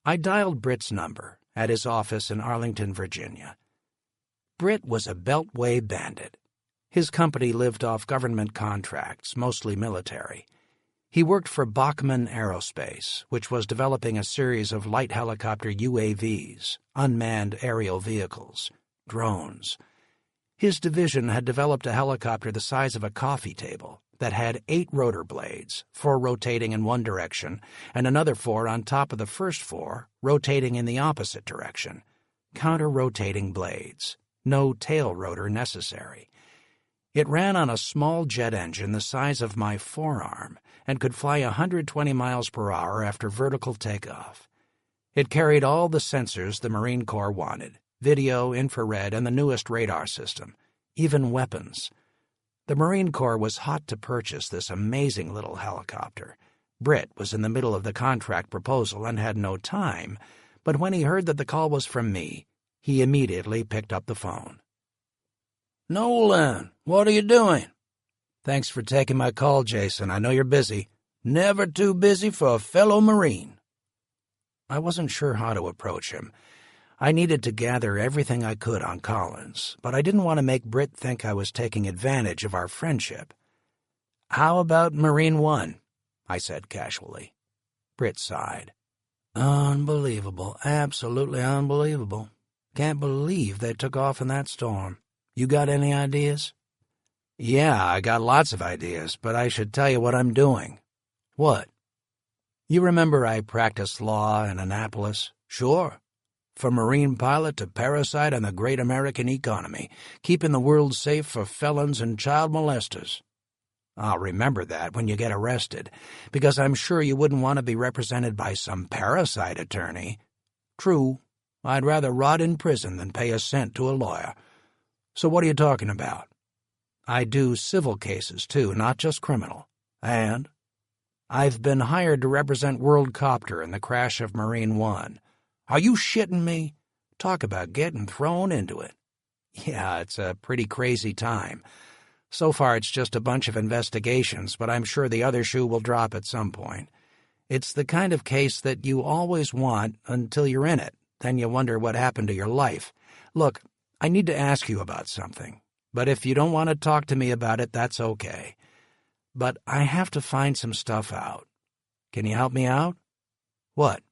I dialed Britt's number at his office in Arlington, Virginia. Britt was a Beltway bandit. His company lived off government contracts, mostly military. He worked for Bachmann Aerospace, which was developing a series of light helicopter UAVs, unmanned aerial vehicles, drones. His division had developed a helicopter the size of a coffee table that had 8 rotor blades, 4 rotating in one direction, and another 4 on top of the first 4, rotating in the opposite direction. Counter-rotating blades. No tail rotor necessary. It ran on a small jet engine the size of my forearm and could fly 120 miles per hour after vertical takeoff. It carried all the sensors the Marine Corps wanted: video, infrared, and the newest radar system, even weapons. The Marine Corps was hot to purchase this amazing little helicopter. Britt was in the middle of the contract proposal and had no time, but when he heard that the call was from me, he immediately picked up the phone.
"Nolan, what are you doing?"
"Thanks for taking my call, Jason. I know you're busy."
"Never too busy for a fellow Marine."
I wasn't sure how to approach him. I needed to gather everything I could on Collins, but I didn't want to make Britt think I was taking advantage of our friendship. "How about Marine One?" I said casually. Britt sighed. "Unbelievable, absolutely unbelievable. Can't believe they took off in that storm. You got any ideas?" "Yeah, I got lots of ideas, but I should tell you what I'm doing." "What?" "You remember I practiced law in Annapolis?" "Sure. From marine pilot to parasite on the great American economy, keeping the world safe for felons and child molesters." "I'll remember that when you get arrested, because I'm sure you wouldn't want to be represented by some parasite attorney." "True. I'd rather rot in prison than pay a cent to a lawyer. So what are you talking about?" "I do civil cases, too, not just criminal." "And?" "I've been hired to represent World Copter in the crash of Marine One." "Are you shitting me?" "Talk about getting thrown into it." "Yeah, it's a pretty crazy time. So far it's just a bunch of investigations, but I'm sure the other shoe will drop at some point. It's the kind of case that you always want until you're in it. Then you wonder what happened to your life. Look, I need to ask you about something, but if you don't want to talk to me about it, that's okay. But I have to find some stuff out. Can you help me out?" "What?"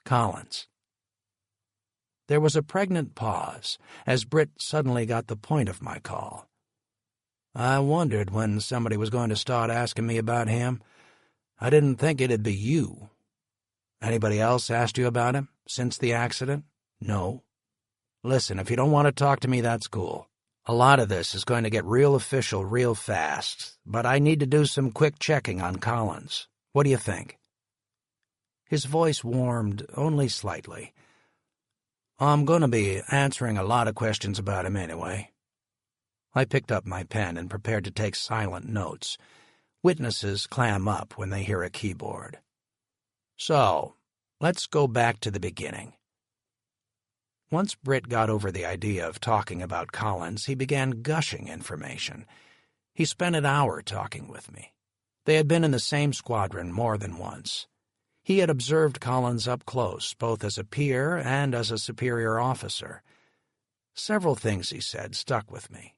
"Collins." There was a pregnant pause, as Britt suddenly got the point of my call. "I wondered when somebody was going to start asking me about him. I didn't think it'd be you. Anybody else asked you about him since the accident?" "No." "Listen, if you don't want to talk to me, that's cool. A lot of this is going to get real official real fast, but I need to do some quick checking on Collins. What do you think?" His voice warmed only slightly. "I'm going to be answering a lot of questions about him anyway." I picked up my pen and prepared to take silent notes. Witnesses clam up when they hear a keyboard. "So, let's go back to the beginning." Once Britt got over the idea of talking about Collins, he began gushing information. He spent an hour talking with me. They had been in the same squadron more than once. He had observed Collins up close, both as a peer and as a superior officer. Several things he said stuck with me.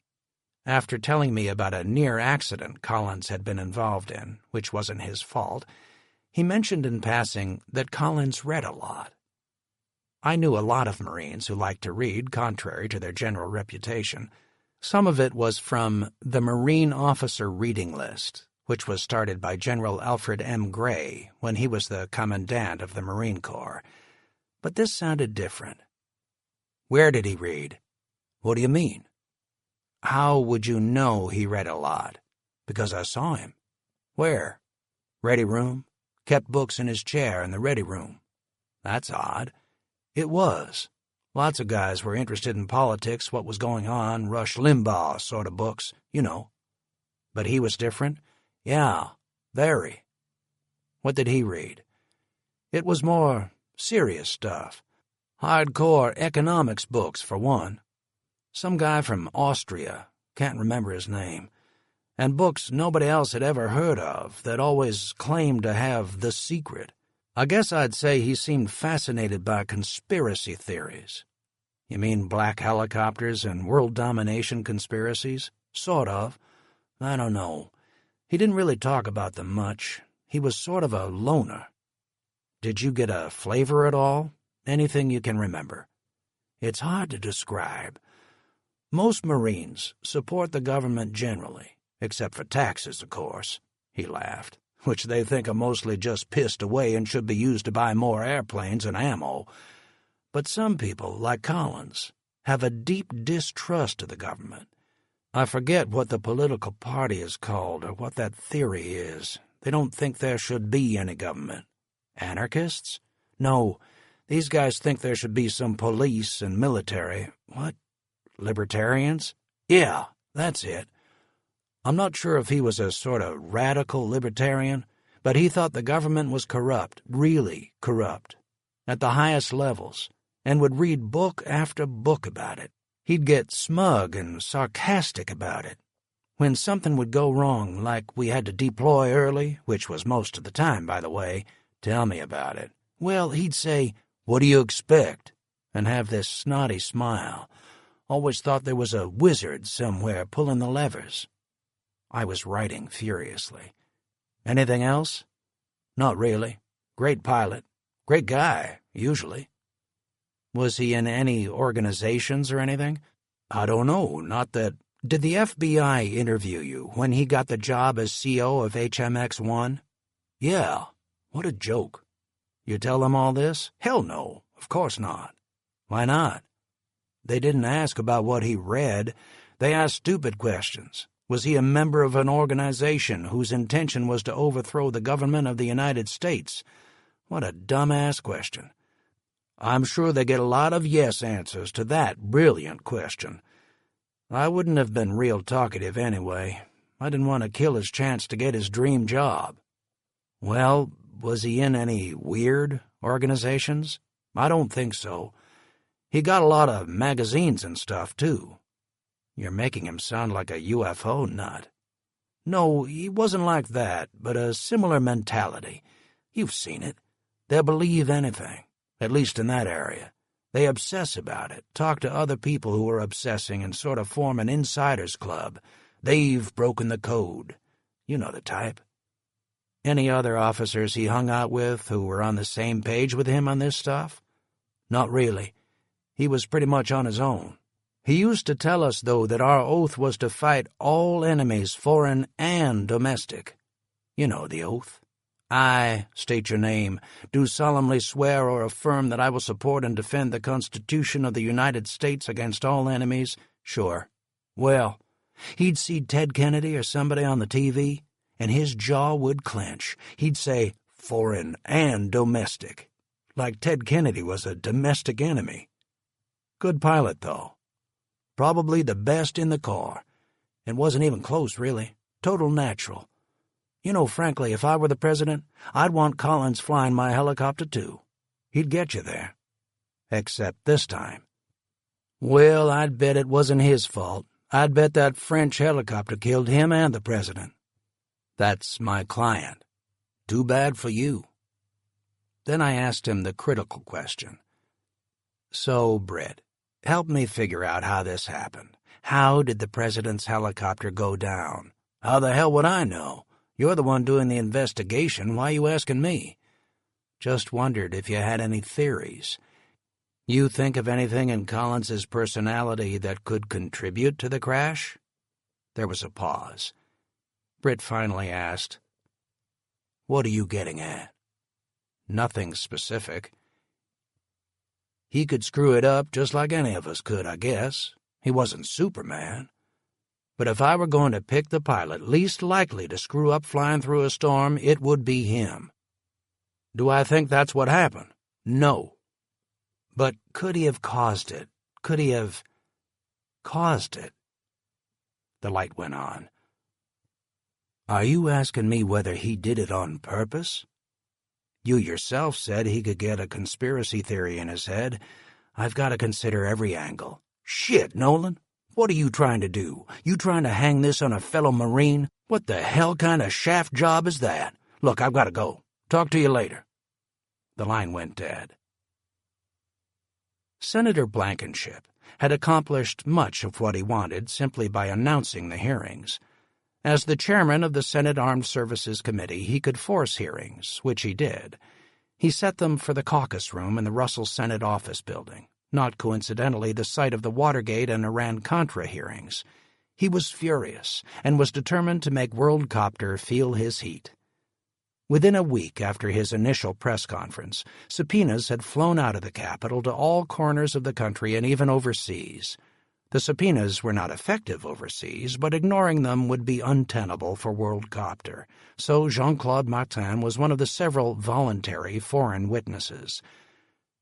After telling me about a near accident Collins had been involved in, which wasn't his fault, he mentioned in passing that Collins read a lot. I knew a lot of Marines who liked to read, contrary to their general reputation. Some of it was from the Marine Officer Reading List, which was started by General Alfred M. Gray when he was the Commandant of the Marine Corps. But this sounded different. "Where did he read?" "What do you mean?" "How would you know he read a lot?" "Because I saw him." "Where?" "Ready room. Kept books in his chair in the ready room." "That's odd." "It was. Lots of guys were interested in politics, what was going on, Rush Limbaugh sort of books, you know." "But he was different?" "Yeah, very." "What did he read?" "It was more serious stuff. Hardcore economics books, for one. Some guy from Austria, can't remember his name. And books nobody else had ever heard of that always claimed to have the secret. I guess I'd say he seemed fascinated by conspiracy theories." "You mean black helicopters and world domination conspiracies?" "Sort of. I don't know. He didn't really talk about them much. He was sort of a loner." "Did you get a flavor at all? Anything you can remember?" "It's hard to describe. Most Marines support the government generally, except for taxes, of course." He laughed. "Which they think are mostly just pissed away and should be used to buy more airplanes and ammo. But some people, like Collins, have a deep distrust of the government. I forget what the political party is called or what that theory is. They don't think there should be any government." "Anarchists?" "No, these guys think there should be some police and military." "What? Libertarians?" "Yeah, that's it. I'm not sure if he was a sort of radical libertarian, but he thought the government was corrupt, really corrupt, at the highest levels, and would read book after book about it. He'd get smug and sarcastic about it. When something would go wrong, like we had to deploy early, which was most of the time, by the way, "Tell me about it." "Well, he'd say, 'What do you expect?' and have this snotty smile. Always thought there was a wizard somewhere pulling the levers. I was writing furiously. Anything else? Not really. Great pilot. Great guy, usually. Was he in any organizations or anything? I don't know, not that... Did the FBI interview you when he got the job as CO of HMX-1? Yeah. What a joke. You tell them all this? Hell no, of course not. Why not? They didn't ask about what he read. They asked stupid questions. Was he a member of an organization whose intention was to overthrow the government of the United States? What a dumbass question. I'm sure they get a lot of yes answers to that brilliant question. I wouldn't have been real talkative anyway. I didn't want to kill his chance to get his dream job. Well, was he in any weird organizations? I don't think so. He got a lot of magazines and stuff, too. You're making him sound like a UFO nut. No, he wasn't like that, but a similar mentality. You've seen it. They'll believe anything, at least in that area. They obsess about it, talk to other people who are obsessing, and sort of form an insiders club. They've broken the code. You know the type. Any other officers he hung out with who were on the same page with him on this stuff? Not really. He was pretty much on his own. He used to tell us, though, that our oath was to fight all enemies, foreign and domestic. You know the oath. I, state your name, do solemnly swear or affirm that I will support and defend the Constitution of the United States against all enemies. Sure. Well, he'd see Ted Kennedy or somebody on the TV, and his jaw would clench. He'd say, foreign and domestic, like Ted Kennedy was a domestic enemy. Good pilot, though. Probably the best in the Corps. It wasn't even close, really. Total natural. You know, frankly, if I were the president, I'd want Collins flying my helicopter, too. He'd get you there. Except this time. Well, I'd bet it wasn't his fault. I'd bet that French helicopter killed him and the president. That's my client. Too bad for you. Then I asked him the critical question. So, Britt, help me figure out how this happened. How did the president's helicopter go down? How the hell would I know? You're the one doing the investigation. Why are you asking me? Just wondered if you had any theories. You think of anything in Collins's personality that could contribute to the crash? There was a pause. Britt finally asked, What are you getting at? Nothing specific. He could screw it up just like any of us could, I guess. He wasn't Superman. But if I were going to pick the pilot least likely to screw up flying through a storm, it would be him. Do I think that's what happened? No. But could he have caused it? Could he have caused it? The light went on. Are you asking me whether he did it on purpose? You yourself said he could get a conspiracy theory in his head. I've got to consider every angle. Shit, Nolan. What are you trying to do? You trying to hang this on a fellow Marine? What the hell kind of shaft job is that? Look, I've got to go. Talk to you later. The line went dead. Senator Blankenship had accomplished much of what he wanted simply by announcing the hearings. As the chairman of the Senate Armed Services Committee, he could force hearings, which he did. He set them for the caucus room in the Russell Senate Office Building, not coincidentally the site of the Watergate and Iran-Contra hearings. He was furious and was determined to make WorldCopter feel his heat. Within a week after his initial press conference, subpoenas had flown out of the Capitol to all corners of the country and even overseas. The subpoenas were not effective overseas, but ignoring them would be untenable for WorldCopter, so Jean-Claude Martin was one of the several voluntary foreign witnesses.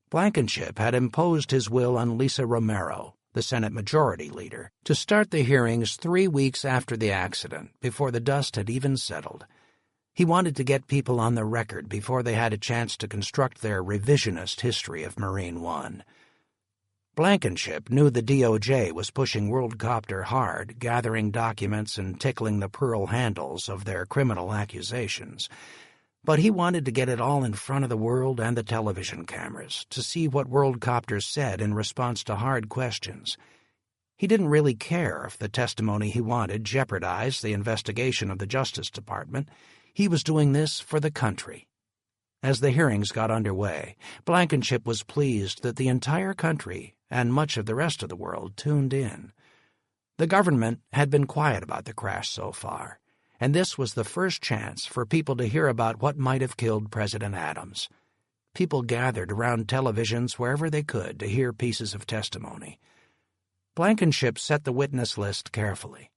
Blankenship had imposed his will on Lisa Romero, the Senate Majority Leader, to start the hearings 3 weeks after the accident, before the dust had even settled. He wanted to get people on the record before they had a chance to construct their revisionist history of Marine One. Blankenship knew the DOJ was pushing WorldCopter hard, gathering documents and tickling the pearl handles of their criminal accusations. But he wanted to get it all in front of the world and the television cameras to see what worldcopters said in response to hard questions. He didn't really care if the testimony he wanted jeopardized the investigation of the Justice Department. He was doing this for the country. As the hearings got underway, Blankenship was pleased that the entire country and much of the rest of the world tuned in. The government had been quiet about the crash so far, and this was the first chance for people to hear about what might have killed President Adams. People gathered around televisions wherever they could to hear pieces of testimony. Blankenship set the witness list carefully.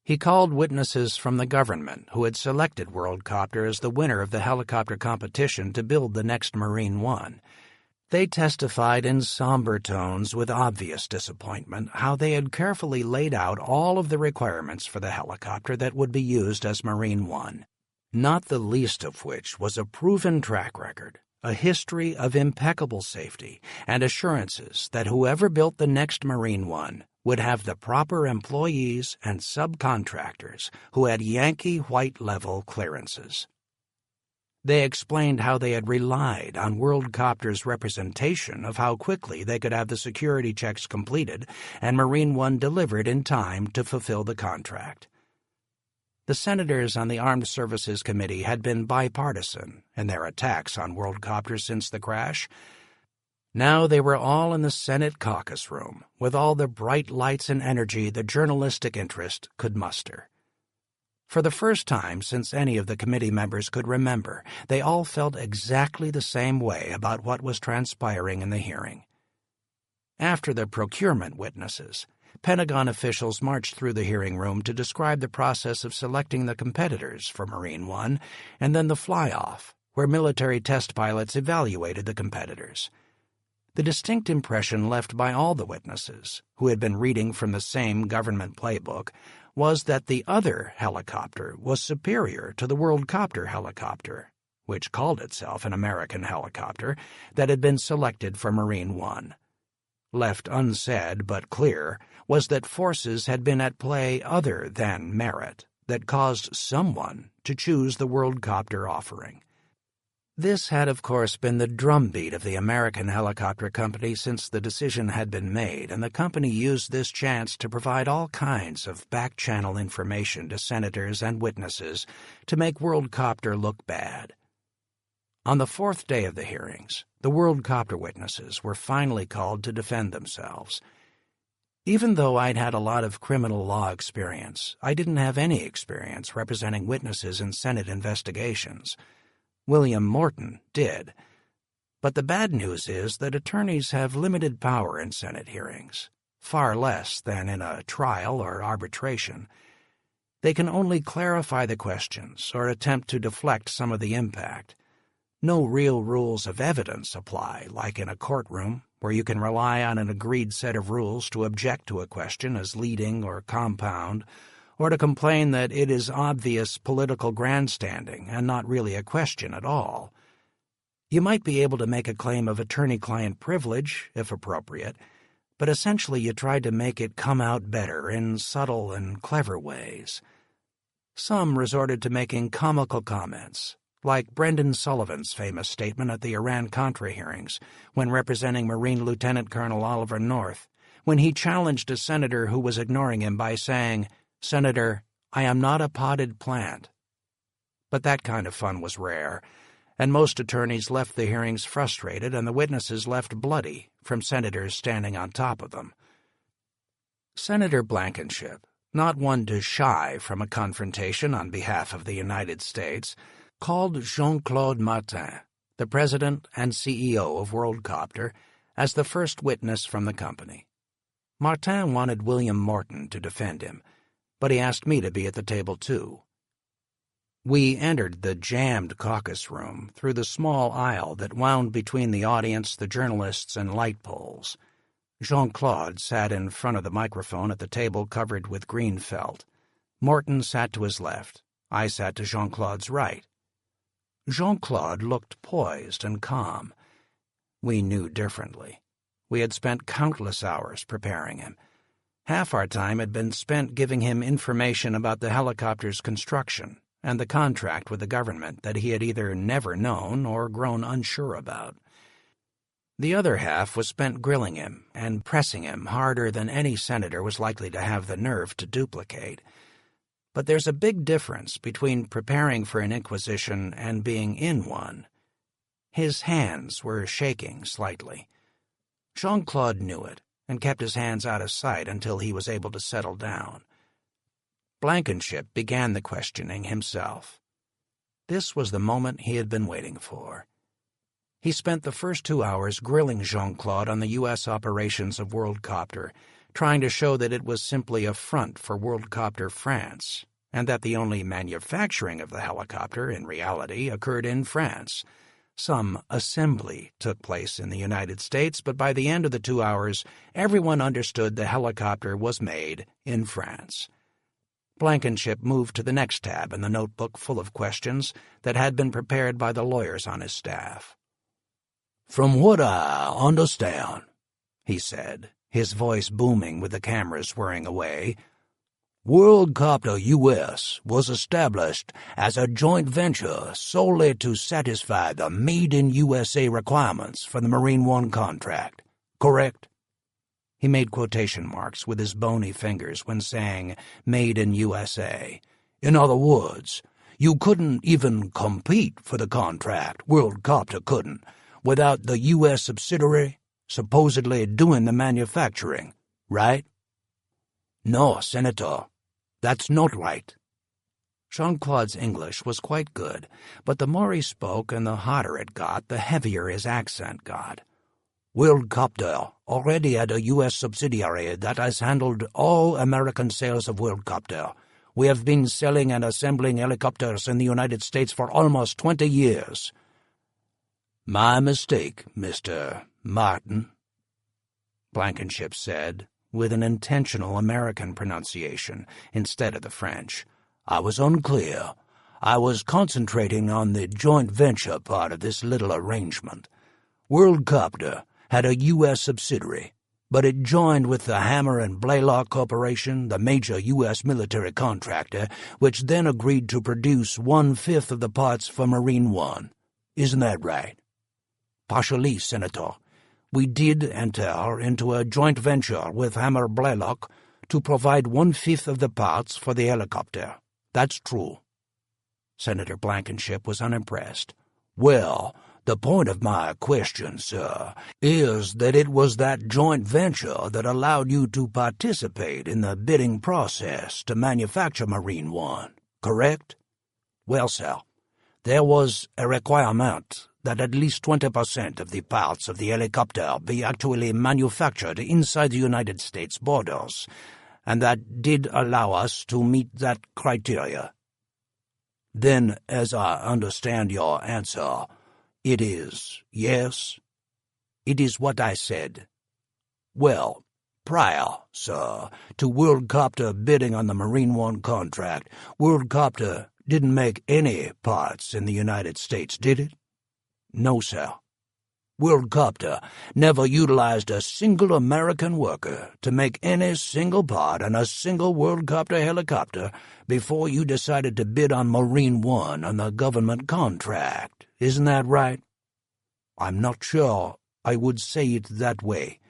He called witnesses from the government who had selected Worldcopter as the winner of the helicopter competition to build the next Marine One. They testified in somber tones with obvious disappointment how they had carefully laid out all of the requirements for the helicopter that would be used as Marine One, not the least of which was a proven track record, a history of impeccable safety, and assurances that whoever built the next Marine One would have the proper employees and subcontractors who had Yankee White-level clearances. They explained how they had relied on Worldcopter's representation of how quickly they could have the security checks completed and Marine One delivered in time to fulfill the contract. The senators on the Armed Services Committee had been bipartisan in their attacks on Worldcopter since the crash. Now they were all in the Senate caucus room with all the bright lights and energy the journalistic interest could muster. For the first time since any of the committee members could remember, they all felt exactly the same way about what was transpiring in the hearing. After the procurement witnesses, Pentagon officials marched through the hearing room to describe the process of selecting the competitors for Marine One, and then the fly-off, where military test pilots evaluated the competitors. The distinct impression left by all the witnesses, who had been reading from the same government playbook, was that the other helicopter was superior to the Worldcopter helicopter, which called itself an American helicopter, that had been selected for Marine One. Left unsaid but clear was that forces had been at play other than merit that caused someone to choose the Worldcopter offering. This had, of course, been the drumbeat of the American Helicopter Company since the decision had been made, and the company used this chance to provide all kinds of back-channel information to senators and witnesses to make Worldcopter look bad. On the fourth day of the hearings, the Worldcopter witnesses were finally called to defend themselves. Even though I'd had a lot of criminal law experience, I didn't have any experience representing witnesses in Senate investigations. William Morton did. But the bad news is that attorneys have limited power in Senate hearings, far less than in a trial or arbitration. They can only clarify the questions or attempt to deflect some of the impact. No real rules of evidence apply, like in a courtroom, where you can rely on an agreed set of rules to object to a question as leading or compound, or to complain that it is obvious political grandstanding and not really a question at all. You might be able to make a claim of attorney-client privilege, if appropriate, but essentially you tried to make it come out better in subtle and clever ways. Some resorted to making comical comments, like Brendan Sullivan's famous statement at the Iran-Contra hearings when representing Marine Lieutenant Colonel Oliver North, when he challenged a senator who was ignoring him by saying, "Senator, I am not a potted plant." But that kind of fun was rare, and most attorneys left the hearings frustrated and the witnesses left bloody from senators standing on top of them. Senator Blankenship, not one to shy from a confrontation on behalf of the United States, called Jean-Claude Martin, the president and CEO of Worldcopter, as the first witness from the company. Martin wanted William Morton to defend him, but he asked me to be at the table too. We entered the jammed caucus room through the small aisle that wound between the audience, the journalists, and light poles. Jean-Claude sat in front of the microphone at the table covered with green felt. Morton sat to his left. I sat to Jean-Claude's right. Jean-Claude looked poised and calm. We knew differently. We had spent countless hours preparing him. Half our time had been spent giving him information about the helicopter's construction,
and the contract with the government that he had either never known or grown unsure about. The other half was spent grilling him and pressing him harder than any senator was likely to have the nerve to duplicate. But there's a big difference between preparing for an inquisition and being in one. His hands were shaking slightly. Jean-Claude knew it and kept his hands out of sight until he was able to settle down. Blankenship began the questioning himself. This was the moment he had been waiting for. He spent the first 2 hours grilling Jean-Claude on the U.S. operations of WorldCopter, trying to show that it was simply a front for WorldCopter France, and that the only manufacturing of the helicopter, in reality, occurred in France. Some assembly took place in the United States, but by the end of the 2 hours, everyone understood the helicopter was made in France. Blankenship moved to the next tab in the notebook full of questions that had been prepared by the lawyers on his staff.
"From what I understand," he said, his voice booming with the cameras whirring away, WorldCopter U.S. was established as a joint venture solely to satisfy the made-in-USA requirements for the Marine One contract, correct?
He made quotation marks with his bony fingers when saying made in USA.
In other words, you couldn't even compete for the contract, WorldCopter couldn't, without the U.S. subsidiary supposedly doing the manufacturing, right?
No, Senator, that's not right.
Jean-Claude's English was quite good, but the more he spoke and the hotter it got, the heavier his accent got.
WorldCopter already had a U.S. subsidiary that has handled all American sales of WorldCopter. We have been selling and assembling helicopters in the United States for almost 20 years.
My mistake, Mr. Martin,
Blankenship said, with an intentional American pronunciation instead of the French.
I was unclear. I was concentrating on the joint venture part of this little arrangement. WorldCopter had a U.S. subsidiary, but it joined with the Hammer and Blaylock Corporation, the major U.S. military contractor, which then agreed to produce 1/5 of the parts for Marine One. Isn't that right?
Partially, Senator. We did enter into a joint venture with Hammer Blaylock to provide 1/5 of the parts for the helicopter. That's true.
Senator Blankenship was unimpressed.
Well, the point of my question, sir, is that it was that joint venture that allowed you to participate in the bidding process to manufacture Marine One, correct?
Well, sir, there was a requirement that at least 20% of the parts of the helicopter be actually manufactured inside the United States borders, and that did allow us to meet that criteria.
Then, as I understand your answer, it is yes?
It is what I said.
Well, prior, sir, to WorldCopter bidding on the Marine One contract, WorldCopter didn't make any parts in the United States, did it?
No, sir.
WorldCopter never utilized a single American worker to make any single part on a single WorldCopter helicopter before you decided to bid on Marine One on the government contract. Isn't that right?
I'm not sure I would say it that way.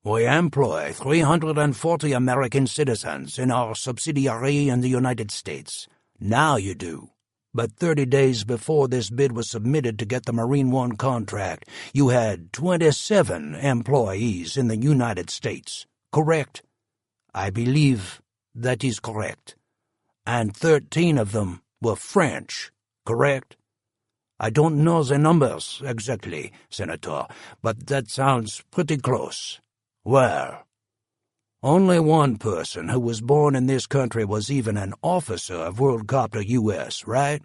We employ 340 American citizens in our subsidiary in the United States. Now you do. But 30 days before this bid was submitted to get the Marine One contract, you had 27 employees in the United States, correct?
I believe that is correct.
And 13 of them were French, correct?
I don't know the numbers exactly, Senator, but that sounds pretty close.
Well, only one person who was born in this country was even an officer of WorldCopter U.S., right?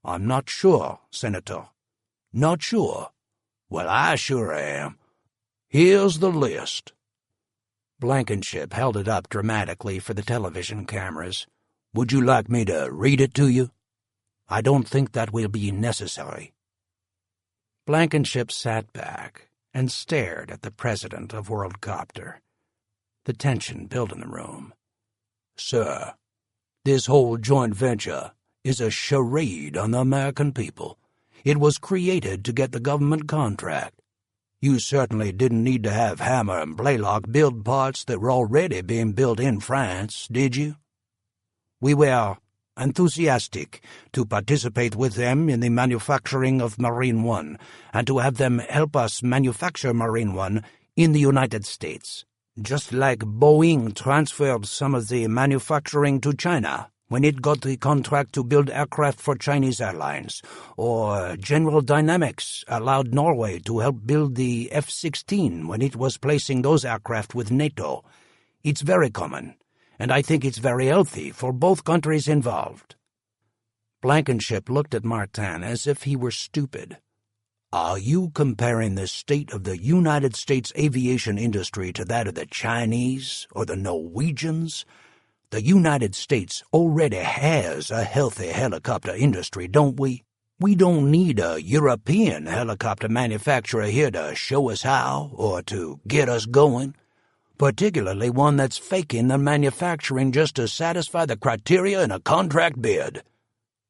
I'm not sure, Senator.
Not sure? Well, I sure am. Here's the list.
Blankenship held it up dramatically for the television cameras.
Would you like me to read it to you?
I don't think that will be necessary.
Blankenship sat back and stared at the president of WorldCopter. The tension built in the room.
Sir, this whole joint venture
is a charade on the American people. It was created to get the government contract. You certainly didn't need to have Hammer and Blaylock build parts that were already being built in France, did you? We were enthusiastic to participate with them in the manufacturing of Marine One and to have them help us manufacture Marine One in the United States, just like Boeing transferred some of the manufacturing to China when it got the contract to build aircraft for Chinese airlines, or General Dynamics allowed Norway to help build the F-16 when it was placing those aircraft with NATO. It's very common, and I think it's very healthy for both countries involved. Blankenship looked at Martin as if he were stupid. Are you comparing the state of the United States aviation industry to that of the Chinese or the Norwegians? The United States already has a healthy helicopter industry, don't we? We don't need a European helicopter manufacturer here to show us how or to get us going, particularly one that's faking the manufacturing just to satisfy the criteria in a contract bid.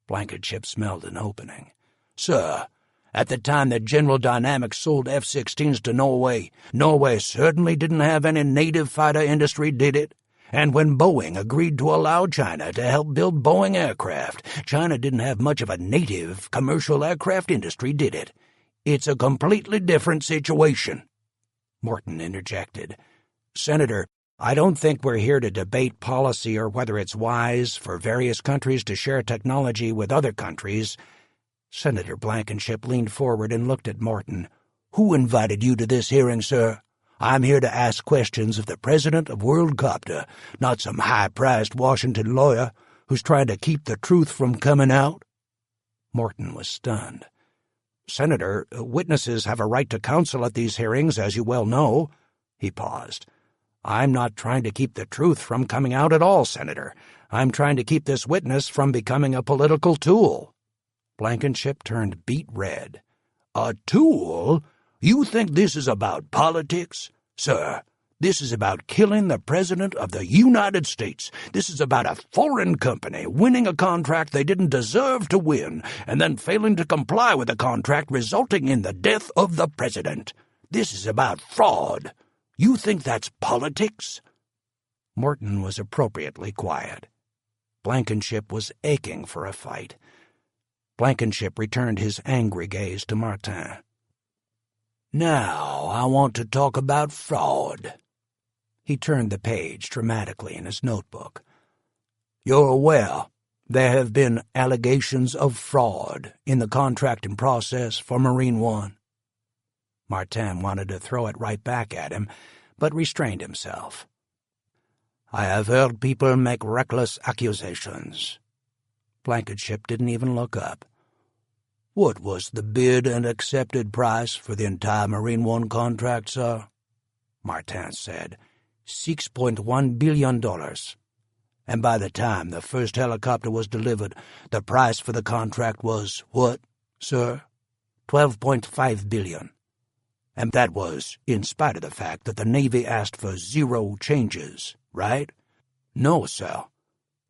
Blankenship smelled an opening. Sir, at the time that General Dynamics sold F-16s to Norway, Norway certainly didn't have any native fighter industry, did it? And when Boeing agreed to allow China to help build Boeing aircraft, China didn't have much of a native commercial aircraft industry, did it? It's a completely different situation. Morton interjected. Senator, I don't think we're here to debate policy or whether it's wise for various countries to share technology with other countries. Senator Blankenship leaned forward and looked at Morton. Who invited you to this hearing, sir? I'm here to ask questions of the president of WorldCopter, not some high-priced Washington lawyer who's trying to keep the truth from coming out. Morton was stunned. Senator, witnesses have a right to counsel at these hearings, as you well know. He paused. I'm not trying to keep the truth from coming out at all, Senator. I'm trying to keep this witness from becoming a political tool. Blankenship turned beet red. A tool? You think this is about politics? Sir, this is about killing the President of the United States. This is about a foreign company winning a contract they didn't deserve to win and then failing to comply with the contract, resulting in the death of the President. This is about fraud. You think that's politics? Morton was appropriately quiet. Blankenship was aching for a fight. Blankenship returned his angry gaze to Martin. Now I want to talk about fraud. He turned the page dramatically in his notebook. You're aware there have been allegations of fraud in the contracting process for Marine One. Martin wanted to throw it right back at him, but restrained himself. I have heard people make reckless accusations. Blankenship didn't even look up. What was the bid and accepted price for the entire Marine One contract, sir? Martin said. $6.1 billion. And by the time the first helicopter was delivered, the price for the contract was what, sir? $12.5 billion. And that was in spite of the fact that the Navy asked for 0 changes, right? No, sir.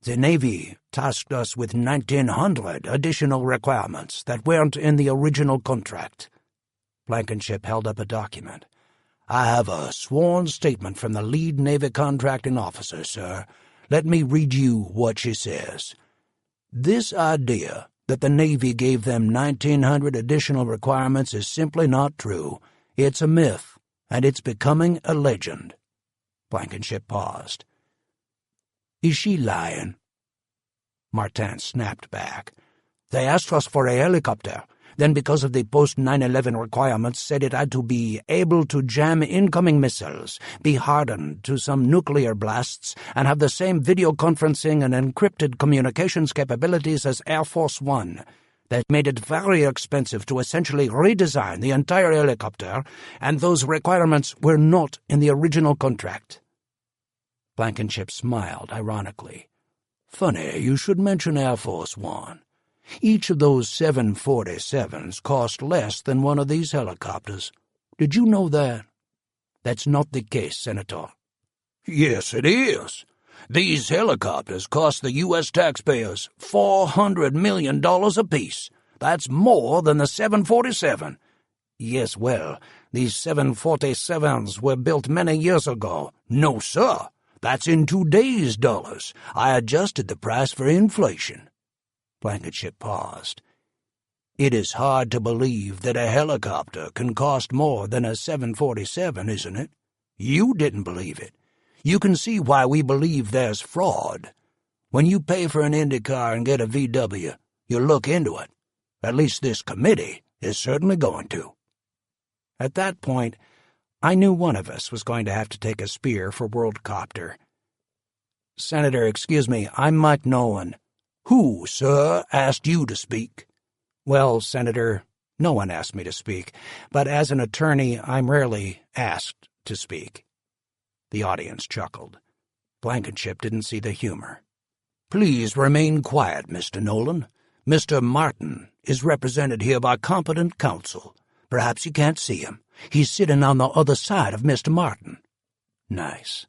The Navy tasked us with 1,900 additional requirements that weren't in the original contract. Blankenship held up a document. I have a sworn statement from the lead Navy contracting officer, sir. Let me read you what she says. This idea that the Navy gave them 1,900 additional requirements is simply not true. It's a myth, and it's becoming a legend. Blankenship paused. Is she lying? Martin snapped back. They asked us for a helicopter, then because of the post-9/11 requirements said it had to be able to jam incoming missiles, be hardened to some nuclear blasts, and have the same video conferencing and encrypted communications capabilities as Air Force One. That made it very expensive to essentially redesign the entire helicopter, and those requirements were not in the original contract. Blankenship smiled ironically. Funny you should mention Air Force One. Each of those 747s cost less than one of these helicopters. Did you know that? That's not the case, Senator. Yes, it is.
These helicopters cost the U.S. taxpayers $400 million apiece. That's more than the 747. Yes, well, these 747s were built many years ago. No, sir. That's in today's dollars. I adjusted the price for inflation. Blankenship paused. It is hard to believe that a helicopter can cost more than a 747, isn't it? You didn't believe it. You can see why we believe there's fraud. When you pay for an Indy car and get a VW, you look into it. At least this committee is certainly going to. At that point, I knew one of us was going to have to take a spear for WorldCopter. Senator, excuse me, I'm Mike Nolan. Who, sir, asked you to speak? Well, Senator, no one asked me to speak, but as an attorney, I'm rarely asked to speak. The audience chuckled. Blankenship didn't see the humor. Please remain quiet, Mr. Nolan. Mr. Martin is represented here by competent counsel. Perhaps you can't see him. He's sitting on the other side of Mr. Martin. Nice.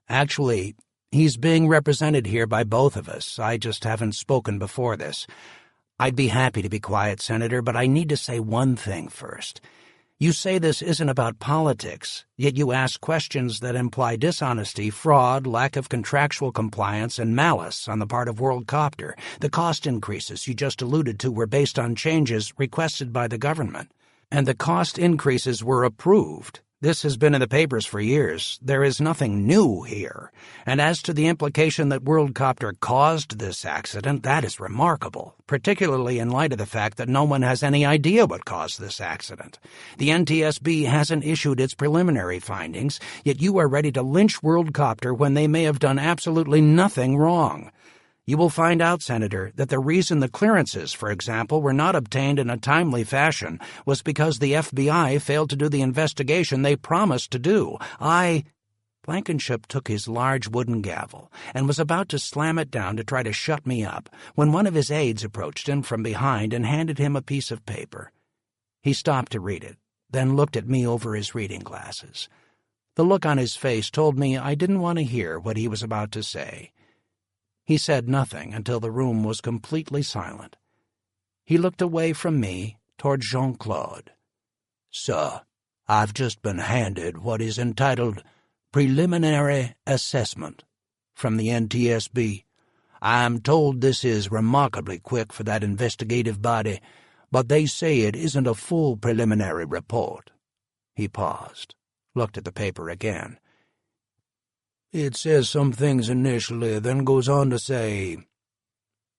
Actually, he's being represented here by both of us. I just haven't spoken before this. I'd be happy to be quiet, Senator, but I need to say one thing first. You say this isn't about politics, yet you ask questions that imply dishonesty, fraud, lack of contractual compliance, and malice on the part of WorldCopter. The cost increases you just alluded to were based on changes requested by the government. And the cost increases were approved. This has been in the papers for years. There is nothing new here. And as to the implication that WorldCopter caused this accident, that is remarkable, particularly in light of the fact that no one has any idea what caused this accident. The NTSB hasn't issued its preliminary findings, yet you are ready to lynch WorldCopter when they may have done absolutely nothing wrong. You will find out, Senator, that the reason the clearances, for example, were not obtained in a timely fashion was because the FBI failed to do the investigation they promised to do. Blankenship took his large wooden gavel and was about to slam it down to try to shut me up when one of his aides approached him from behind and handed him a piece of paper. He stopped to read it, then looked at me over his reading glasses. The look on his face told me I didn't want to hear what he was about to say. He said nothing until the room was completely silent. He looked away from me toward Jean-Claude. Sir, I've just been handed what is entitled Preliminary Assessment from the NTSB. I'm told this is remarkably quick for that investigative body, but they say it isn't a full preliminary report. He paused, looked at the paper again. It says some things initially, then goes on to say,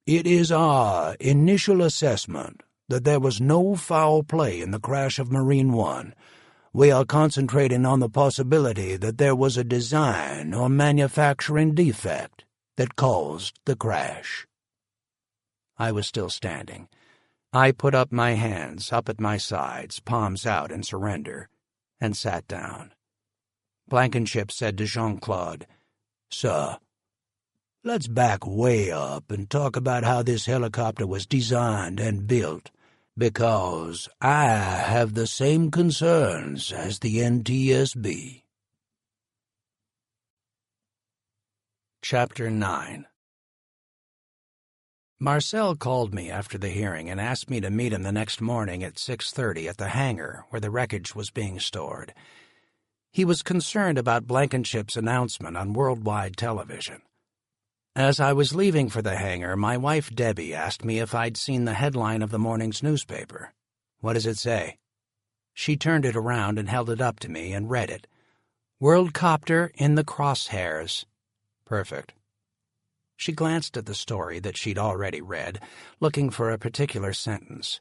it is our initial assessment that there was no foul play in the crash of Marine One. We are concentrating on the possibility that there was a design or manufacturing defect that caused the crash. I was still standing. I put up my hands up at my sides, palms out in surrender, and sat down. Blankenship said to Jean-Claude, Sir, let's back way up and talk about how this helicopter was designed and built, because I have the same concerns as the NTSB. Chapter 9. Marcel called me after the hearing and asked me to meet him the next morning at 6:30 at the hangar where the wreckage was being stored. He was concerned about Blankenship's announcement on worldwide television. As I was leaving for the hangar, my wife Debbie asked me if I'd seen the headline of the morning's newspaper. What does it say? She turned it around and held it up to me and read it. WorldCopter in the crosshairs. Perfect. She glanced at the story that she'd already read, looking for a particular sentence.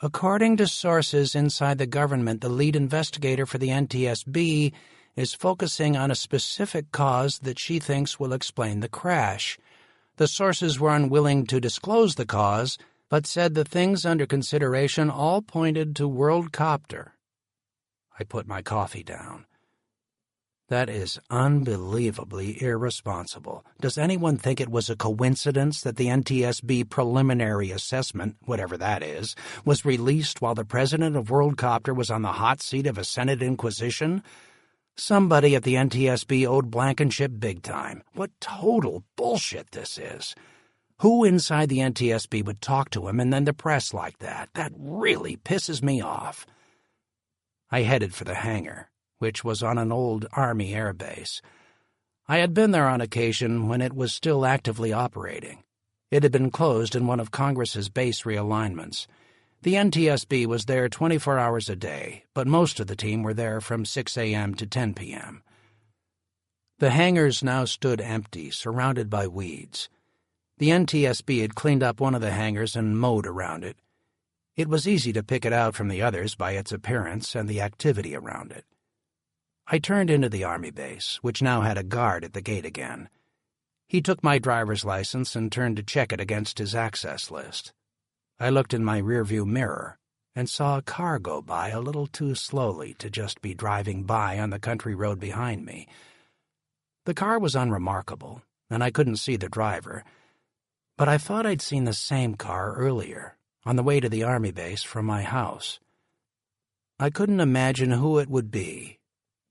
According to sources inside the government, the lead investigator for the NTSB is focusing on a specific cause that she thinks will explain the crash. The sources were unwilling to disclose the cause, but said the things under consideration all pointed to WorldCopter. I put my coffee down. That is unbelievably irresponsible. Does anyone think it was a coincidence that the NTSB preliminary assessment, whatever that is, was released while the president of WorldCopter was on the hot seat of a Senate inquisition?
Somebody at the NTSB owed Blankenship big time. What total bullshit this is. Who inside the NTSB would talk to him and then the press like that? That really pisses me off. I headed for the hangar, which was on an old Army air base. I had been there on occasion when it was still actively operating. It had been closed in one of Congress's base realignments. The NTSB was there 24 hours a day, but most of the team were there from 6 a.m. to 10 p.m. The hangars now stood empty, surrounded by weeds. The NTSB had cleaned up one of the hangars and mowed around it. It was easy to pick it out from the others by its appearance and the activity around it. I turned into the Army base, which now had a guard at the gate again. He took my driver's license and turned to check it against his access list. I looked in my rearview mirror and saw a car go by a little too slowly to just be driving by on the country road behind me. The car was unremarkable, and I couldn't see the driver, but I thought I'd seen the same car earlier, on the way to the Army base from my house. I couldn't imagine who it would be.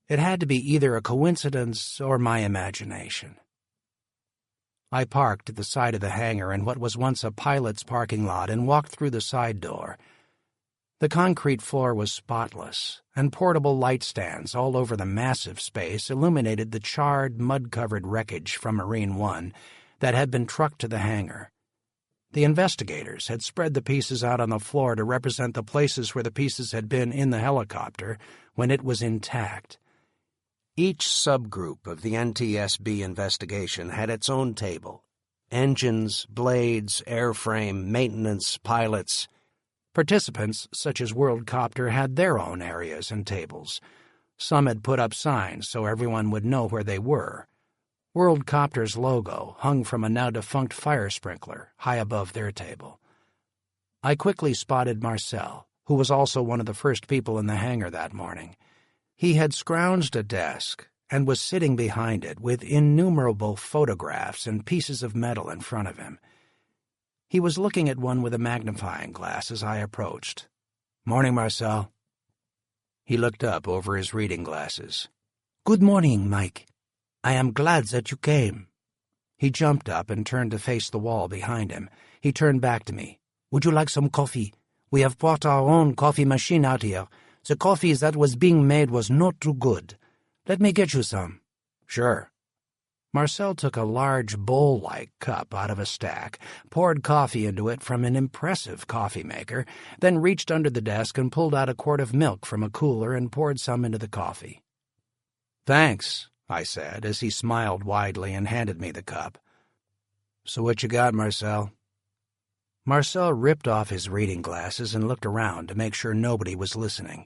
It had to be either a coincidence or my imagination. I parked at the side of the hangar in what was once a pilot's parking lot and walked through the side door. The concrete floor was spotless, and portable light stands all over the massive space illuminated the charred, mud-covered wreckage from Marine One that had been trucked to the hangar. The investigators had spread the pieces out on the floor to represent the places where the pieces had been in the helicopter when it was intact. Each subgroup of the NTSB investigation had its own table. Engines, blades, airframe, maintenance, pilots. Participants, such as WorldCopter, had their own areas and tables. Some had put up signs so everyone would know where they were. WorldCopter's logo hung from a now-defunct fire sprinkler high above their table. I quickly spotted Marcel, who was also one of the first people in the hangar that morning. He had scrounged a desk and was sitting behind it with innumerable photographs and pieces of metal in front of him. He was looking at one with a magnifying glass as I approached. "Morning, Marcel." He looked up over his reading glasses. "Good morning, Mike. I am glad that you came." He jumped up and turned to face the wall behind him. He turned back to me. "Would you like some coffee? We have brought our own coffee machine out here. The coffee that was being made was not too good. Let me get you some." "Sure." Marcel took a large bowl-like cup out of a stack, poured coffee into it from an impressive coffee maker, then reached under the desk and pulled out a quart of milk from a cooler and poured some into the coffee. "Thanks," I said, as he smiled widely and handed me the cup. "So what you got, Marcel?" Marcel ripped off his reading glasses and looked around to make sure nobody was listening.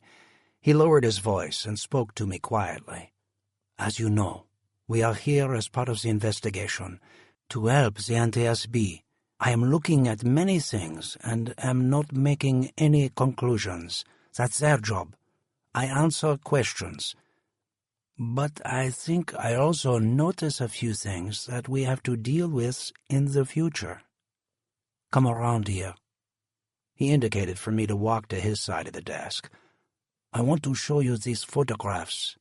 He lowered his voice and spoke to me quietly. "As you know, we are here as part of the investigation to help the NTSB. I am looking at many things and am not making any conclusions. That's their job. I answer questions. But I think I also notice a few things that we have to deal with in the future. Come around here." He indicated for me to walk to his side of the desk. "I want to show you these photographs."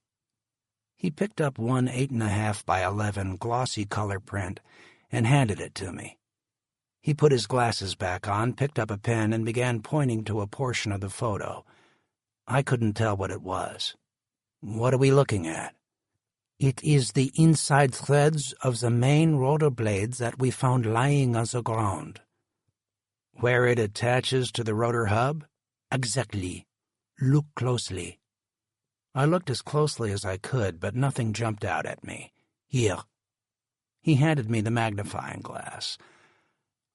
He picked up one 8.5 by 11 glossy color print and handed it to me. He put his glasses back on, picked up a pen, and began pointing to a portion of the photo. I couldn't tell what it was. "What are we looking at?" "It is the inside threads of the main rotor blades that we found lying on the ground." "Where it attaches to the rotor hub?" "Exactly. Look closely." I looked as closely as I could, but nothing jumped out at me. "Here." He handed me the magnifying glass.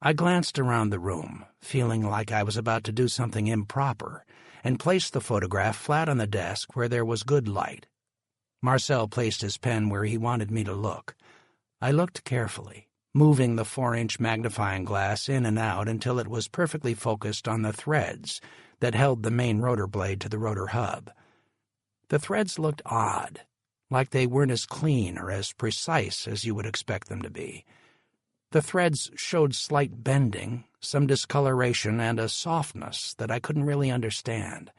I glanced around the room, feeling like I was about to do something improper, and placed the photograph flat on the desk where there was good light. Marcel placed his pen where he wanted me to look. I looked carefully, moving the 4-inch magnifying glass in and out until it was perfectly focused on the threads that held the main rotor blade to the rotor hub. The threads looked odd, like they weren't as clean or as precise as you would expect them to be. The threads showed slight bending, some discoloration, and a softness that I couldn't really understand.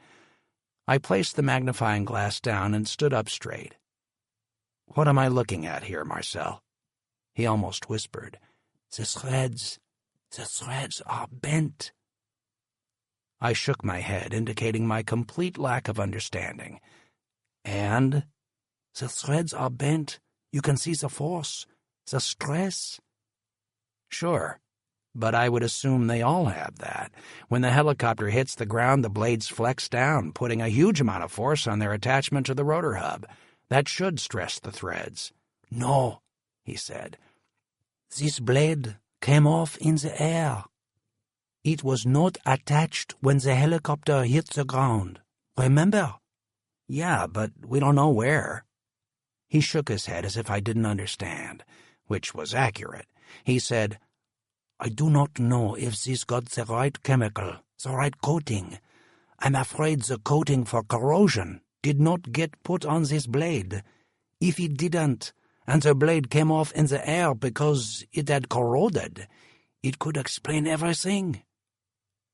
I placed the magnifying glass down and stood up straight, What am I looking at here, Marcel?" He almost whispered. The threads are bent." I shook my head, indicating my complete lack of understanding. "And?" "The threads are bent. You can see the force, the stress." "Sure, but I would assume they all have that. When the helicopter hits the ground, the blades flex down, putting a huge amount of force on their attachment to the rotor hub. That should stress the threads." "No," he said. "This blade came off in the air. It was not attached when the helicopter hit the ground. Remember?" "Yeah, but we don't know where." He shook his head as if I didn't understand, which was accurate. He said, "I do not know if this got the right chemical, the right coating. I'm afraid the coating for corrosion did not get put on this blade. If it didn't, and the blade came off in the air because it had corroded, it could explain everything.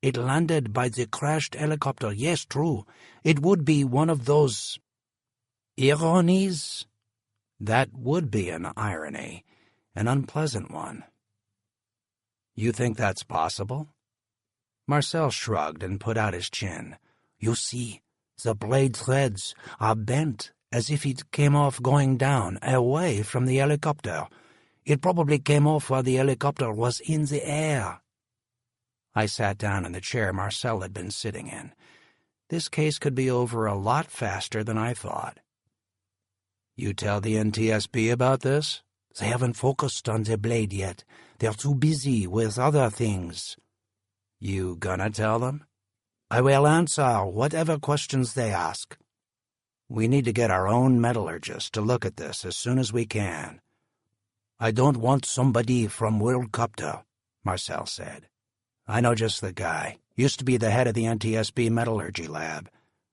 It landed by the crashed helicopter, yes, true. It would be one of those ironies." "That would be an irony, an unpleasant one." "You think that's possible?" Marcel shrugged and put out his chin. "You see, the blade threads are bent as if it came off going down, away from the helicopter. It probably came off while the helicopter was in the air." I sat down in the chair Marcel had been sitting in. This case could be over a lot faster than I thought. "You tell the NTSB about this?" "They haven't focused on the blade yet. They're too busy with other things." "You gonna tell them?" "I will answer whatever questions they ask." "We need to get our own metallurgist to look at this as soon as we can." "I don't want somebody from Worldcopter," Marcel said. "I know just the guy. Used to be the head of the NTSB metallurgy lab.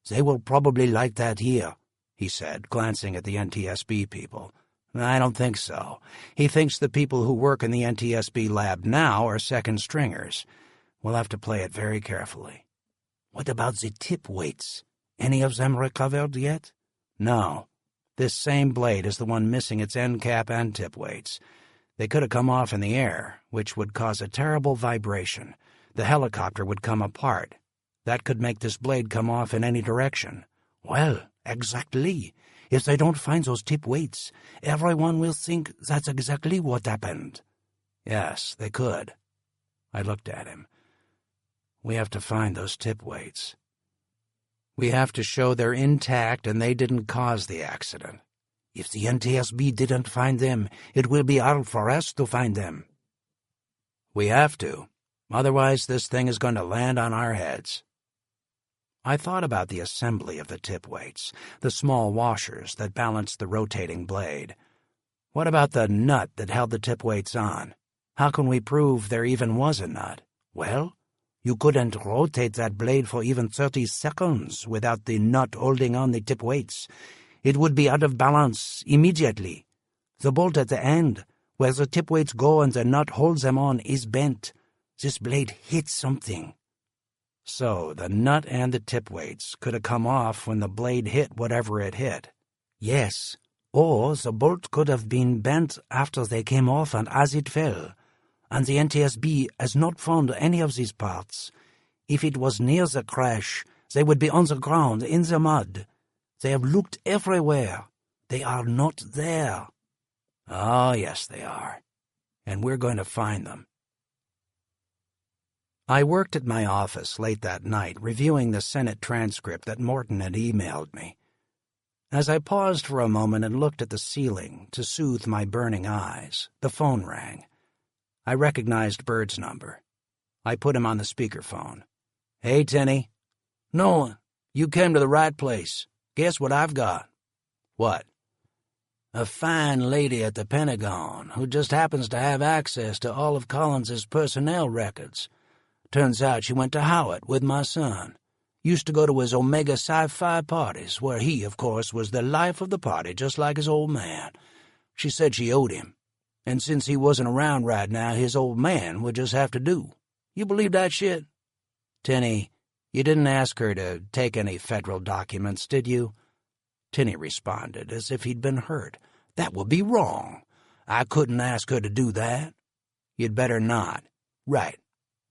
They will probably like that here," he said, glancing at the NTSB people. "I don't think so. He thinks the people who work in the NTSB lab now are second stringers. We'll have to play it very carefully." "What about the tip weights? Any of them recovered yet?" "No. This same blade is the one missing its end cap and tip weights. They could have come off in the air, which would cause a terrible vibration. The helicopter would come apart. That could make this blade come off in any direction." "Well, exactly. If they don't find those tip weights, everyone will think that's exactly what happened." "Yes, they could." I looked at him. "We have to find those tip weights. We have to show they're intact and they didn't cause the accident. If the NTSB didn't find them, it will be hard for us to find them." "We have to. Otherwise, this thing is going to land on our heads." I thought about the assembly of the tip weights, the small washers that balanced the rotating blade. What about the nut that held the tip weights on? How can we prove there even was a nut? "Well, you couldn't rotate that blade for even 30 seconds without the nut holding on the tip weights. It would be out of balance immediately. The bolt at the end, where the tip weights go and the nut holds them on, is bent. This blade hit something." So the nut and the tip weights could have come off when the blade hit whatever it hit. "Yes, or the bolt could have been bent after they came off and as it fell, and the NTSB has not found any of these parts. If it was near the crash, they would be on the ground, in the mud. They have looked everywhere. They are not there." "Oh, yes, they are. And we're going to find them." I worked at my office late that night, reviewing the Senate transcript that Morton had emailed me. As I paused for a moment and looked at the ceiling to soothe my burning eyes, the phone rang. I recognized Bird's number. I put him on the speakerphone. "Hey, Tenny." "No, you came to the right place. Guess what I've got?" "What?" "A fine lady at the Pentagon who just happens to have access to all of Collins's personnel records. Turns out she went to Howard with my son. Used to go to his Omega Psi-Phi parties, where he, of course, was the life of the party, just like his old man. She said she owed him, and since he wasn't around right now, his old man would just have to do. You believe that shit?" "Tenny, you didn't ask her to take any federal documents, did you?" Tenny responded as if he'd been hurt. That would be wrong. I couldn't ask her to do that.
You'd better not.
Right.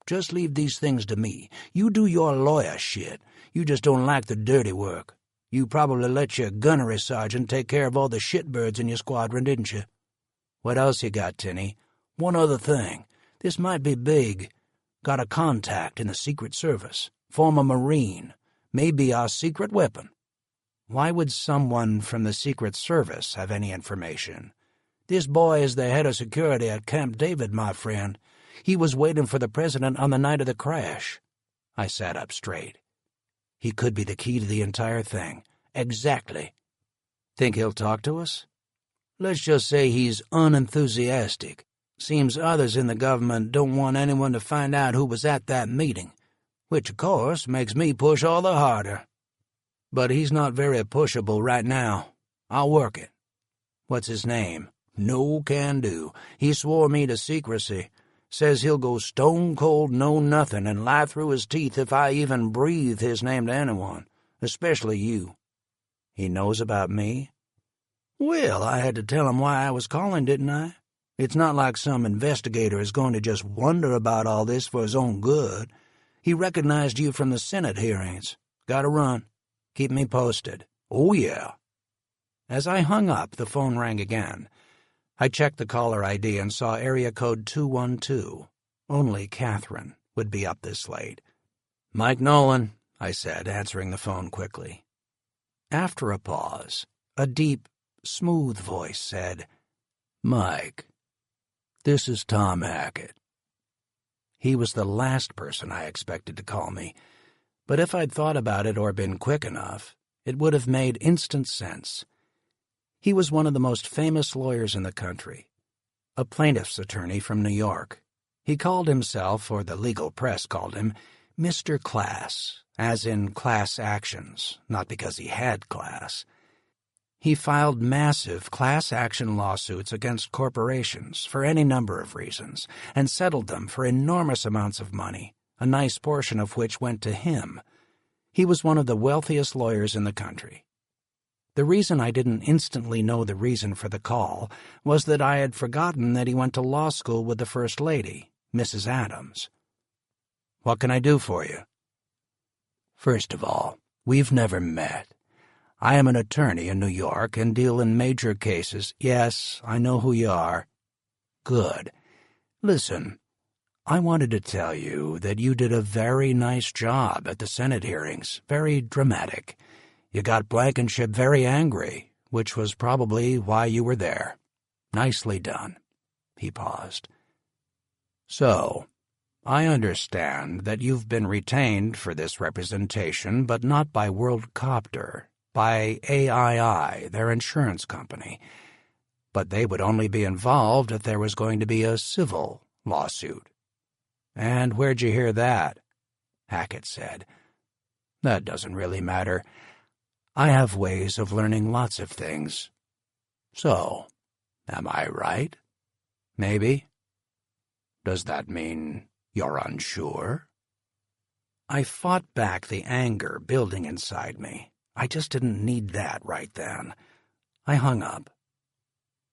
Just leave these things to me. You do your lawyer shit. You just don't like the dirty work. You probably let your gunnery sergeant take care of all the shitbirds in your squadron, didn't you?
What else you got, Tinny?
One other thing. This might be big. Got a contact in the Secret Service. Former Marine. Maybe our secret weapon.
Why would someone from the Secret Service have any information?
This boy is the head of security at Camp David, my friend. He was waiting for the president on the night of the crash.
I sat up straight. He could be the key to the entire thing.
Exactly.
Think he'll talk to us?
Let's just say he's unenthusiastic. Seems others in the government don't want anyone to find out who was at that meeting, which, of course, makes me push all the harder. But he's not very pushable right now. I'll work it.
What's his name?
No can do. He swore me to secrecy. Says he'll go stone cold know-nothing and lie through his teeth if I even breathe his name to anyone, especially you.
He knows about me?
Well, I had to tell him why I was calling, didn't I? It's not like some investigator is going to just wonder about all this for his own good. He recognized you from the Senate hearings. Gotta run. Keep me posted.
Oh, yeah.
As I hung up, the phone rang again. I checked the caller ID and saw area code 212. Only Catherine would be up this late.
Mike Nolan, I said, answering the phone quickly.
After a pause, a deep, smooth voice said,
Mike, this is Tom Hackett.
He was the last person I expected to call me, but if I'd thought about it or been quick enough, it would have made instant sense. He was one of the most famous lawyers in the country, a plaintiff's attorney from New York. He called himself, or the legal press called him, Mr. Class, as in class actions, not because he had class. He filed massive class action lawsuits against corporations for any number of reasons and settled them for enormous amounts of money, a nice portion of which went to him. He was one of the wealthiest lawyers in the country. The reason I didn't instantly know the reason for the call was that I had forgotten that he went to law school with the First Lady, Mrs. Adams.
What can I do for you?
First of all, we've never met. I am an attorney in New York and deal in major cases. Yes, I know who you are. Good. Listen, I wanted to tell you that you did a very nice job at the Senate hearings, very dramatic. You got Blankenship very angry, which was probably why you were there. Nicely done. He paused. So, I understand that you've been retained for this representation, but not by WorldCopter, by AII, their insurance company. But they would only be involved if there was going to be a civil lawsuit.
And where'd you hear that?
Hackett said. That doesn't really matter. I have ways of learning lots of things. So, am I right?
Maybe.
Does that mean you're unsure? I fought back the anger building inside me. I just didn't need that right then. I hung up.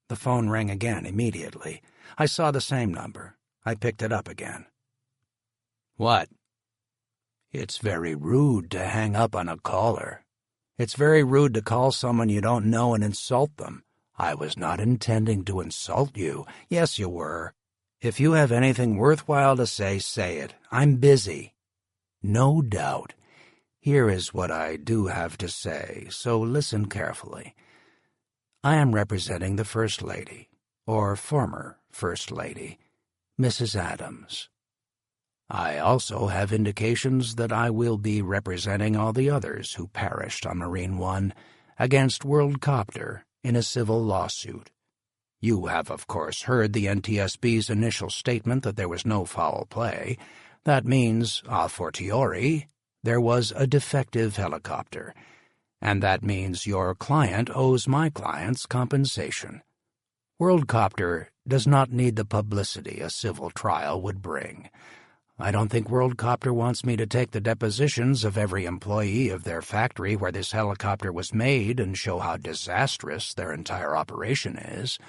The phone rang again immediately. I saw the same number. I picked it up again.
What?
It's very rude to hang up on a caller. It's very rude to call someone you don't know and insult them. I was not intending to insult you. Yes, you were. If you have anything worthwhile to say, say it. I'm busy. No doubt. Here is what I do have to say, so listen carefully. I am representing the First Lady, or former First Lady, Mrs. Adams. I also have indications that I will be representing all the others who perished on Marine One against WorldCopter in a civil lawsuit. You have, of course, heard the NTSB's initial statement that there was no foul play. That means, a fortiori, there was a defective helicopter, and that means your client owes my clients compensation. WorldCopter does not need the publicity a civil trial would bring. I don't think Worldcopter wants me to take the depositions of every employee of their factory where this helicopter was made and show how disastrous their entire operation is.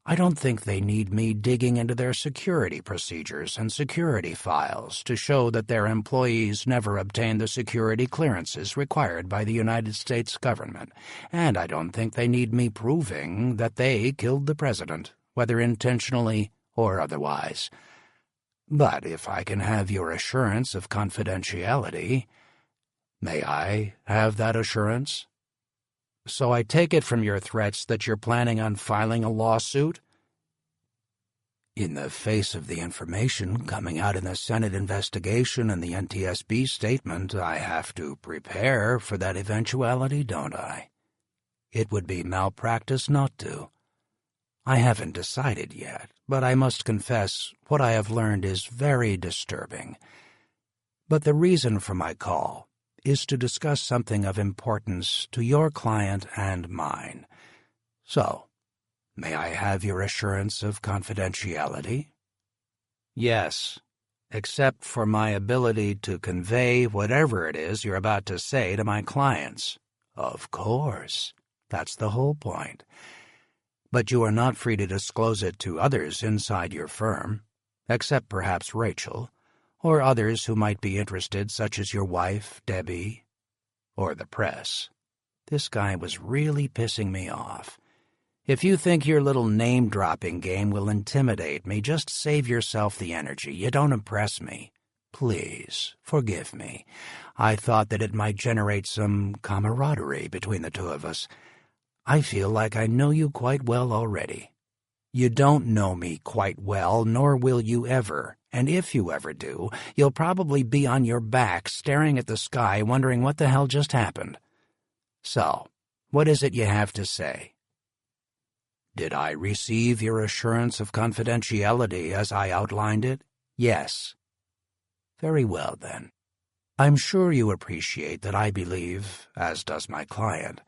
I don't think they need me digging into their security procedures and security files to show that their employees never obtained the security clearances required by the United States government, and I don't think they need me proving that they killed the president, whether intentionally or otherwise. But if I can have your assurance of confidentiality, may I have that assurance? So I take it from your threats that you're planning on filing a lawsuit? In the face of the information coming out in the Senate investigation and the NTSB statement, I have to prepare for that eventuality, don't I? It would be malpractice not to. I haven't decided yet, but I must confess what I have learned is very disturbing. But the reason for my call is to discuss something of importance to your client and mine. So, may I have your assurance of confidentiality? Yes, except for my ability to convey whatever it is you're about to say to my clients. Of course, that's the whole point. But you are not free to disclose it to others inside your firm, except perhaps Rachel, or others who might be interested, such as your wife, Debbie, or the press. This guy was really pissing me off. If you think your little name-dropping game will intimidate me, just save yourself the energy. You don't impress me. Please, forgive me. I thought that it might generate some camaraderie between the two of us. I feel like I know you quite well already. You don't know me quite well, nor will you ever. And if you ever do, you'll probably be on your back staring at the sky wondering what the hell just happened. So, what is it you have to say? Did I receive your assurance of confidentiality as I outlined it? Yes. Very well, then. I'm sure you appreciate that I believe, as does my client,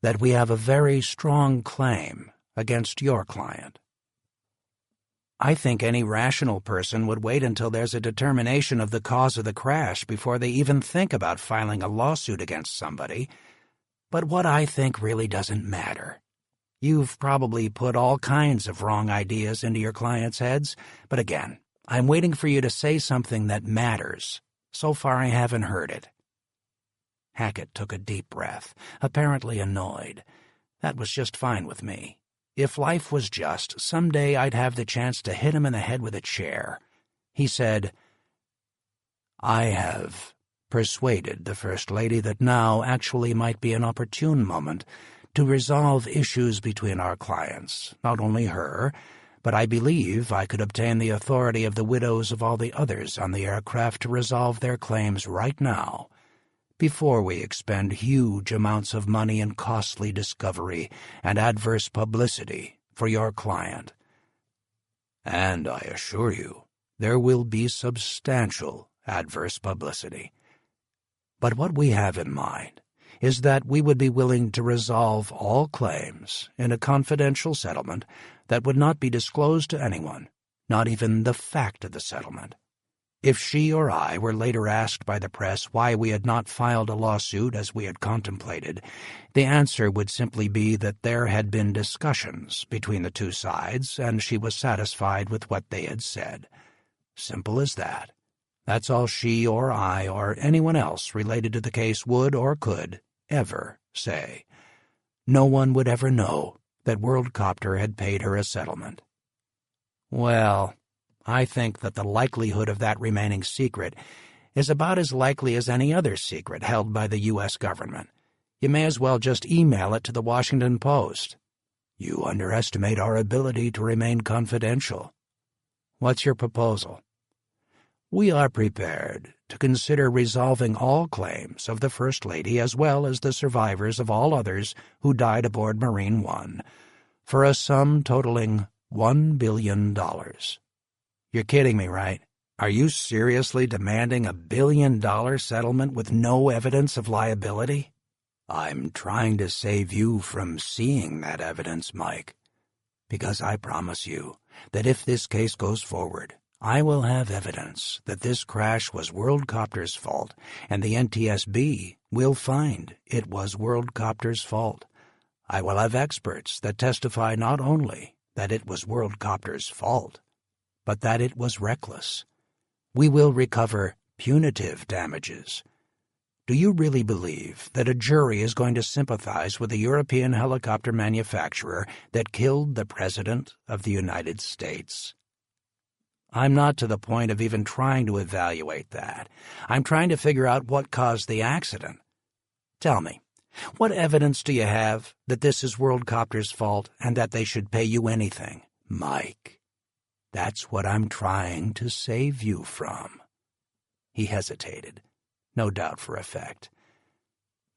that we have a very strong claim against your client. I think any rational person would wait until there's a determination of the cause of the crash before they even think about filing a lawsuit against somebody. But what I think really doesn't matter. You've probably put all kinds of wrong ideas into your clients' heads, but again, I'm waiting for you to say something that matters. So far I haven't heard it. Hackett took a deep breath, apparently annoyed. That was just fine with me. If life was just, someday I'd have the chance to hit him in the head with a chair. He said, I have persuaded the First Lady that now actually might be an opportune moment to resolve issues between our clients, not only her, but I believe I could obtain the authority of the widows of all the others on the aircraft to resolve their claims right now, before we expend huge amounts of money in costly discovery and adverse publicity for your client. And I assure you, there will be substantial adverse publicity. But what we have in mind is that we would be willing to resolve all claims in a confidential settlement that would not be disclosed to anyone, not even the fact of the settlement. If she or I were later asked by the press why we had not filed a lawsuit as we had contemplated, the answer would simply be that there had been discussions between the two sides and she was satisfied with what they had said. Simple as that. That's all she or I or anyone else related to the case would or could ever say. No one would ever know that Worldcopter had paid her a settlement. Well, I think that the likelihood of that remaining secret is about as likely as any other secret held by the U.S. government. You may as well just email it to the Washington Post. You underestimate our ability to remain confidential. What's your proposal? We are prepared to consider resolving all claims of the First Lady as well as the survivors of all others who died aboard Marine One, for a sum totaling $1 billion. You're kidding me, right? Are you seriously demanding a $1 billion settlement with no evidence of liability? I'm trying to save you from seeing that evidence, Mike, because I promise you that if this case goes forward, I will have evidence that this crash was Worldcopter's fault, and the NTSB will find it was Worldcopter's fault. I will have experts that testify not only that it was Worldcopter's fault, but that it was reckless. We will recover punitive damages. Do you really believe that a jury is going to sympathize with a European helicopter manufacturer that killed the President of the United States? I'm not to the point of even trying to evaluate that. I'm trying to figure out what caused the accident. Tell me, what evidence do you have that this is Worldcopter's fault and that they should pay you anything? Mike, that's what I'm trying to save you from. He hesitated, no doubt for effect.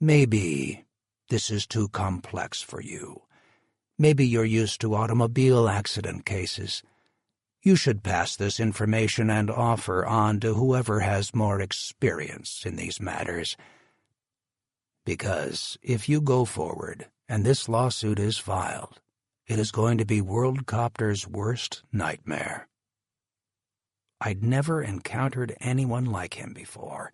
Maybe this is too complex for you. Maybe you're used to automobile accident cases. You should pass this information and offer on to whoever has more experience in these matters. Because if you go forward and this lawsuit is filed, it is going to be Worldcopter's worst nightmare. I'd never encountered anyone like him before.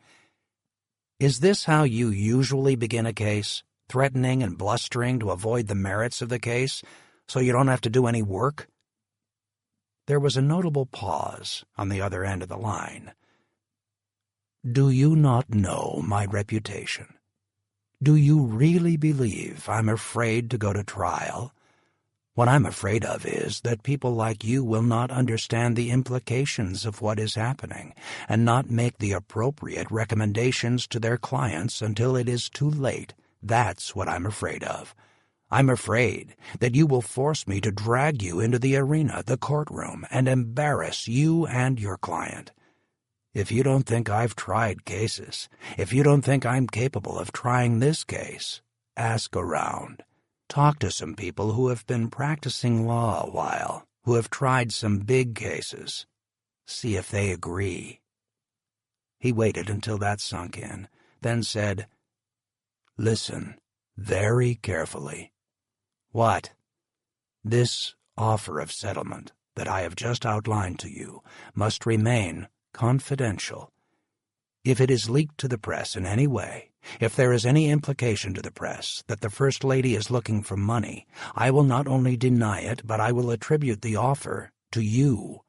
Is this how you usually begin a case, threatening and blustering to avoid the merits of the case, so you don't have to do any work? There was a notable pause on the other end of the line. Do you not know my reputation? Do you really believe I'm afraid to go to trial? What I'm afraid of is that people like you will not understand the implications of what is happening and not make the appropriate recommendations to their clients until it is too late. That's what I'm afraid of. I'm afraid that you will force me to drag you into the arena, the courtroom, and embarrass you and your client. If you don't think I've tried cases, if you don't think I'm capable of trying this case, ask around. Talk to some people who have been practicing law a while, who have tried some big cases. See if they agree. He waited until that sunk in, then said, Listen very carefully. What? This offer of settlement that I have just outlined to you must remain confidential. If it is leaked to the press in any way, if there is any implication to the press that the First Lady is looking for money, I will not only deny it, but I will attribute the offer to you.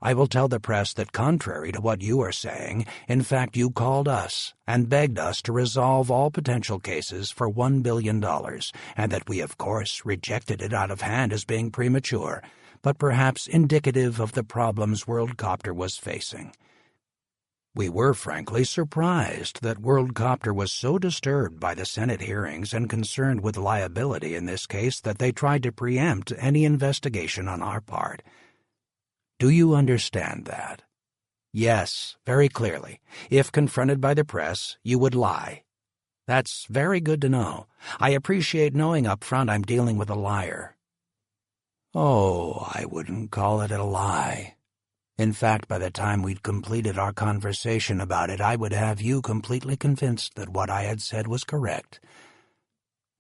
I will tell the press that contrary to what you are saying, in fact you called us and begged us to resolve all potential cases for $1 billion, and that we of course rejected it out of hand as being premature, but perhaps indicative of the problems Worldcopter was facing. We were frankly surprised that Worldcopter was so disturbed by the Senate hearings and concerned with liability in this case that they tried to preempt any investigation on our part. Do you understand that? Yes, very clearly. If confronted by the press, you would lie. That's very good to know. I appreciate knowing up front I'm dealing with a liar. Oh, I wouldn't call it a lie. In fact, by the time we'd completed our conversation about it, I would have you completely convinced that what I had said was correct.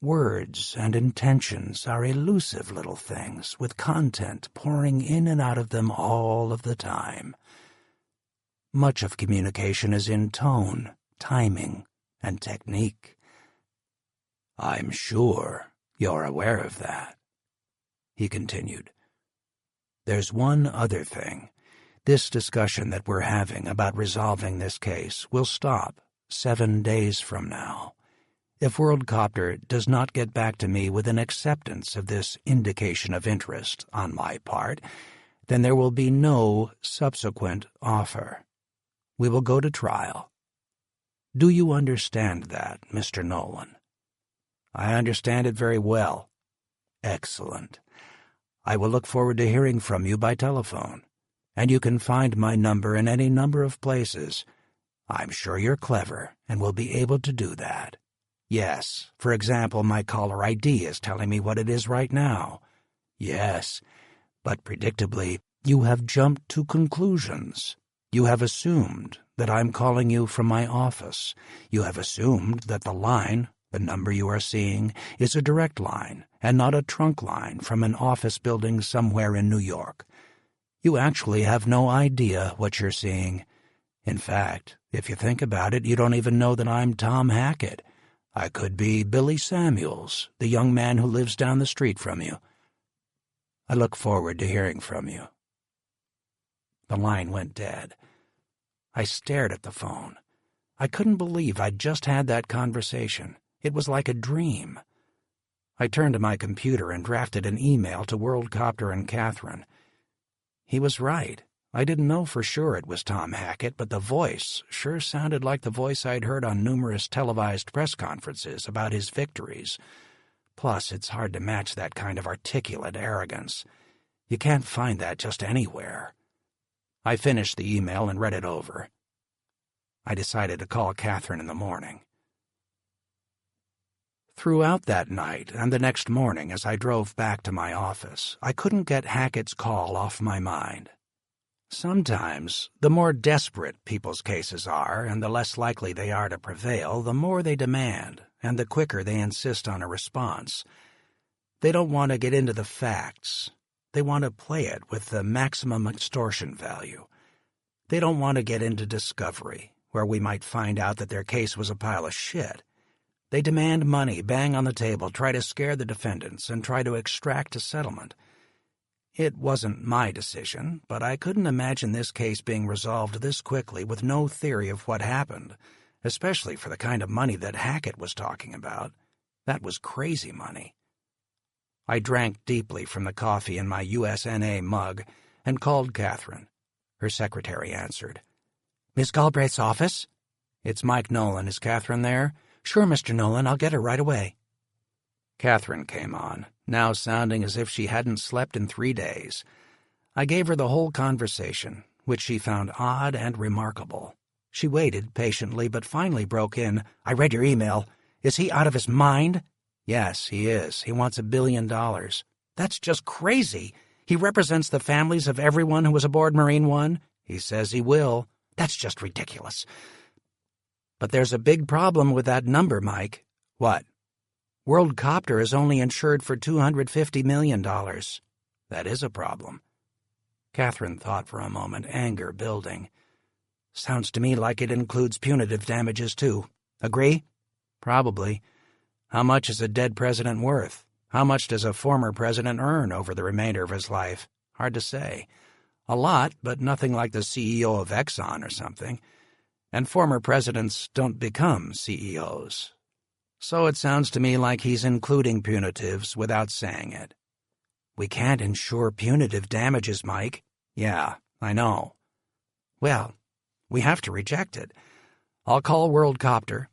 Words and intentions are elusive little things, with content pouring in and out of them all of the time. Much of communication is in tone, timing, and technique. I'm sure you're aware of that. He continued. There's one other thing. This discussion that we're having about resolving this case will stop 7 days from now. If Worldcopter does not get back to me with an acceptance of this indication of interest on my part, then there will be no subsequent offer. We will go to trial. Do you understand that, Mr. Nolan? I understand it very well. Excellent. I will look forward to hearing from you by telephone, and you can find my number in any number of places. I'm sure you're clever and will be able to do that. Yes, for example, my caller ID is telling me what it is right now. Yes, but predictably, you have jumped to conclusions. You have assumed that I'm calling you from my office. You have assumed that the line, the number you are seeing, is a direct line and not a trunk line from an office building somewhere in New York. You actually have no idea what you're seeing. In fact, if you think about it, you don't even know that I'm Tom Hackett. I could be Billy Samuels, the young man who lives down the street from you. I look forward to hearing from you." The line went dead. I stared at the phone. I couldn't believe I'd just had that conversation. It was like a dream. I turned to my computer and drafted an email to Worldcopter and Catherine. He was right. I didn't know for sure it was Tom Hackett, but the voice sure sounded like the voice I'd heard on numerous televised press conferences about his victories. Plus, it's hard to match that kind of articulate arrogance. You can't find that just anywhere. I finished the email and read it over. I decided to call Catherine in the morning. Throughout that night and the next morning as I drove back to my office, I couldn't get Hackett's call off my mind. Sometimes, the more desperate people's cases are and the less likely they are to prevail, the more they demand and the quicker they insist on a response. They don't want to get into the facts. They want to play it with the maximum extortion value. They don't want to get into discovery, where we might find out that their case was a pile of shit. They demand money, bang on the table, try to scare the defendants, and try to extract a settlement. It wasn't my decision, but I couldn't imagine this case being resolved this quickly with no theory of what happened, especially for the kind of money that Hackett was talking about. That was crazy money. I drank deeply from the coffee in my USNA mug and called Catherine. Her secretary answered. "Miss Galbraith's office?" "It's Mike Nolan. Is Catherine there?" "Sure, Mr. Nolan. I'll get her right away." Catherine came on, now sounding as if she hadn't slept in 3 days. I gave her the whole conversation, which she found odd and remarkable. She waited patiently, but finally broke in. "I read your email. Is he out of his mind?" "Yes, he is. He wants $1 billion. "That's just crazy. He represents the families of everyone who was aboard Marine One." "He says he will." "That's just ridiculous." "But there's a big problem with that number, Mike." "What?" "Worldcopter is only insured for $250 million. "That is a problem." Catherine thought for a moment, anger building. "Sounds to me like it includes punitive damages, too. Agree?" "Probably. How much is a dead president worth? How much does a former president earn over the remainder of his life? Hard to say. A lot, but nothing like the CEO of Exxon or something. And former presidents don't become CEOs. So it sounds to me like he's including punitives without saying it." "We can't insure punitive damages, Mike." "Yeah, I know." "Well, we have to reject it. I'll call Worldcopter.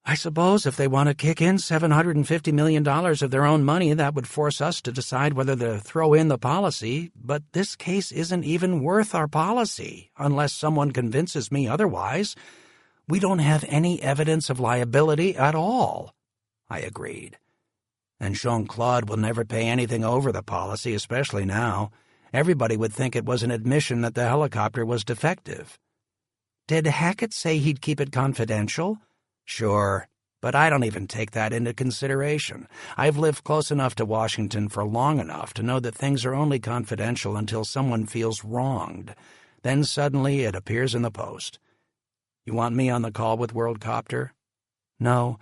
I suppose if they want to kick in $750 million of their own money, that would force us to decide whether to throw in the policy, but this case isn't even worth our policy, unless someone convinces me otherwise. We don't have any evidence of liability at all." I agreed. "And Jean-Claude will never pay anything over the policy, especially now. Everybody would think it was an admission that the helicopter was defective." "Did Hackett say he'd keep it confidential?" "Sure, but I don't even take that into consideration. I've lived close enough to Washington for long enough to know that things are only confidential until someone feels wronged. Then suddenly it appears in the Post. You want me on the call with Worldcopter?" "No,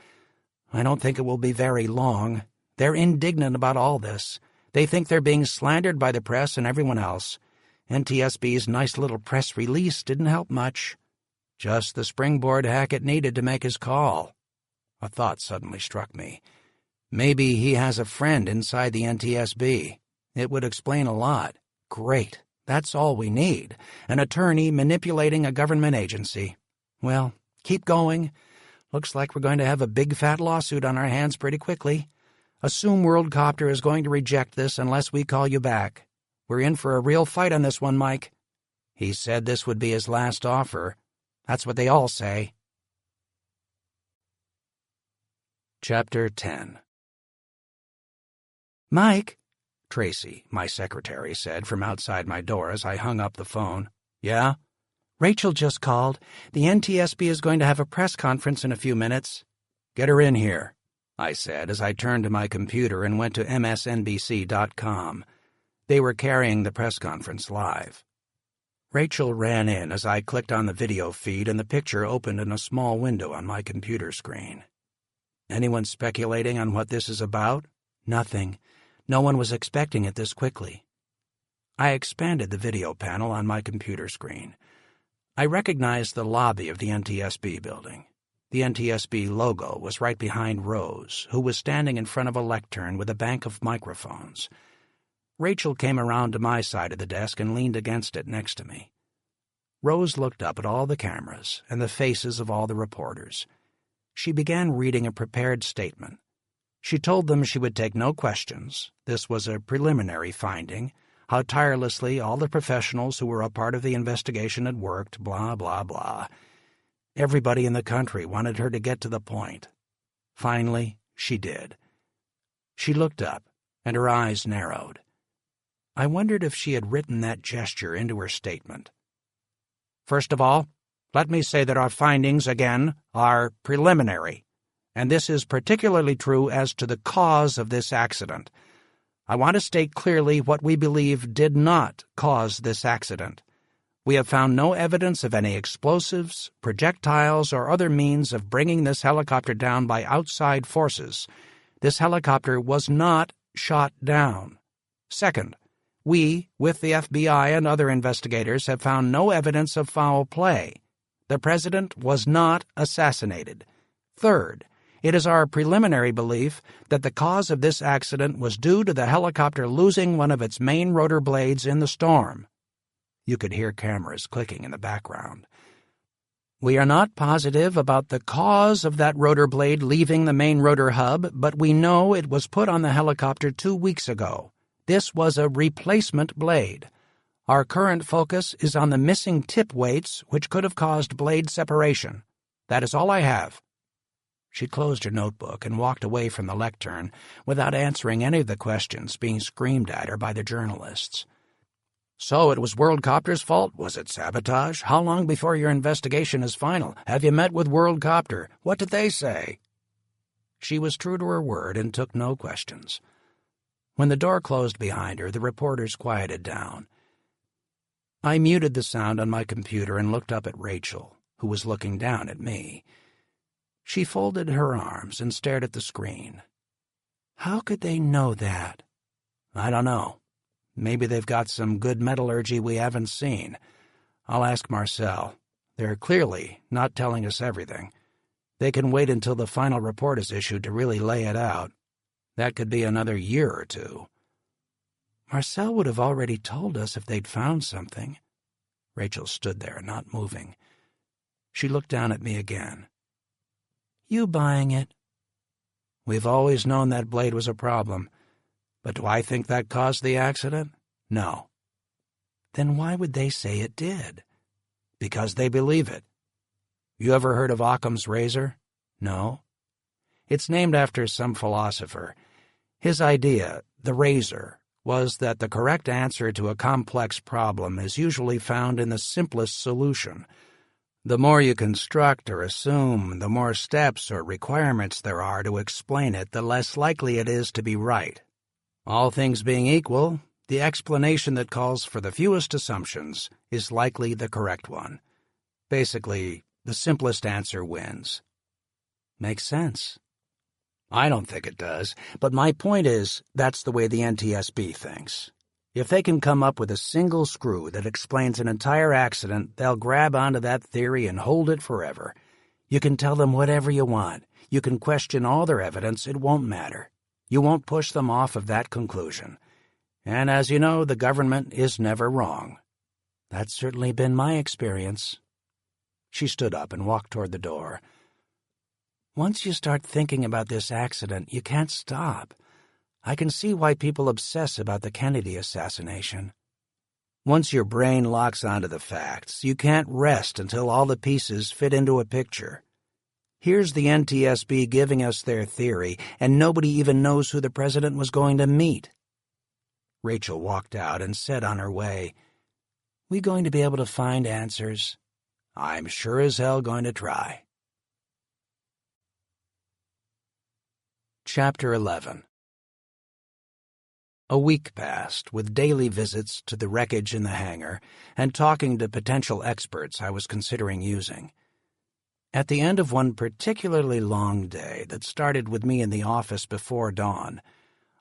I don't think it will be very long. They're indignant about all this. They think they're being slandered by the press and everyone else. NTSB's nice little press release didn't help much. Just the springboard Hackett needed to make his call." A thought suddenly struck me. Maybe he has a friend inside the NTSB. It would explain a lot. Great. That's all we need. An attorney manipulating a government agency. Well, keep going. Looks like we're going to have a big fat lawsuit on our hands pretty quickly. Assume Worldcopter is going to reject this unless we call you back. We're in for a real fight on this one, Mike. He said this would be his last offer. That's what they all say. Chapter 10. "Mike," Tracy, my secretary, said from outside my door as I hung up the phone. "Yeah?" "Rachel just called. The NTSB is going to have a press conference in a few minutes." "Get her in here," I said as I turned to my computer and went to msnbc.com.
They were carrying the press conference live. Rachel ran in as I clicked on the video feed and the picture opened in a small window on my computer screen. Anyone speculating on what this is about? Nothing. No one was expecting it this quickly. I expanded the video panel on my computer screen. I recognized the lobby of the NTSB building. The NTSB logo was right behind Rose, who was standing in front of a lectern with a bank of microphones. Rachel came around to my side of the desk and leaned against it next to me. Rose looked up at all the cameras and the faces of all the reporters. She began reading a prepared statement. She told them she would take no questions. This was a preliminary finding, how tirelessly all the professionals who were a part of the investigation had worked, blah, blah, blah. Everybody in the country wanted her to get to the point. Finally, she did. She looked up, and her eyes narrowed. I wondered if she had written that gesture into her statement. First of all, let me say that our findings, again, are preliminary, and this is particularly true as to the cause of this accident. I want to state clearly what we believe did not cause this accident. We have found no evidence of any explosives, projectiles, or other means of bringing this helicopter down by outside forces. This helicopter was not shot down. Second, we, with the FBI and other investigators, have found no evidence of foul play. The president was not assassinated. Third, it is our preliminary belief that the cause of this accident was due to the helicopter losing one of its main rotor blades in the storm. You could hear cameras clicking in the background. We are not positive about the cause of that rotor blade leaving the main rotor hub, but we know it was put on the helicopter 2 weeks ago. This was a replacement blade. Our current focus is on the missing tip weights, which could have caused blade separation. That is all I have. She closed her notebook and walked away from the lectern without answering any of the questions being screamed at her by the journalists. So it was WorldCopter's fault? Was it sabotage? How long before your investigation is final? Have you met with WorldCopter? What did they say? She was true to her word and took no questions. When the door closed behind her, the reporters quieted down. I muted the sound on my computer and looked up at Rachel, who was looking down at me. She folded her arms and stared at the screen. How could they know that? I don't know. Maybe they've got some good metallurgy we haven't seen. I'll ask Marcel. They're clearly not telling us everything. They can wait until the final report is issued to really lay it out. That could be another year or two. Marcel would have already told us if they'd found something. Rachel stood there, not moving. She looked down at me again. You buying it? We've always known that blade was a problem. But do I think that caused the accident? No. Then why would they say it did? Because they believe it. You ever heard of Occam's razor? No. It's named after some philosopher. His idea, the razor, was that the correct answer to a complex problem is usually found in the simplest solution. The more you construct or assume, the more steps or requirements there are to explain it, the less likely it is to be right. All things being equal, the explanation that calls for the fewest assumptions is likely the correct one. Basically, the simplest answer wins. Makes sense. I don't think it does, but my point is that's the way the NTSB thinks. If they can come up with a single screw that explains an entire accident, they'll grab onto that theory and hold it forever. You can tell them whatever you want. You can question all their evidence. It won't matter. You won't push them off of that conclusion. And as you know, the government is never wrong. That's certainly been my experience. She stood up and walked toward the door. Once you start thinking about this accident, you can't stop. I can see why people obsess about the Kennedy assassination. Once your brain locks onto the facts, you can't rest until all the pieces fit into a picture. Here's the NTSB giving us their theory, and nobody even knows who the president was going to meet. Rachel walked out and said on her way, "We going to be able to find answers? I'm sure as hell going to try." Chapter 11. A week passed, with daily visits to the wreckage in the hangar and talking to potential experts I was considering using. At the end of one particularly long day that started with me in the office before dawn,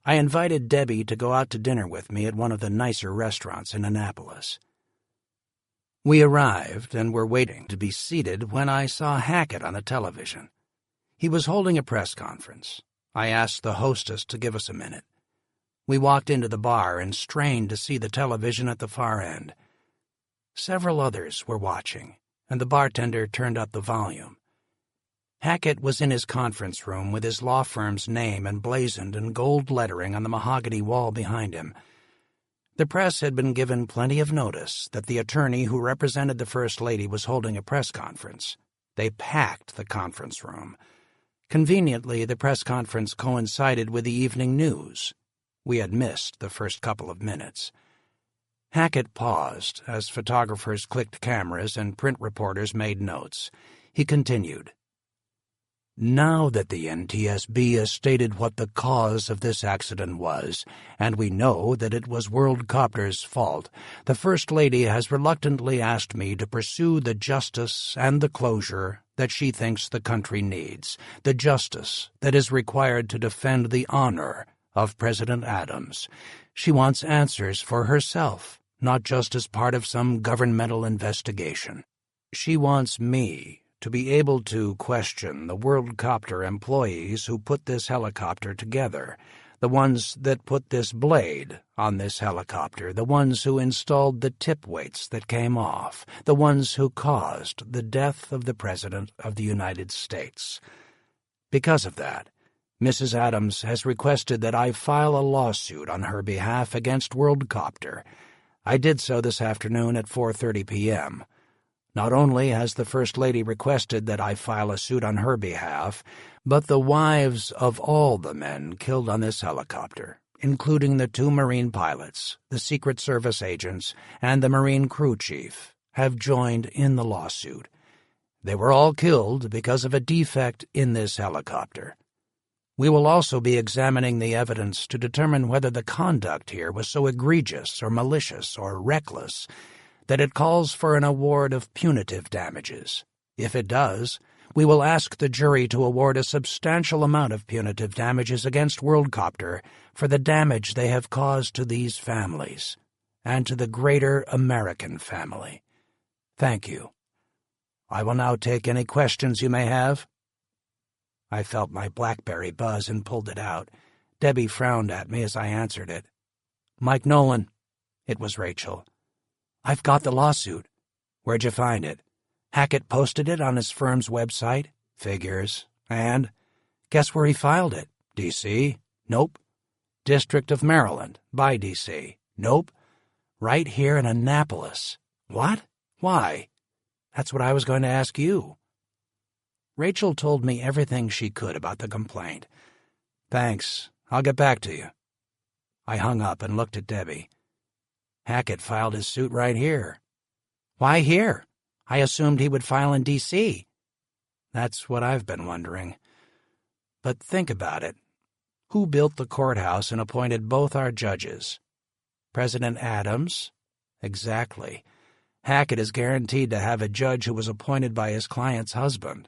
I invited Debbie to go out to dinner with me at one of the nicer restaurants in Annapolis. We arrived and were waiting to be seated when I saw Hackett on the television. He was holding a press conference. I asked the hostess to give us a minute. We walked into the bar and strained to see the television at the far end. Several others were watching, and the bartender turned up the volume. Hackett was in his conference room with his law firm's name emblazoned in gold lettering on the mahogany wall behind him. The press had been given plenty of notice that the attorney who represented the First Lady was holding a press conference. They packed the conference room. Conveniently, the press conference coincided with the evening news. We had missed the first couple of minutes. Hackett paused as photographers clicked cameras and print reporters made notes. He continued, "Now that the NTSB has stated what the cause of this accident was, and we know that it was WorldCopter's fault, the First Lady has reluctantly asked me to pursue the justice and the closure that she thinks the country needs, the justice that is required to defend the honor of President Adams. She wants answers for herself, not just as part of some governmental investigation. She wants me to be able to question the WorldCopter employees who put this helicopter together, the ones that put this blade on this helicopter, the ones who installed the tip weights that came off, the ones who caused the death of the President of the United States. Because of that, Mrs. Adams has requested that I file a lawsuit on her behalf against WorldCopter. I did so this afternoon at 4:30 p.m., Not only has the First Lady requested that I file a suit on her behalf, but the wives of all the men killed on this helicopter, including the 2 Marine pilots, the Secret Service agents, and the Marine crew chief, have joined in the lawsuit. They were all killed because of a defect in this helicopter. We will also be examining the evidence to determine whether the conduct here was so egregious or malicious or reckless that it calls for an award of punitive damages. If it does, we will ask the jury to award a substantial amount of punitive damages against WorldCopter for the damage they have caused to these families and to the greater American family. Thank you. I will now take any questions you may have." I felt my BlackBerry buzz and pulled it out. Debbie frowned at me as I answered it. "Mike Nolan." It was Rachel. "I've got the lawsuit." "Where'd you find it?" "Hackett posted it on his firm's website." "Figures. And?" "Guess where he filed it?" "D.C.? "Nope." "District of Maryland, by D.C. "Nope." "Right here in Annapolis." "What? Why?" "That's what I was going to ask you." Rachel told me everything she could about the complaint. "Thanks. I'll get back to you." I hung up and looked at Debbie. "Hackett filed his suit right here." "Why here? I assumed he would file in D.C. "That's what I've been wondering. But think about it. Who built the courthouse and appointed both our judges? President Adams? Exactly. Hackett is guaranteed to have a judge who was appointed by his client's husband.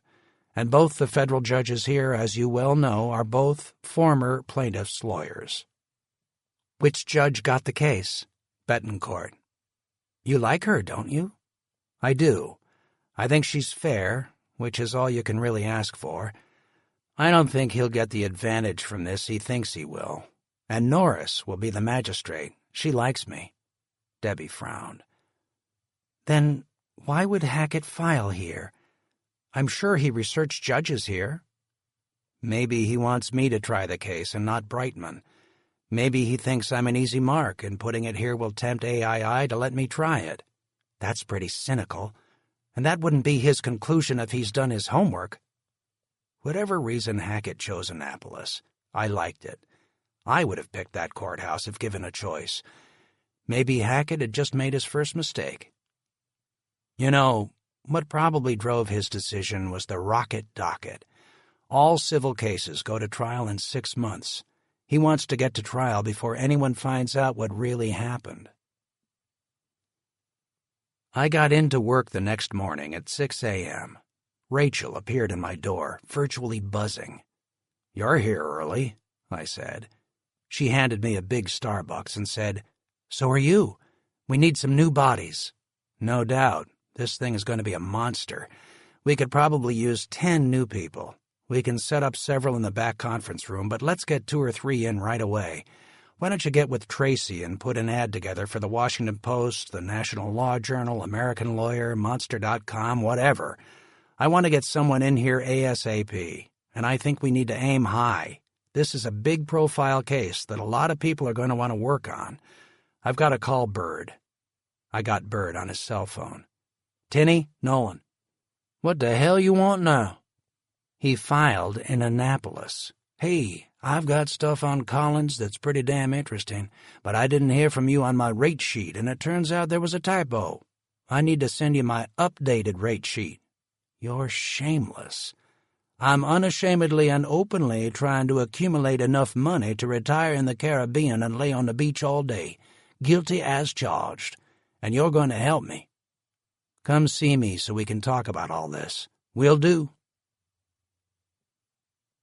And both the federal judges here, as you well know, are both former plaintiffs' lawyers." "Which judge got the case?" "Betancourt." "You like her, don't you?" "I do. I think she's fair, which is all you can really ask for. I don't think he'll get the advantage from this he thinks he will. And Norris will be the magistrate. She likes me." Debbie frowned. "Then why would Hackett file here? I'm sure he researched judges here." "Maybe he wants me to try the case and not Brightman. Maybe he thinks I'm an easy mark and putting it here will tempt AII to let me try it." "That's pretty cynical. And that wouldn't be his conclusion if he's done his homework." Whatever reason Hackett chose Annapolis, I liked it. I would have picked that courthouse if given a choice. Maybe Hackett had just made his first mistake. You know, what probably drove his decision was the rocket docket. All civil cases go to trial in 6 months.
He wants to get to trial before anyone finds out what really happened. I got into work the next morning at 6 a.m. Rachel appeared in my door, virtually buzzing. "You're here early," I said. She handed me a big Starbucks and said, "So are you. We need some new bodies." "No doubt. This thing is going to be a monster. We could probably use 10 new people. We can set up several in the back conference room, but let's get 2 or 3 in right away. Why don't you get with Tracy and put an ad together for the Washington Post, the National Law Journal, American Lawyer, Monster.com, whatever. I want to get someone in here ASAP, and I think we need to aim high. This is a big-profile case that a lot of people are going to want to work on. I've got to call Bird." I got Bird on his cell phone. "Tinny, Nolan." "What the hell you want now?" He filed in Annapolis. "Hey, I've got stuff on Collins that's pretty damn interesting, but I didn't hear from you on my rate sheet, and it turns out there was a typo. I need to send you my updated rate sheet." "You're shameless." "I'm unashamedly and openly trying to accumulate enough money to retire in the Caribbean and lay on the beach all day, guilty as charged, and you're going to help me. Come see me so we can talk about all this. Will do."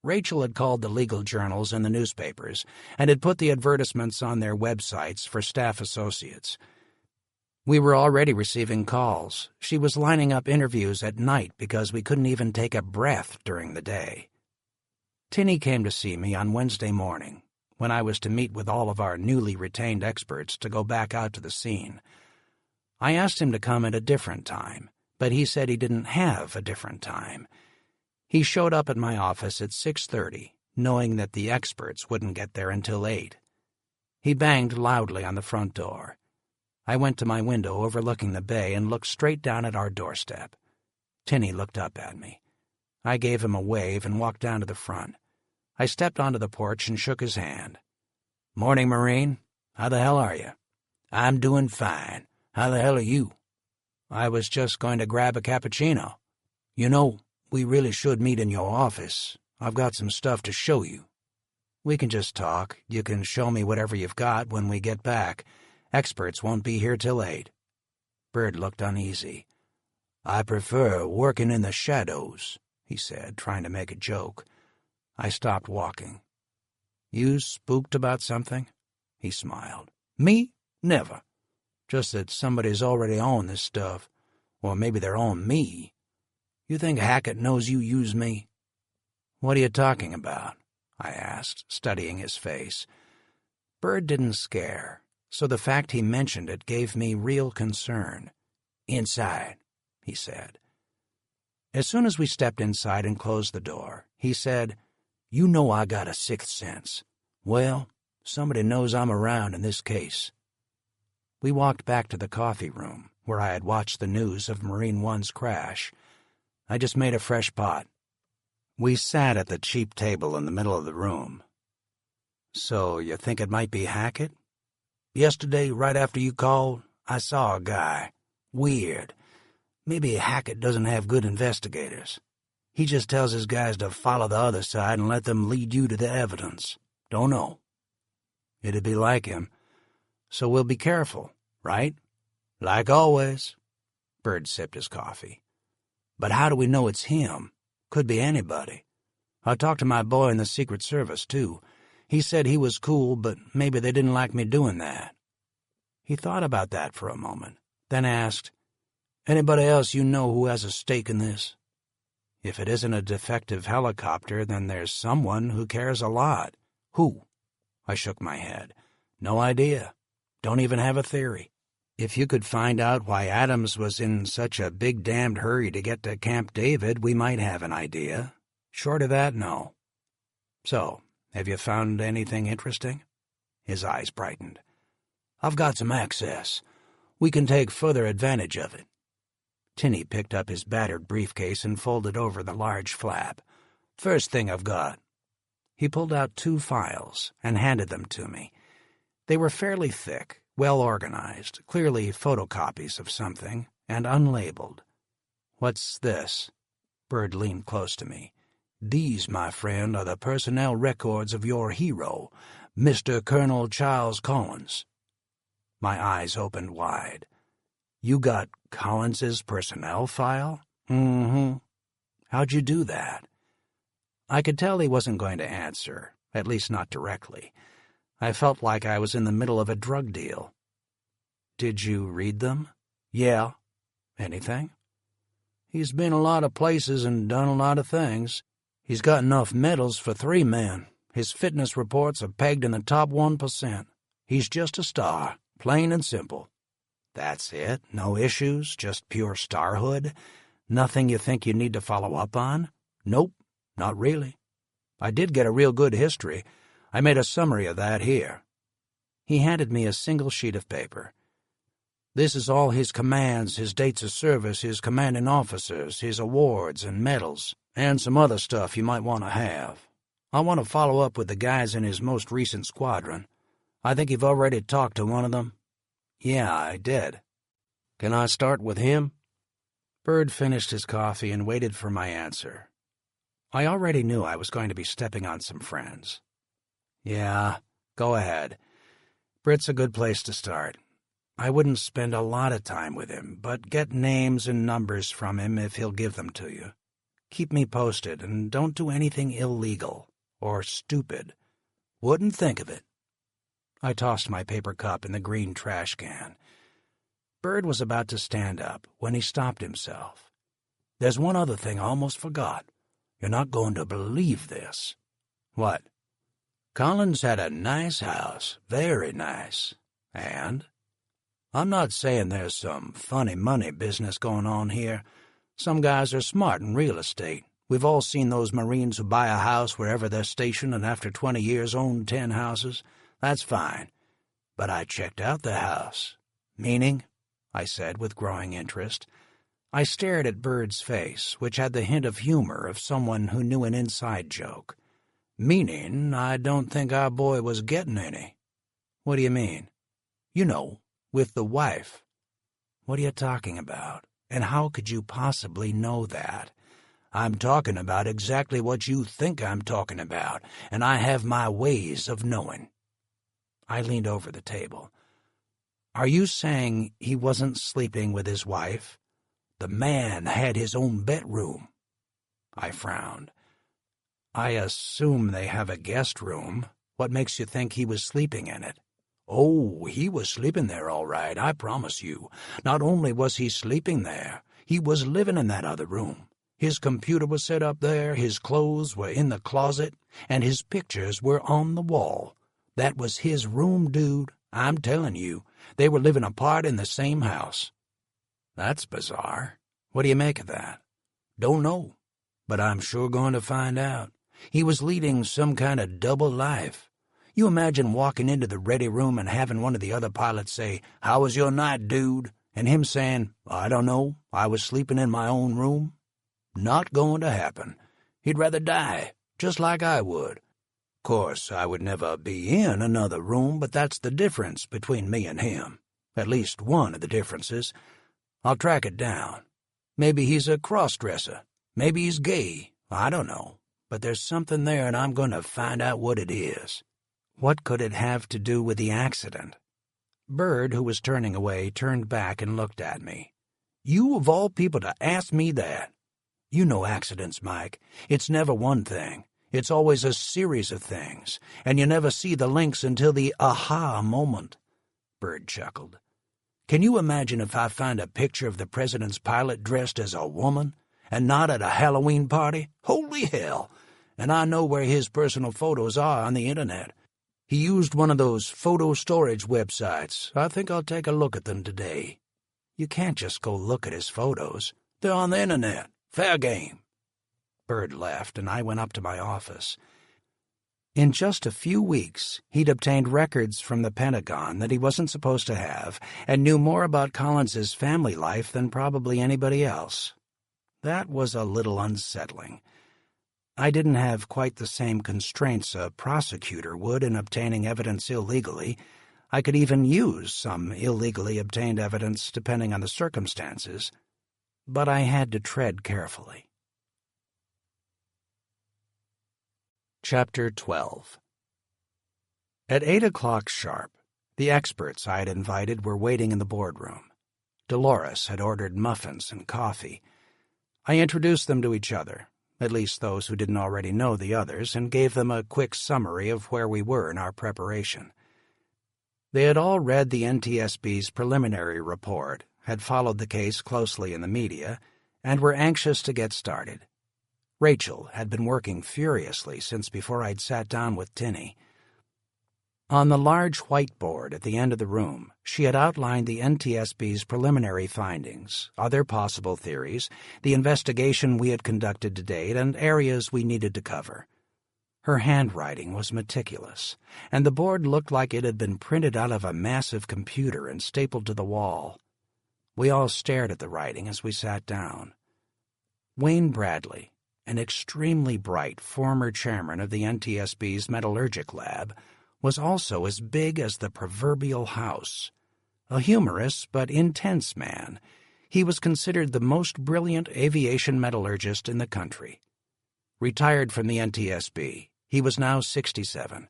Rachel had called the legal journals and the newspapers and had put the advertisements on their websites for staff associates. We were already receiving calls. She was lining up interviews at night because we couldn't even take a breath during the day. Tinny came to see me on Wednesday morning, when I was to meet with all of our newly retained experts to go back out to the scene. I asked him to come at a different time, but he said he didn't have a different time. He showed up at my office at 6:30, knowing that the experts wouldn't get there until 8. He banged loudly on the front door. I went to my window overlooking the bay and looked straight down at our doorstep. Tinny looked up at me. I gave him a wave and walked down to the front. I stepped onto the porch and shook his hand. "Morning, Marine. How the hell are you?" "I'm doing fine. How the hell are you?" "I was just going to grab a cappuccino." "You know, we really should meet in your office. I've got some stuff to show you." "We can just talk. You can show me whatever you've got when we get back. Experts won't be here till 8. Bird looked uneasy. "I prefer working in the shadows," he said, trying to make a joke. I stopped walking. "You spooked about something?" He smiled. "Me? Never. Just that somebody's already on this stuff. Or maybe they're on me. You think Hackett knows you use me?" "What are you talking about?" I asked, studying his face. Bird didn't scare, so the fact he mentioned it gave me real concern. "Inside," he said. As soon as we stepped inside and closed the door, he said, "You know I got a sixth sense. Well, somebody knows I'm around in this case." We walked back to the coffee room, where I had watched the news of Marine One's crash. I just made a fresh pot. We sat at the cheap table in the middle of the room. "So you think it might be Hackett?" "Yesterday, right after you called, I saw a guy. Weird. Maybe Hackett doesn't have good investigators. He just tells his guys to follow the other side and let them lead you to the evidence. Don't know." "It'd be like him. So we'll be careful, right?" "Like always." Bird sipped his coffee. "But how do we know it's him? Could be anybody. I talked to my boy in the Secret Service, too. He said he was cool, but maybe they didn't like me doing that." He thought about that for a moment, then asked, "Anybody else you know who has a stake in this?" "If it isn't a defective helicopter, then there's someone who cares a lot." "Who?" I shook my head. "No idea. Don't even have a theory. If you could find out why Adams was in such a big damned hurry to get to Camp David, we might have an idea. Short of that, no." "So, have you found anything interesting?" His eyes brightened. "I've got some access. We can take further advantage of it." Tinny picked up his battered briefcase and folded over the large flap. "First thing I've got." He pulled out 2 files and handed them to me. They were fairly thick, well-organized, clearly photocopies of something, and unlabeled. "What's this?" Bird leaned close to me. These, my friend, are the personnel records of your hero, Mr. Colonel Charles Collins." My eyes opened wide. "You got Collins's personnel file?" "Mm-hmm." "How'd you do that?" I could tell he wasn't going to answer, at least not directly. I felt like I was in the middle of a drug deal. "Did you read them?" "Yeah." "Anything?" "He's been a lot of places and done a lot of things. He's got enough medals for 3 men. His fitness reports are pegged in the top 1%. He's just a star, plain and simple." "That's it? No issues? Just pure starhood? Nothing you think you need to follow up on?" "Nope, not really. I did get a real good history. I made a summary of that here." He handed me a single sheet of paper. "This is all his commands, his dates of service, his commanding officers, his awards and medals, and some other stuff you might want to have. I want to follow up with the guys in his most recent squadron. I think you've already talked to one of them." "Yeah, I did." "Can I start with him?" Bird finished his coffee and waited for my answer. I already knew I was going to be stepping on some friends. "Yeah, go ahead. Britt's a good place to start. I wouldn't spend a lot of time with him, but get names and numbers from him if he'll give them to you. Keep me posted, and don't do anything illegal or stupid. Wouldn't think of it." I tossed my paper cup in the green trash can. Bird was about to stand up when he stopped himself. "There's one other thing I almost forgot. You're not going to believe this." "What?" "Collins had a nice house, very nice. And I'm not saying there's some funny money business going on here. Some guys are smart in real estate. We've all seen those Marines who buy a house wherever they're stationed and after 20 years own 10 houses. That's fine. But I checked out the house." "Meaning?" I said with growing interest. I stared at Bird's face, which had the hint of humor of someone who knew an inside joke. "Meaning, I don't think our boy was getting any." "What do you mean?" "You know, with the wife." "What are you talking about? And how could you possibly know that?" "I'm talking about exactly what you think I'm talking about, and I have my ways of knowing." I leaned over the table. "Are you saying he wasn't sleeping with his wife?" "The man had his own bedroom." I frowned. "I assume they have a guest room. What makes you think he was sleeping in it?" "Oh, he was sleeping there all right, I promise you. Not only was he sleeping there, he was living in that other room. His computer was set up there, his clothes were in the closet, and his pictures were on the wall. That was his room, dude. I'm telling you, they were living apart in the same house." "That's bizarre. What do you make of that?" "Don't know, but I'm sure going to find out. He was leading some kind of double life. You imagine walking into the ready room and having one of the other pilots say, 'How was your night, dude?' and him saying, 'I don't know, I was sleeping in my own room'? Not going to happen. He'd rather die, just like I would. Course, I would never be in another room, but that's the difference between me and him. At least one of the differences. I'll track it down. Maybe he's a cross-dresser. Maybe he's gay. I don't know. But there's something there, and I'm going to find out what it is." "What could it have to do with the accident?" Bird, who was turning away, turned back and looked at me. "You of all people to ask me that. You know accidents, Mike. It's never one thing. It's always a series of things, and you never see the links until the aha moment." Bird chuckled. "Can you imagine if I find a picture of the president's pilot dressed as a woman, and not at a Halloween party? Holy hell! And I know where his personal photos are on the internet. He used one of those photo storage websites. I think I'll take a look at them today." "You can't just go look at his photos. They're on the internet. Fair game." Bird left, and I went up to my office. In just a few weeks, he'd obtained records from the Pentagon that he wasn't supposed to have and knew more about Collins's family life than probably anybody else. That was a little unsettling. I didn't have quite the same constraints a prosecutor would in obtaining evidence illegally. I could even use some illegally obtained evidence depending on the circumstances, but I had to tread carefully.
Chapter 12. At 8 o'clock sharp, the experts I had invited were waiting in the boardroom. Dolores had ordered muffins and coffee. I introduced them to each other, at least those who didn't already know the others, and gave them a quick summary of where we were in our preparation. They had all read the NTSB's preliminary report, had followed the case closely in the media, and were anxious to get started. Rachel had been working furiously since before I'd sat down with Tinny. On the large whiteboard at the end of the room, she had outlined the NTSB's preliminary findings, other possible theories, the investigation we had conducted to date, and areas we needed to cover. Her handwriting was meticulous, and the board looked like it had been printed out of a massive computer and stapled to the wall. We all stared at the writing as we sat down. Wayne Bradley, an extremely bright former chairman of the NTSB's metallurgic lab, was also as big as the proverbial house. A humorous but intense man, he was considered the most brilliant aviation metallurgist in the country. Retired from the NTSB, he was now 67.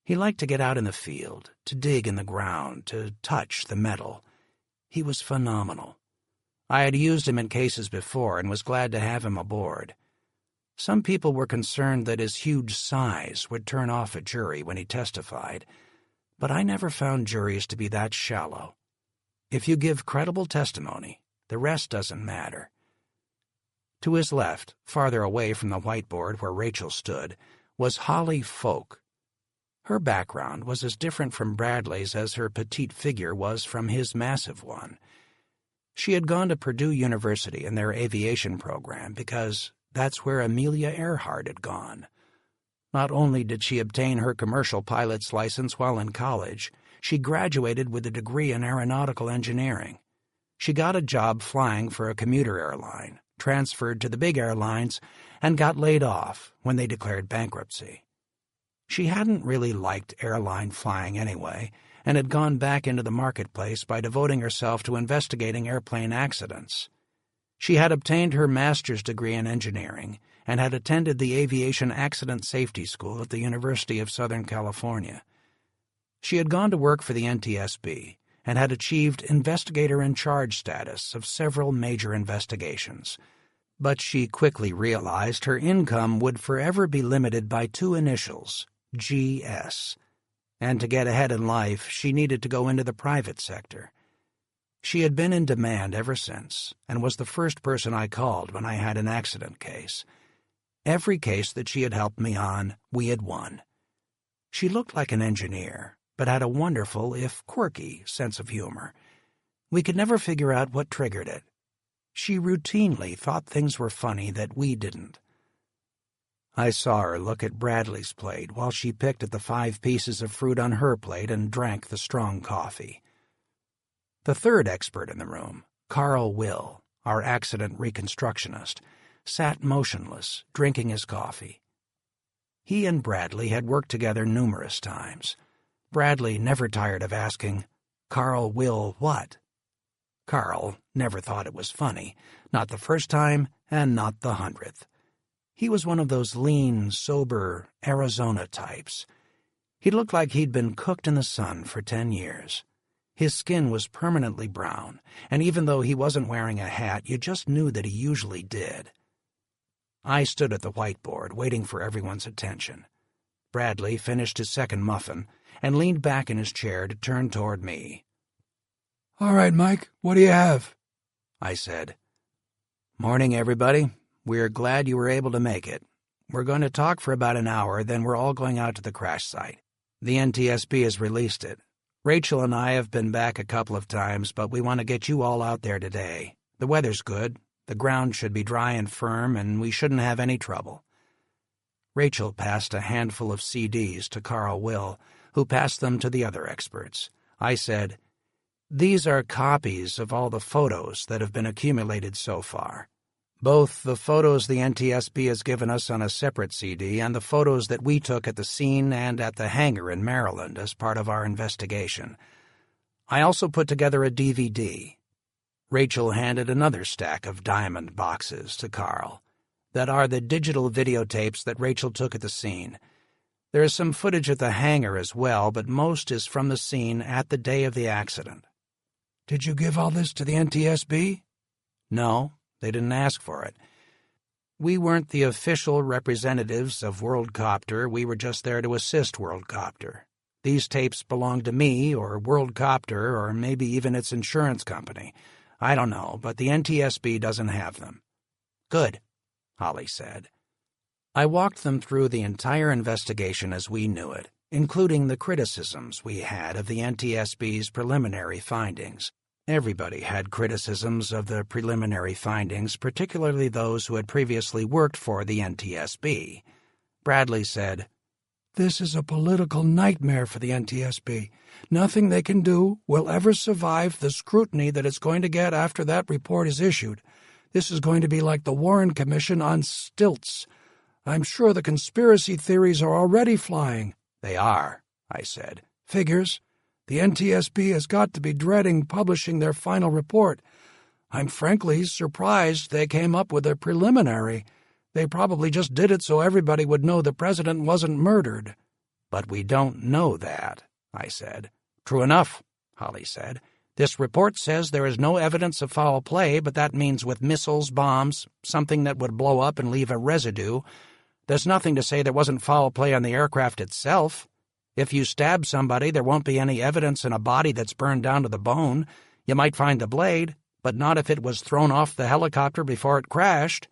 He liked to get out in the field, to dig in the ground, to touch the metal. He was phenomenal. I had used him in cases before and was glad to have him aboard. Some people were concerned that his huge size would turn off a jury when he testified, but I never found juries to be that shallow. If you give credible testimony, the rest doesn't matter. To his left, farther away from the whiteboard where Rachel stood, was Holly Folk. Her background was as different from Bradley's as her petite figure was from his massive one. She had gone to Purdue University in their aviation program because that's where Amelia Earhart had gone. Not only did she obtain her commercial pilot's license while in college, she graduated with a degree in aeronautical engineering. She got a job flying for a commuter airline, transferred to the big airlines, and got laid off when they declared bankruptcy. She hadn't really liked airline flying anyway, and had gone back into the marketplace by devoting herself to investigating airplane accidents. She had obtained her master's degree in engineering and had attended the Aviation Accident Safety School at the University of Southern California. She had gone to work for the NTSB and had achieved investigator-in-charge status of several major investigations. But she quickly realized her income would forever be limited by two initials, GS, and to get ahead in life she needed to go into the private sector. She had been in demand ever since, and was the first person I called when I had an accident case. Every case that she had helped me on, we had won. She looked like an engineer, but had a wonderful, if quirky, sense of humor. We could never figure out what triggered it. She routinely thought things were funny that we didn't. I saw her look at Bradley's plate while she picked at the 5 pieces of fruit on her plate and drank the strong coffee. The third expert in the room, Carl Will, our accident reconstructionist, sat motionless, drinking his coffee. He and Bradley had worked together numerous times. Bradley never tired of asking, "Carl Will what?" Carl never thought it was funny, not the first time and not the 100th. He was one of those lean, sober Arizona types. He looked like he'd been cooked in the sun for 10 years. His skin was permanently brown, and even though he wasn't wearing a hat, you just knew that he usually did. I stood at the whiteboard, waiting for everyone's attention. Bradley finished his second muffin and leaned back in his chair to turn toward me.
"All right, Mike, what do you have?"
I said. "Morning, everybody. We're glad you were able to make it. We're going to talk for about an hour, then we're all going out to the crash site. The NTSB has released it. Rachel and I have been back a couple of times, but we want to get you all out there today. The weather's good, the ground should be dry and firm, and we shouldn't have any trouble." Rachel passed a handful of CDs to Carl Will, who passed them to the other experts. I said, "These are copies of all the photos that have been accumulated so far. Both the photos the NTSB has given us on a separate CD and the photos that we took at the scene and at the hangar in Maryland as part of our investigation. I also put together a DVD." Rachel handed another stack of diamond boxes to Carl. that are the digital videotapes that Rachel took at the scene. There is some footage at the hangar as well, but most is from the scene at the day of the accident.
Did you give all this to the NTSB?
No, they didn't ask for it. We weren't the official representatives of WorldCopter, we were just there to assist WorldCopter. These tapes belong to me, or WorldCopter, or maybe even its insurance company. I don't know, but the NTSB doesn't have them. Good, Holly said. I walked them through the entire investigation as we knew it, including the criticisms we had of the NTSB's preliminary findings. Everybody had criticisms of the preliminary findings, particularly those who had previously worked for the NTSB. Bradley said,
"This is a political nightmare for the NTSB. Nothing they can do will ever survive the scrutiny that it's going to get after that report is issued. This is going to be like the Warren Commission on stilts. I'm sure the conspiracy theories are already flying."
"They are," I said.
"Figures. The NTSB has got to be dreading publishing their final report. I'm frankly surprised they came up with a preliminary. They probably just did it so everybody would know the president wasn't murdered."
"But we don't know that," I said. "True enough," Holly said. "This report says there is no evidence of foul play, but that means with missiles, bombs, something that would blow up and leave a residue. There's nothing to say there wasn't foul play on the aircraft itself. If you stab somebody, there won't be any evidence in a body that's burned down to the bone. You might find the blade, but not if it was thrown off the helicopter before it crashed.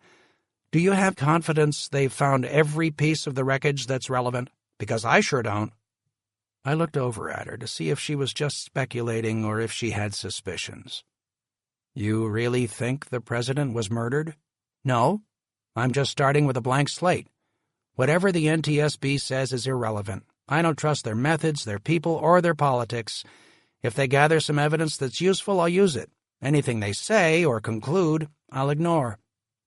Do you have confidence they've found every piece of the wreckage that's relevant? Because I sure don't." I looked over at her to see if she was just speculating or if she had suspicions. "You really think the president was murdered?" "No. I'm just starting with a blank slate. Whatever the NTSB says is irrelevant. I don't trust their methods, their people, or their politics. If they gather some evidence that's useful, I'll use it. Anything they say or conclude, I'll ignore.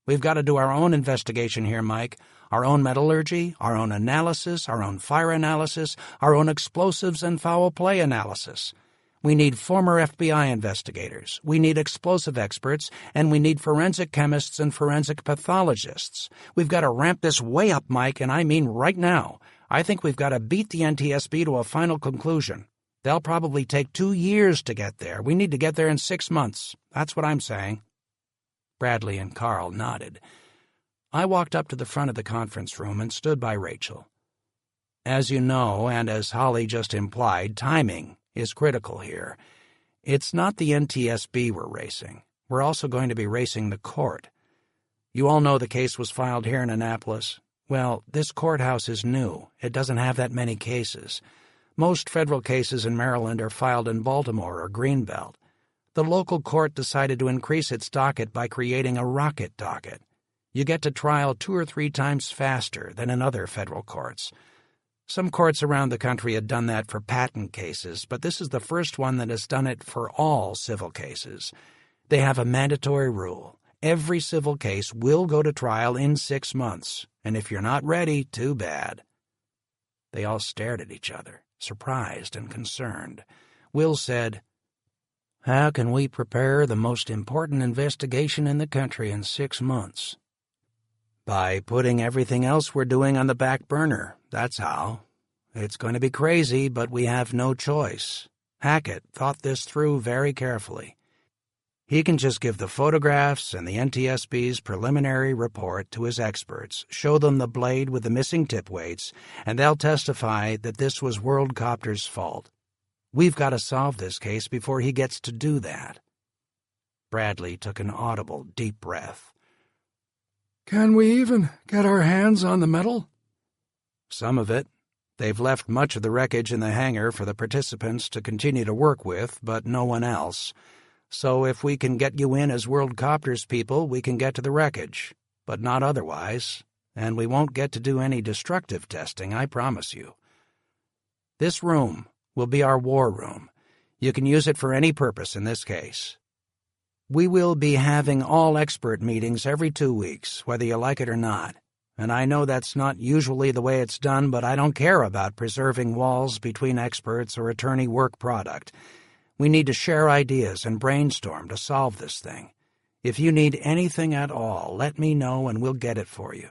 We've got to do our own investigation here, Mike. Our own metallurgy, our own analysis, our own fire analysis, our own explosives and foul play analysis. We need former FBI investigators, we need explosive experts, and we need forensic chemists and forensic pathologists. We've got to ramp this way up, Mike, and I mean right now. I think we've got to beat the NTSB to a final conclusion. They'll probably take 2 years to get there. We need to get there in 6 months. That's what I'm saying." Bradley and Carl nodded. I walked up to the front of the conference room and stood by Rachel. As you know, and as Holly just implied, timing is critical here. It's not the NTSB we're racing. We're also going to be racing the court. You all know the case was filed here in Annapolis. Well, this courthouse is new. It doesn't have that many cases. Most federal cases in Maryland are filed in Baltimore or Greenbelt. The local court decided to increase its docket by creating a rocket docket. You get to trial 2 or 3 times faster than in other federal courts. Some courts around the country had done that for patent cases, but this is the first one that has done it for all civil cases. They have a mandatory rule. Every civil case will go to trial in 6 months, and if you're not ready, too bad. They all stared at each other, surprised and concerned. Will said, "How can we prepare the most important investigation in the country in 6 months?" "By putting everything else we're doing on the back burner, that's how. It's going to be crazy, but we have no choice. Hackett thought this through very carefully. He can just give the photographs and the NTSB's preliminary report to his experts, show them the blade with the missing tip weights, and they'll testify that this was WorldCopter's fault. We've got to solve this case before he gets to do that." Bradley took an audible, deep breath.
"Can we even get our hands on the metal?"
"Some of it. They've left much of the wreckage in the hangar for the participants to continue to work with, but no one else. So if we can get you in as WorldCopter's people, we can get to the wreckage, but not otherwise, and we won't get to do any destructive testing, I promise you. This room will be our war room. You can use it for any purpose in this case. We will be having all-expert meetings every 2 weeks, whether you like it or not. And I know that's not usually the way it's done, but I don't care about preserving walls between experts or attorney work product. We need to share ideas and brainstorm to solve this thing. If you need anything at all, let me know and we'll get it for you.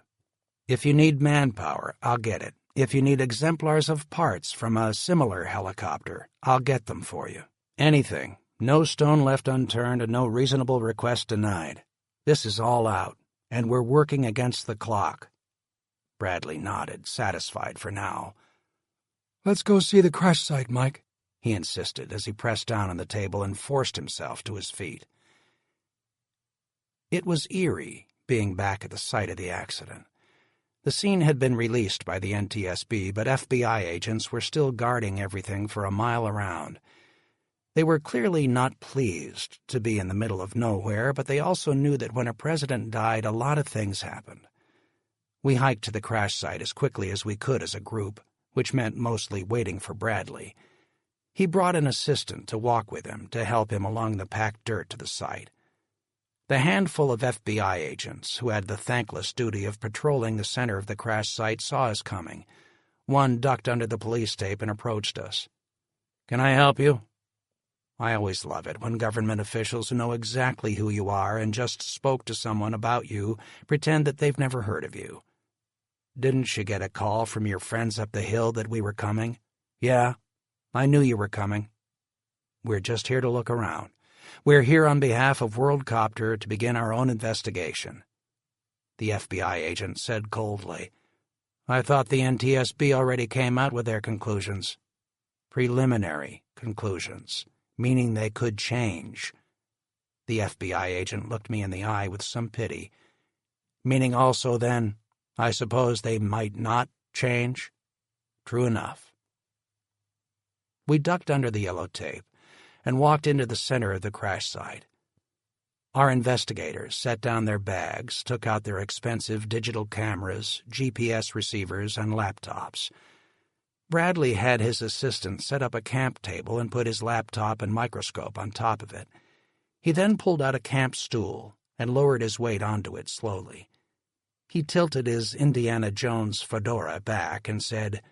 If you need manpower, I'll get it. If you need exemplars of parts from a similar helicopter, I'll get them for you. Anything. No stone left unturned and no reasonable request denied. This is all out, and we're working against the clock." Bradley nodded, satisfied for now.
"Let's go see the crash site, Mike,"
he insisted as he pressed down on the table and forced himself to his feet. It was eerie, being back at the site of the accident. The scene had been released by the NTSB, but FBI agents were still guarding everything for a mile around. They were clearly not pleased to be in the middle of nowhere, but they also knew that when a president died, a lot of things happened. We hiked to the crash site as quickly as we could as a group, which meant mostly waiting for Bradley. He brought an assistant to walk with him to help him along the packed dirt to the site. The handful of FBI agents who had the thankless duty of patrolling the center of the crash site saw us coming. One ducked under the police tape and approached us. "Can I help you?" I always love it when government officials who know exactly who you are and just spoke to someone about you pretend that they've never heard of you. "Didn't you get a call from your friends up the hill that we were coming?" "Yeah, I knew you were coming." "We're just here to look around. We're here on behalf of WorldCopter to begin our own investigation." The FBI agent said coldly, "I thought the NTSB already came out with their conclusions." "Preliminary conclusions, meaning they could change." The FBI agent looked me in the eye with some pity. "Meaning also, then, I suppose they might not change?" "True enough." We ducked under the yellow tape and walked into the center of the crash site. Our investigators set down their bags, took out their expensive digital cameras, GPS receivers, and laptops. Bradley had his assistant set up a camp table and put his laptop and microscope on top of it. He then pulled out a camp stool and lowered his weight onto it slowly. He tilted his Indiana Jones fedora back and said,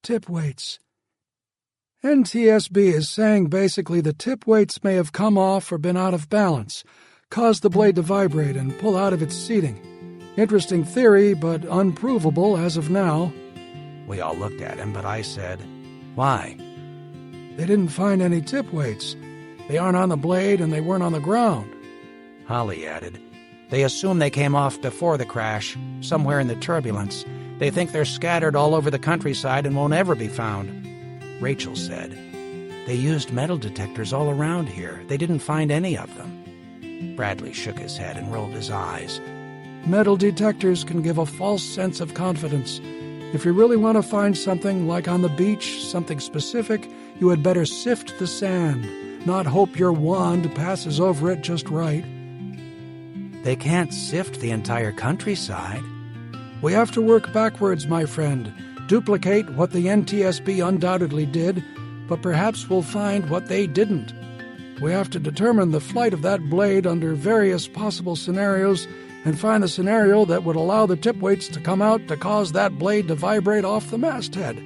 "Tip weights. NTSB is saying basically the tip weights may have come off or been out of balance, caused the blade to vibrate and pull out of its seating. Interesting theory, but unprovable as of now."
We all looked at him, but I said, "Why?"
"They didn't find any tip weights. They aren't on the blade and they weren't on the ground."
Holly added, "They assume they came off before the crash, somewhere in the turbulence. They think they're scattered all over the countryside and won't ever be found." Rachel said, "They used metal detectors all around here. They didn't find any of them." Bradley shook his head and rolled his eyes.
"Metal detectors can give a false sense of confidence. If you really want to find something, like on the beach, something specific, you had better sift the sand, not hope your wand passes over it just right."
"They can't sift the entire countryside."
"We have to work backwards, my friend. Duplicate what the NTSB undoubtedly did, but perhaps we'll find what they didn't. We have to determine the flight of that blade under various possible scenarios and find the scenario that would allow the tip weights to come out to cause that blade to vibrate off the masthead.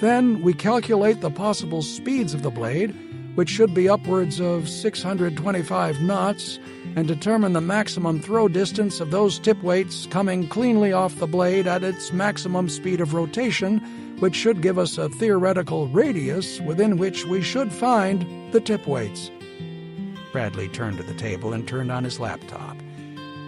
Then we calculate the possible speeds of the blade, which should be upwards of 625 knots, and determine the maximum throw distance of those tip weights coming cleanly off the blade at its maximum speed of rotation, which should give us a theoretical radius within which we should find the tip weights."
Bradley turned to the table and turned on his laptop.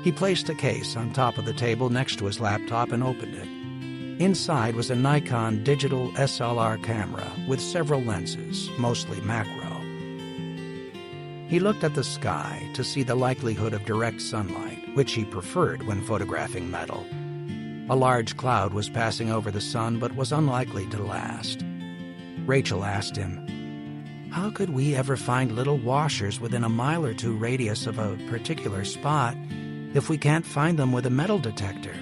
He placed a case on top of the table next to his laptop and opened it. Inside was a Nikon digital SLR camera with several lenses, mostly macro. He looked at the sky to see the likelihood of direct sunlight, which he preferred when photographing metal. A large cloud was passing over the sun but was unlikely to last. Rachel asked him, "How could we ever find little washers within a mile or two radius of a particular spot if we can't find them with a metal detector?"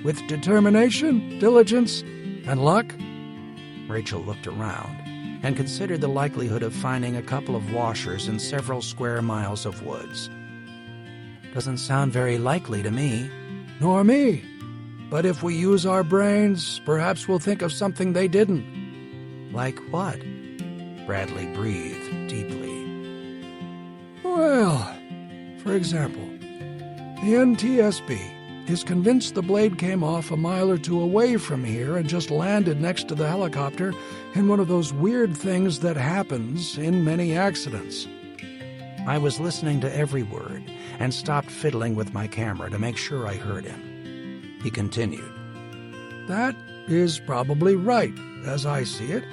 "With determination, diligence, and luck."
Rachel looked around and considered the likelihood of finding a couple of washers in several square miles of woods. "Doesn't sound very likely to me."
"Nor me. But if we use our brains, perhaps we'll think of something they didn't."
"Like what?" Bradley breathed deeply.
"Well, for example, The NTSB is convinced the blade came off a mile or two away from here and just landed next to the helicopter in one of those weird things that happens in many accidents.
I was listening to every word and stopped fiddling with my camera to make sure I heard him. He continued.
That is probably right, as I see it.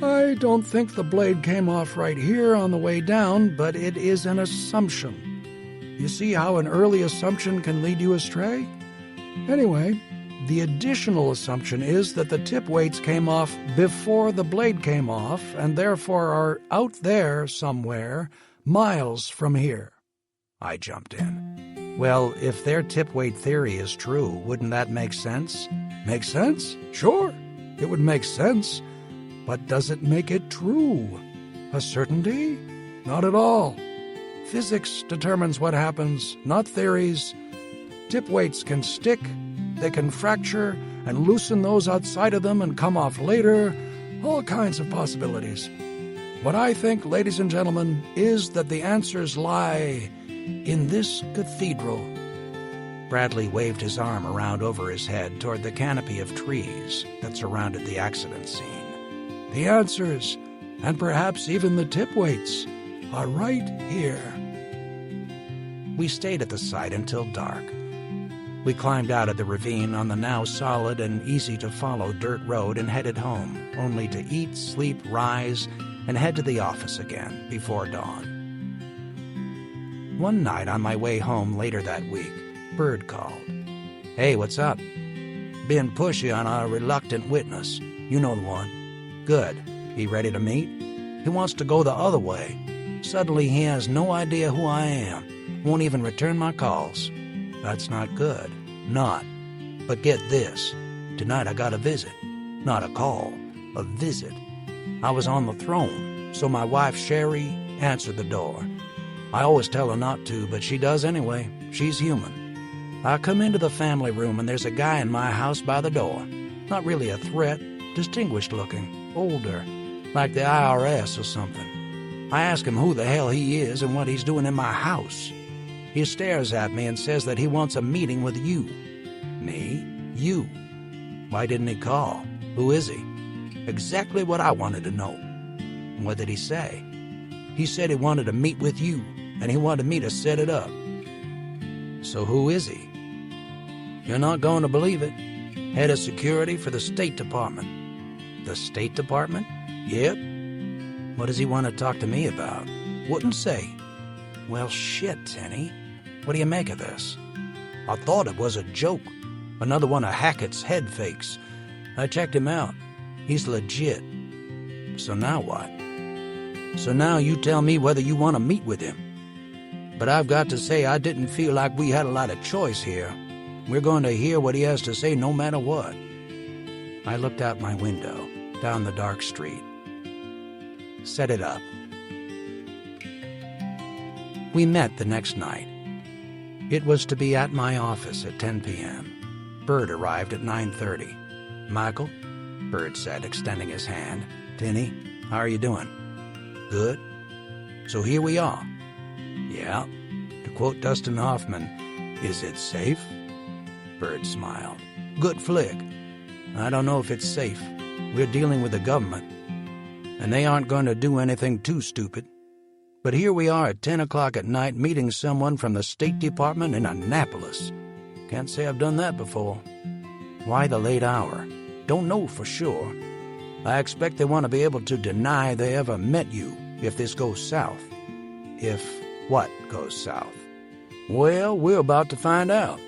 I don't think the blade came off right here on the way down, but it is an assumption. You see how an early assumption can lead you astray? Anyway, the additional assumption is that the tip weights came off before the blade came off and therefore are out there somewhere, miles from here.
I jumped in. Well, if their tip weight theory is true, wouldn't that make sense?
Make sense? Sure, it would make sense. But does it make it true? A certainty? Not at all. Physics determines what happens, not theories. Tip weights can stick, they can fracture and loosen those outside of them and come off later. All kinds of possibilities. What I think, ladies and gentlemen, is that the answers lie in this cathedral.
Bradley waved his arm around over his head toward the canopy of trees that surrounded the accident scene.
The answers, and perhaps even the tip weights, are right here.
We stayed at the site until dark. We climbed out of the ravine on the now solid and easy-to-follow dirt road and headed home, only to eat, sleep, rise, and head to the office again before dawn. One night on my way home later that week, Bird called. "Hey, what's up?"
"Been pushy on our reluctant witness. You know the one."
"Good. He ready to meet?"
"He wants to go the other way. Suddenly he has no idea who I am. Won't even return my calls."
"That's not good."
"Not. But get this. Tonight I got a visit. Not a call. A visit. I was on the throne, so my wife, Sherry, answered the door. I always tell her not to, but she does anyway. She's human. I come into the family room and there's a guy in my house by the door. Not really a threat, distinguished looking, older, like the IRS or something. I ask him who the hell he is and what he's doing in my house. He stares at me and says that he wants a meeting with you."
"Me?"
"You."
"Why didn't he call? Who is he?"
"Exactly what I wanted to know."
"What did he say?"
"He said he wanted to meet with you, and he wanted me to set it up."
"So who is he?"
"You're not going to believe it. Head of security for the State Department."
"The State Department?"
"Yep."
"What does he want to talk to me about?"
"Wouldn't say."
"Well, shit, Tenny. What do you make of this?"
"I thought it was a joke. Another one of Hackett's head fakes. I checked him out. He's legit."
"So now what?"
"So now you tell me whether you want to meet with him. But I've got to say I didn't feel like we had a lot of choice here. We're going to hear what he has to say no matter what."
I looked out my window, down the dark street. "Set it up." We met the next night. It was to be at my office at 10 p.m. Bird arrived at 9:30.
"Michael,"
Bird said, extending his hand.
"Tenny,
how are you doing?"
"Good. So here we are."
"Yeah."
To quote Dustin Hoffman,
"Is it safe?"
Bird smiled. "Good flick. I don't know if it's safe. We're dealing with the government, and they aren't going to do anything too stupid. But here we are at 10 o'clock at night meeting someone from the State Department in Annapolis. Can't say I've done that before."
"Why the late hour?"
"Don't know for sure. I expect they want to be able to deny they ever met you if this goes south."
"If what goes south?"
"Well, we're about to find out,"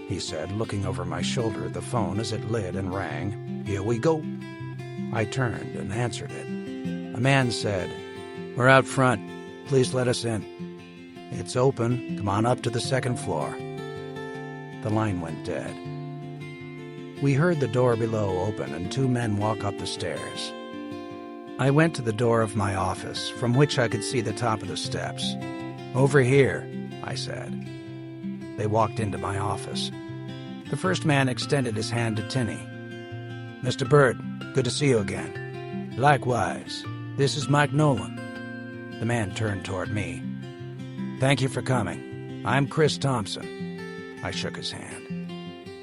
he said, looking over my shoulder at the phone as it lit and rang.
"Here we go."
I turned and answered it. A man said,
"We're out front. Please let us in."
"It's open. Come on up to the second floor." The line went dead. We heard the door below open and two men walk up the stairs. I went to the door of my office, from which I could see the top of the steps. "Over here," I said. They walked into my office. The first man extended his hand to Tinney.
"Mr. Bird, good to see you again." "Likewise. This is Mike Nolan."
The man turned toward me.
"Thank you for coming. I'm Chris Thompson.
I shook his hand.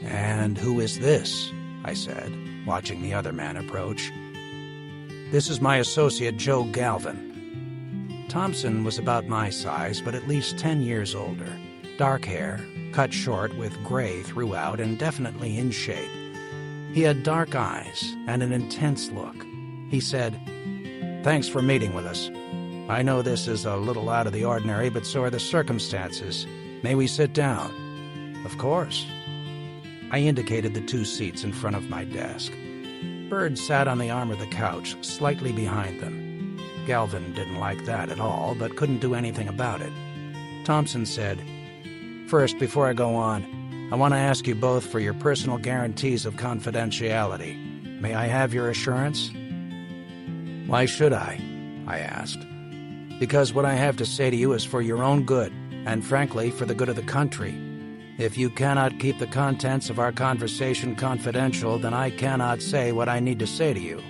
"And who is this?" I said, watching the other man approach. "This is my associate, Joe Galvin." Thompson was about my size, but at least 10 years older. Dark hair, cut short with gray throughout and definitely in shape. He had dark eyes and an intense look. He said, "Thanks for meeting with us. I know this is a little out of the ordinary, but so are the circumstances. May we sit down?" "Of course." I indicated the 2 seats in front of my desk. Bird sat on the arm of the couch, slightly behind them. Galvin didn't like that at all, but couldn't do anything about it. Thompson said, "First, before I go on, I want to ask you both for your personal guarantees of confidentiality. May I have your assurance?" "Why should I?" asked. "Because what I have to say to you is for your own good, and frankly, for the good of the country. If you cannot keep the contents of our conversation confidential, then I cannot say what I need to say to you."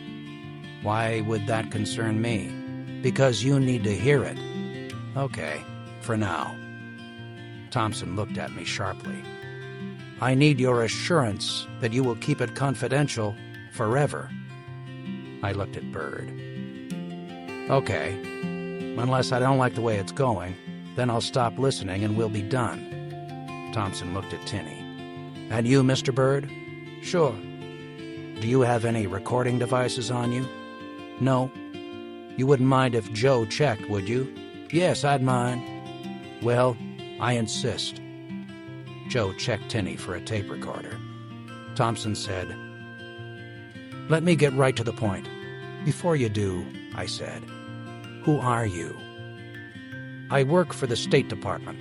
"Why would that concern me?" "Because you need to hear it." "Okay, for now." Thompson looked at me sharply. "I need your assurance that you will keep it confidential forever." I looked at Bird. "Okay, unless I don't like the way it's going, then I'll stop listening and we'll be done." Thompson looked at Tinney. "And you, Mr. Bird?" "Sure." "Do you have any recording devices on you?" "No." "You wouldn't mind if Joe checked, would you?" "Yes, I'd mind." "Well, I insist." Joe checked Tinney for a tape recorder. Thompson said, "Let me get right to the point." "Before you do," I said, "who are you?" "I work for the State Department.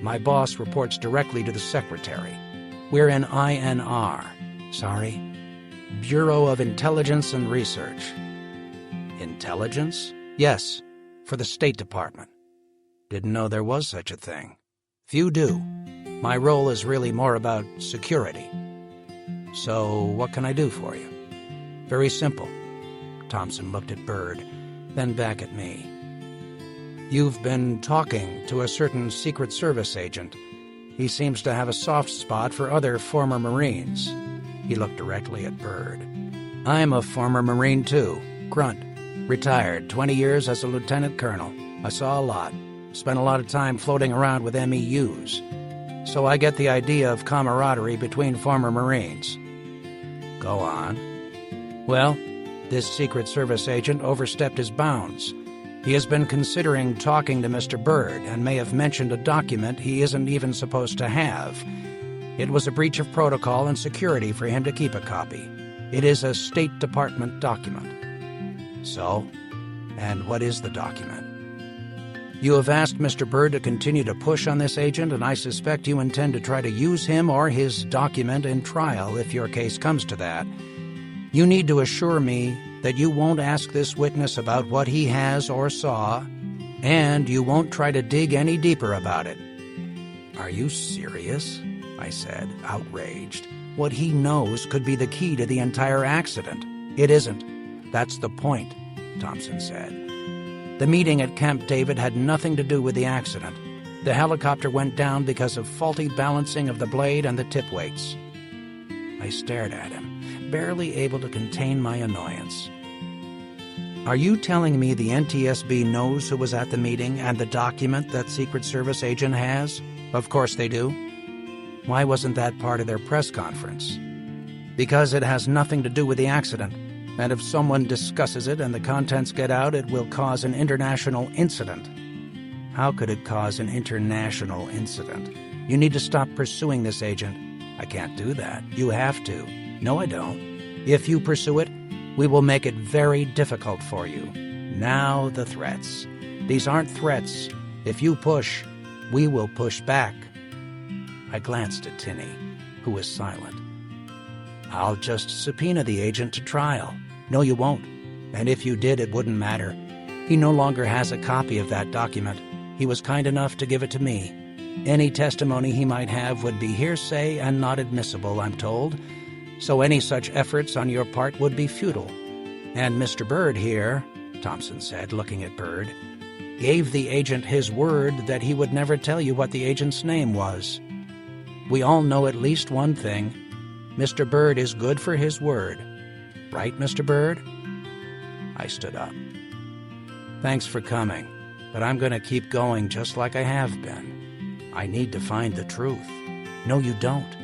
My boss reports directly to the Secretary. We're an INR. Sorry? Bureau of Intelligence and Research." "Intelligence?" "Yes, for the State Department." "Didn't know there was such a thing." "Few do. My role is really more about security." "So what can I do for you?" "Very simple." Thompson looked at Bird, then back at me. "You've been talking to a certain Secret Service agent. He seems to have a soft spot for other former Marines." He looked directly at Bird. "I'm a former Marine, too. Grunt. Retired, 20 years as a lieutenant colonel. I saw a lot. Spent a lot of time floating around with MEUs. So I get the idea of camaraderie between former Marines." "Go on." "Well, this Secret Service agent overstepped his bounds. He has been considering talking to Mr. Bird and may have mentioned a document he isn't even supposed to have. It was a breach of protocol and security for him to keep a copy. It is a State Department document." "So? And what is the document?" "You have asked Mr. Bird to continue to push on this agent, and I suspect you intend to try to use him or his document in trial if your case comes to that. You need to assure me that you won't ask this witness about what he has or saw, and you won't try to dig any deeper about it." "Are you serious?" I said, outraged. "What he knows could be the key to the entire accident." "It isn't. That's the point," Thompson said. "The meeting at Camp David had nothing to do with the accident. The helicopter went down because of faulty balancing of the blade and the tip weights." I stared at him, barely able to contain my annoyance. "Are you telling me the NTSB knows who was at the meeting and the document that Secret Service agent has?" "Of course they do." "Why wasn't that part of their press conference?" "Because it has nothing to do with the accident, and if someone discusses it and the contents get out, it will cause an international incident." "How could it cause an international incident?" "You need to stop pursuing this agent." "I can't do that." "You have to." "No, I don't." "If you pursue it, we will make it very difficult for you." Now the threats. These aren't threats. If you push, we will push back. I glanced at Tinney, who was silent. "I'll just subpoena the agent to trial." "No, you won't. And if you did, it wouldn't matter. He no longer has a copy of that document. He was kind enough to give it to me. Any testimony he might have would be hearsay and not admissible, I'm told. So any such efforts on your part would be futile. And Mr. Bird here," Thompson said, looking at Bird, "gave the agent his word that he would never tell you what the agent's name was."
We all know at least one thing. Mr. Bird is good for his word. Right, Mr. Bird?" I stood up. "Thanks for coming, but I'm going to keep going just like I have been. I need to find the truth." "No, you don't.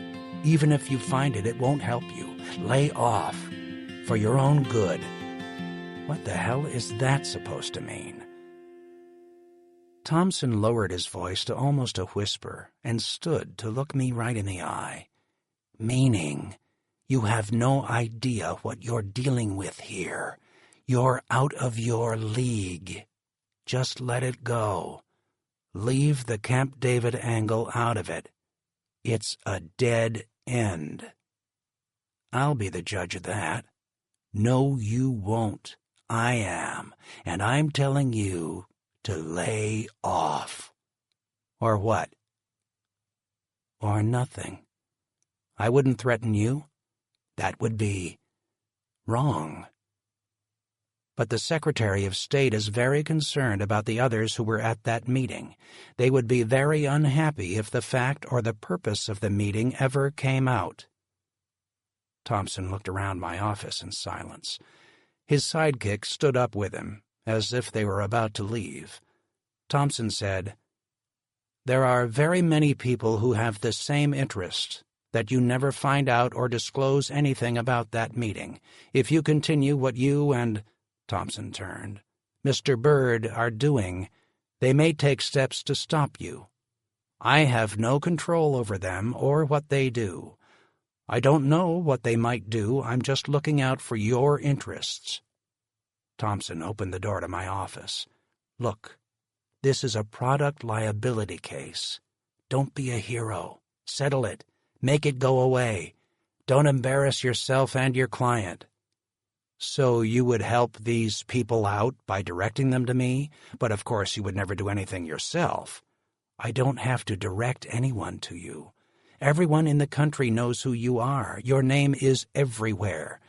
Even if you find it, it won't help you. Lay off. For your own good." What the hell is that supposed to mean? Thompson lowered his voice to almost a whisper and stood to look me right in the eye. "Meaning, you have no idea what you're dealing with here. You're out of your league. Just let it go. Leave the Camp David angle out of it. It's a dead end." "I'll be the judge of that." "No, you won't. I am, and I'm telling you to lay off." "Or what?" "Or nothing. I wouldn't threaten you. That would be wrong." But the Secretary of State is very concerned about the others who were at that meeting. They would be very unhappy if the fact or the purpose of the meeting ever came out. Thompson looked around my office in silence. His sidekick stood up with him, as if they were about to leave. Thompson said, "There are very many people who have the same interest, that you never find out or disclose anything about that meeting. If you continue what you and," Thompson turned, "Mr. Bird are doing, they may take steps to stop you. I have no control over them or what they do. I don't know what they might do. I'm just looking out for your interests." Thompson opened the door to my office. "Look, this is a product liability case. Don't be a hero. Settle it. Make it go away. Don't embarrass yourself and your client." "So you would help these people out by directing them to me? But of course you would never do anything yourself." "I don't have to direct anyone to you. Everyone in the country knows who you are. Your name is everywhere.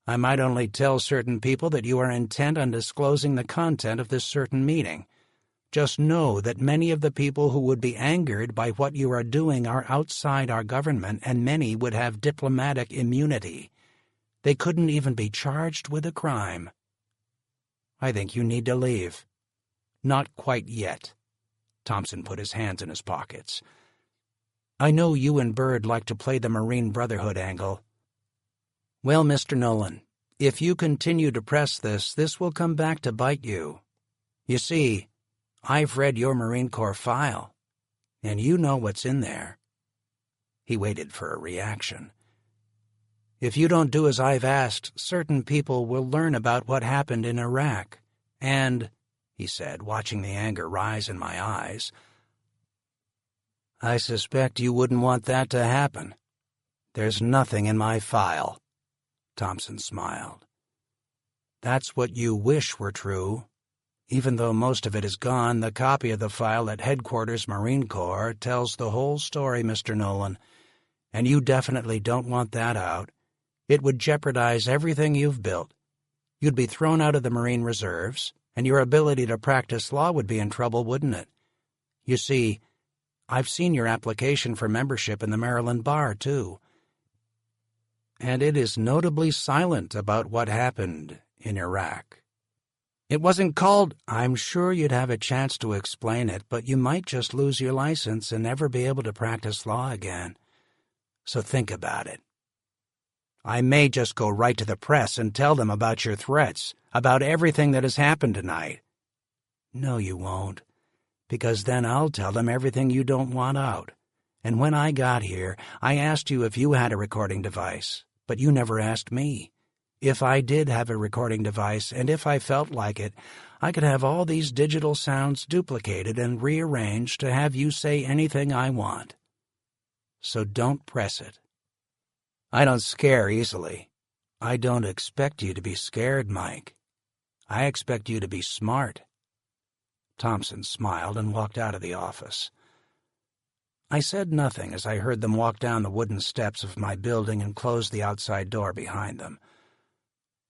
I might only tell certain people that you are intent on disclosing the content of this certain meeting. Just know that many of the people who would be angered by what you are doing are outside our government, and many would have diplomatic immunity. They couldn't even be charged with a crime. I think you need to leave." "Not quite yet." Thompson put his hands in his pockets. "I know you and Bird like to play the Marine Brotherhood angle. Well, Mr. Nolan, if you continue to press this will come back to bite you. You see, I've read your Marine Corps file, and you know what's in there." He waited for a reaction. "If you don't do as I've asked, certain people will learn about what happened in Iraq. And," he said, watching the anger rise in my eyes, "I suspect you wouldn't want that to happen." "There's nothing in my file." Thompson smiled. "That's what you wish were true. Even though most of it is gone, the copy of the file at Headquarters Marine Corps tells the whole story, Mr. Nolan, and you definitely don't want that out. It would jeopardize everything you've built. You'd be thrown out of the Marine Reserves, and your ability to practice law would be in trouble, wouldn't it? You see, I've seen your application for membership in the Maryland Bar, too. And it is notably silent about what happened in Iraq. It wasn't called. I'm sure you'd have a chance to explain it, but you might just lose your license and never be able to practice law again. So think about it. I may just go right to the press and tell them about your threats, about everything that has happened tonight." "No, you won't, because then I'll tell them everything you don't want out. And when I got here, I asked you if you had a recording device, but you never asked me. If I did have a recording device, and if I felt like it, I could have all these digital sounds duplicated and rearranged to have you say anything I want. So don't press it. I don't scare easily. I don't expect you to be scared, Mike. I expect you to be smart." Thompson smiled and walked out of the office. I said nothing as I heard them walk down the wooden steps of my building and close the outside door behind them.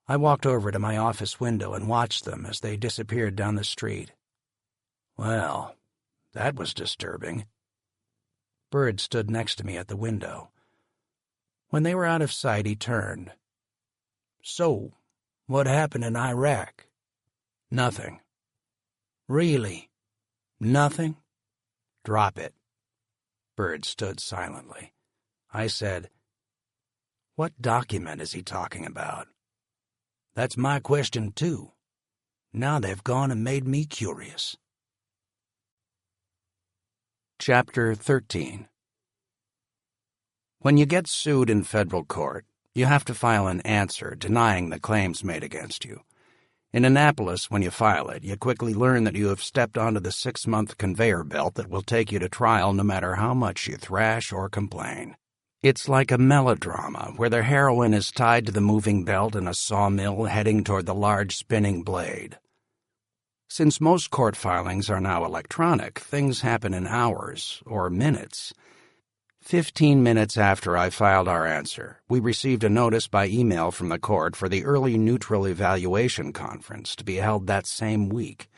I walked over to my office window and watched them as they disappeared down the street. Well, that was disturbing. Bird stood next to me at the window. When they were out of sight, he turned. "So, what happened in Iraq?"
"Nothing."
"Really? Nothing?"
"Drop it."
Bird stood silently. I said, "What document is he talking about?"
"That's my question, too. Now they've gone and made me curious."
Chapter 13. When you get sued in federal court, you have to file an answer denying the claims made against you. In Annapolis, when you file it, you quickly learn that you have stepped onto the 6-month conveyor belt that will take you to trial no matter how much you thrash or complain. It's like a melodrama where the heroine is tied to the moving belt in a sawmill heading toward the large spinning blade. Since most court filings are now electronic, things happen in hours or minutes. 15 minutes after I filed our answer, we received a notice by email from the court for the early neutral evaluation conference to be held that same week.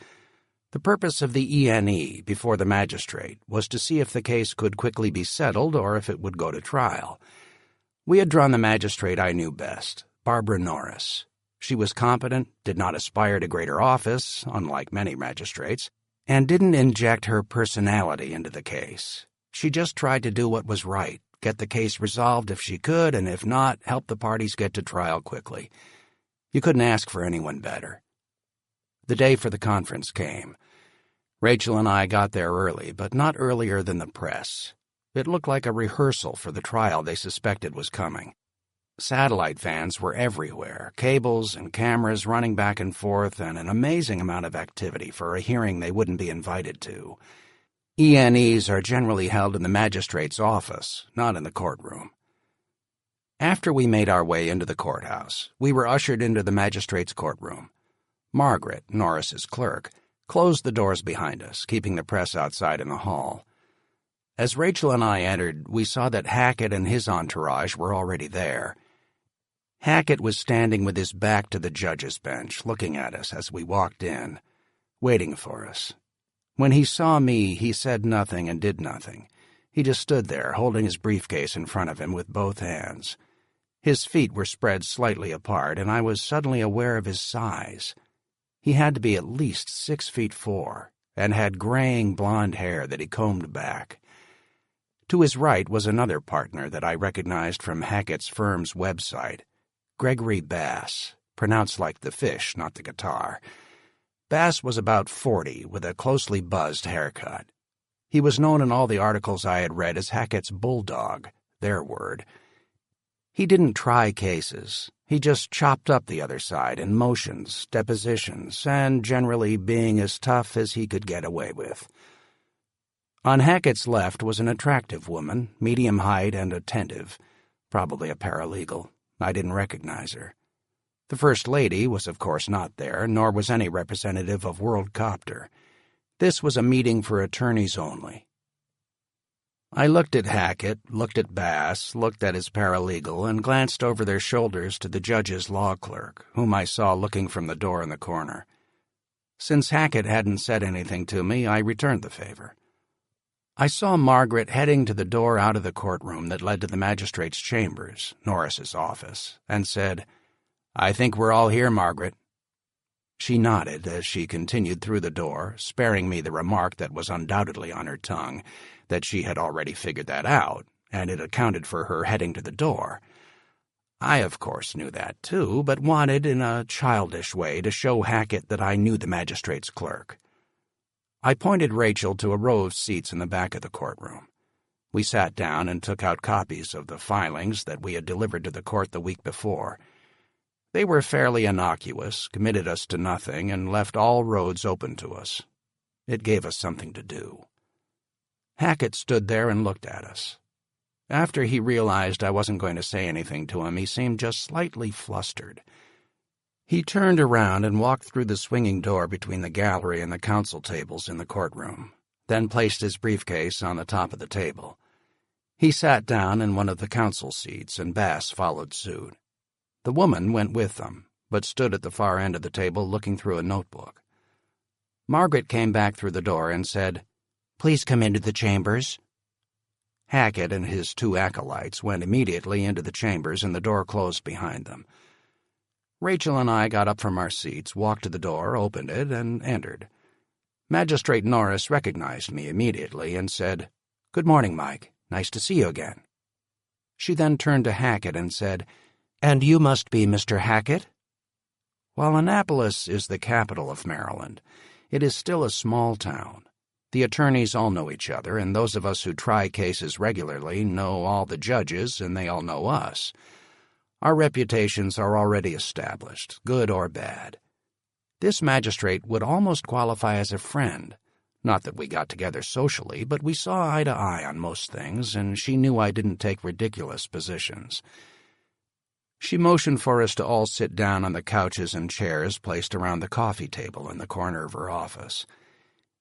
The purpose of the ENE before the magistrate was to see if the case could quickly be settled or if it would go to trial. We had drawn the magistrate I knew best, Barbara Norris. She was competent, did not aspire to greater office, unlike many magistrates, and didn't inject her personality into the case. She just tried to do what was right, get the case resolved if she could, and if not, help the parties get to trial quickly. You couldn't ask for anyone better. The day for the conference came. Rachel and I got there early, but not earlier than the press. It looked like a rehearsal for the trial they suspected was coming. Satellite vans were everywhere, cables and cameras running back and forth, and an amazing amount of activity for a hearing they wouldn't be invited to. ENEs are generally held in the magistrate's office, not in the courtroom. After we made our way into the courthouse, we were ushered into the magistrate's courtroom. Margaret, Norris's clerk, closed the doors behind us, keeping the press outside in the hall. As Rachel and I entered, we saw that Hackett and his entourage were already there. Hackett was standing with his back to the judge's bench, looking at us as we walked in, waiting for us. When he saw me, he said nothing and did nothing. He just stood there, holding his briefcase in front of him with both hands. His feet were spread slightly apart, and I was suddenly aware of his size. He had to be at least 6'4", and had graying blonde hair that he combed back. To his right was another partner that I recognized from Hackett's firm's website, Gregory Bass, pronounced like the fish, not the guitar. Bass was about 40, with a closely buzzed haircut. He was known in all the articles I had read as Hackett's bulldog, their word. He didn't try cases. He just chopped up the other side in motions, depositions, and generally being as tough as he could get away with. On Hackett's left was an attractive woman, medium height and attentive, probably a paralegal. I didn't recognize her. The First Lady was of course not there, nor was any representative of WorldCopter. This was a meeting for attorneys only. I looked at Hackett, looked at Bass, looked at his paralegal, and glanced over their shoulders to the judge's law clerk, whom I saw looking from the door in the corner. Since Hackett hadn't said anything to me, I returned the favor. I saw Margaret heading to the door out of the courtroom that led to the magistrate's chambers, Norris's office, and said, "I think we're all here, Margaret." She nodded as she continued through the door, sparing me the remark that was undoubtedly on her tongue, that she had already figured that out, and it accounted for her heading to the door. I, of course, knew that too, but wanted, in a childish way, to show Hackett that I knew the magistrate's clerk. I pointed Rachel to a row of seats in the back of the courtroom. We sat down and took out copies of the filings that we had delivered to the court the week before. They were fairly innocuous, committed us to nothing, and left all roads open to us. It gave us something to do. Hackett stood there and looked at us. After he realized I wasn't going to say anything to him, he seemed just slightly flustered. He turned around and walked through the swinging door between the gallery and the counsel tables in the courtroom, then placed his briefcase on the top of the table. He sat down in one of the counsel seats, and Bass followed suit. The woman went with them, but stood at the far end of the table looking through a notebook. Margaret came back through the door and said, "Please come into the chambers." Hackett and his two acolytes went immediately into the chambers, and the door closed behind them. Rachel and I got up from our seats, walked to the door, opened it, and entered. Magistrate Norris recognized me immediately and said, "Good morning, Mike. Nice to see you again." She then turned to Hackett and said, "And you must be Mr. Hackett?" While Annapolis is the capital of Maryland, it is still a small town. The attorneys all know each other, and those of us who try cases regularly know all the judges, and they all know us. Our reputations are already established, good or bad. This magistrate would almost qualify as a friend. Not that we got together socially, but we saw eye to eye on most things, and she knew I didn't take ridiculous positions. She motioned for us to all sit down on the couches and chairs placed around the coffee table in the corner of her office.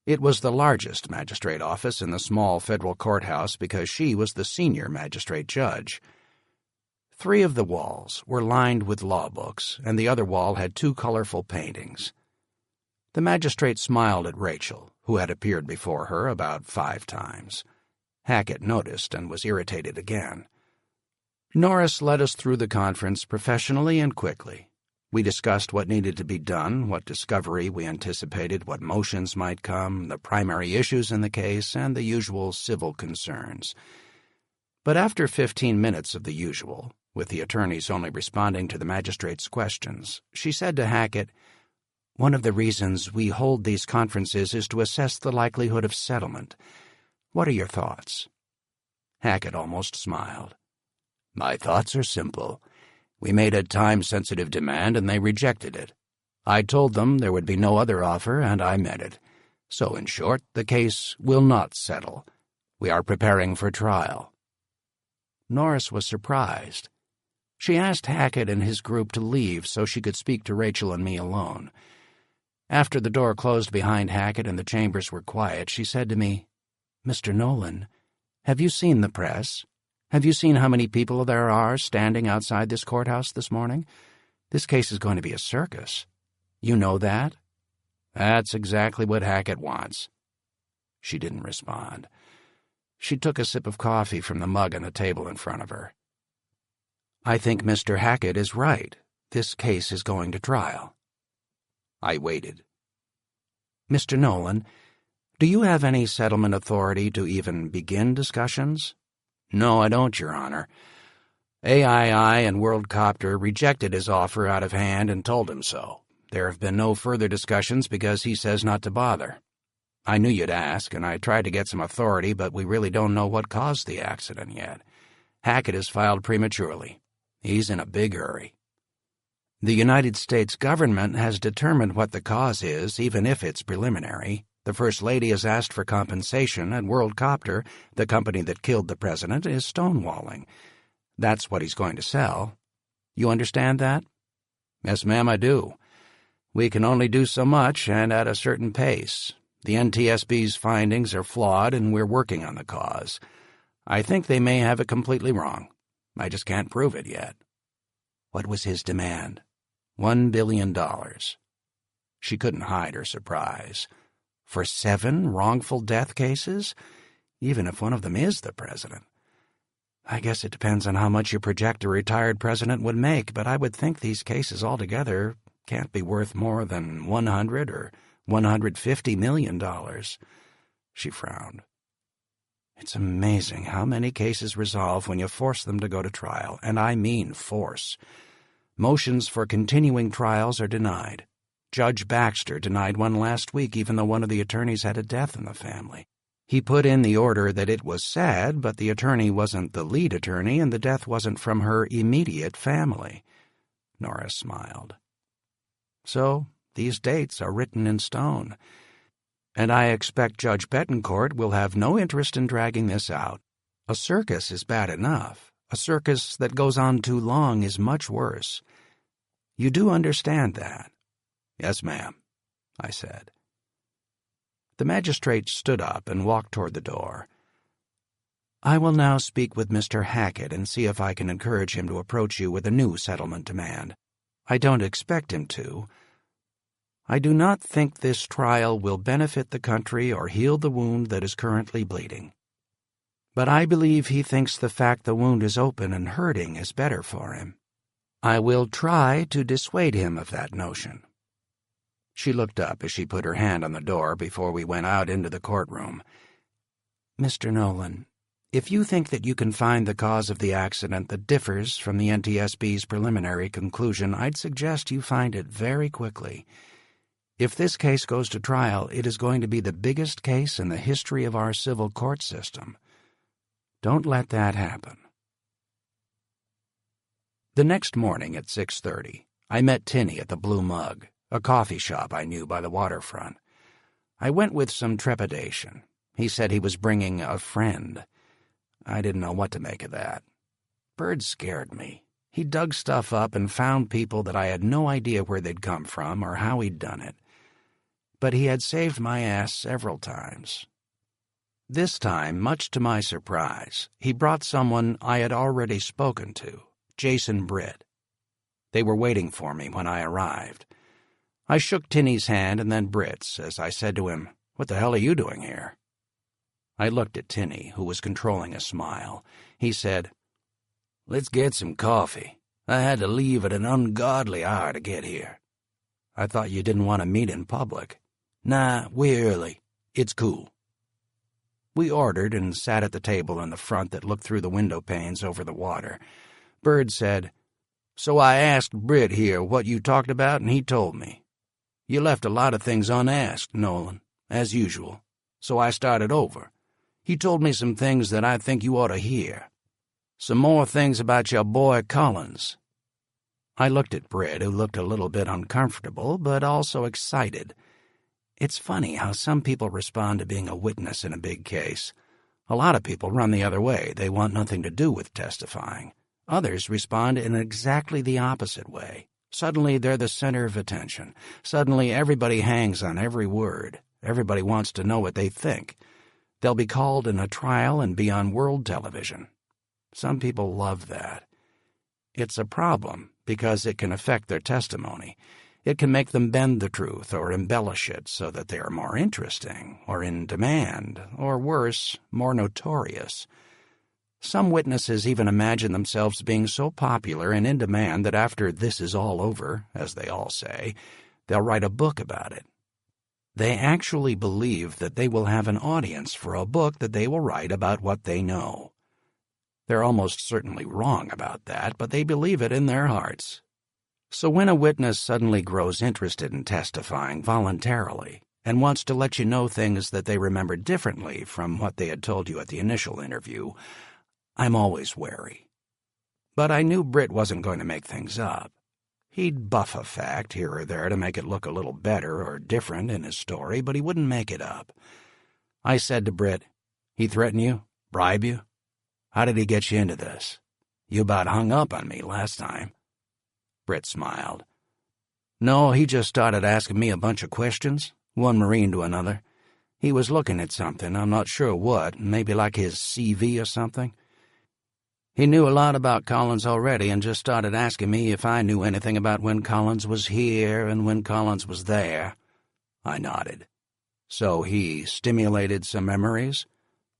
It was the largest magistrate office in the small federal courthouse because she was the senior magistrate judge. 3 of the walls were lined with law books, and the other wall had 2 colorful paintings. The magistrate smiled at Rachel, who had appeared before her about 5 times. Hackett noticed and was irritated again. Norris led us through the conference professionally and quickly. We discussed what needed to be done, what discovery we anticipated, what motions might come, the primary issues in the case, and the usual civil concerns. But after 15 minutes of the usual, with the attorneys only responding to the magistrate's questions, she said to Hackett, "One of the reasons we hold these conferences is to assess the likelihood of settlement. What are your thoughts?" Hackett almost smiled. "My thoughts are simple. We made a time-sensitive demand, and they rejected it. I told them there would be no other offer, and I met it. So, in short, the case will not settle. We are preparing for trial." Norris was surprised. She asked Hackett and his group to leave so she could speak to Rachel and me alone. After the door closed behind Hackett and the chambers were quiet, she said to me, "Mr. Nolan, have you seen the press? Have you seen how many people there are standing outside this courthouse this morning? This case is going to be a circus. You know that?" "That's exactly what Hackett wants." She didn't respond. She took a sip of coffee from the mug on the table in front of her. "I think Mr. Hackett is right. This case is going to trial." I waited. "Mr. Nolan, do you have any settlement authority to even begin discussions?" "No, I don't, Your Honor. AII and WorldCopter rejected his offer out of hand and told him so. There have been no further discussions because he says not to bother. I knew you'd ask, and I tried to get some authority, but we really don't know what caused the accident yet. Hackett has filed prematurely. He's in a big hurry. The United States government has determined what the cause is, even if it's preliminary. The First Lady has asked for compensation, and WorldCopter, the company that killed the president, is stonewalling. That's what he's going to sell. You understand that?" "Yes, ma'am, I do. We can only do so much, and at a certain pace. The NTSB's findings are flawed, and we're working on the cause. I think they may have it completely wrong. I just can't prove it yet." "What was his demand?" $1 billion. She couldn't hide her surprise. For 7 wrongful death cases? Even if one of them is the president. I guess it depends on how much you project a retired president would make, but I would think these cases altogether can't be worth more than $100 or $150 million. She frowned. It's amazing how many cases resolve when you force them to go to trial, and I mean force. Motions for continuing trials are denied. Judge Baxter denied one last week, even though one of the attorneys had a death in the family. He put in the order that it was sad, but the attorney wasn't the lead attorney, and the death wasn't from her immediate family. Norris smiled. So, these dates are written in stone. And I expect Judge Betancourt will have no interest in dragging this out. A circus is bad enough. A circus that goes on too long is much worse. You do understand that? "Yes, ma'am," I said. The magistrate stood up and walked toward the door. "I will now speak with Mr. Hackett and see if I can encourage him to approach you with a new settlement demand. I don't expect him to. I do not think this trial will benefit the country or heal the wound that is currently bleeding."
But I believe he thinks the fact the wound is open and hurting is better for him. I will try to dissuade him of that notion." She looked up as she put her hand on the door before we went out into the courtroom. "Mr. Nolan, if you think that you can find the cause of the accident that differs from the NTSB's preliminary conclusion, I'd suggest you find it very quickly. If this case goes to trial, it is going to be the biggest case in the history of our civil court system. Don't let that happen." The next morning at 6:30, I met Tinny at the Blue Mug, a coffee shop I knew by the waterfront. I went with some trepidation. He said he was bringing a friend. I didn't know what to make of that. Bird scared me. He dug stuff up and found people that I had no idea where they'd come from or how he'd done it. But he had saved my ass several times. This time, much to my surprise, he brought someone I had already spoken to, Jason Britt. They were waiting for me when I arrived. I shook Tinny's hand and then Britt's as I said to him, "What the hell are you doing here?" I looked at Tinny, who was controlling a smile. He said, "Let's get some coffee. I had to leave at an ungodly hour to get here." "I thought you didn't want to meet in public." "Nah, we're early. It's cool." We ordered and sat at the table in the front that looked through the window panes over the water. Bird said, "So I asked Britt here what you talked about, and he told me. You left a lot of things unasked, Nolan, as usual, so I started over. He told me some things that I think you ought to hear. Some more things about your boy Collins." I looked at Britt, who looked a little bit uncomfortable, but also excited. It's funny how some people respond to being a witness in a big case. A lot of people run the other way. They want nothing to do with testifying. Others respond in exactly the opposite way. Suddenly they're the center of attention. Suddenly everybody hangs on every word. Everybody wants to know what they think. They'll be called in a trial and be on world television. Some people love that. It's a problem because it can affect their testimony. It can make them bend the truth or embellish it so that they are more interesting, or in demand, or worse, more notorious. Some witnesses even imagine themselves being so popular and in demand that after this is all over, as they all say, they'll write a book about it. They actually believe that they will have an audience for a book that they will write about what they know. They're almost certainly wrong about that, but they believe it in their hearts. So when a witness suddenly grows interested in testifying voluntarily and wants to let you know things that they remember differently from what they had told you at the initial interview, I'm always wary. But I knew Britt wasn't going to make things up. He'd buff a fact here or there to make it look a little better or different in his story, but he wouldn't make it up. I said to Britt, "He threaten you? Bribe you? How did he get you into this? You about hung up on me last time." Britt smiled. "No, he just started asking me a bunch of questions, one Marine to another. He was looking at something, I'm not sure what, maybe like his CV or something. He knew a lot about Collins already and just started asking me if I knew anything about when Collins was here and when Collins was there." I nodded. "So he stimulated some memories?"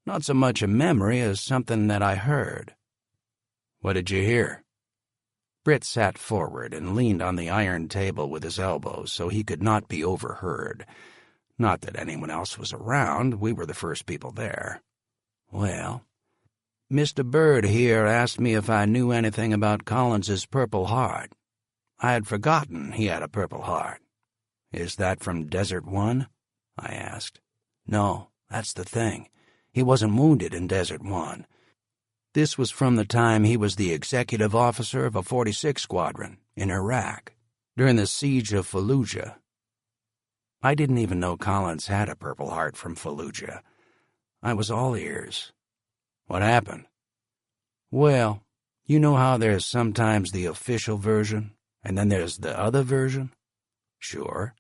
"Not so much a memory as something that I heard." "What did you hear?" Britt sat forward and leaned on the iron table with his elbows so he could not be overheard. Not that anyone else was around, we were the first people there. "Well, Mr. Bird here asked me if I knew anything about Collins's Purple Heart. I had forgotten he had a Purple Heart." "Is that from Desert One?" I asked. "No, that's the thing. He wasn't wounded in Desert One. This was from the time he was the executive officer of a 46 Squadron in Iraq during the siege of Fallujah." I didn't even know Collins had a Purple Heart from Fallujah. I was all ears. "What happened?" "Well, you know how there's sometimes the official version, and then there's the other version?" "Sure."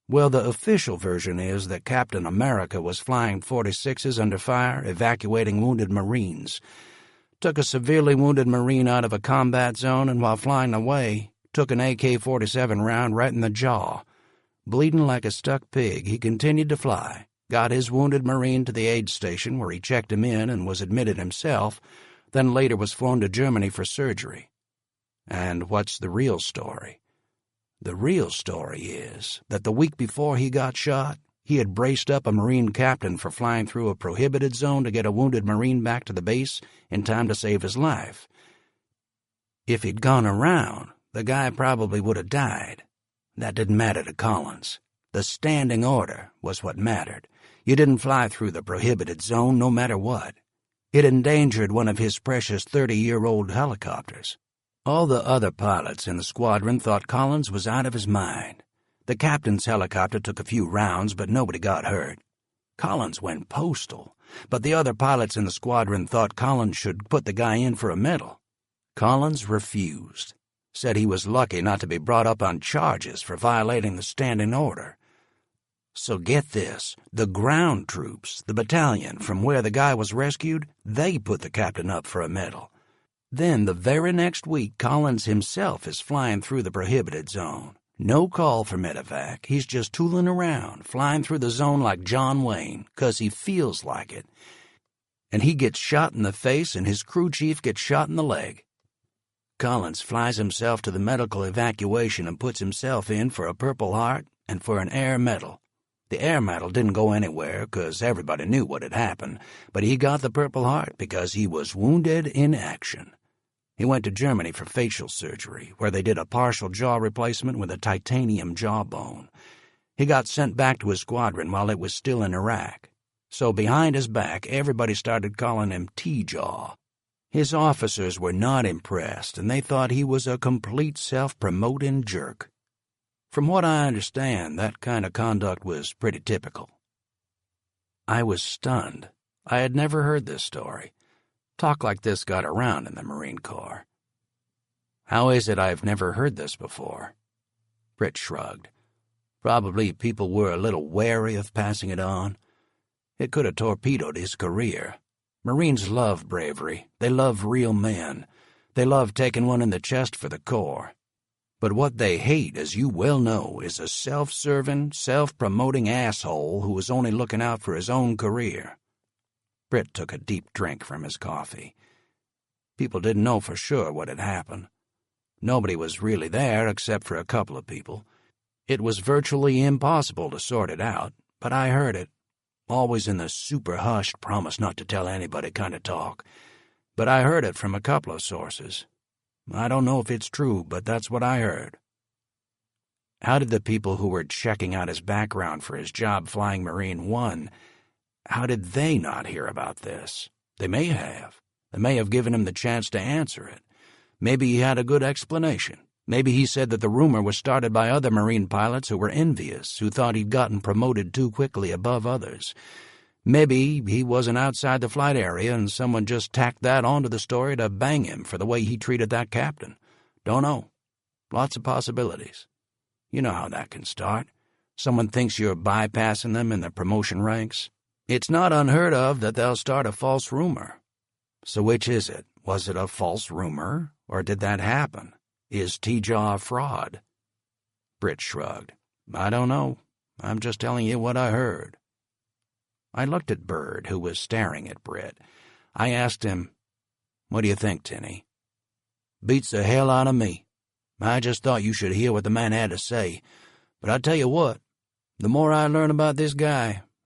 "Well, the official version is that Captain America was flying 46s under fire, evacuating wounded Marines. Took a severely wounded Marine out of a combat zone, and while flying away, took an AK-47 round right in the jaw. Bleeding like a stuck pig, he continued to fly,
got his wounded Marine to the aid station where he checked him in and was admitted himself, then later was flown to Germany for surgery. And what's the real story? The real story is that the week before he got shot, he had braced up a Marine captain for flying through a prohibited zone to get a wounded Marine back to the base in time to save his life. If he'd gone around, the guy probably would have died. That didn't matter to Collins. The standing order was what mattered. You didn't fly through the prohibited zone no matter what. It endangered one of his precious 30-year-old helicopters. All the other pilots in the squadron thought Collins was out of his mind. The captain's helicopter took a few rounds, but nobody got hurt. Collins went postal, but the other pilots in the squadron thought Collins should put the guy in for a medal. Collins refused, said he was lucky not to be brought up on charges for violating the standing order. So get this, the ground troops, the battalion from where the guy was rescued, they put the captain up for a medal. Then the very next week, Collins himself is flying through the prohibited zone. No call for medevac. He's just tooling around, flying through the zone like John Wayne, 'cause he feels like it. And he gets shot in the face and his crew chief gets shot in the leg. Collins flies himself to the medical evacuation and puts himself in for a Purple Heart and for an Air Medal. The Air Medal didn't go anywhere 'cause everybody knew what had happened, but he got the Purple Heart because he was wounded in action. He went to Germany for facial surgery, where they did a partial jaw replacement with a titanium jawbone. He got sent back to his squadron while it was still in Iraq. So behind his back, everybody started calling him T-Jaw. His officers were not impressed, and they thought he was a complete self-promoting jerk. From what I understand, that kind of conduct was pretty typical. I was stunned. I had never heard this story. Talk like this got around in the Marine Corps. How is it I've never heard this before? Britt shrugged. Probably people were a little wary of passing it on. It could have torpedoed his career. Marines love bravery. They love real men. They love taking one in the chest for the Corps. But what they hate, as you well know, is a self-serving, self-promoting asshole who is only looking out for his own career. Britt took a deep drink from his coffee. People didn't know for sure what had happened. Nobody was really there except for a couple of people. It was virtually impossible to sort it out, but I heard it. Always in the super-hushed, promise-not-to-tell-anybody kind of talk. But I heard it from a couple of sources. I don't know if it's true, but that's what I heard. How did the people who were checking out his background for his job flying Marine 1, how did they not hear about this? They may have. They may have given him the chance to answer it. Maybe he had a good explanation. Maybe he said that the rumor was started by other Marine pilots who were envious, who thought he'd gotten promoted too quickly above others. Maybe he wasn't outside the flight area and someone just tacked that onto the story to bang him for the way he treated that captain. Don't know. Lots of possibilities. You know how that can start. Someone thinks you're bypassing them in the promotion ranks. It's not unheard of that they'll start a false rumor. So which is it? Was it a false rumor, or did that happen? Is T-Jaw a fraud? Britt shrugged. I don't know. I'm just telling you what I heard. I looked at Bird, who was staring at Britt. I asked him, "What do you think, Tinny?" "Beats the hell out of me. I just thought you should hear what the man had to say. But I tell you what, the more I learn about this guy,